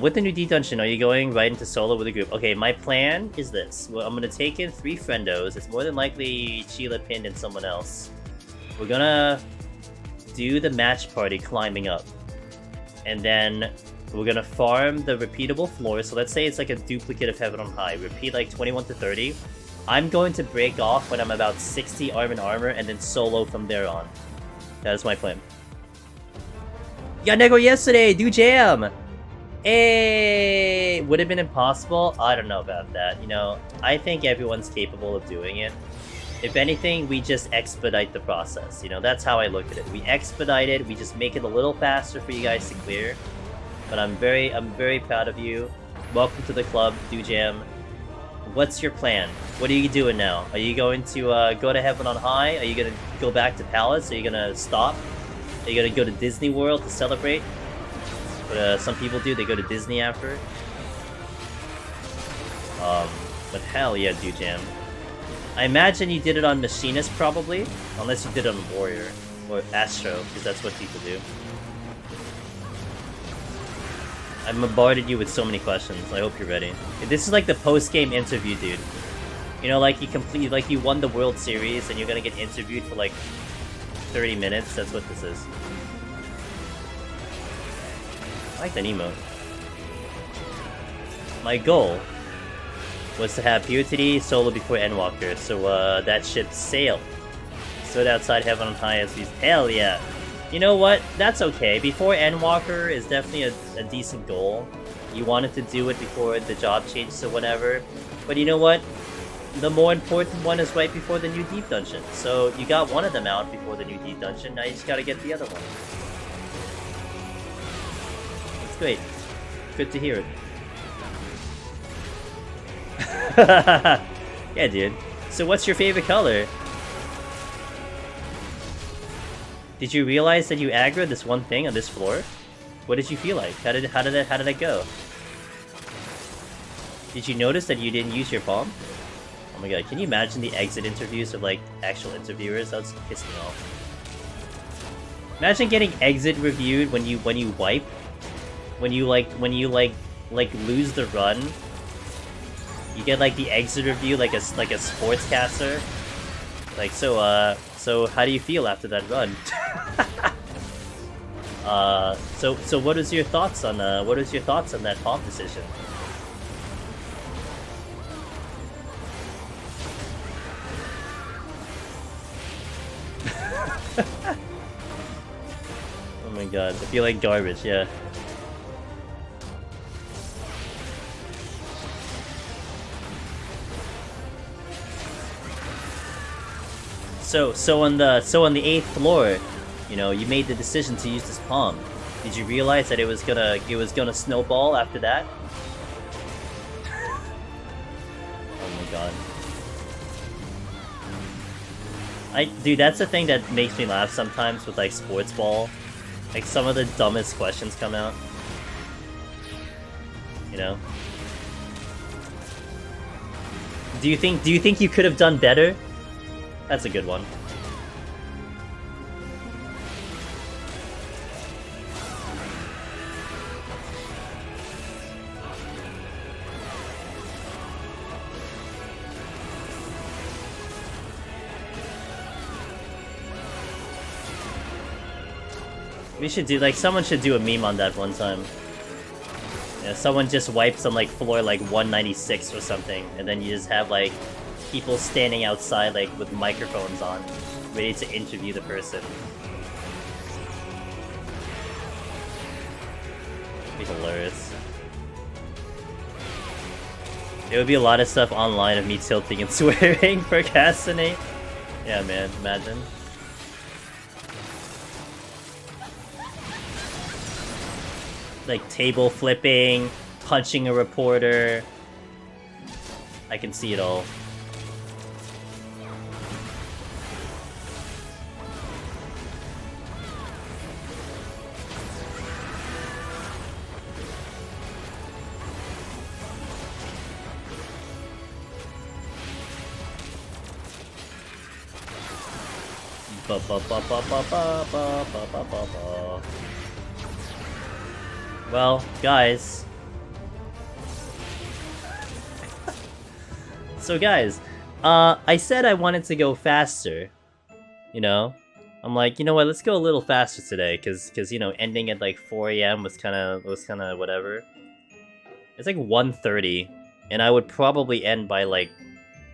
With the new D dungeon, are you going right into solo with a group? Okay, my plan is this. Well, I'm gonna take in 3 friendos. It's more than likely Sheila pinned and someone else. We're gonna do the match party climbing up. And then we're gonna farm the repeatable floors. So let's say it's like a duplicate of Heaven on High. Repeat like 21 to 30. I'm going to break off when I'm about 60 arm and armor and then solo from there on. That is my plan. Got Nego yesterday! Do jam! Hey! Would have been impossible? I don't know about that. You know, I think everyone's capable of doing it. If anything, we just expedite the process. You know, that's how I look at it. We expedite it, we just make it a little faster for you guys to clear. But I'm very proud of you. Welcome to the club, Do Jam. What's your plan? What are you doing now? Are you going to go to Heaven on High? Are you gonna go back to Palace? Are you gonna stop? Are you gonna go to Disney World to celebrate? What some people do, they go to Disney after. But hell yeah, Do Jam. I imagine you did it on Machinist, probably. Unless you did it on Warrior. Or Astro, because that's what people do. I've bombarded you with so many questions. I hope you're ready. This is like the post-game interview, dude. You know, like you won the World Series and you're gonna get interviewed for like 30 minutes. That's what this is. I like that emote. My goal was to have PoTD solo before Endwalker, so that ship sailed. Stood outside Heaven on High as these. Hell yeah! You know what? That's okay. Before Endwalker is definitely a decent goal. You wanted to do it before the job changes or whatever. But you know what? The more important one is right before the new Deep Dungeon. So you got one of them out before the new Deep Dungeon, now you just gotta get the other one. That's great. Good to hear it. Yeah, dude. So what's your favorite color? Did you realize that you aggroed this one thing on this floor? What did you feel like? How did that go? Did you notice that you didn't use your palm? Oh my god, can you imagine the exit interviews of like actual interviewers? That would piss me off. Imagine getting exit reviewed when you wipe. When you lose the run. You get like the exit review like a sportscaster. Like so how do you feel after that run? So what is your thoughts on that palm decision? Oh my god, I feel like garbage, yeah. So on the 8th floor, you know, you made the decision to use this palm. Did you realize that it was gonna snowball after that? Oh my god. Dude, that's the thing that makes me laugh sometimes with like sports ball. Like some of the dumbest questions come out. You know? Do you think you could have done better? That's a good one. We should do, like, someone should do a meme on that one time. Yeah, someone just wipes on, like, floor, like, 196 or something, and then you just have, like, people standing outside, like, with microphones on, ready to interview the person. It'd be hilarious. There would be a lot of stuff online of me tilting and swearing, procrastinate. Yeah, man, imagine. like table flipping, punching a reporter. I can see it all. Well, guys. So guys, I said I wanted to go faster. You know? I'm like, you know what, let's go a little faster today, cause you know, ending at like 4 AM was kinda whatever. It's like 1:30, and I would probably end by like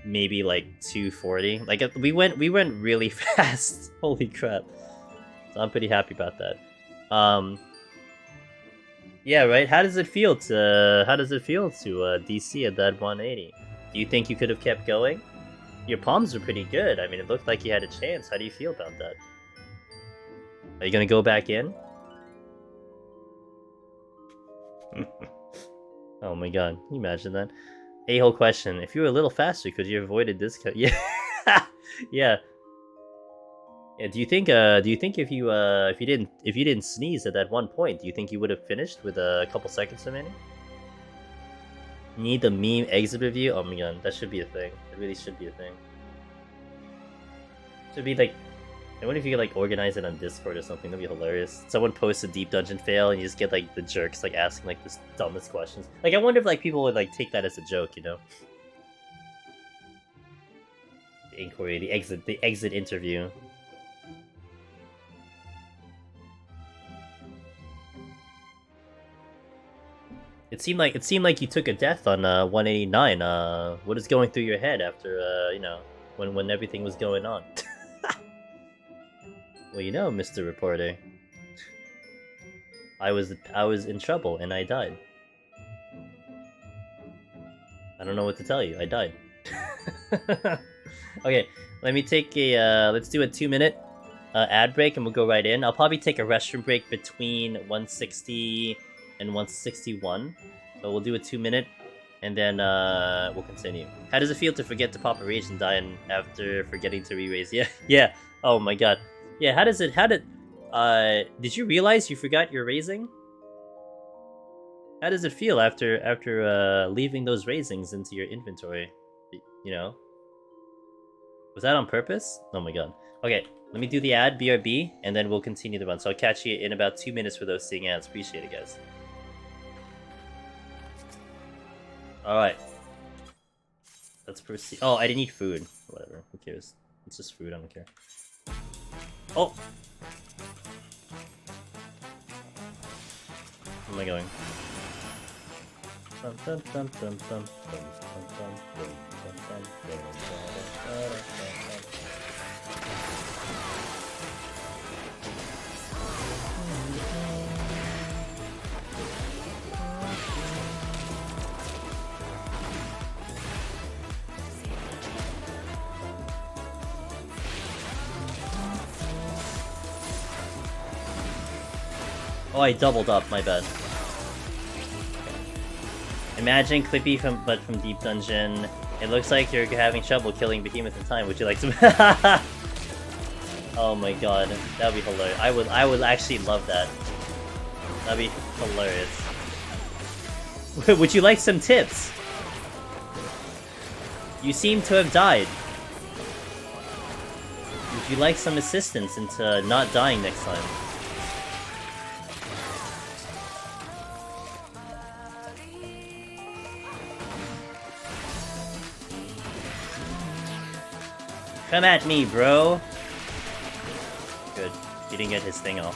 maybe like 2:40. Like we went really fast. Holy crap. So I'm pretty happy about that. Yeah, right. How does it feel to DC at that 180? Do you think you could have kept going? Your palms were pretty good. I mean, it looked like you had a chance. How do you feel about that? Are you gonna go back in? Oh my god, can you imagine that? A-hole question. If you were a little faster, could you have avoided this? Yeah. Yeah. Yeah, do you think if you didn't sneeze at that one point, do you think you would have finished with a couple seconds remaining? Need the meme exit review? Oh my god, that should be a thing. It really should be a thing. Should be like, I wonder if you could like organize it on Discord or something. That'd be hilarious. Someone posts a deep dungeon fail and you just get like the jerks like asking like the dumbest questions. Like I wonder if like people would like take that as a joke, you know? The inquiry, the exit interview. It seemed like you took a death on 189. What is going through your head after you know, when everything was going on? Well, you know, Mr. Reporter, I was in trouble and I died. I don't know what to tell you. I died. Okay, let me take a let's do a 2-minute ad break and we'll go right in. I'll probably take a restroom break between 160 and 161, but we'll do a 2-minute and then we'll continue. How does it feel to forget to pop a rage and die after forgetting to re-raise? Yeah, yeah. Oh my god. Yeah, did you realize you forgot your raising? How does it feel after leaving those raisings into your inventory? You know? Was that on purpose? Oh my god. Okay, let me do the ad, BRB, and then we'll continue the run. So I'll catch you in about 2 minutes for those seeing ads. Appreciate it, guys. Alright. Let's proceed. Oh, I didn't eat food. Whatever, who cares? It's just food, I don't care. Oh! Where am I going? Oh, I doubled up, my bad. Imagine Clippy from Deep Dungeon. It looks like you're having trouble killing Behemoth in time. Would you like to? Oh my god, that'd be hilarious. I would actually love that. That'd be hilarious. Would you like some tips? You seem to have died. Would you like some assistance into not dying next time? Come at me, bro! Good. He didn't get his thing off.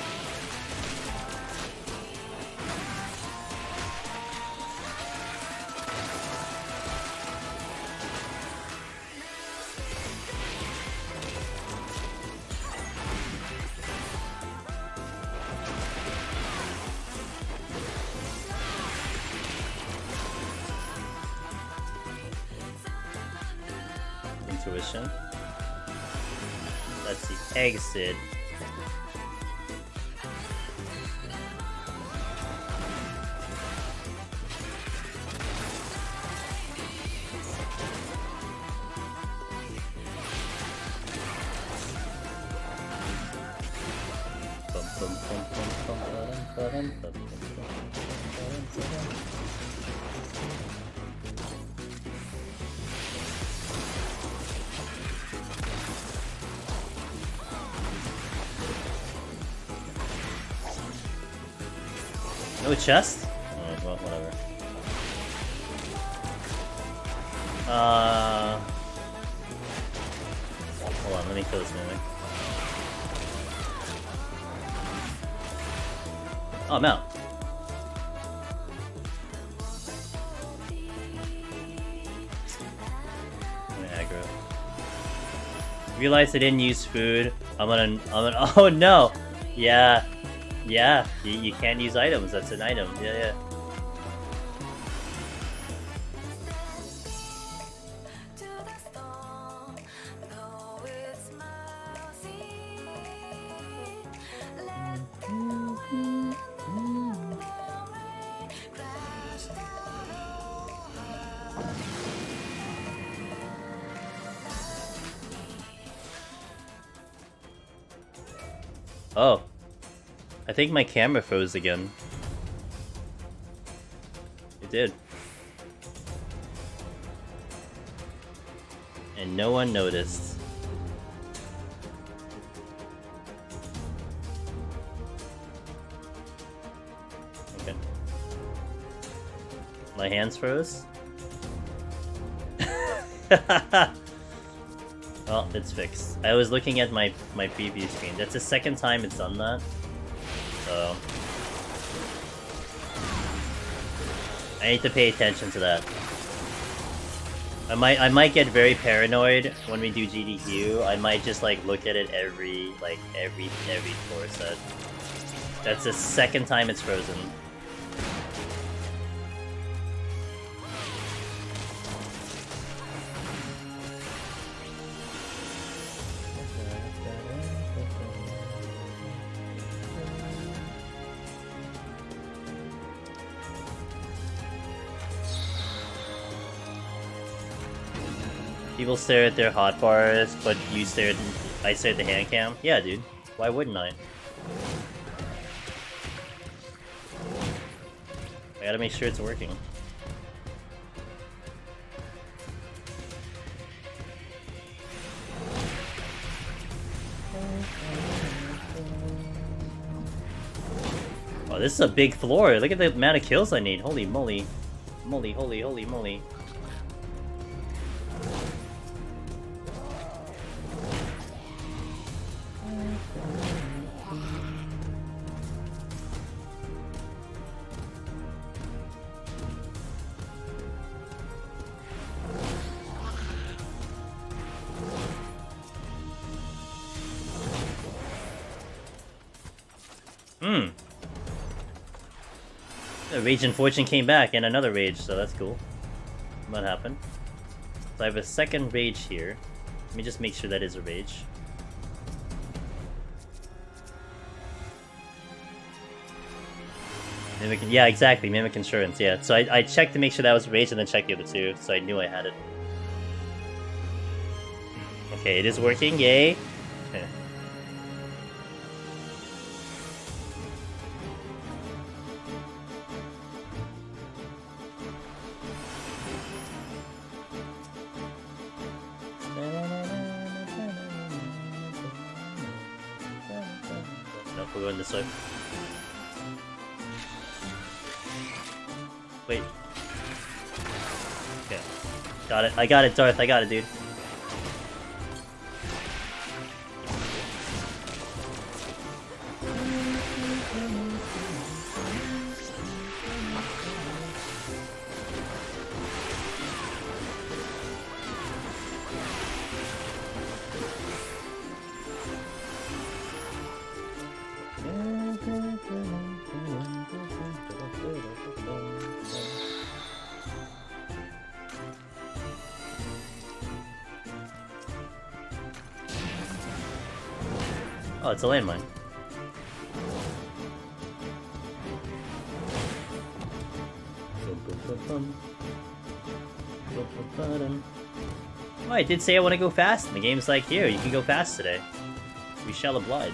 Intuition. Let's see. Exit. No chest? Oh, well, whatever. Hold on, let me kill this mimic. Oh, I'm out. I'm gonna aggro. Realized I didn't use food. I'm gonna, oh no! Yeah. Yeah, you can't use items, that's an item. Yeah, yeah. Oh. I think my camera froze again. It did. And no one noticed. Okay. My hands froze? Well, it's fixed. I was looking at my preview screen. That's the second time it's done that. So I need to pay attention to that. I might get very paranoid when we do GDQ. I might just like look at it every floor set. That's the second time it's frozen. People stare at their hotbars, but I stare at the hand cam? Yeah, dude. Why wouldn't I? I gotta make sure it's working. Oh, this is a big floor. Look at the amount of kills I need. Holy moly. Holy moly. The Rage and Fortune came back, and another Rage, so that's cool. What happened? So I have a second Rage here. Let me just make sure that is a Rage. Mimic, yeah, exactly, Mimic Insurance, yeah. So I checked to make sure that was a Rage, and then checked the other two, so I knew I had it. Okay, it is working, yay! Okay. Nope, we're going this way. Wait. Okay. Got it. I got it, Darth. I got it, dude. Oh, it's a landmine. Oh, I did say I want to go fast, and the game's like, here, you can go fast today. We shall oblige.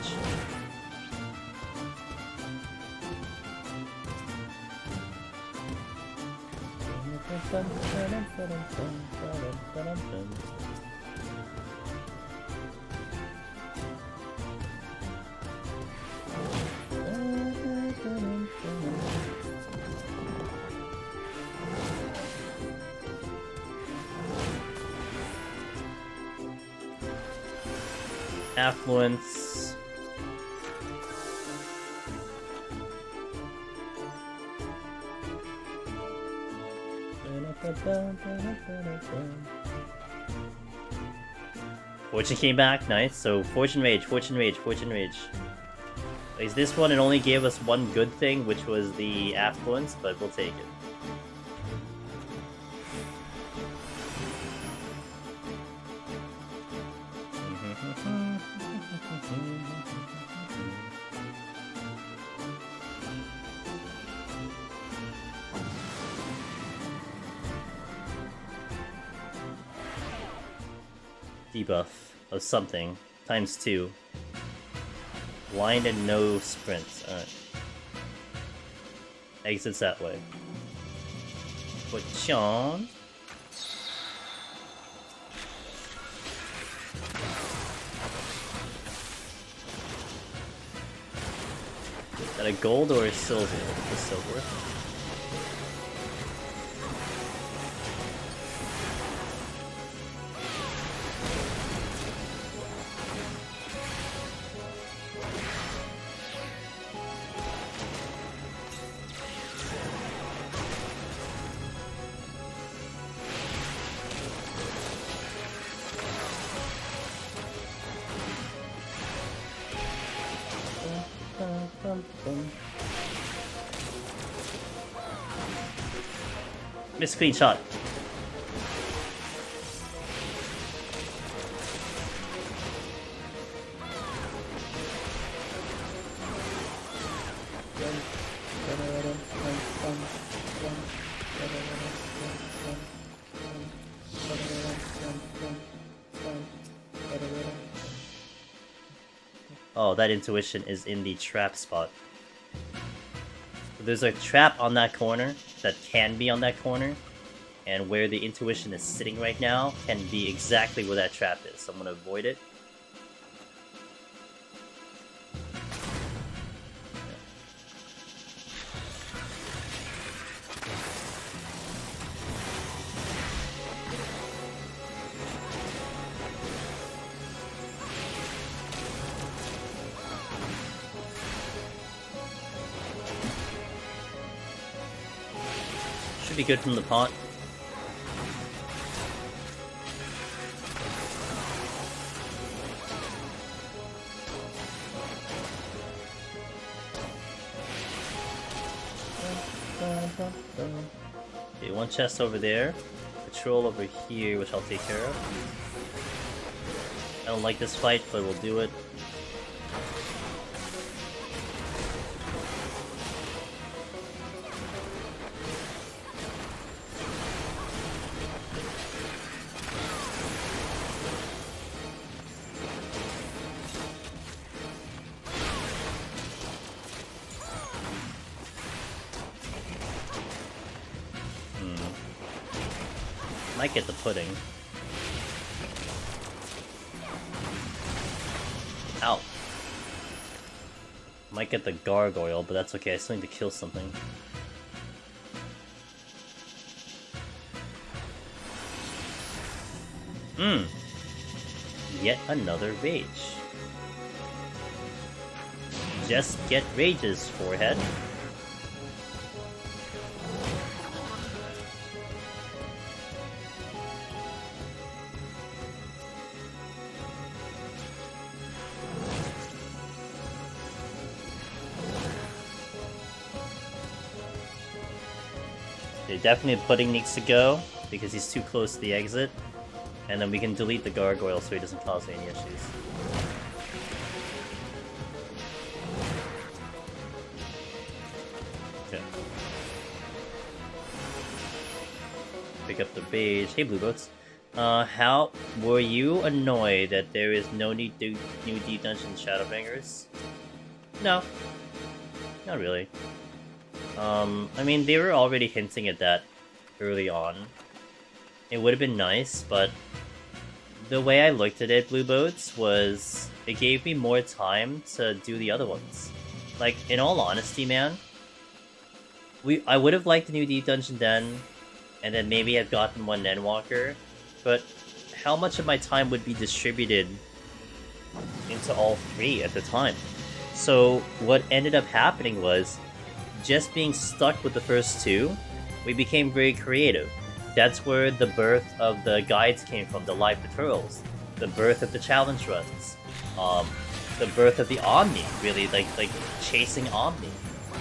Affluence. Fortune came back, nice. So Fortune Rage, Fortune Rage, Fortune Rage. Like this one, it only gave us one good thing, which was the affluence, but we'll take it. Debuff of something times 2. Blind and no sprints. Alright. Exits that way. Put Sean. Is that a gold or a silver? A silver. Miss Queen shot. Oh, that intuition is in the trap spot. There's a trap on that corner that can be on that corner, and where the intuition is sitting right now can be exactly where that trap is, so I'm gonna avoid it. Should be good from the pot. Okay, one chest over there. Patrol over here, which I'll take care of. I don't like this fight, but we'll do it. Might get the pudding. Ow. Might get the gargoyle, but that's okay. I still need to kill something. Yet another rage. Just get rages, forehead. Definitely pudding needs to go, because he's too close to the exit. And then we can delete the gargoyle so he doesn't cause me any issues. Okay. Pick up the beige. Hey, Blue Boats. How were you annoyed that there is no new Deep Dungeon Shadowbangers? No. Not really. I mean, they were already hinting at that early on, it would have been nice, but the way I looked at it, Blue Boats, was it gave me more time to do the other ones. Like, in all honesty, man, I would have liked the new Deep Dungeon Den, and then maybe I've gotten one Endwalker, but how much of my time would be distributed into all three at the time? So what ended up happening was, just being stuck with the first two, we became very creative. That's where the birth of the guides came from, the live tutorials, the birth of the challenge runs, the birth of the Omni, really, like chasing Omni.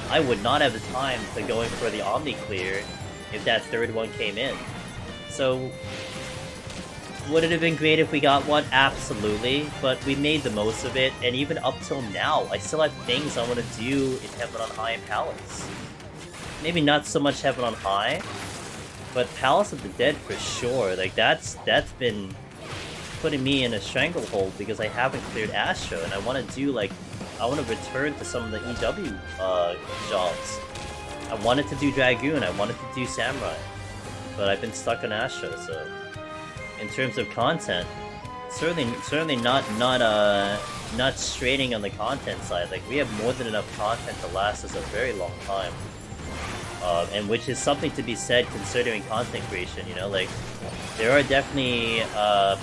I would not have the time to going for the Omni clear if that third one came in. So, would it have been great if we got one? Absolutely, but we made the most of it, and even up till now, I still have things I want to do in Heaven on High and Palace. Maybe not so much Heaven on High, but Palace of the Dead for sure. Like, that's been putting me in a stranglehold because I haven't cleared Astro, and I want to do, like, I want to return to some of the EW jobs. I wanted to do Dragoon, I wanted to do Samurai, but I've been stuck on Astro, so in terms of content, certainly not straining on the content side. Like, we have more than enough content to last us a very long time. And which is something to be said considering content creation, you know, like, there are definitely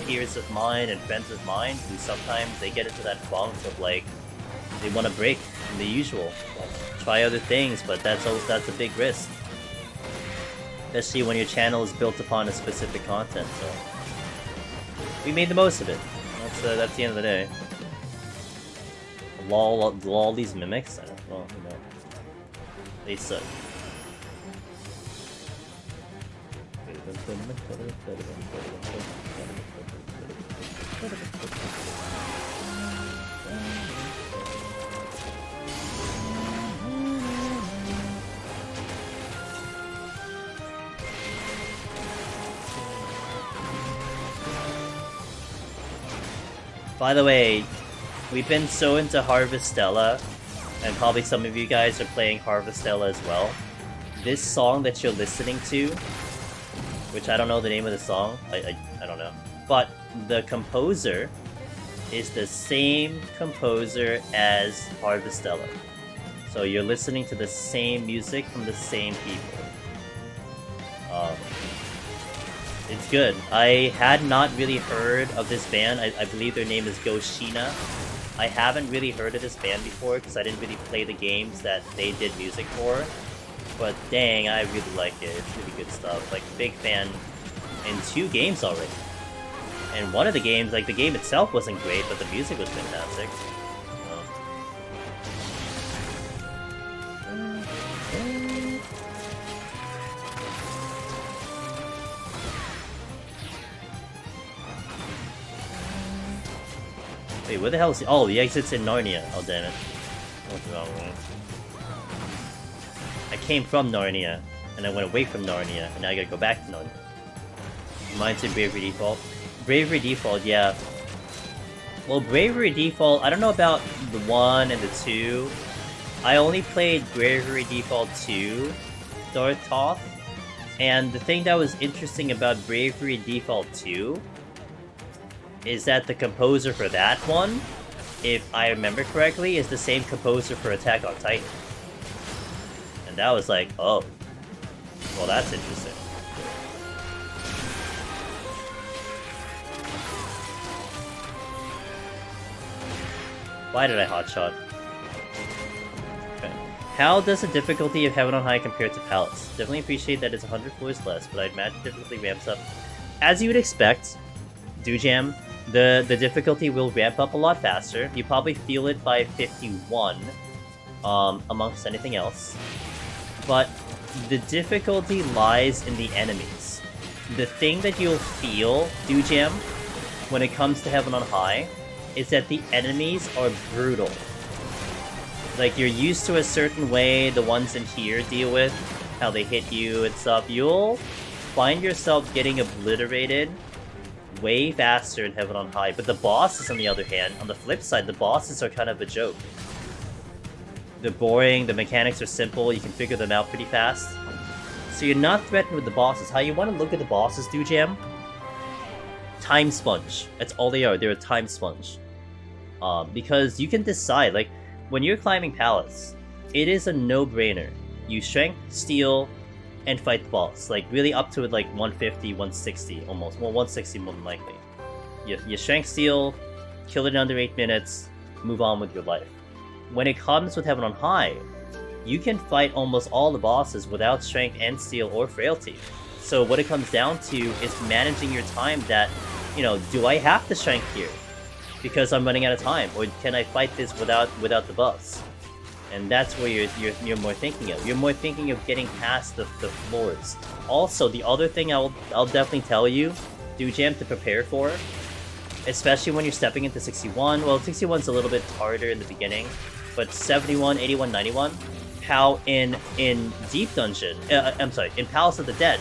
peers of mine and friends of mine who sometimes they get into that funk of, like, they want to break from the usual, try other things, but that's a big risk. Especially when your channel is built upon a specific content, so we made the most of it. That's the end of the day. Lol these mimics? Well, you know, they suck. By the way, we've been so into Harvestella, and probably some of you guys are playing Harvestella as well. This song that you're listening to, which I don't know the name of the song, I don't know, but the composer is the same composer as Harvestella. So you're listening to the same music from the same people. It's good. I had not really heard of this band. I believe their name is Goshina. I haven't really heard of this band before because I didn't really play the games that they did music for. But dang, I really like it. It's really good stuff. Like, big fan in 2 games already. And one of the games, like, the game itself wasn't great, but the music was fantastic. Wait, where the hell is he? Oh, the exit's in Narnia. Oh, damn it. What's wrong with me? I came from Narnia, and I went away from Narnia, and now I gotta go back to Narnia. Mine's in Bravery Default. Bravery Default, yeah. Well, Bravery Default, I don't know about the 1 and the 2. I only played Bravery Default 2, Darth Toth, and the thing that was interesting about Bravery Default 2 is that the composer for that one, if I remember correctly, is the same composer for Attack on Titan. And that was like, oh, well, that's interesting. Why did I hotshot? Okay. How does the difficulty of Heaven on High compare to Palace? Definitely appreciate that it's 100 floors less, but I'd imagine difficulty ramps up. As you would expect, Dujam, the difficulty will ramp up a lot faster. You probably feel it by 51, amongst anything else. But the difficulty lies in the enemies. The thing that you'll feel, Dujam, when it comes to Heaven on High, is that the enemies are brutal. Like, you're used to a certain way the ones in here deal with, how they hit you and stuff. You'll find yourself getting obliterated way faster in Heaven on High. But the bosses, on the other hand, on the flip side, the bosses are kind of a joke. They're boring, the mechanics are simple, you can figure them out pretty fast. So you're not threatened with the bosses. How you want to look at the bosses, do Jam? Time sponge. That's all they are. They're a time sponge. Because you can decide, like, when you're climbing palace, it is a no-brainer. You strength, steal, and fight the boss. Like, really up to like 150, 160 almost. Well, 160 more than likely. You strength, steal, kill it in under 8 minutes, move on with your life. When it comes with Heaven on High, you can fight almost all the bosses without strength and steel or frailty. So what it comes down to is managing your time that, you know, do I have to strength here? Because I'm running out of time, or can I fight this without the buffs? And that's where you're more thinking of. You're more thinking of getting past the floors. Also, the other thing I'll definitely tell you, do Jam, to prepare for, especially when you're stepping into 61. Well, 61's a little bit harder in the beginning, but 71, 81, 91. How in Deep Dungeon, in Palace of the Dead,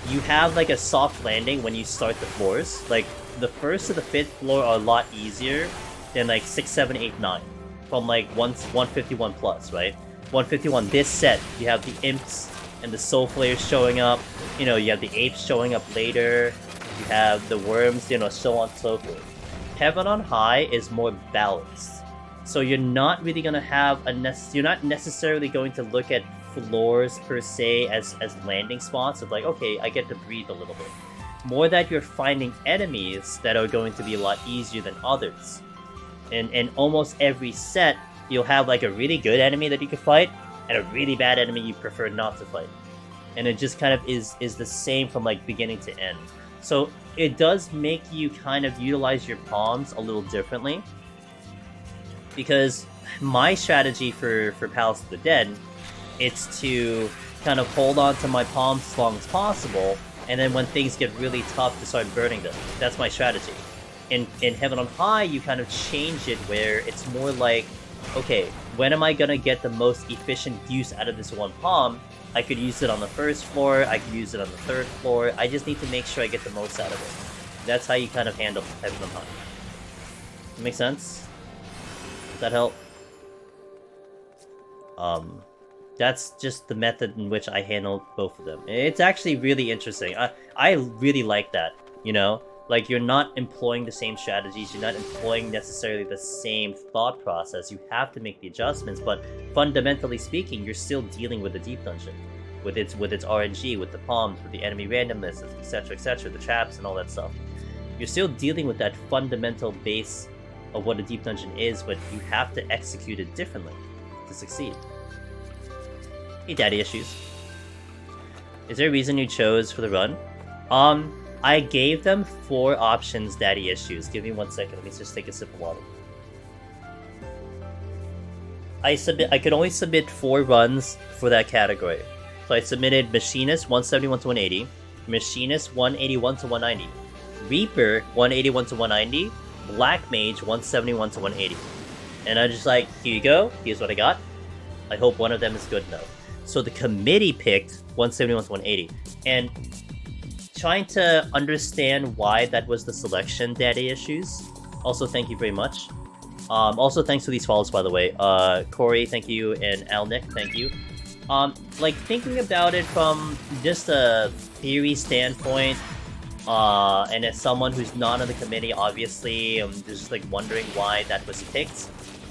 you have like a soft landing when you start the floors. Like the first to the 5th floor are a lot easier than like 6, 7, 8, 9. From like 151 plus, right? 151 this set, you have the imps and the soul flayers showing up. You know, you have the apes showing up later. You have the worms, you know, so on and so forth. Heaven on High is more balanced. So you're not really going to have you're not necessarily going to look at floors per se as landing spots of like, okay, I get to breathe a little bit. More that you're finding enemies that are going to be a lot easier than others. In almost every set, you'll have like a really good enemy that you can fight, and a really bad enemy you prefer not to fight. And it just kind of is the same from like beginning to end. So it does make you kind of utilize your palms a little differently. Because my strategy for Palace of the Dead, it's to kind of hold on to my palms as long as possible, and then when things get really tough, to start burning them. That's my strategy. In Heaven on High, you kind of change it where it's more like, okay, when am I gonna get the most efficient use out of this one palm? I could use it on the 1st floor, I could use it on the 3rd floor, I just need to make sure I get the most out of it. That's how you kind of handle Heaven on High. Make sense? Does that help? That's just the method in which I handle both of them. It's actually really interesting. I really like that, you know? Like, you're not employing the same strategies, you're not employing necessarily the same thought process. You have to make the adjustments, but fundamentally speaking, you're still dealing with the Deep Dungeon. With its RNG, with the palms, with the enemy randomness, etc., the traps and all that stuff. You're still dealing with that fundamental base of what a Deep Dungeon is, but you have to execute it differently to succeed. Hey, daddy issues. Is there a reason you chose for the run? I gave them 4 options, daddy issues. Give me 1 second, let me just take a sip of water. I could only submit 4 runs for that category. So I submitted Machinist 171 to 180, Machinist 181 to 190, Reaper 181 to 190, Black Mage 171 to 180. And I'm just like, here you go, here's what I got. I hope one of them is good enough. So the committee picked 171 to 180. And trying to understand why that was the selection, daddy issues. Also, thank you very much. Also, thanks for these follows, by the way. Corey, thank you, and Alnick, thank you. Like, thinking about it from just a theory standpoint, and as someone who's not on the committee, obviously, I'm just like wondering why that was picked.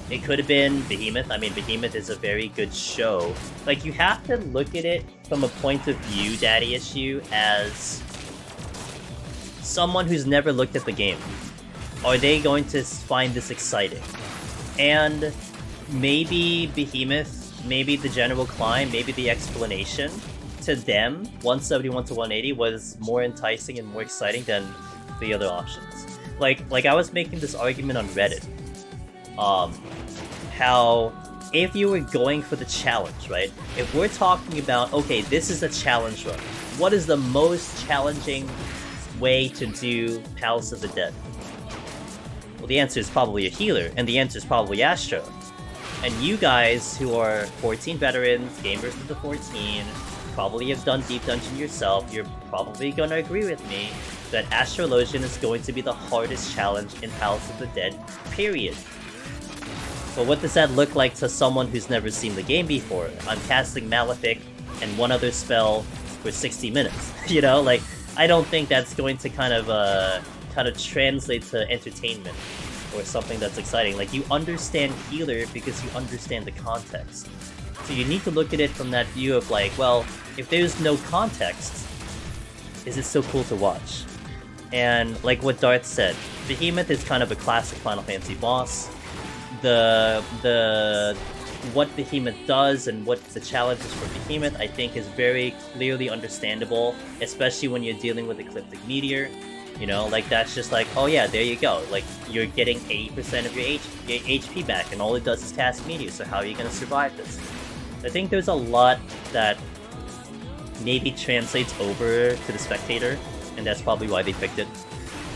It could have been Behemoth. I mean, Behemoth is a very good show. Like, you have to look at it from a point of view, daddy issue, as someone who's never looked at the game. Are they going to find this exciting? And maybe Behemoth, maybe the general climb, maybe the explanation, to them, 171 to 180 was more enticing and more exciting than the other options. Like I was making this argument on Reddit. How if you were going for the challenge, right? If we're talking about, okay, this is a challenge run, what is the most challenging way to do Palace of the Dead? Well, the answer is probably a healer, and the answer is probably Astro. And you guys who are 14 veterans, gamers of the 14, probably have done Deep Dungeon yourself, you're probably going to agree with me that Astrologian is going to be the hardest challenge in Palace of the Dead, period. But what does that look like to someone who's never seen the game before? I'm casting Malefic and one other spell for 60 minutes. You know, like, I don't think that's going to kind of translate to entertainment or something that's exciting. Like, you understand healer because you understand the context. So you need to look at it from that view of like, well, if there's no context, is it still cool to watch? And like what Darth said, Behemoth is kind of a classic Final Fantasy boss. What Behemoth does and what the challenges for Behemoth, I think, is very clearly understandable, especially when you're dealing with Ecliptic Meteor. You know, like, that's just like, oh yeah, there you go. Like, you're getting 80% of your HP back, and all it does is cast Meteor, so how are you going to survive this? I think there's a lot that maybe translates over to the spectator, and that's probably why they picked it.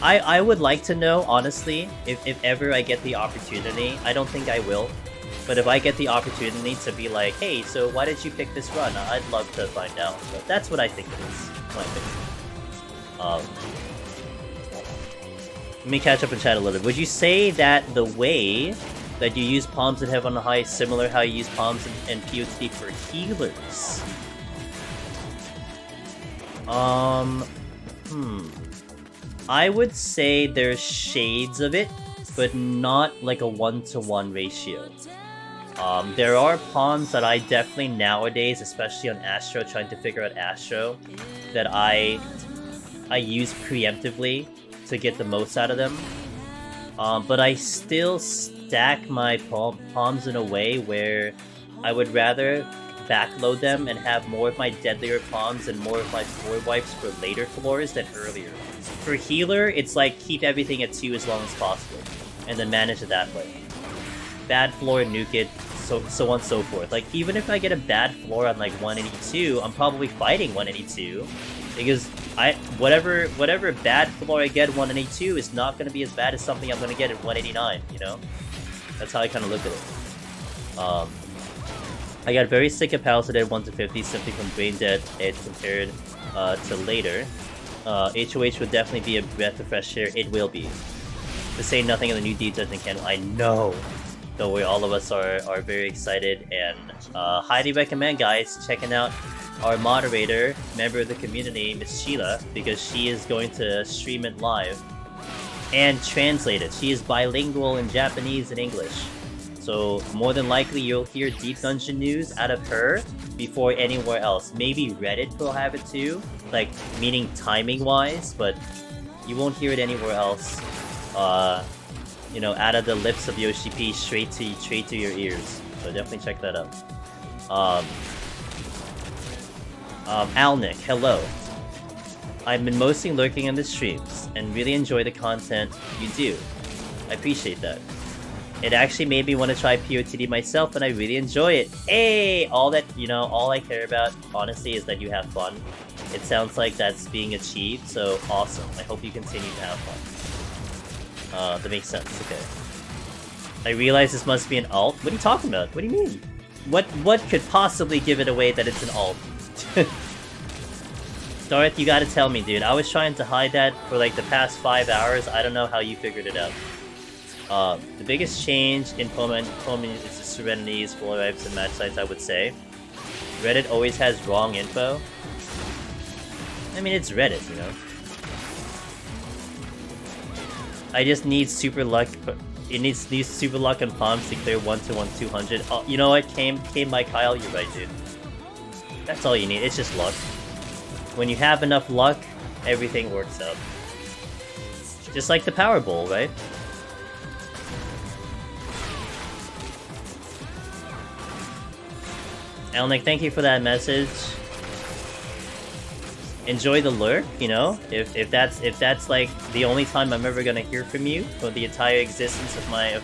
I would like to know, honestly, if ever I get the opportunity. I don't think I will, but if I get the opportunity to be like, hey, so why did you pick this run? I'd love to find out. But that's what I think it is. My opinion. Let me catch up and chat a little bit. Would you say that the way that you use Palms in Heaven on High is similar how you use Palms in PoTD for healers? I would say there's shades of it, but not like a 1-to-1 ratio. There are Palms that I definitely nowadays, especially on Astro, trying to figure out Astro, that I use preemptively to get the most out of them. But I still stack my Palms in a way where I would rather backload them and have more of my deadlier Palms and more of my floor wipes for later floors than earlier. For healer, it's like keep everything at 2 as long as possible, and then manage it that way. Bad floor, nuke it, so on and so forth. Like, even if I get a bad floor on like 182, I'm probably fighting 182, because whatever bad floor I get at 182 is not going to be as bad as something I'm going to get at 189, you know? That's how I kind of look at it. I got very sick of Palisade at 1-50 simply from Brain Dead Edge compared to later. HOH would definitely be a breath of fresh air. It will be. To say nothing of the new details in Canon. I know! Don't worry, all of us are very excited, and highly recommend, guys, checking out our moderator, member of the community, Miss Sheila, because she is going to stream it live and translate it. She is bilingual in Japanese and English. So more than likely you'll hear Deep Dungeon news out of her before anywhere else. Maybe Reddit will have it too, like meaning timing wise, but you won't hear it anywhere else. You know, out of the lips of Yoshi P straight to your ears. So definitely check that out. Alnick, hello. I've been mostly lurking in the streams and really enjoy the content you do. I appreciate that. It actually made me want to try PoTD myself, and I really enjoy it. Hey! All I care about, honestly, is that you have fun. It sounds like that's being achieved, so awesome. I hope you continue to have fun. That makes sense, okay. I realize this must be an alt. What are you talking about? What do you mean? What could possibly give it away that it's an alt? Darth, you gotta tell me, dude. I was trying to hide that for like the past 5 hours. I don't know how you figured it out. The biggest change in Pokemon is the Serenities, Full Wipes, and match sites, I would say. Reddit always has wrong info. I mean, it's Reddit, you know? I just need super luck. It needs super luck and palms to clear 1-to-1 200. Oh, you know what? Came by Kyle, you're right, dude. That's all you need. It's just luck. When you have enough luck, everything works out. Just like the Power Bowl, right? Elnick, thank you for that message. Enjoy the lurk, you know? If that's like the only time I'm ever gonna hear from you for the entire existence of my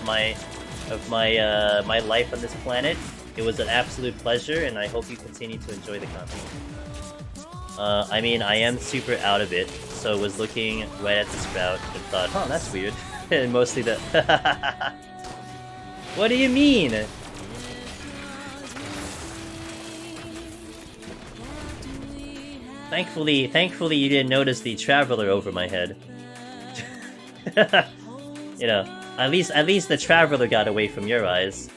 life on this planet, it was an absolute pleasure, and I hope you continue to enjoy the content. I mean, I am super out of it, so was looking right at the sprout and thought, oh, that's weird. And mostly the What do you mean? Thankfully you didn't notice the Traveler over my head. You know, at least the Traveler got away from your eyes.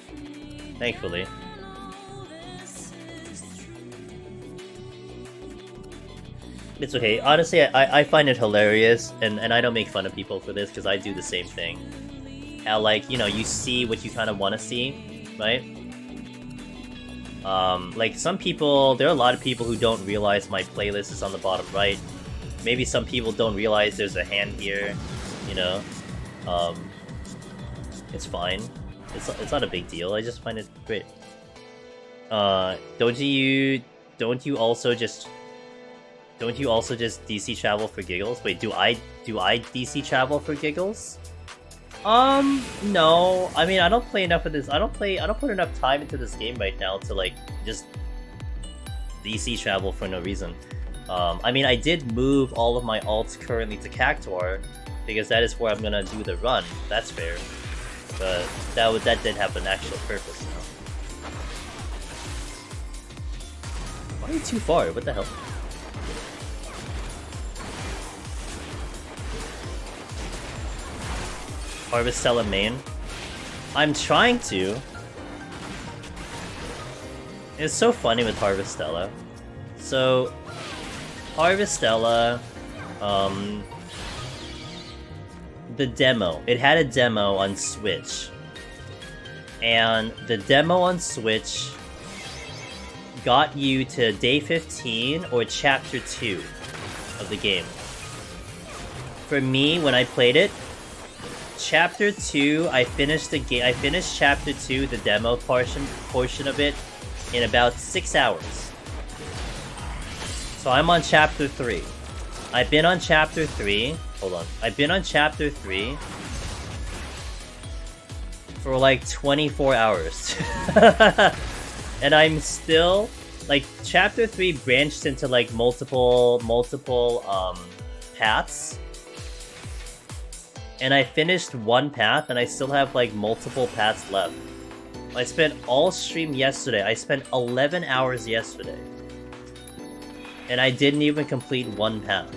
Thankfully. It's okay. Honestly, I find it hilarious, and I don't make fun of people for this because I do the same thing. How, like, you know, you see what you kind of want to see, right? Like, some people, there are a lot of people who don't realize my playlist is on the bottom right. Maybe some people don't realize there's a hand here, you know? It's fine. It's not a big deal, I just find it great. Don't you also just DC travel for giggles? Wait, do I DC travel for giggles? No. I mean, I don't play enough of this. I don't put enough time into this game right now to, like, just DC travel for no reason. I mean, I did move all of my alts currently to Cactuar, because that is where I'm gonna do the run. That's fair. But that did have an actual purpose, you know? Why are you too far? What the hell? Harvestella main? I'm trying to. It's so funny with Harvestella. So, Harvestella, the demo. It had a demo on Switch. And the demo on Switch got you to day 15 or chapter 2 of the game. For me, when I played it, chapter 2, I finished the game. I finished chapter 2, the demo portion of it, in about 6 hours. So I'm on chapter 3. I've been on chapter 3. Hold on. I've been on chapter 3 for like 24 hours. And I'm still, like, chapter 3 branched into, like, multiple paths. And I finished one path, and I still have, like, multiple paths left. I spent all stream yesterday. I spent 11 hours yesterday. And I didn't even complete one path.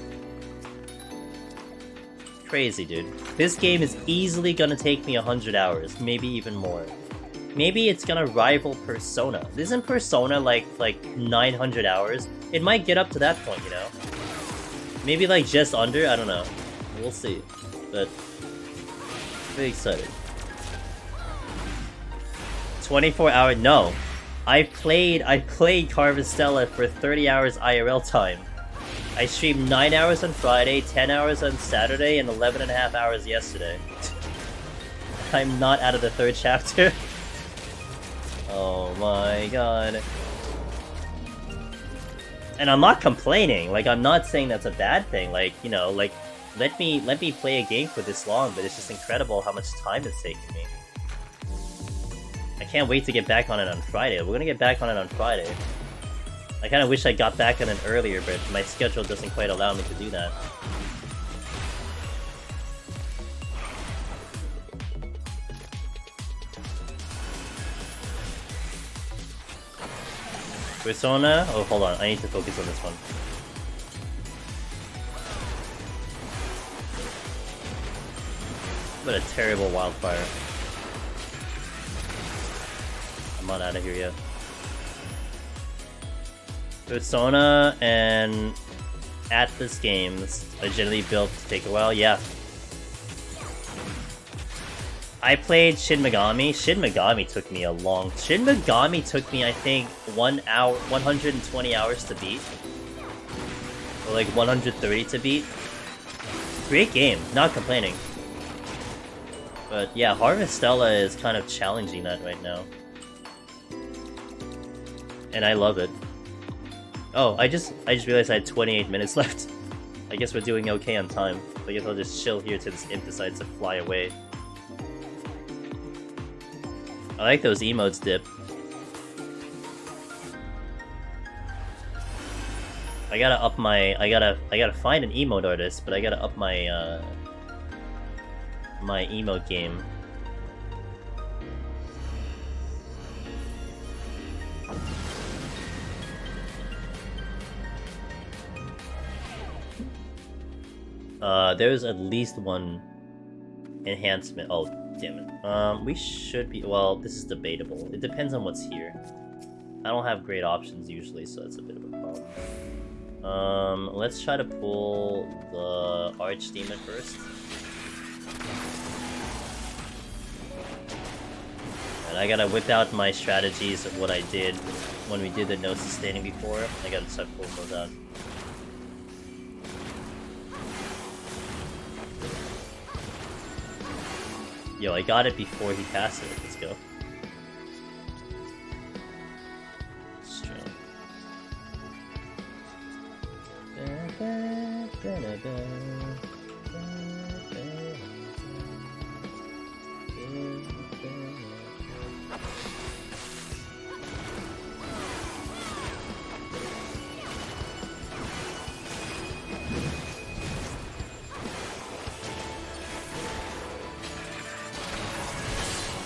Crazy, dude. This game is easily gonna take me 100 hours, maybe even more. Maybe it's gonna rival Persona. Isn't Persona like 900 hours? It might get up to that point, you know? Maybe like just under? I don't know. We'll see. But very excited. 24 hour? No. I played Harvestella for 30 hours IRL time. I streamed 9 hours on Friday, 10 hours on Saturday, and 11.5 hours yesterday. I'm not out of the 3rd chapter. Oh my god. And I'm not complaining, like, I'm not saying that's a bad thing, like, you know, like, let me play a game for this long, but it's just incredible how much time it's taking me. I can't wait to get back on it on Friday. We're gonna get back on it on Friday. I kinda wish I got back on it earlier, but my schedule doesn't quite allow me to do that. Persona? Oh, hold on. I need to focus on this one. What a terrible wildfire. I'm not out of here yet. Persona and Atlas games are generally built to take a while. Yeah. I played Shin Megami. Shin Megami took me a long... Shin Megami took me, I think, 120 hours to beat. Or like 130 to beat. Great game. Not complaining. But yeah, Harvestella is kind of challenging that right now. And I love it. Oh, I just realized I had 28 minutes left. I guess we're doing okay on time. I guess I'll just chill here till this imp decides to fly away. I like those emotes, Dip. I gotta up my... I gotta find an emote artist, but I gotta up my, my emote game. There's at least one enhancement. Oh, damn it. We should be... Well, this is debatable. It depends on what's here. I don't have great options usually, so that's a bit of a problem. Let's try to pull the Archdemon first. And I gotta whip out my strategies of what I did when we did the no sustaining before. I gotta start pulling those out. Yo, I got it before he passed it. Let's go. Strength.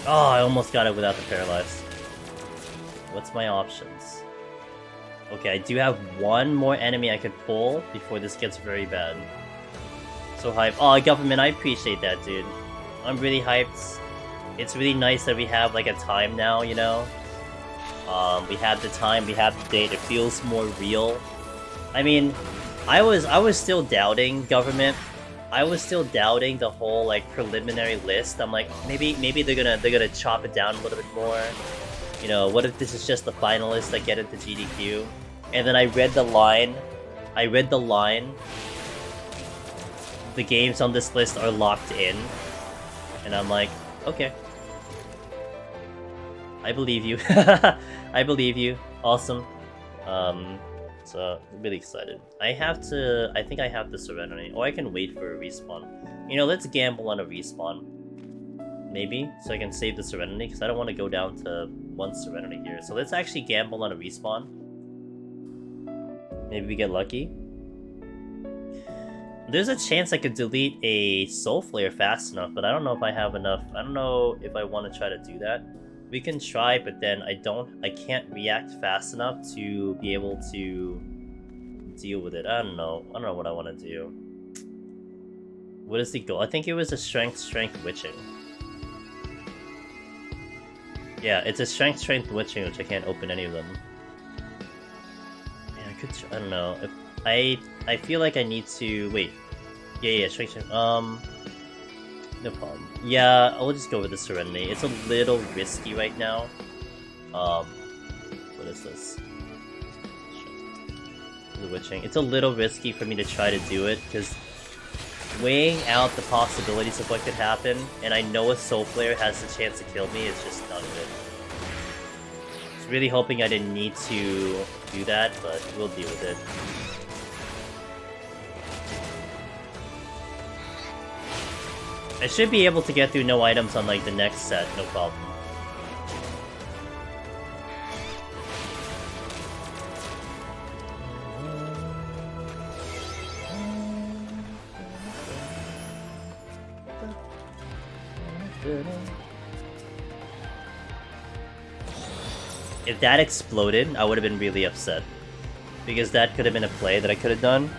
Oh, I almost got it without the paralyze. What's my options? Okay, I do have one more enemy I could pull before this gets very bad. So hype. Oh, government, I appreciate that, dude. I'm really hyped. It's really nice that we have like a time now, you know? We have the time, we have the date, it feels more real. I mean, I was still doubting government. I was still doubting the whole like preliminary list. I'm like, maybe they're gonna chop it down a little bit more. You know, what if this is just the finalists that get into GDQ? And then I read the line. The games on this list are locked in. And I'm like, okay. I believe you. I believe you. Awesome. So, I'm really excited. I think I have the Serenity. Or I can wait for a respawn. You know, let's gamble on a respawn. Maybe, so I can save the Serenity, because I don't want to go down to 1 Serenity here. So let's actually gamble on a respawn. Maybe we get lucky. There's a chance I could delete a Soul Flare fast enough, but I don't know if I have enough. I don't know if I want to try to do that. We can try, but then I can't react fast enough to be able to deal with it. I don't know what I want to do. What is the goal? I think it was a strength witching. Yeah, it's a strength witching, which I can't open any of them. Yeah, I could. I don't know. If I feel like I need to wait. Yeah, strength. No problem. Yeah, I'll just go with the Serenity. It's a little risky right now. What is this? The Witching. It's a little risky for me to try to do it, because weighing out the possibilities of what could happen, and I know a Soul Flare has the chance to kill me, is just not good. I was really hoping I didn't need to do that, but we'll deal with it. I should be able to get through no items on like the next set, no problem. If that exploded, I would have been really upset. Because that could have been a play that I could have done.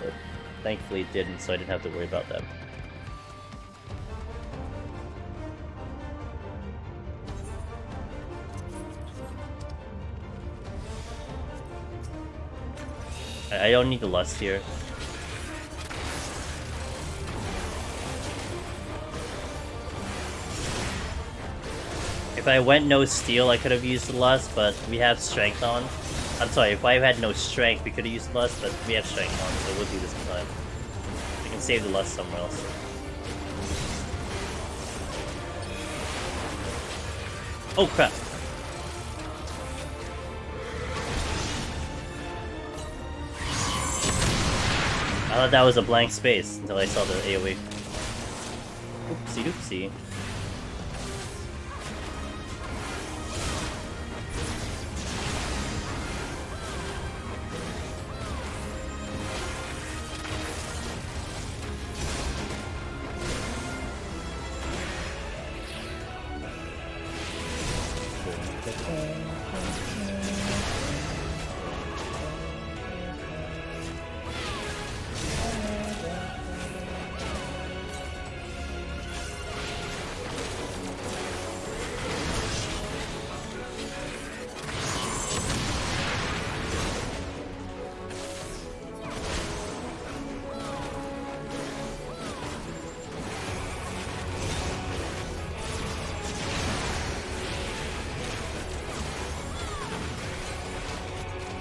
But thankfully it didn't, so I didn't have to worry about that. I don't need the lust here. If I went no steal, I could have used the lust, but we have strength on. I'm sorry, if I had no strength, we could have used the lust, but we have strength on, so we'll do this in time. We can save the lust somewhere else. Oh crap! I thought that was a blank space until I saw the AoE. Oopsie doopsie.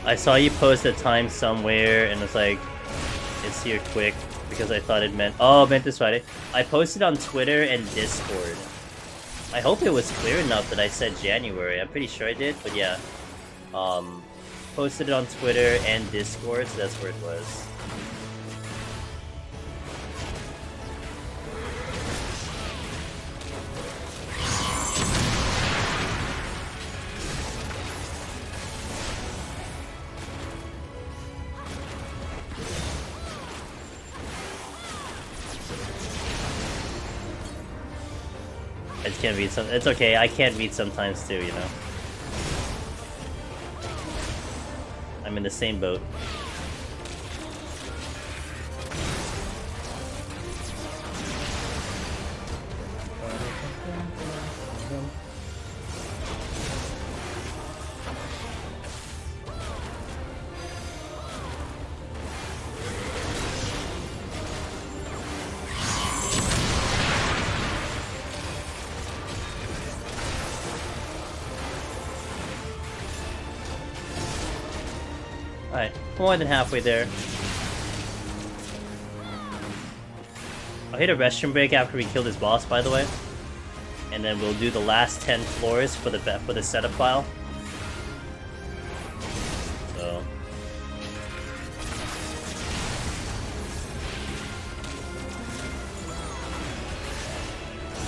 I saw you post a time somewhere, and it's like, it's here quick, because I thought it meant... Oh, it meant this Friday. I posted on Twitter and Discord. I hope it was clear enough that I said January. I'm pretty sure I did, but yeah. Posted it on Twitter and Discord, so that's where it was. I just can't read some. It's okay. I can't read sometimes too, you know. I'm in the same boat. Alright, more than halfway there. I'll hit a restroom break after we kill this boss, by the way. And then we'll do the last 10 floors for the setup file. So...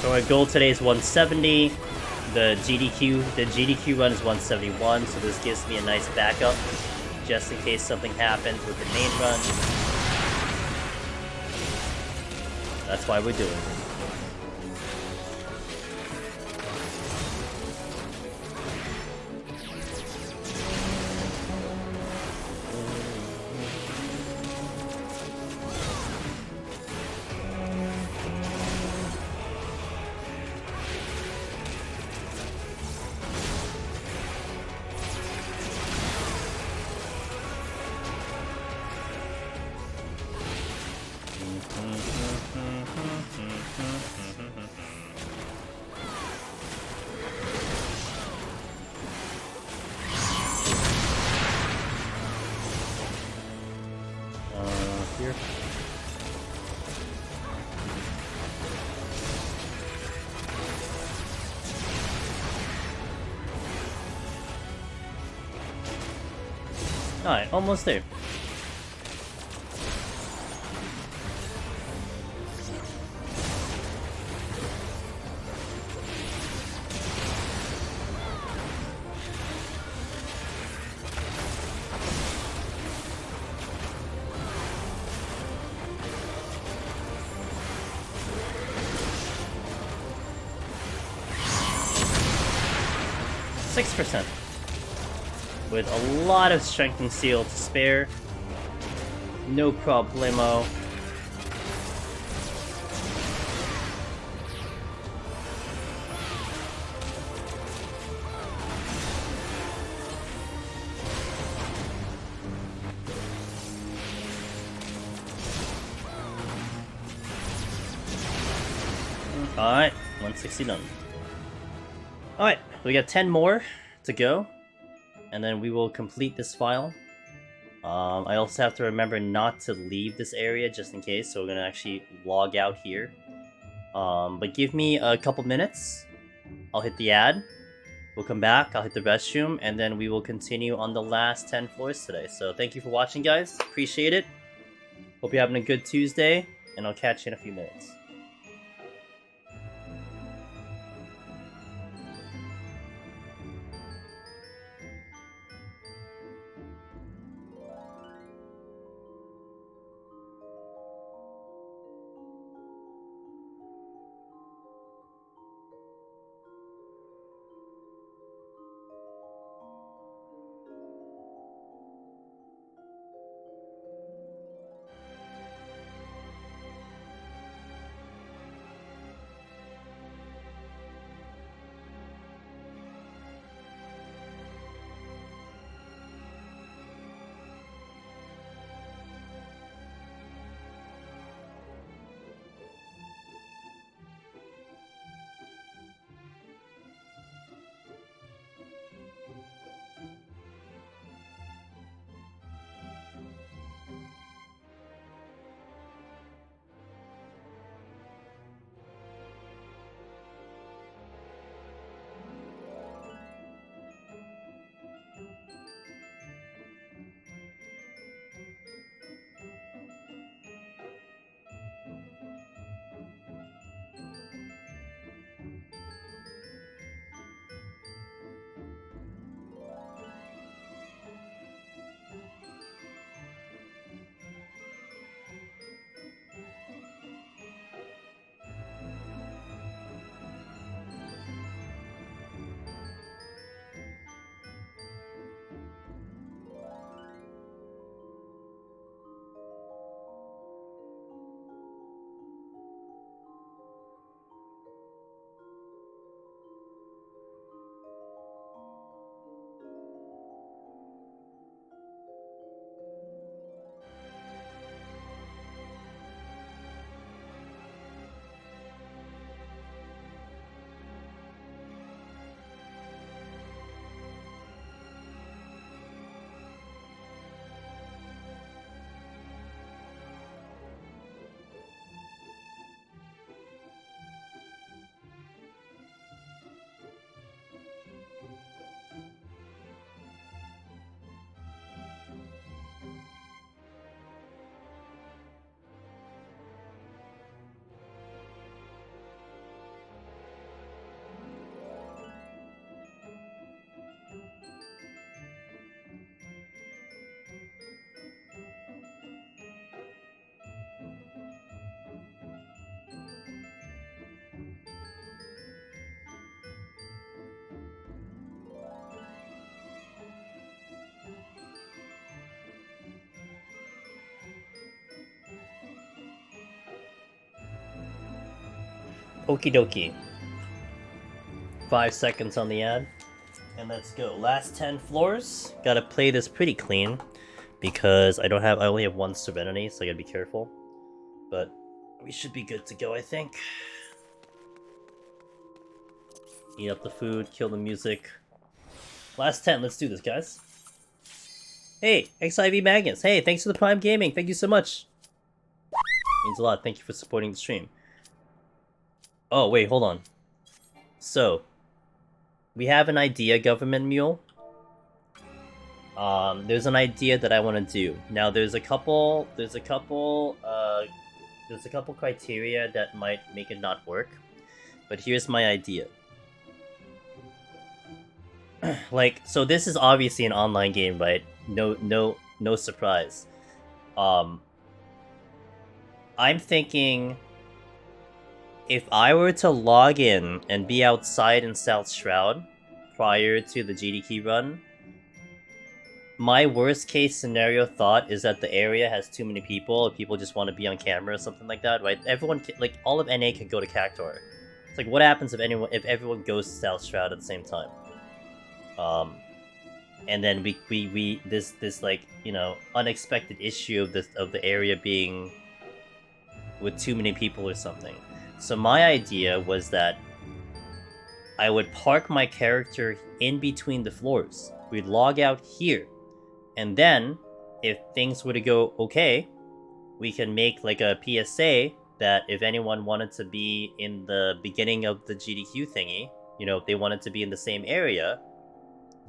So our goal today is 170. The GDQ run is 171, so this gives me a nice backup, just in case something happens with the main run. That's why we're doing it. Here. Alright, almost there. %, with a lot of strength and seal to spare. No problemo. Alright, 160 done. Alright, we got 10 more to go, and then we will complete this file. I also have to remember not to leave this area just in case, so we're gonna actually log out here. But give me a couple minutes. I'll hit the ad. We'll come back, I'll hit the restroom, and then we will continue on the last 10 floors today. So thank you for watching, guys. Appreciate it. Hope you're having a good Tuesday, and I'll catch you in a few minutes. Okie dokie. 5 seconds on the ad. And let's go. Last 10 floors. Gotta play this pretty clean. Because I only have one Serenity, so I gotta be careful. But we should be good to go, I think. Eat up the food, kill the music. Last 10, let's do this, guys. Hey, XIV Magnus. Hey, thanks for the Prime Gaming. Thank you so much. Means a lot. Thank you for supporting the stream. Oh, wait, hold on. So, we have an idea, Government Mule. There's an idea that I want to do. Now, there's a couple criteria that might make it not work. But here's my idea. Like, so this is obviously an online game, right? No surprise. I'm thinking if I were to log in and be outside in South Shroud prior to the GDQ run, my worst case scenario thought is that the area has too many people, or people just want to be on camera or something like that, right? Everyone, like, all of NA could go to Cactuar. It's like, what happens if everyone goes to South Shroud at the same time? And then this like, you know, unexpected issue of the area being with too many people or something. So my idea was that I would park my character in between the floors. We'd log out here. And then, if things were to go okay, we can make like a PSA that if anyone wanted to be in the beginning of the GDQ thingy, you know, if they wanted to be in the same area,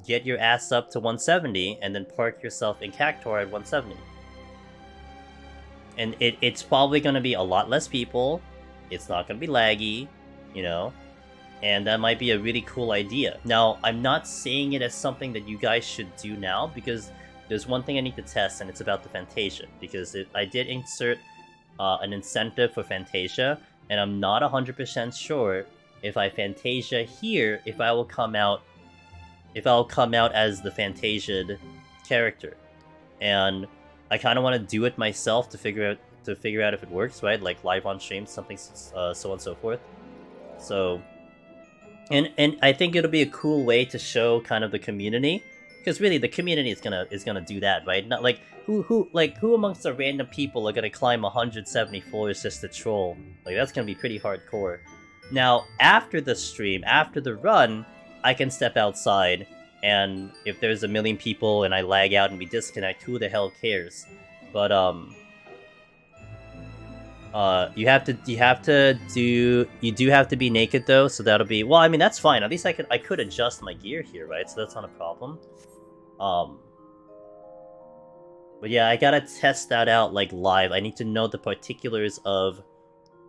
get your ass up to 170 and then park yourself in Cactuar at 170. And it's probably going to be a lot less people. It's not going to be laggy, you know, and that might be a really cool idea. Now, I'm not saying it as something that you guys should do now, because there's one thing I need to test, and it's about the Fantasia, because I did insert an incentive for Fantasia, and I'm not 100% sure if I Fantasia here, if I will come out as the Fantasia'd character. And I kind of want to do it myself to figure out if it works, right? Like live on stream, something so on and so forth. So, and I think it'll be a cool way to show kind of the community, because really the community is gonna do that, right? Not like who amongst the random people are gonna climb 170 floors just to troll? Like, that's gonna be pretty hardcore. Now, after the stream, after the run, I can step outside, and if there's a million people and I lag out and we disconnect, who the hell cares? But you do have to be naked though, so that'll be, well, I mean, that's fine. At least I could adjust my gear here, right? So that's not a problem. But yeah, I gotta test that out like live. I need to know the particulars of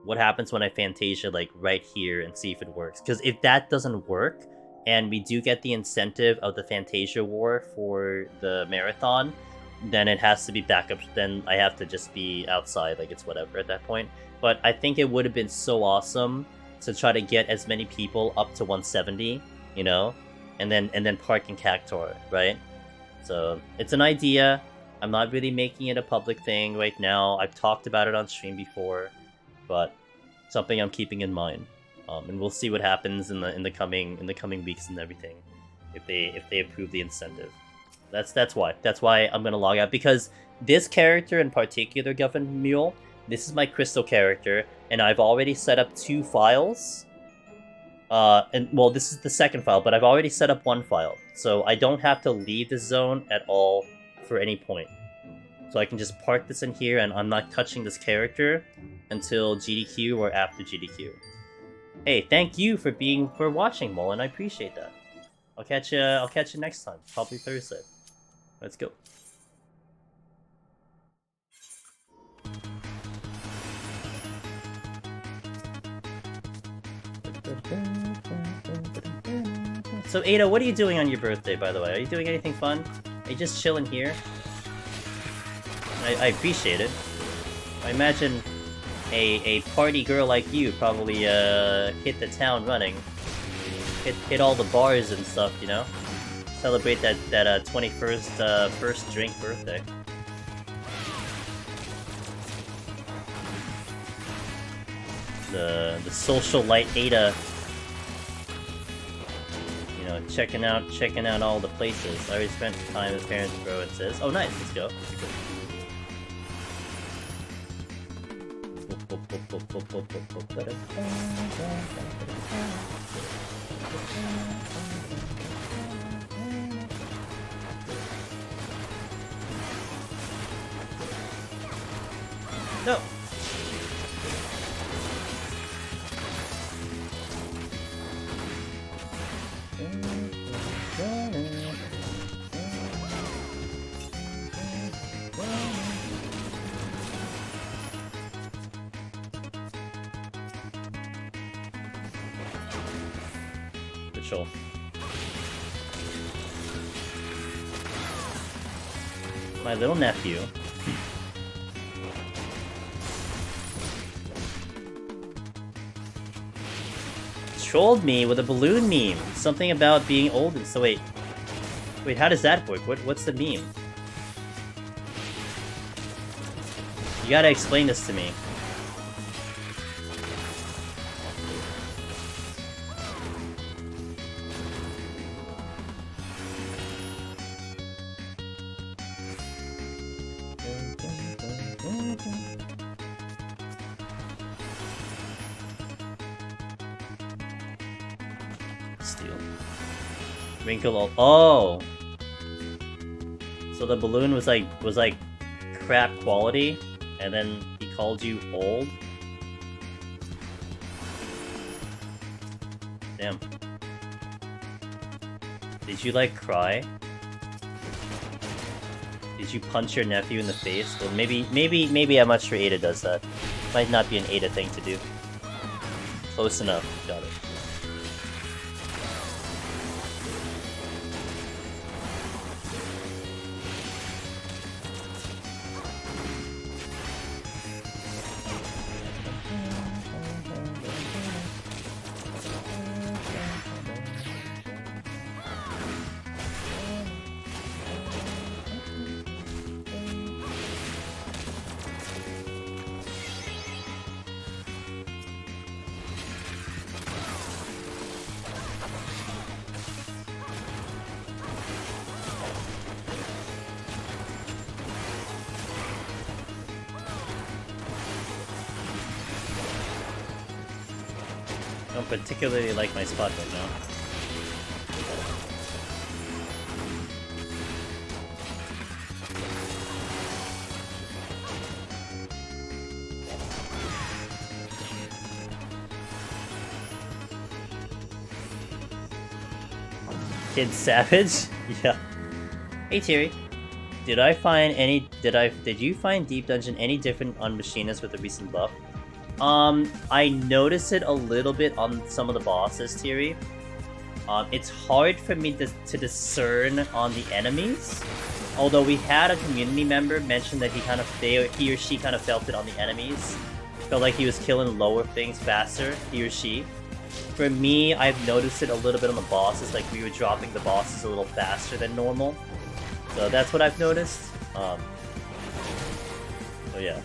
what happens when I Fantasia like right here and see if it works. Because if that doesn't work, and we do get the incentive of the Fantasia War for the marathon, then it has to be backup. Then I have to just be outside, like it's whatever at that point. But I think it would have been so awesome to try to get as many people up to 170, you know, and then park in Cactuar, right? So it's an idea. I'm not really making it a public thing right now. I've talked about it on stream before, but something I'm keeping in mind. And we'll see what happens in the coming weeks and everything, if they approve the incentive. That's why I'm gonna log out, because this character in particular, Government Mule, this is my Crystal character, and I've already set up 2 files. And well, this is the second file, but I've already set up 1 file, so I don't have to leave the zone at all for any point. So I can just park this in here, and I'm not touching this character until GDQ or after GDQ. Hey, thank you for watching, Mullen. I appreciate that. I'll catch you next time, probably Thursday. Let's go. So Ada, what are you doing on your birthday, by the way? Are you doing anything fun? Are you just chilling here? I appreciate it. I imagine a party girl like you probably hit the town running, hit all the bars and stuff, you know. Celebrate that 21st first drink birthday. the socialite Ada. You know, checking out all the places. I already spent time with parents, bro. It says, oh nice, let's go. No. Patrol. My little nephew. Trolled me with a balloon meme. Something about being old and so wait, how does that work? What's the meme? You gotta explain this to me. Steal. Wrinkle all. Oh. So the balloon was like crap quality, and then he called you old. Damn. Did you like cry? Did you punch your nephew in the face? Well, maybe I'm not sure Ada does that. Might not be an Ada thing to do. Close enough. Got it. I don't particularly like my spot right now. Kid Savage? Yeah. Hey Thierry. Did you find Deep Dungeon any different on Machinist with the recent buff? I noticed it a little bit on some of the bosses, Thierry. It's hard for me to discern on the enemies. Although we had a community member mention that he or she kind of felt it on the enemies. Felt like he was killing lower things faster, he or she. For me, I've noticed it a little bit on the bosses, like we were dropping the bosses a little faster than normal. So that's what I've noticed. So yeah.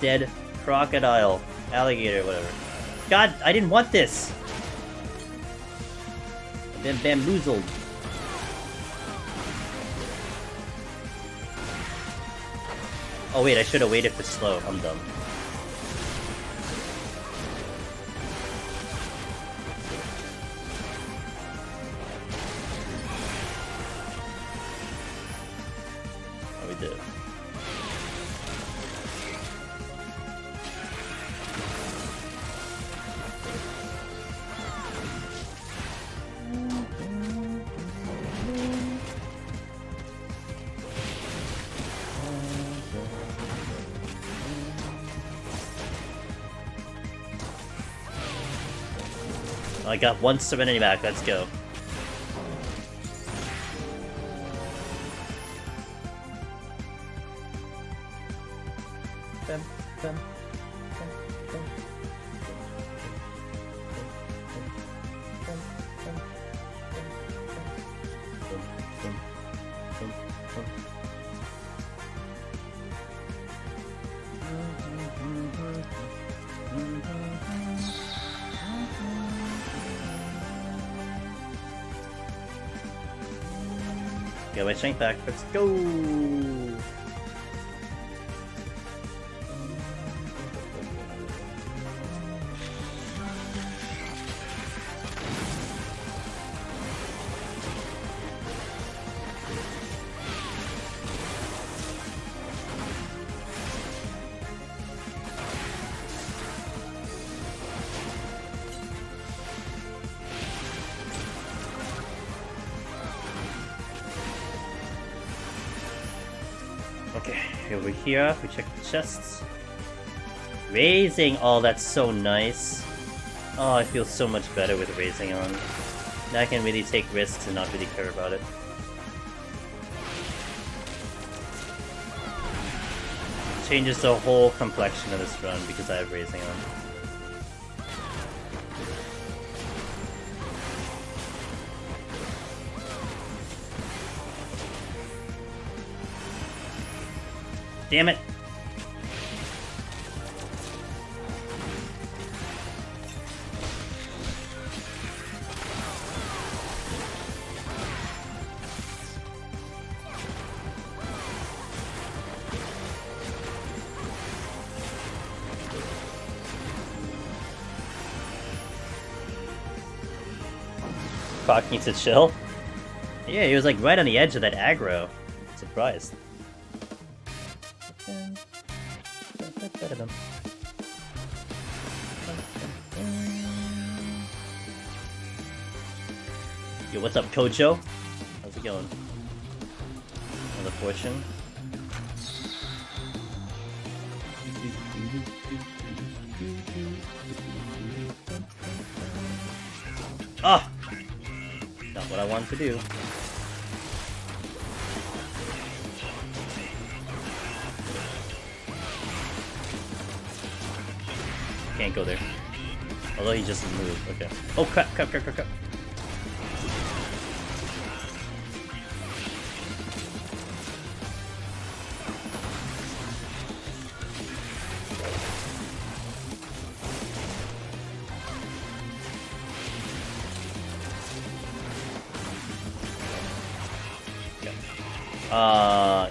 Dead crocodile, alligator, whatever. God, I didn't want this! I've been bamboozled. Oh wait, I should have waited for slow. I'm dumb. Oh, we did. I got one Serenity back, let's go. Get my strength back, let's go! Okay, over here, we check the chests. Raising! Oh, that's so nice. Oh, I feel so much better with raising on. Now I can really take risks and not really care about it. Changes the whole complexion of this run because I have raising on. Damn it! Croc needs to chill. Yeah, he was like right on the edge of that aggro. Surprised. Yo, what's up, Kojo? How's it going? Another fortune. Ah! Not what I wanted to do. Can't go there. Although he just moved. Okay. Oh crap! Crap! Crap! Crap! Crap!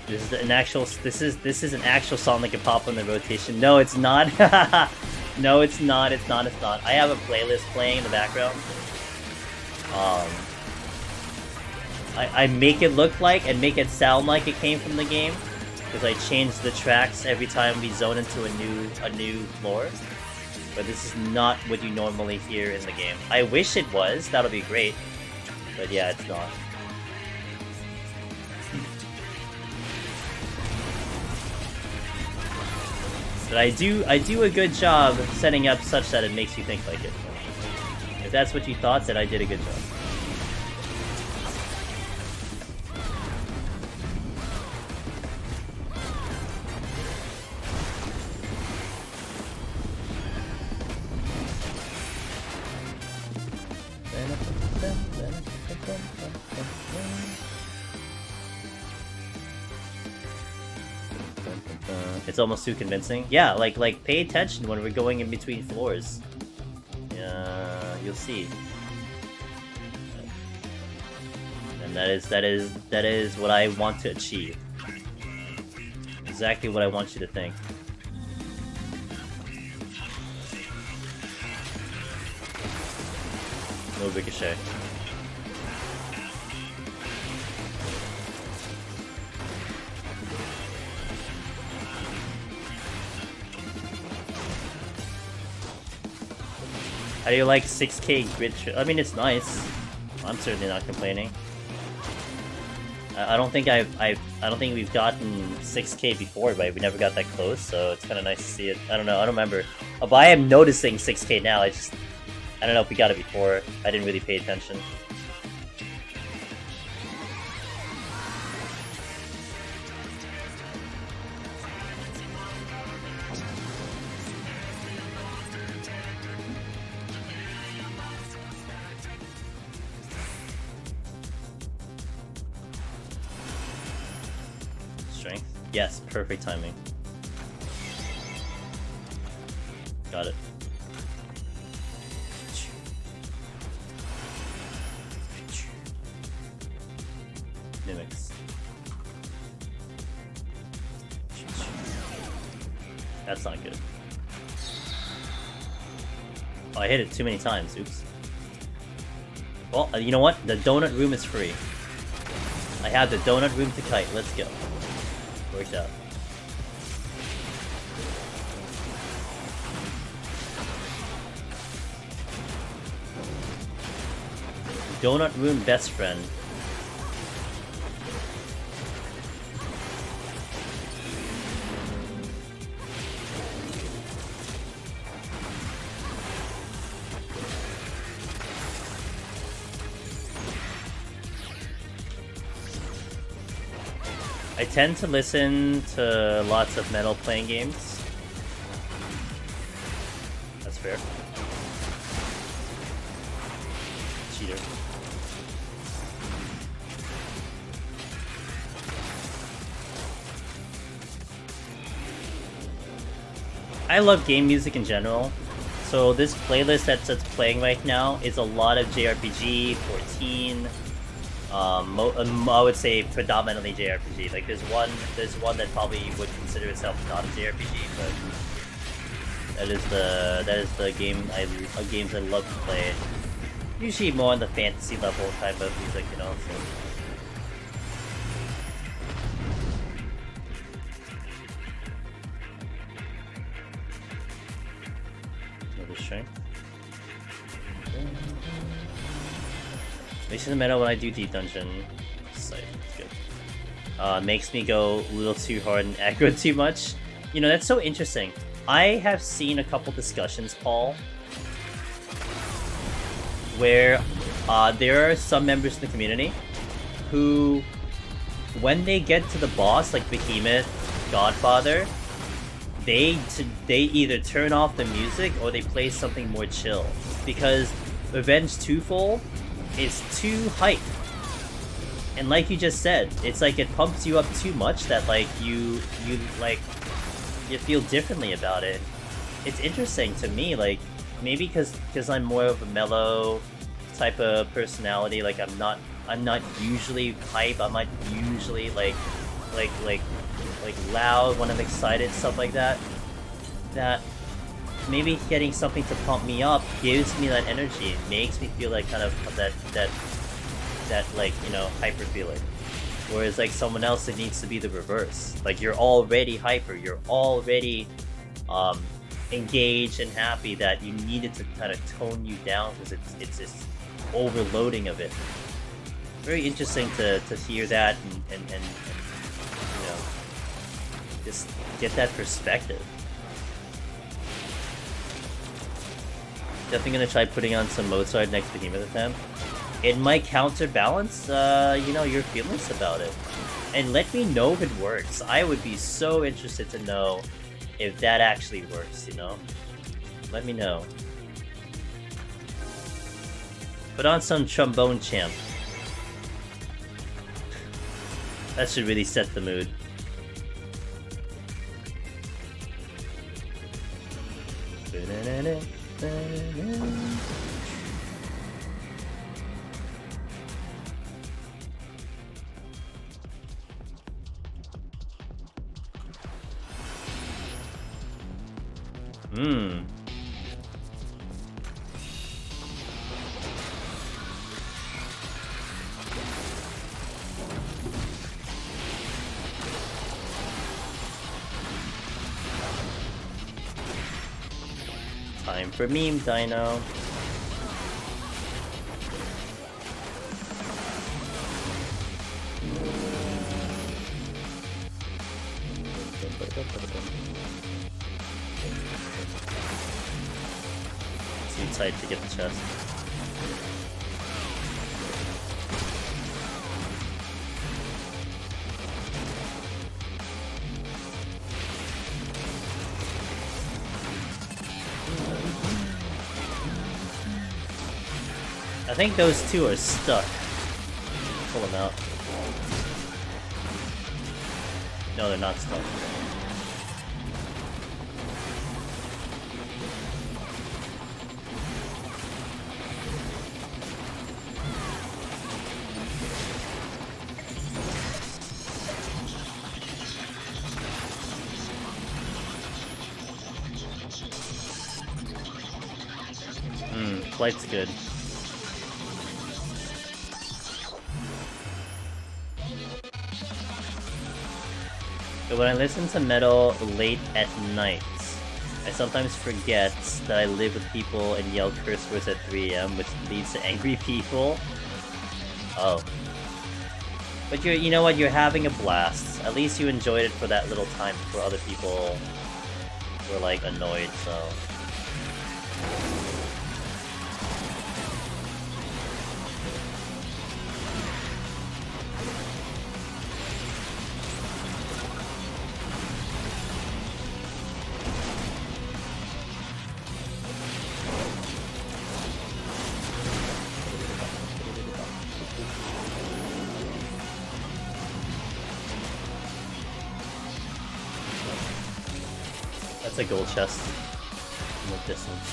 This is an actual. This is an actual song that can pop in the rotation. No, it's not. No, it's not. It's not. It's not. I have a playlist playing in the background. I make it look like and make it sound like it came from the game because I change the tracks every time we zone into a new floor. But this is not what you normally hear in the game. I wish it was. That'll be great. But yeah, it's not. But I do a good job setting up such that it makes you think like it. If that's what you thought, then I did a good job. It's almost too convincing. Yeah, like pay attention when we're going in between floors. Yeah, you'll see. And that is what I want to achieve. Exactly what I want you to think. No ricochet. How do you like 6K grid? I mean, it's nice. I'm certainly not complaining. I don't think I don't think we've gotten 6K before, but we never got that close, so it's kind of nice to see it. I don't know. I don't remember. But I am noticing 6K now. I don't know if we got it before. I didn't really pay attention. Strength. Yes, perfect timing. Got it. Mimics. That's not good. Oh, I hit it too many times. Oops. Well, you know what? The donut room is free. I have the donut room to kite. Let's go. Worked out. Donut room best friend. I tend to listen to lots of metal playing games. That's fair. Cheater. I love game music in general. So this playlist that's playing right now is a lot of JRPG, 14. I would say predominantly JRPG. Like there's one that probably would consider itself not a JRPG, but that is the games I love to play. Usually more on the fantasy level type of music, you know. So. Another strength. Makes the meta when I do deep dungeon. Sight, good. Makes me go a little too hard and aggro too much. You know, that's so interesting. I have seen a couple discussions, Paul, where there are some members of the community who, when they get to the boss, like Behemoth, Godfather, they either turn off the music or they play something more chill, because Revenge Twofold is too hype. And like you just said, it's like it pumps you up too much that like you feel differently about it. It's interesting to me, like maybe because I'm more of a mellow type of personality. Like I'm not usually hype. I'm not usually like loud when I'm excited, stuff like that. That maybe getting something to pump me up gives me that energy. It makes me feel like kind of that like, you know, hyper feeling. Whereas like someone else, it needs to be the reverse. Like you're already hyper, you're already engaged and happy, that you need it to kind of tone you down because it's this overloading of it. Very interesting to hear that and you know, just get that perspective. Definitely gonna try putting on some Mozart next to Behemoth attempt. It might counterbalance, you know, your feelings about it. And let me know if it works. I would be so interested to know if that actually works, you know? Let me know. Put on some trombone champ. That should really set the mood. Time for meme dino. too tight to get the chest. I think those two are stuck. Pull them out. No, they're not stuck. Flight's good. But when I listen to metal late at night, I sometimes forget that I live with people and yell curse words at 3 AM, which leads to angry people. Oh. But you know what, you're having a blast. At least you enjoyed it for that little time before other people were like annoyed, so... That's a gold chest from the distance.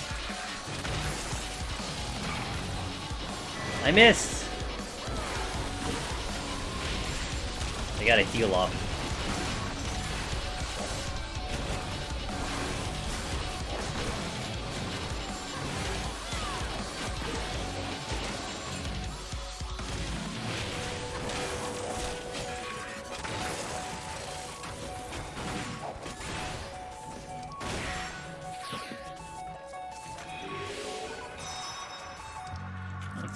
I missed! I gotta heal off.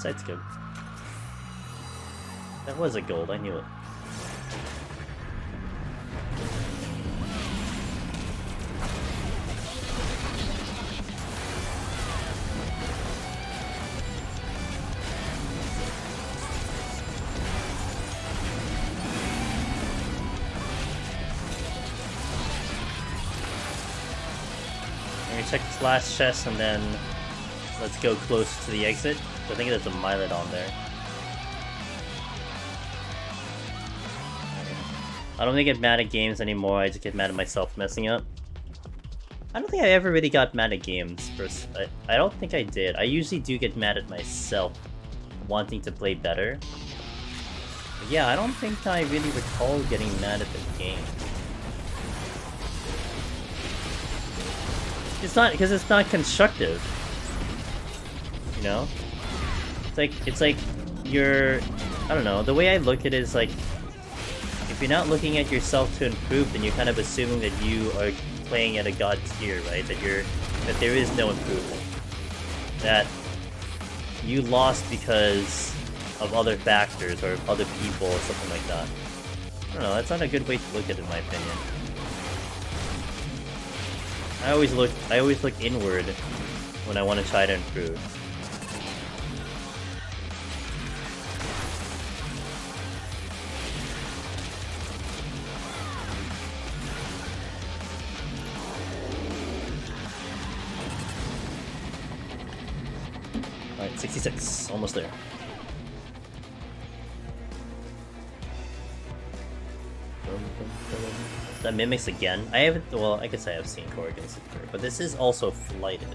Sight's good. That was a gold, I knew it. I'm gonna check this last chest and then let's go close to the exit. I think there's a Milet on there. I don't really get mad at games anymore, I just get mad at myself messing up. I don't think I ever really got mad at games first. I don't think I did. I usually do get mad at myself wanting to play better. But yeah, I don't think I really recall getting mad at the game. It's not, because it's not constructive. You know? It's like you're, I don't know, the way I look at it is like, if you're not looking at yourself to improve, then you're kind of assuming that you are playing at a god tier, right? That there is no improvement. That you lost because of other factors or other people or something like that. I don't know, that's not a good way to look at it in my opinion. I always look inward when I want to try to improve. Alright, 66, almost there. That mimics again. I haven't, well, I guess I have seen Corrigan's before, but this is also flighted.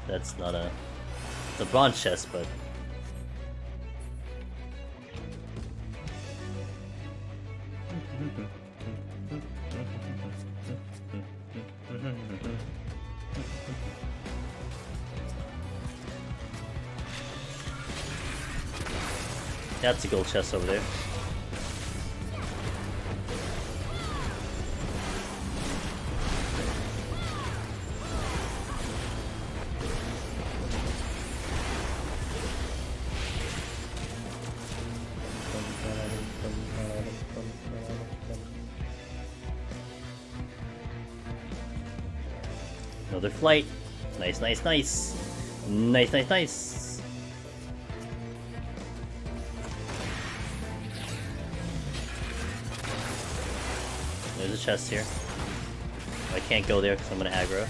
That's not a... It's a bronze chest, but... That's a gold chest over there. Another flight. Nice, nice, nice. Nice, nice, nice. There's a chest here. I can't go there because I'm gonna aggro.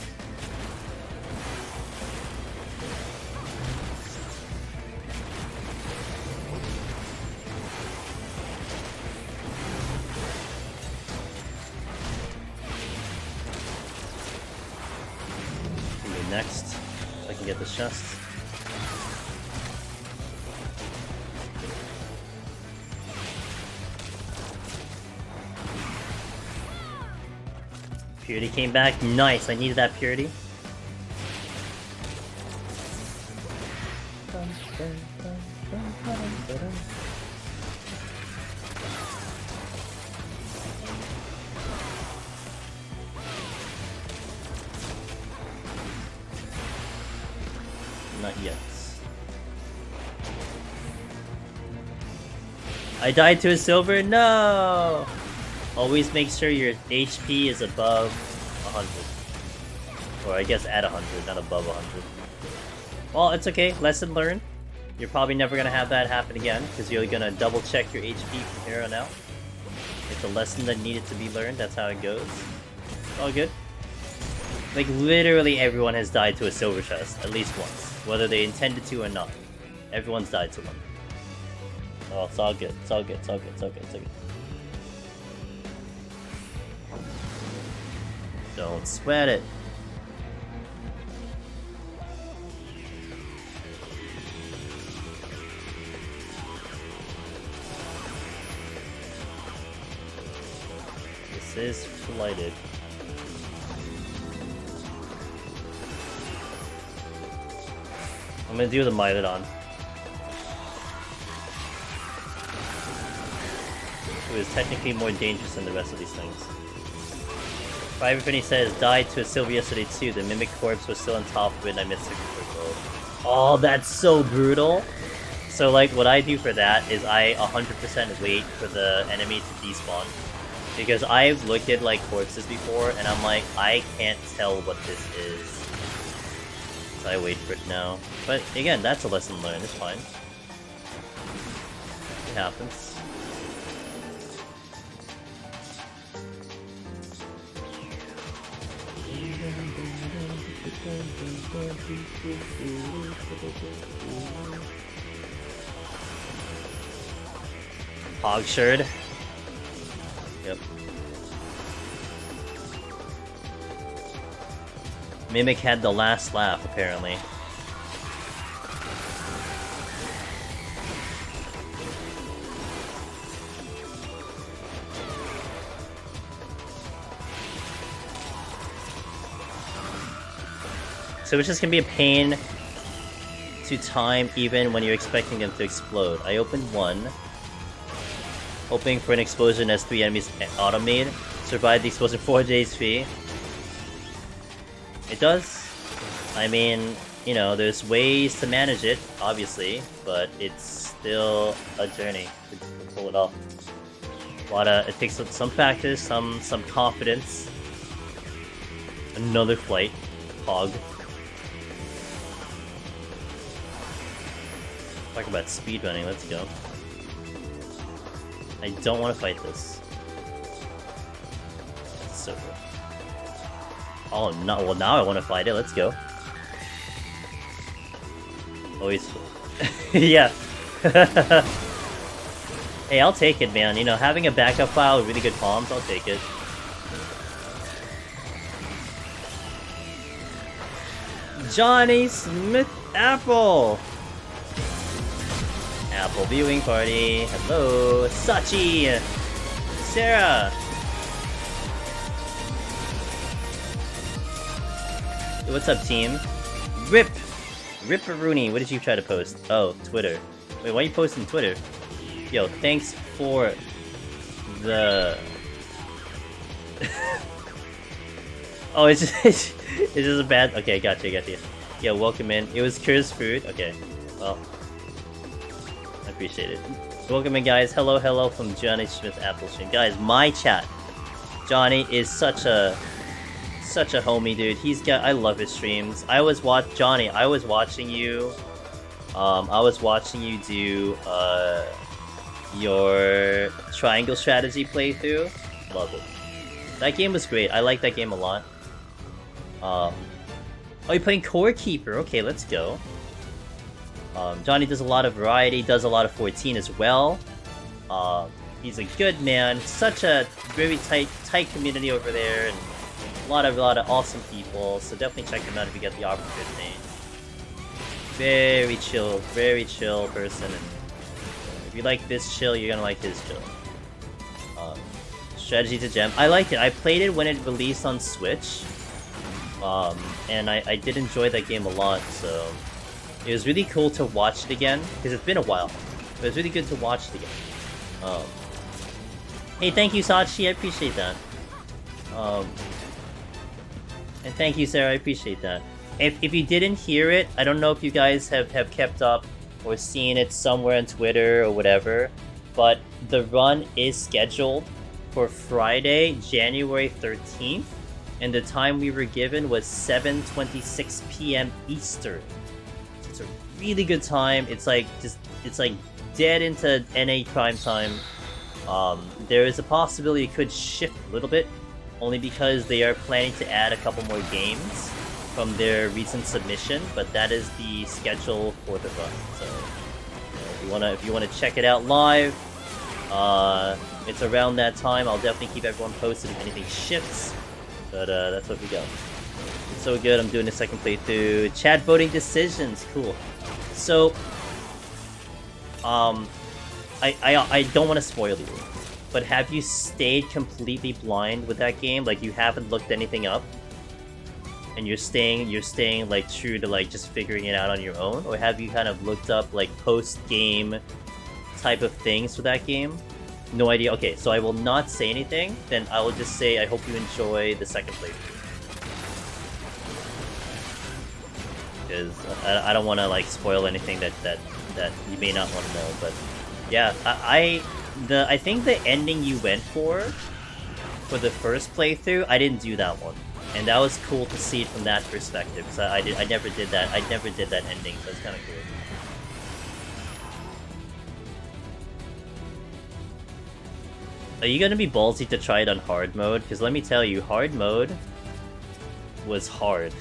Next, so I can get this chest. Purity came back. Nice, I needed that purity. Not yet. I died to a silver? No! Always make sure your HP is above 100. Or I guess at 100, not above 100. Well, it's okay. Lesson learned. You're probably never gonna have that happen again, because you're gonna double check your HP from here on out. It's a lesson that needed to be learned. That's how it goes. It's all good. Like, literally everyone has died to a silver chest, at least once. Whether they intended to or not. Everyone's died to one. Oh, it's all good. It's all good. It's all good. It's all good. It's all good. Don't sweat it. This is flighted. I'm gonna do the Mylodon. It was technically more dangerous than the rest of these things. Private Finny says, died to a silver yesterday too. The Mimic Corpse was still on top of it and I missed it for gold. Oh, that's so brutal! So like, what I do for that is I 100% wait for the enemy to despawn. Because I've looked at like corpses before and I'm like, I can't tell what this is. So I wait for it now. But again, that's a lesson learned, it's fine. It happens. Hogshard. Yep. Mimic had the last laugh, apparently. So it's just gonna be a pain to time even when you're expecting them to explode. I opened one, hoping for an explosion as 3 enemies auto-made. Survived the explosion 4 HP. It does. I mean, you know, there's ways to manage it, obviously, but it's still a journey to pull it off. It takes some practice, some confidence. Another flight. Hog. Talk about speedrunning, let's go. I don't want to fight this. That's so good. Oh, no, well now I want to fight it, let's go. Always. Yeah. Hey, I'll take it, man. You know, having a backup file with really good palms, I'll take it. Johnny Smith Apple! Apple viewing party. Hello, Sachi, Sarah. What's up, team? Ripperoonie. What did you try to post? Oh, Twitter. Wait, why are you posting Twitter? Yo, thanks for the. Oh, it's just a bad. Okay, gotcha. Yeah, welcome in. It was Cur's food. Okay, well. Appreciate it. Welcome in, guys. Hello from Johnny Smith Apple Stream. Guys, my chat. Johnny is such a Such a homie, dude. I love his streams. Johnny, I was watching you. I was watching you do your triangle strategy playthrough. Love it. That game was great. I like that game a lot. Oh, you're playing Core Keeper. Okay, let's go. Johnny does a lot of variety, does a lot of 14 as well. He's a good man. Such a very tight community over there, and a lot of awesome people. So definitely check him out if you get the opportunity. Very chill person. And if you like this chill, you're gonna like his chill. Strategy to Gem. I liked it. I played it when it released on Switch. And I did enjoy that game a lot, so it was really cool to watch it again, because it's been a while. But it's really good to watch it again. Hey, thank you, Sachi, I appreciate that. And thank you, Sarah, I appreciate that. If you didn't hear it, I don't know if you guys have kept up or seen it somewhere on Twitter or whatever, but the run is scheduled for Friday, January 13th, and the time we were given was 7:26 p.m. Eastern. It's a really good time. It's like dead into NA prime time. There is a possibility it could shift a little bit, only because they are planning to add a couple more games from their recent submission, but that is the schedule for the run. So if you wanna check it out live, it's around that time. I'll definitely keep everyone posted if anything shifts. But that's what we got. It's so good. I'm doing the second playthrough. Chat voting decisions, cool. So, I don't want to spoil you, but have you stayed completely blind with that game? Like you haven't looked anything up, and you're staying like true to like just figuring it out on your own, or have you kind of looked up like post game type of things for that game? No idea. Okay, so I will not say anything. Then I will just say I hope you enjoy the second playthrough, because I don't want to like spoil anything that you may not want to know. But yeah, I think the ending you went for the first playthrough, I didn't do that one, and that was cool to see it from that perspective. Because I never did that. I never did that ending, so it's kind of cool. Are you gonna be ballsy to try it on hard mode? Because let me tell you, hard mode was hard.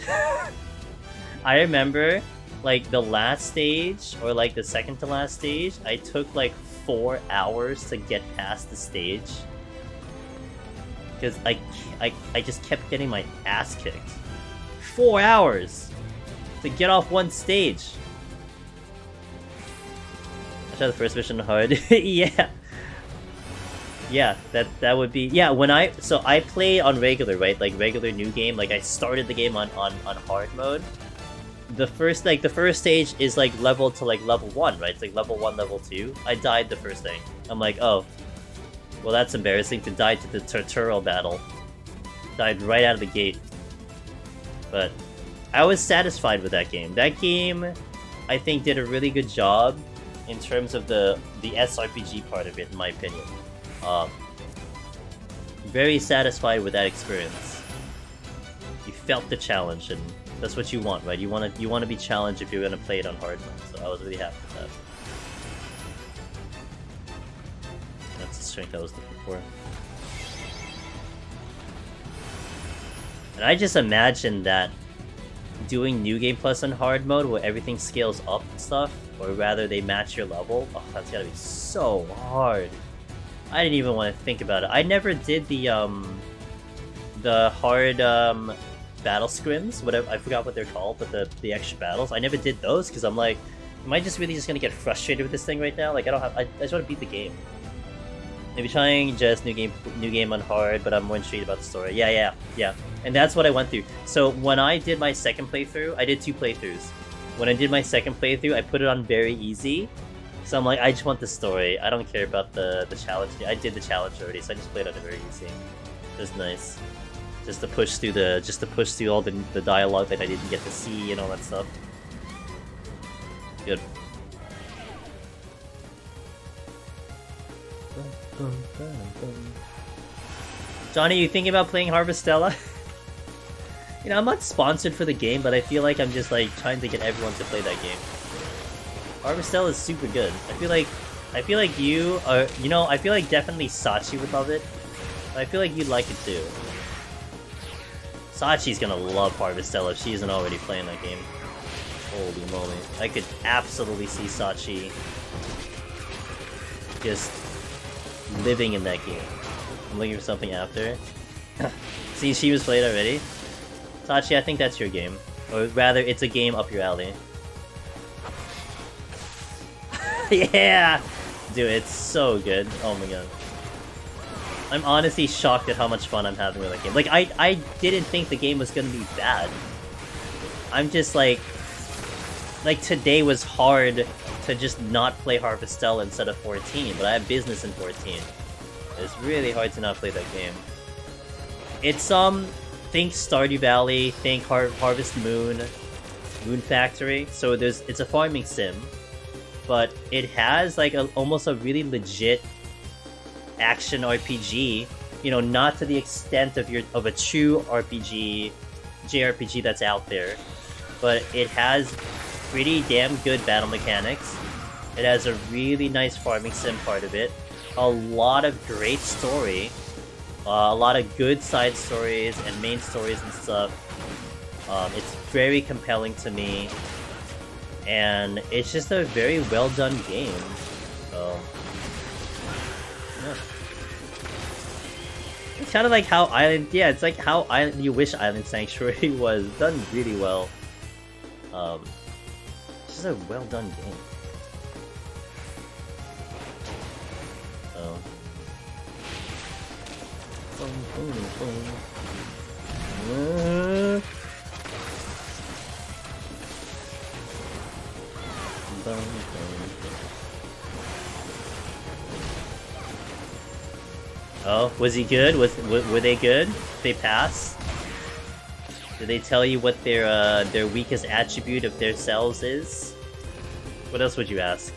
I remember, like, the last stage, or like the second to last stage, I took like 4 hours to get past the stage. Because I just kept getting my ass kicked. 4 hours to get off one stage. I tried the first mission hard. Yeah. Yeah, that would be... Yeah, so I play on regular, right? Like, regular new game. Like, I started the game on hard mode. The first stage is, like, level to, like, level 1, right? It's, like, level 1, level 2. I died the first thing. I'm like, oh. Well, that's embarrassing to die to the tutorial battle. Died right out of the gate. But I was satisfied with that game. That game, I think, did a really good job in terms of the SRPG part of it, in my opinion. Very satisfied with that experience. You felt the challenge, and that's what you want, right? You want to be challenged if you're gonna play it on hard mode. So I was really happy with that. That's the strength I was looking for. And I just imagine that doing New Game Plus on hard mode, where everything scales up and stuff, or rather they match your level. Oh, that's gotta be so hard. I didn't even want to think about it. I never did the hard battle scrims, whatever, I forgot what they're called, but the extra battles. I never did those because I'm like, am I just really gonna get frustrated with this thing right now? Like I just want to beat the game. Maybe trying just new game on hard, but I'm more intrigued about the story. Yeah. And that's what I went through. So when I did my second playthrough, I did 2 playthroughs. When I did my second playthrough, I put it on very easy. So I'm like, I just want the story. I don't care about the challenge. I did the challenge already, so I just played on it very easy. It was nice, just to push through all the dialogue that I didn't get to see and all that stuff. Good. Johnny, you thinking about playing Harvestella? You know, I'm not sponsored for the game, but I feel like I'm just like trying to get everyone to play that game. Harvestell is super good. I feel like you are, you know, I feel like definitely Sachi would love it. But I feel like you'd like it too. Sachi's gonna love Harvestell if she isn't already playing that game. Holy moly. I could absolutely see Sachi just living in that game. I'm looking for something after. See, she was played already. Sachi, I think that's your game. Or rather, it's a game up your alley. Yeah! Dude, it's so good. Oh my god. I'm honestly shocked at how much fun I'm having with that game. Like, I didn't think the game was gonna be bad. I'm just like today was hard to just not play Harvestell instead of 14, but I have business in 14. It's really hard to not play that game. It's, think Stardew Valley, think Harvest Moon, Moon Factory. So it's a farming sim, but it has like almost a really legit action RPG. You know, not to the extent of a true RPG, JRPG that's out there, but it has pretty damn good battle mechanics. It has a really nice farming sim part of it. A lot of great story. A lot of good side stories and main stories and stuff. It's very compelling to me. And it's just a very well done game. So, yeah. It's kind of like how Island... Yeah, it's like how You Wish Island Sanctuary was done really well. It's just a well done game. So... Oh, was he good? Were they good? Did they pass? Did they tell you what their weakest attribute of their selves is? What else would you ask?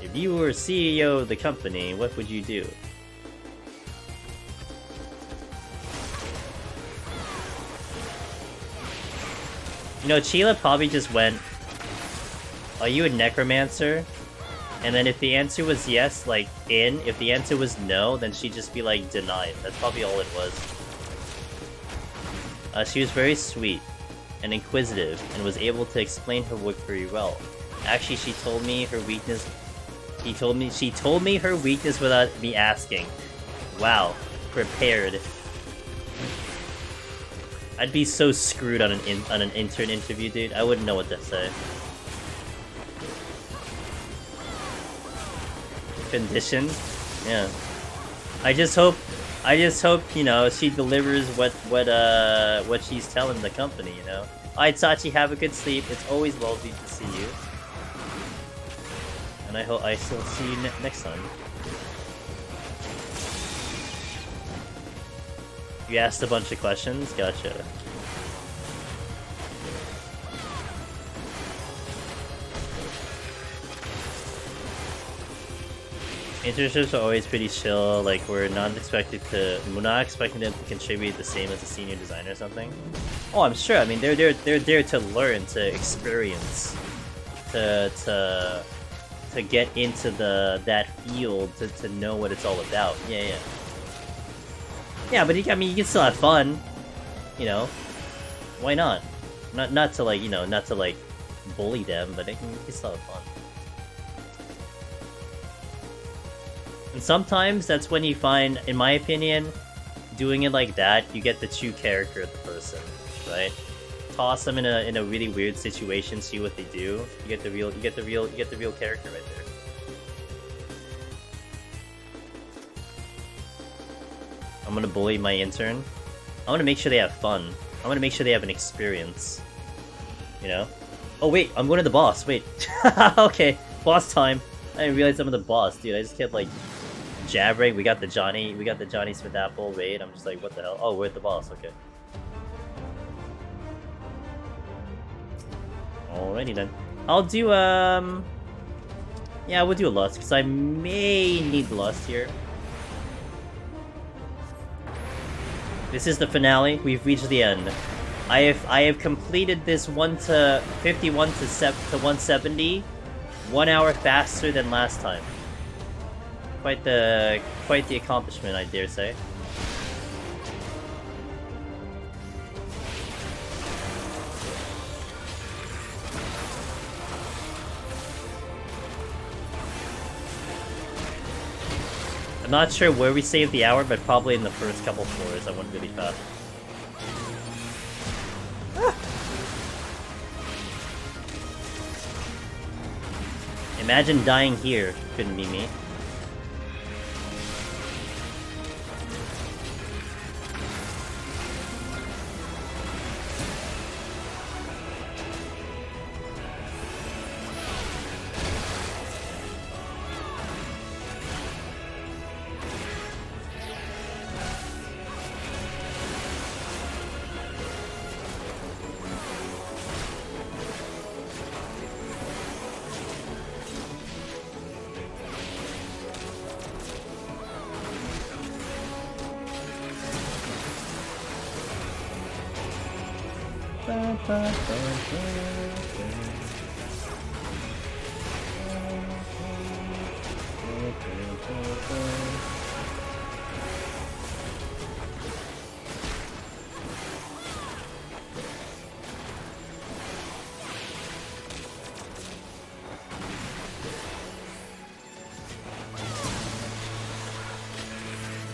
If you were CEO of the company, what would you do? You know, Sheila probably just went, are you a necromancer? And then if the answer was yes, like, in. If the answer was no, then she'd just be like, denied. That's probably all it was. She was very sweet and inquisitive and was able to explain her work very well. Actually, she told me her weakness... She told me her weakness without me asking. Wow. Prepared. I'd be so screwed on an intern interview, dude. I wouldn't know what to say. Condition? Yeah. I just hope, you know, she delivers what she's telling the company, you know? Alright, Sachi, have a good sleep. It's always lovely to see you. And I hope I still see you next time. You asked a bunch of questions? Gotcha. Internships are always pretty chill, like we're not expecting them to contribute the same as a senior designer or something. Oh, I'm sure. I mean, they're there to learn, to experience, to get into that field, to know what it's all about. Yeah. Yeah, but I mean, you can still have fun, you know. Why not? Not to like, you know, not to like bully them, but you can still have fun. And sometimes that's when you find, in my opinion, doing it like that, you get the true character of the person, right? Toss them in a really weird situation, see what they do. You get the real character right there. I'm gonna bully my intern. I want to make sure they have fun. I want to make sure they have an experience. You know? Oh wait, I'm going to the boss. Wait. Okay, boss time. I didn't realize I'm the boss, dude. I just kept like jabbering. We got the Johnny Smith Apple raid. I'm just like, what the hell? Oh, we're at the boss. Okay. Alrighty then. I'll do yeah, we'll do a lust because I may need lust here. This is the finale. We've reached the end. I have completed this 51 to 170 1 hour faster than last time. Quite the accomplishment, I dare say. I'm not sure where we saved the hour, but probably in the first couple floors. I went really fast. Ah. Imagine dying here. Couldn't be me.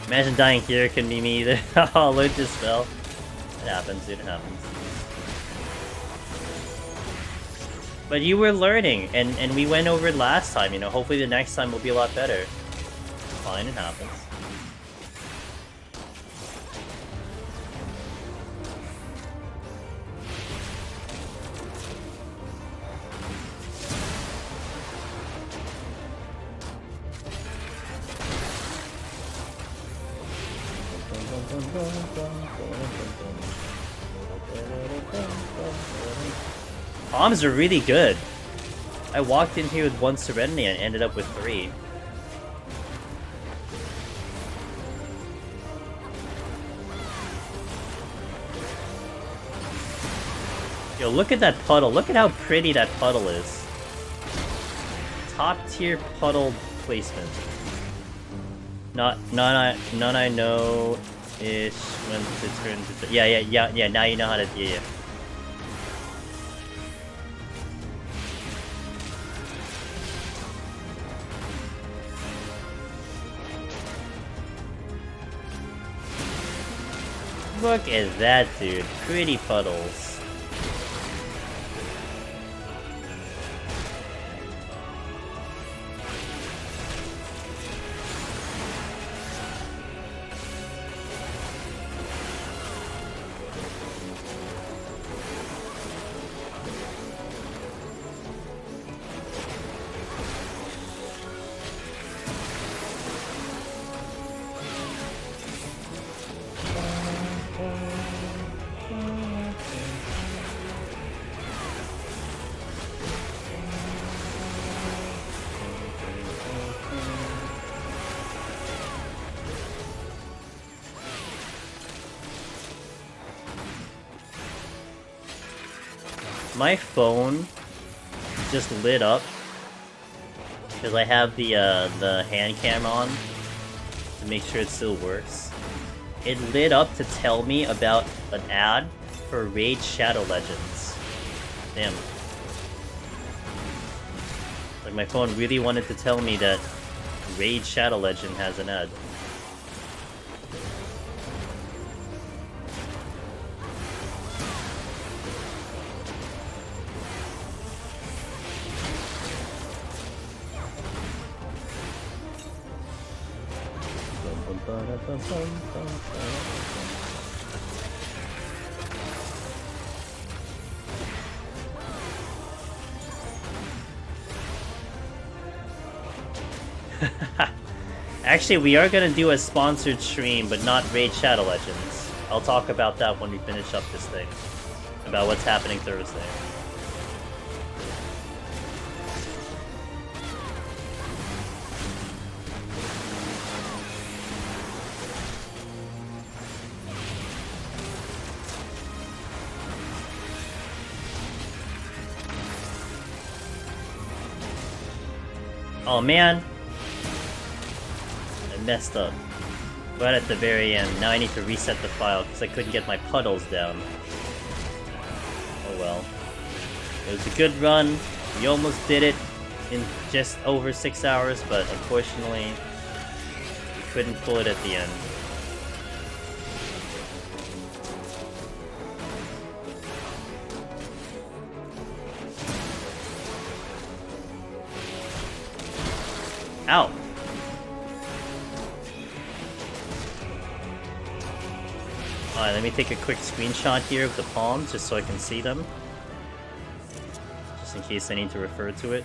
Imagine dying here, couldn't be me either. Oh, load just fell. It happens, dude, it happens. But you were learning, and we went over it last time, you know, hopefully the next time will be a lot better. Fine, it happens. Bombs are really good. I walked in here with 1 Serenity and ended up with 3. Yo, look at that puddle. Look at how pretty that puddle is. Top tier puddle placement. None I know ish when to turn to. Yeah. Now you know how to. Yeah. Look at that, dude. Pretty puddles. My phone just lit up because I have the hand cam on to make sure it still works. It lit up to tell me about an ad for Raid Shadow Legends. Damn. Like my phone really wanted to tell me that Raid Shadow Legend has an ad. Actually, we are gonna do a sponsored stream, but not Raid Shadow Legends. I'll talk about that when we finish up this thing. About what's happening Thursday. Oh man! I messed up. Right at the very end. Now I need to reset the file because I couldn't get my puddles down. Oh well. It was a good run. We almost did it in just over 6 hours, but unfortunately, we couldn't pull it at the end. Ow! Alright, let me take a quick screenshot here of the palms just so I can see them. Just in case I need to refer to it.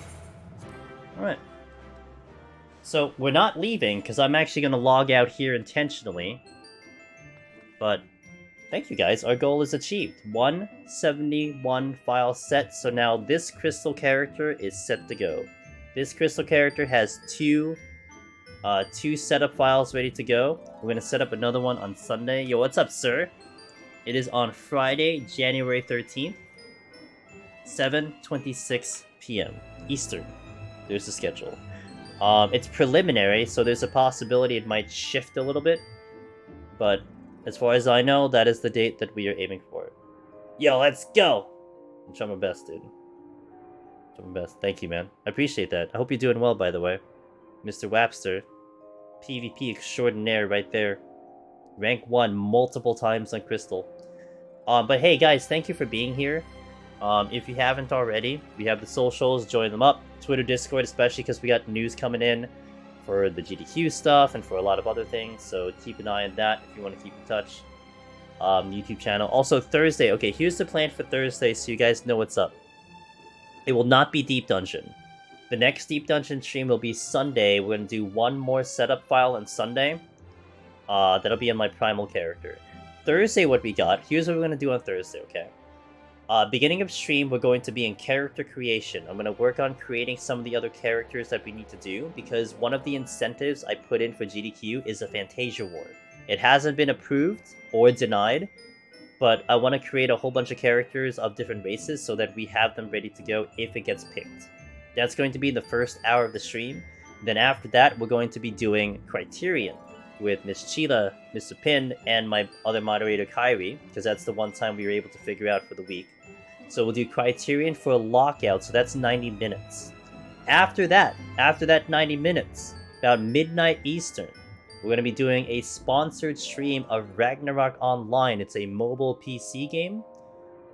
Alright. So, we're not leaving, because I'm actually going to log out here intentionally. But, thank you guys, our goal is achieved. 171 files set, so now this crystal character is set to go. This crystal character has two setup files ready to go. We're going to set up another one on Sunday. Yo, what's up, sir? It is on Friday, January 13th, 7:26 p.m. Eastern. There's the schedule. It's preliminary, so there's a possibility it might shift a little bit. But as far as I know, that is the date that we are aiming for. Yo, let's go! I'm trying my best, dude. Trying my best. Thank you, man. I appreciate that. I hope you're doing well, by the way. Mr. Wapster. PvP extraordinaire right there. Rank 1 multiple times on Crystal. But hey, guys, thank you for being here. If you haven't already, we have the socials, join them up. Twitter, Discord, especially because we got news coming in for the GDQ stuff and for a lot of other things. So keep an eye on that if you want to keep in touch. YouTube channel. Also, Thursday. Okay, here's the plan for Thursday so you guys know what's up. It will not be Deep Dungeon. The next Deep Dungeon stream will be Sunday. We're going to do one more setup file on Sunday. That'll be on my primal character. Thursday, what we got. Here's what we're going to do on Thursday, okay? Beginning of stream, we're going to be in character creation. I'm going to work on creating some of the other characters that we need to do, because one of the incentives I put in for GDQ is a Fantasia War. It hasn't been approved or denied, but I want to create a whole bunch of characters of different races so that we have them ready to go if it gets picked. That's going to be the first hour of the stream. Then after that, we're going to be doing Criterion with Miss Sheila, Mr. Pin, and my other moderator, Kyrie, because that's the one time we were able to figure out for the week. So we'll do Criterion for a lockout, so that's 90 minutes. After that 90 minutes, about midnight Eastern, we're going to be doing a sponsored stream of Ragnarok Online. It's a mobile PC game.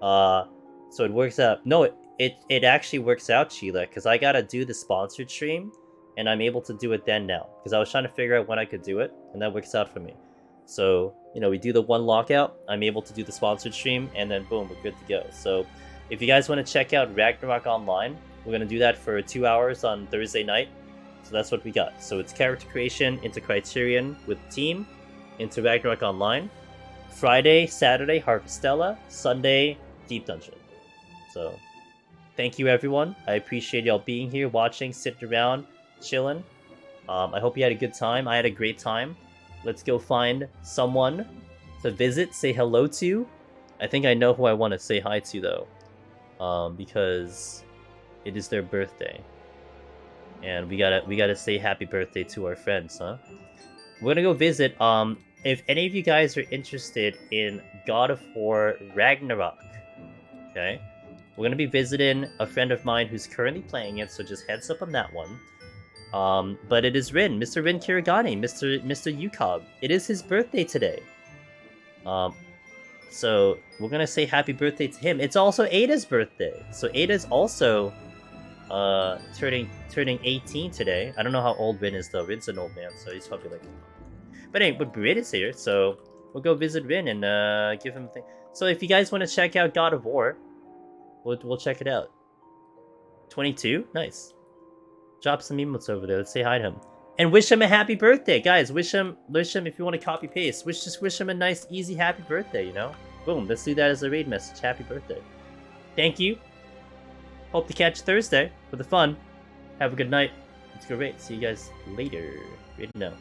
So it works out. No, it actually works out, Sheila, because I gotta do the sponsored stream, and I'm able to do it then now. Because I was trying to figure out when I could do it, and that works out for me. So, you know, we do the one lockout, I'm able to do the sponsored stream, and then boom, we're good to go. So, if you guys want to check out Ragnarok Online, we're going to do that for 2 hours on Thursday night. So that's what we got. So it's character creation into Criterion with team, into Ragnarok Online. Friday, Saturday, Harvestella. Sunday, Deep Dungeon. So, thank you everyone. I appreciate y'all being here, watching, sitting around, chilling. I hope you had a good time. I had a great time. Let's go find someone to visit, say hello to. I think I know who I want to say hi to though. Because it is their birthday. And we gotta say happy birthday to our friends, huh? We're gonna go visit. If any of you guys are interested in God of War Ragnarok, okay, we're gonna be visiting a friend of mine who's currently playing it, so just heads up on that one. But it is Rin, Mr. Rin Kirigani, Mr. Yukog. It is his birthday today. So we're gonna say happy birthday to him. It's also Ada's birthday, so Ada's also turning 18 today. I don't know how old Rin is though. Rin's an old man, so he's probably like. But anyway, but Rin is here, so we'll go visit Rin and give him a thing. So if you guys want to check out God of War, we'll check it out. 22, nice. Drop some emotes over there. Let's say hi to him. And wish him a happy birthday, guys. Wish him if you want to copy paste. Just wish him a nice, easy, happy birthday. You know, boom. Let's do that as a raid message. Happy birthday. Thank you. Hope to catch you Thursday for the fun. Have a good night. Let's go raid. See you guys later. Right now.